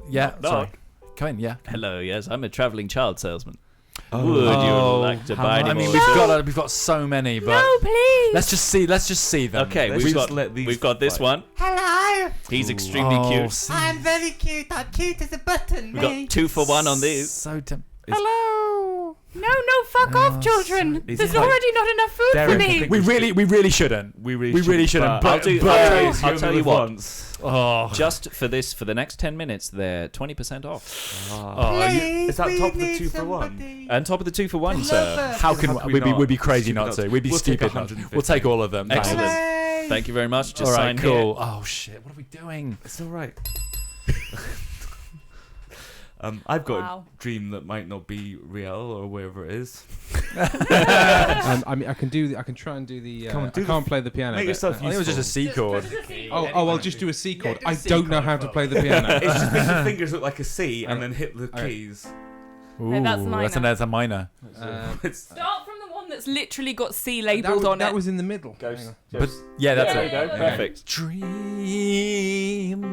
yeah. No. Sorry. Come in. Yeah. Hello. Yes, I'm a traveling child salesman. Oh. Would you like to buy any I mean, more? we've got so many, but No, please. let's just see them. Okay, Let's we've just got let these we've got this fight. one. Hello. He's extremely cute. see. I'm very cute. I'm cute as a button. We got 2 for 1 on these. So Hello. No, fuck off, children. Is There's it like- already not enough food for me. We really shouldn't. We really shouldn't. But I'll tell you what. Oh. Just for the next 10 minutes, they're 20% off. Is that top of the 2 for 1? And top of the 2 for 1, sir. How can we'd be crazy not to? We'd be We'll take stupid not to. 150. We'll take all of them. Excellent. Thank you very much. Just all sign right, cool. here. Oh shit! What are we doing? It's all right. I've got Wow. a dream that might not be real or wherever it is. I mean, I can try and do the. Come on, I can't play the piano. Make bit. yourself I think it was just a C chord. I'll just do a C chord. I don't know how to play the piano. It's just make your fingers look like a C and then hit the keys. Ooh, No, that's minor. that's a minor. Start from the one that's literally got C labelled on it. That was in the middle. But yeah, that's There it. you go. Perfect. Dream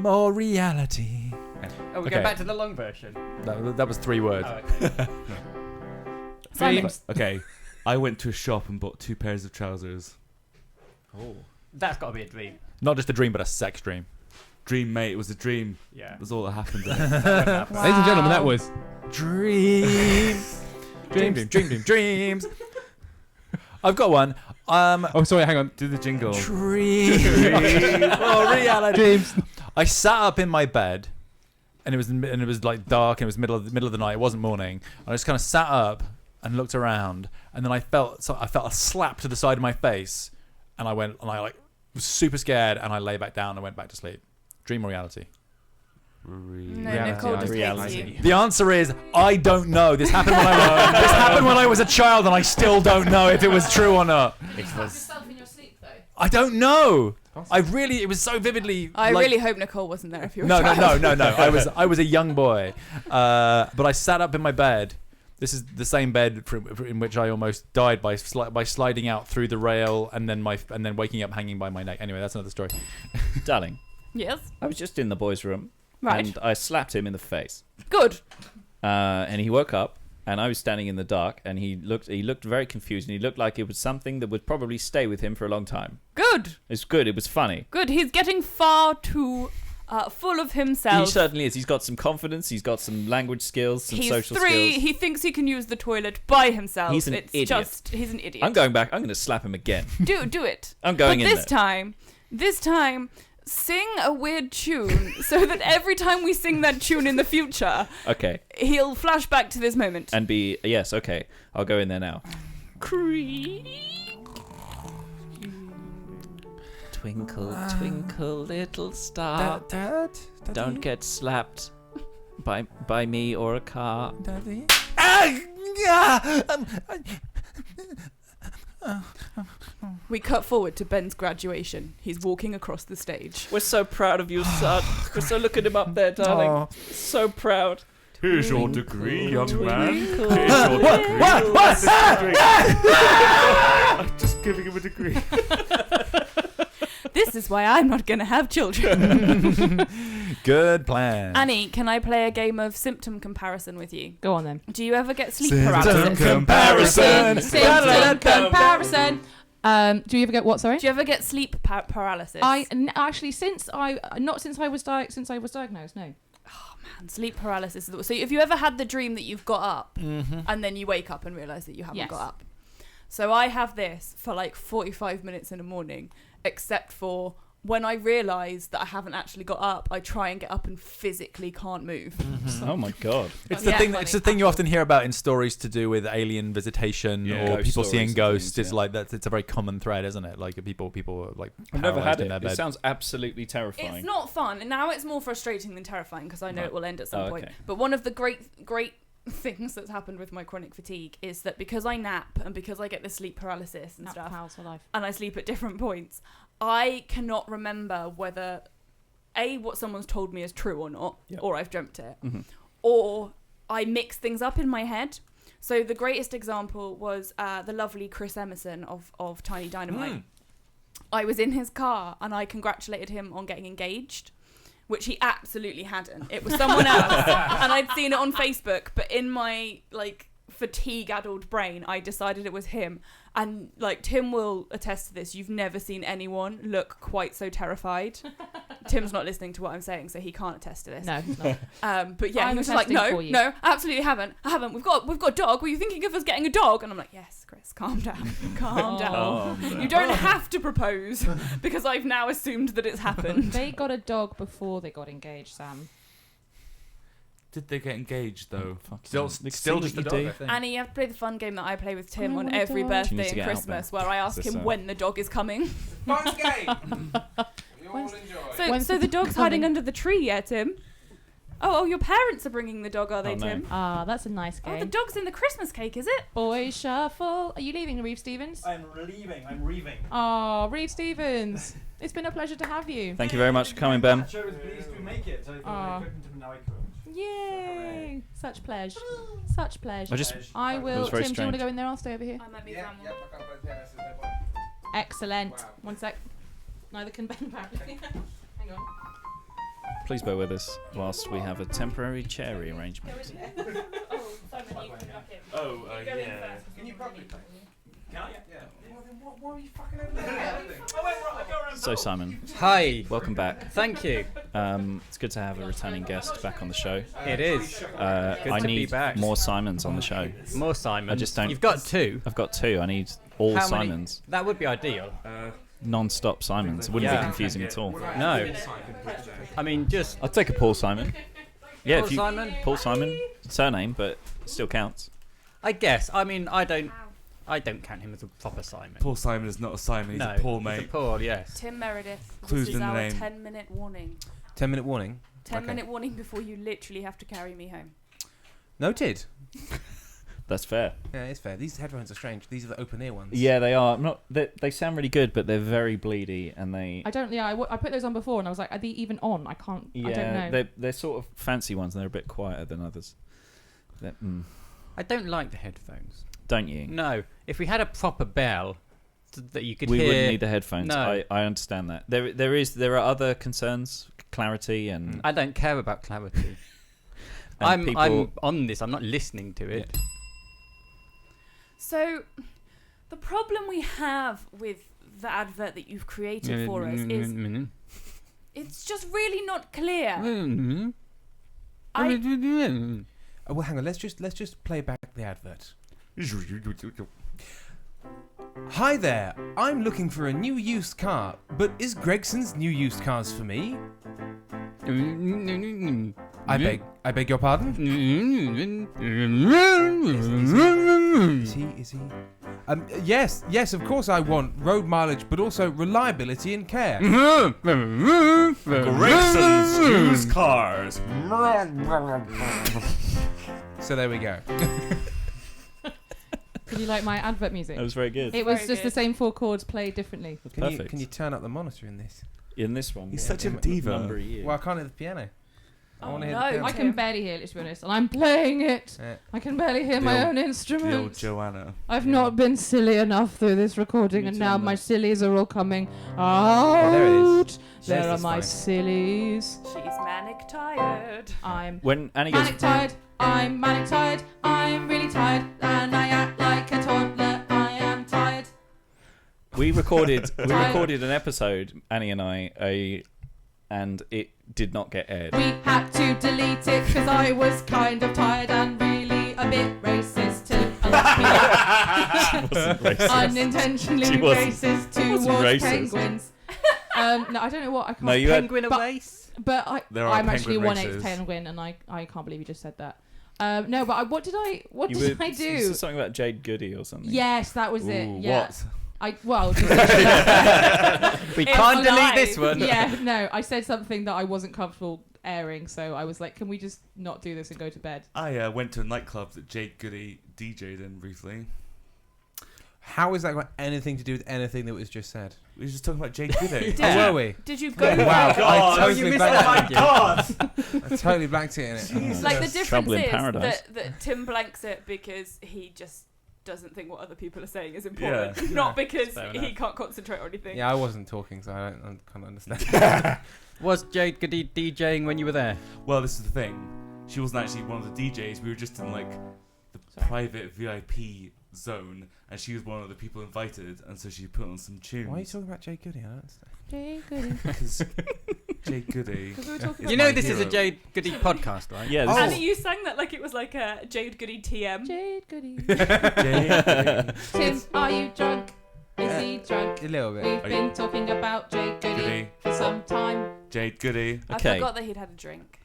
or reality. Oh, we Okay. go back to the long version. That was 3 words. Oh, okay. Simon. Okay, I went to a shop and bought 2 pairs of trousers. Oh, that's got to be a dream. Not just a dream, but a sex dream. Dream, mate. It was a dream. Yeah. That's all that happened. Ladies and gentlemen, that was Dreams. Dreams. I've got one. Oh, sorry. Hang on. Do the jingle. Dream or reality. Dreams. I sat up in my bed, and it was like dark, and it was middle of the night. It wasn't morning. I just kind of sat up and looked around, and then I felt a slap to the side of my face, and I was super scared, and I lay back down and went back to sleep. Dream or reality? No, Nicole just hates you. The answer is I don't know. This happened when I was a child, and I still don't know if it was true or not. yourself in your sleep though. I don't know. It was so vividly. I really hope Nicole wasn't there if you were No. a child. I was a young boy, but I sat up in my bed. This is the same bed in which I almost died by sliding out through the rail and then waking up hanging by my neck. Anyway, that's another story. Darling, Yes. I was just in the boys' room. Right. And I slapped him in the face. Good. And he woke up, and I was standing in the dark, and he looked very confused, and he looked like it was something that would probably stay with him for a long time. Good. It's good. It was funny. Good. He's getting far too full of himself. He certainly is. He's got some confidence. He's got some language skills, some He's social 3. skills. He thinks he can use the toilet by himself. He's an it's idiot. just he's an idiot. I'm going back. I'm going to slap him again. Do it. I'm going but in this there. This time, sing a weird tune so that every time we sing that tune in the future, Okay. he'll flash back to this moment. And be yes. Okay. I'll go in there now. Twinkle, twinkle, little star. Don't get slapped by me or a car. We cut forward to Ben's graduation. He's walking across the stage. We're so proud of you, son. We're so looking him up there, darling. Oh. So proud. Here's your degree, young man. Here's Twinkle. your degree. What? I'm just giving him a degree. This is why I'm not going to have children. Good plan. Annie, can I play a game of symptom comparison with you? Go on then. Do you ever get sleep Symptom paralysis? comparison. Symptom comparison. Do you ever get what? Sorry. Do you ever get sleep paralysis? Actually since I was diagnosed. No. Man, sleep paralysis. So have you ever had the dream that you've got up Mm-hmm. and then you wake up and realise that you haven't Yes. got up? So I have this for like 45 minutes in the morning, except for when I realise that I haven't actually got up, I try and get up and physically can't move. Oh my god! It's the thing. It's the thing you often hear about in stories to do with alien visitation or Ghost people seeing stories and ghosts. things, It's like that. It's a very common thread, isn't it? Like people are like I've never had paralysed in it. their It bed. sounds absolutely terrifying. It's not fun, and now it's more frustrating than terrifying because I know Right. it will end at some Oh, point. okay. But one of the great things that's happened with my chronic fatigue is that because I nap and because I get the sleep paralysis and stuff, and I sleep at different points, I cannot remember whether what someone's told me is true or not, or I've dreamt it, or I mix things up in my head. So the greatest example was the lovely Chris Emerson of Tiny Dynamite. I was in his car and I congratulated him on getting engaged, which he absolutely hadn't. It was someone else, and I'd seen it on Facebook, but in my like fatigue-addled brain, I decided it was him. And like Tim will attest to this, you've never seen anyone look quite so terrified. Tim's not listening to what I'm saying, so he can't attest to this. No, he's not. But yeah, I'm he was like, attesting for you. no, absolutely haven't. I haven't. We've got a dog. Were you thinking of us getting a dog? And I'm like, yes, Chris, calm down, calm down. You don't have to propose because I've now assumed that it's happened. They got a dog before they got engaged, Sam. Did they get engaged though? Still just the dog, I think. Annie, you have to play the fun game that I play with Tim I on want a every dog. She needs birthday to and get out Christmas, there. where I ask This, him when the dog is coming. Fun game. We all enjoy. When's So the dog's coming? hiding under the tree, yeah, Tim? Oh, your parents are bringing the dog, are they, Oh, no. Tim? Ah, that's a nice game. Oh, the dog's in the Christmas cake, is it? Boys shuffle. Are you leaving, Reeve Stevens? I'm leaving. I'm reaving. Oh, Reeve Stevens. It's been a pleasure to have you. Thank you very much for coming, Ben. I was pleased to make it. So I couldn't, and now I could. Yay! Such pleasure. Such pleasure. I It will. was very Tim, do you want to strange. go in there? I'll stay over here. I might be Yeah, from yeah, I can't play tennis, there's no point. Excellent. Wow. One sec. Neither can Ben, apparently. Hang on. Please bear with us whilst we have a temporary chair rearrangement. Oh, Simon, you come back in. Oh, You go in yeah. first. Can you properly play? Can I? Yeah. Well, then what are you fucking over there? So Simon, Hi. welcome back. Thank you. It's good to have a returning guest back on the show. It is. Good I to be need back. more Simons on the show. More Simons. I just don't. You've got two. I've got two. I need all How many? Simons. That would be ideal. Non-stop Simons. It wouldn't Yeah. be confusing at all. No. I mean, just I'll take a Paul Simon. Yeah, Paul if you, Simon? Paul Simon, surname, but it still counts. I guess. I mean, I don't count him as a proper Simon. Paul Simon is not a Simon. He's No, a Paul, he's mate. a Paul, yes. Tim Meredith, Clues this is in the our name. 10-minute warning. 10-minute warning. 10-minute warning before you literally have to carry me home. Noted. That's fair. Yeah, it's fair. These headphones are strange. These are the open ear ones. Yeah, they are. I'm not. They sound really good, but they're very bleedy, and they. I don't. Yeah, I put those on before, and I was like, are they even on? I can't. Yeah, I don't know. they're sort of fancy ones, and they're a bit quieter than others. I don't like the headphones. Don't you? No. If we had a proper bell that you could We hear... wouldn't need the headphones. No. I understand that. There are other concerns, clarity, and I don't care about clarity. and I'm on this. I'm not listening to it. So, the problem we have with the advert that you've created for us is it's just really not clear. Oh, well, hang on. Let's just play back the advert. Hi there. I'm looking for a new used car, but is Gregson's new used cars for me? I beg your pardon? Is he? Yes, of course I want road mileage, but also reliability and care. Gregson's used cars. So there we go. Did you like my advert music? That was very good. It was Very just the good. same 4 chords played differently. Can you turn up the monitor in this? in this one. He's such a diva. Number of years. Well, I can't hear the piano. I want to hear No, the piano. I can barely hear it, to be honest. And I'm playing it. Yeah. I can barely hear The my old- own The old instrument. Joanna. I've not been silly enough through this recording, Me and too, now man. my sillies are all coming out. there it is. There Yes, are that's my fine. sillies. She's manic tired. I'm When Annie goes, manic tired. I'm manic tired. I'm really tired, and I act like a toddler. I am tired. we recorded an episode, Annie and I, and it did not get aired. We had to delete it because I was kind of tired and really a bit racist too. unintentionally She wasn't- racist wasn't towards racist. penguins. No, I don't know what I can't. No, you had- Penguin a race? But There are I'm actually a penguin 1/8 races. penguin, and I can't believe you just said that. No, but what did I You do? this is something about Jade Goody or something. Yes, that was it. Ooh, Yeah. what? We can't It's delete live. this one. Yeah, no, I said something that I wasn't comfortable airing, so I was like, "Can we just not do this and go to bed?" I went to a nightclub that Jade Goody DJ'd in briefly. How has that got anything to do with anything that was just said? We were just talking about Jade Goody. Were we? Did you go? Wow, God. I totally You missed blanked it. Oh my I totally blanked it in it. Like the difference Trouble in is paradise. that Tim blanks it because he just doesn't think what other people are saying is important, Yeah. not because Fair he enough. can't concentrate or anything. Yeah, I wasn't talking, so I can't understand. Was Jade Goody DJing when you were there? Well, this is the thing. She wasn't actually one of the DJs. We were just in like the private VIP zone, and she was one of the people invited, and so she put on some tunes. Why are you talking about Jade Goody? I don't understand. Jade Goody. Because Jade Goody. we were talking You know this is a Jade Goody podcast, right? Yeah. Oh. And you sang that like it was like a Jade Goody TM. Jade Goody. Jade Goody. Tim, are you drunk? Is he drunk? A little bit. We've been talking about Jade Goody Goody. for some time. Jade Goody. I Okay. forgot that he'd had a drink.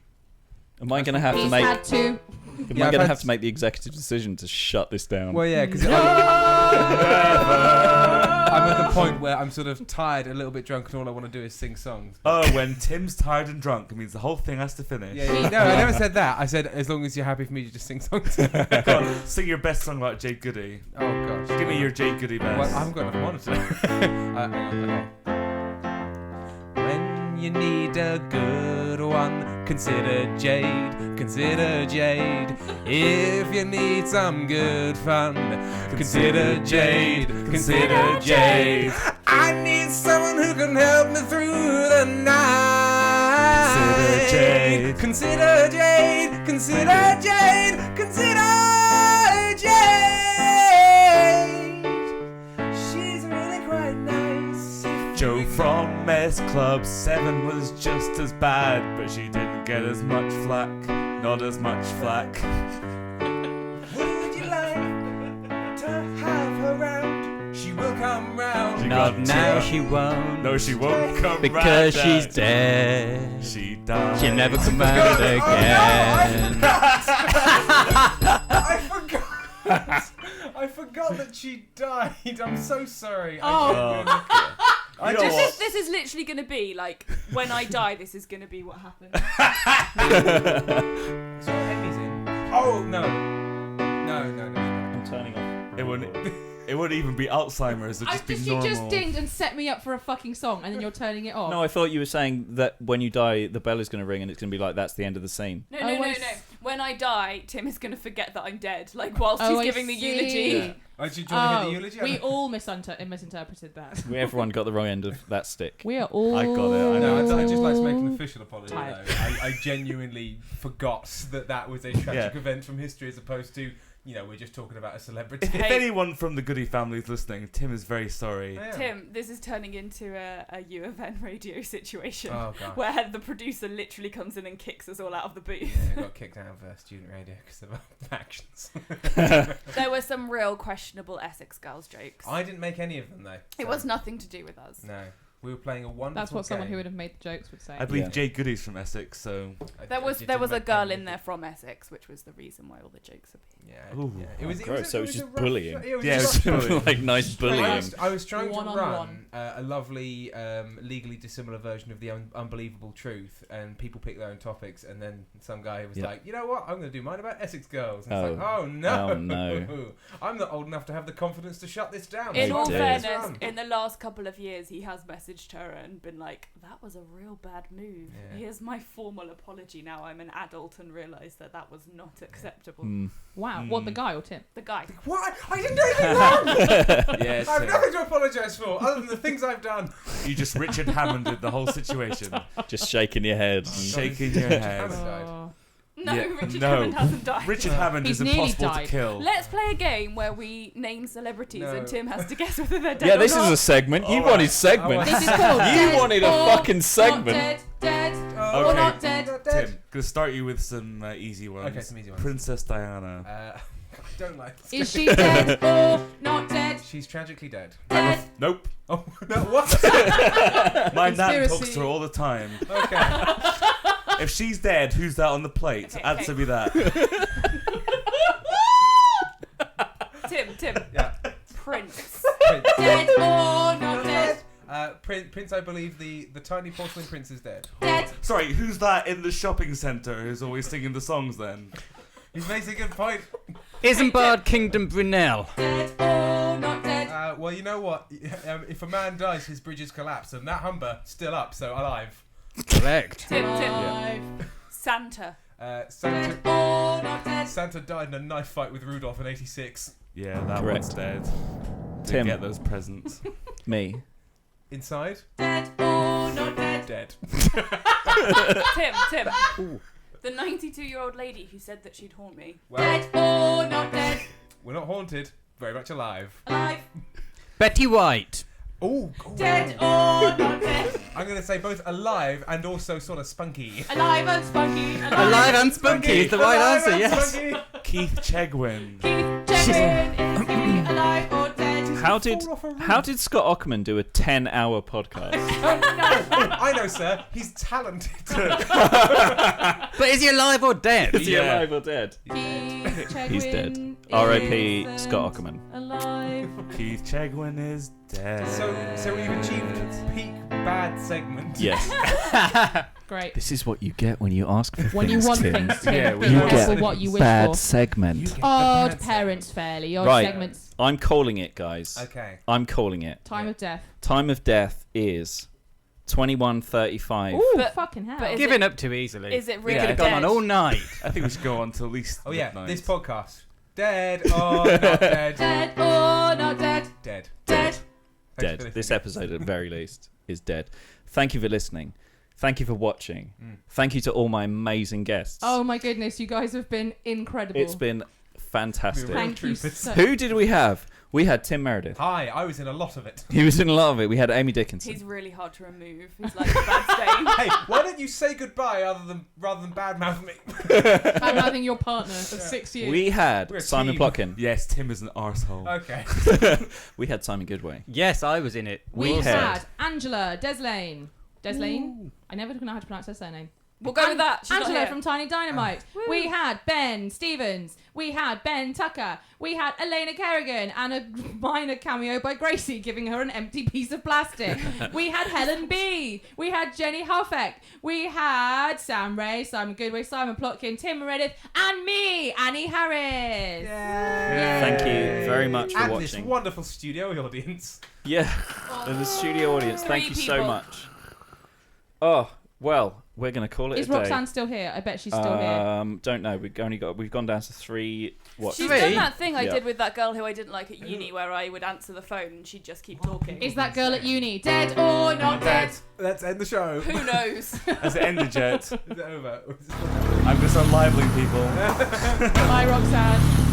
Am I going to have to He's make? had two. Am Yeah, I I've going to had have to make the executive decision to shut this down? Well, yeah, because I'm at the point where I'm sort of tired, a little bit drunk, and all I want to do is sing songs. Oh, when Tim's tired and drunk, it means the whole thing has to finish. Yeah. No, I never said that. I said as long as you're happy for me to just sing songs. Go on, sing your best song about Jade Goody. Oh gosh. Give me your Jade Goody best. Well, I haven't got enough monitor. Hang on, okay. When you need a good one, consider Jade, consider Jade. If you need some good fun, consider Jade, consider Jade. I need someone who can help me through the night. Consider Jade. Consider Jade, consider Jade, consider Jade. She's really quite nice. Joe from S Club 7 was just as bad, but she didn't get as much flack. Not as much flack. Would you like to have her round? She will come round. She Not got now, to- she won't. No, she won't come Because round she's yet. dead. She died. She'll never come out again. I forgot. I forgot that she died. I'm so sorry. I This just. is, this is literally going to be like, when I die, this is going to be what happens. So Amy's in. Oh no. No. I'm turning off. It wouldn't even be Alzheimer's. It'd just be You normal. just dinged and set me up for a fucking song, and then you're turning it off. No, I thought you were saying that when you die, the bell is going to ring and it's going to be like, that's the end of the scene. No. Oh, I When I die, Tim is going to forget that I'm dead, like whilst Oh, he's I giving the see. eulogy. Yeah. Oh, do you want to hear the eulogy? We all misinterpreted that. Everyone got the wrong end of that stick. We are all. I got it. I know. No, I'd just like to make an official apology. Tired. Though. I genuinely forgot that was a tragic event from history, as opposed to, we're just talking about a celebrity. If anyone from the Goody family is listening, Tim is very sorry. Yeah. Tim, this is turning into a UFN radio situation Oh, God. where the producer literally comes in and kicks us all out of the booth. Yeah, I got kicked out of student radio because of our actions. There were some real questionable Essex girls jokes. I didn't make any of them though. It was nothing to do with us. No, we were playing a wonderful. That's what someone game. who would have made the jokes would say. I believe Jade Goody's from Essex, so There was a girl in there from Essex, which was the reason why all the jokes appeared. Yeah, Ooh, yeah. Gross. So it was just a rough bullying. show. It was Yeah, just it was rough. like nice bullying. I was trying to One-on-one. run a lovely, legally dissimilar version of the unbelievable truth, and people pick their own topics, and then some guy was like, you know what, I'm going to do mine about Essex girls. And it's like, oh no, Oh, no. I'm not old enough to have the confidence to shut this down. In Oh, all dear. fairness, in the last couple of years, he has messaged her and been like, that was a real bad move. Yeah. Here's my formal apology now. I'm an adult and realise that was not acceptable. Wow. What, the guy or Tim? The guy. What? I didn't do anything wrong! Yeah, I have nothing to apologise for, other than the things I've done. you just Richard Hammonded the whole situation. Just shaking your head. Shaking your head. No, Yeah, Richard no. Hammond hasn't died. Richard Hammond He's is nearly impossible died. to kill. Let's play a game where we name celebrities No. and Tim has to guess whether they're dead Yeah, or this not. is a segment. You wanted segment. This is called You Dead wanted a or fucking segment. Dead or Okay. not dead. Tim, gonna start you with some easy ones. Okay, some easy ones. Princess Diana. don't lie. Is she dead or not dead? She's tragically dead. Nope. Oh no! What? My nan Conspiracy. talks to her all the time. Okay. If she's dead, who's that on the plate? Answer me that. Tim. Yeah. Prince. Dead or not dead? Prince, I believe the tiny porcelain prince is dead. Dead. Sorry, who's that in the shopping centre who's always singing the songs then? He's making a good point. Isambard Kingdom Brunel. Dead or not dead? Well, you know what? If a man dies, his bridges collapse, and that Humber still up, so alive. Correct. Tim. Alive. Santa. Santa. Dead or not dead? Santa died in a knife fight with Rudolph in '86. Yeah, that Correct. one's dead. Didn't Tim. get those presents. Me. Inside. Dead or not dead? Dead. Tim. The 92-year-old lady who said that she'd haunt me. Well, Dead or not dead? we're not haunted. Very much alive. Alive. Betty White. Oh. Dead or not dead? I'm going to say both alive and also sort of spunky. Alive and spunky. Alive and spunky is the right Alive answer, and yes. spunky. Keith Chegwin. Chegwin is he alive or dead? How did Scott Aukerman do a 10-hour podcast? I know, sir. He's talented. But is he alive or dead? Is he alive or dead? Keith Chegwin He's dead. is R.I.P. Scott Aukerman. alive. Keith Chegwin is dead. So we've achieved peak bad segment. Yes. Great. This is what you get when you ask for When things, you want Tim. things, Tim. Yeah, Be you careful get what you wish bad for. segment. Odd parents, fairly. Odd Right. segments. I'm calling it, guys. Okay. I'm calling it. Time of death. Time of death is 21:35. Ooh, But- fucking hell. but is Giving it- up too easily. Is it really We could have gone on dead? all night. I think we should go on till at least Oh yeah, midnight. this podcast. Dead or not dead? Dead or not dead? Dead. Dead. Thanks for Dead. listening. This episode, at the very least, is dead. Thank you for listening. Thank you for watching. Thank you to all my amazing guests. Oh my goodness, you guys have been incredible. It's been fantastic. Thank you so Who did we have? We had Tim Meredith. Hi, I was in a lot of it. He was in a lot of it. We had Amy Dickinson. He's really hard to remove. He's like a bad stain. Hey, why don't you say goodbye rather than badmouth me? I'm having your partner for 6 years. We had We're a Simon team. Plotkin. Yes, Tim is an arsehole. Okay. We had Simon Goodway. Yes, I was in it. We had- had Angela Dezlein. Dezlein? I never know how to pronounce her surname. We'll go with that. She's not Angela here. from Tiny Dynamite. We had Ben Stevens. We had Ben Tucker. We had Elena Kerrigan and a minor cameo by Gracie giving her an empty piece of plastic. We had Helen B. We had Jenny Haufek. We had Sam Ray, Simon Goodway, Simon Plotkin, Tim Meredith, and me, Annie Harris. Thank you very much for and watching. this wonderful studio audience. Yeah, and the studio audience. Thank you Three so people. much. Oh, well, we're going to call it Is a day. Roxanne still here? I bet she's still here. Don't know. We've gone down to 3. What? She's 3? done that thing I Yeah. did with that girl who I didn't like at uni where I would answer the phone and she'd just keep talking. Is that girl at uni dead or not dead? Let's end the show. Who knows? Has it ended yet? Is it over? I'm just unliveling people. Bye, Roxanne.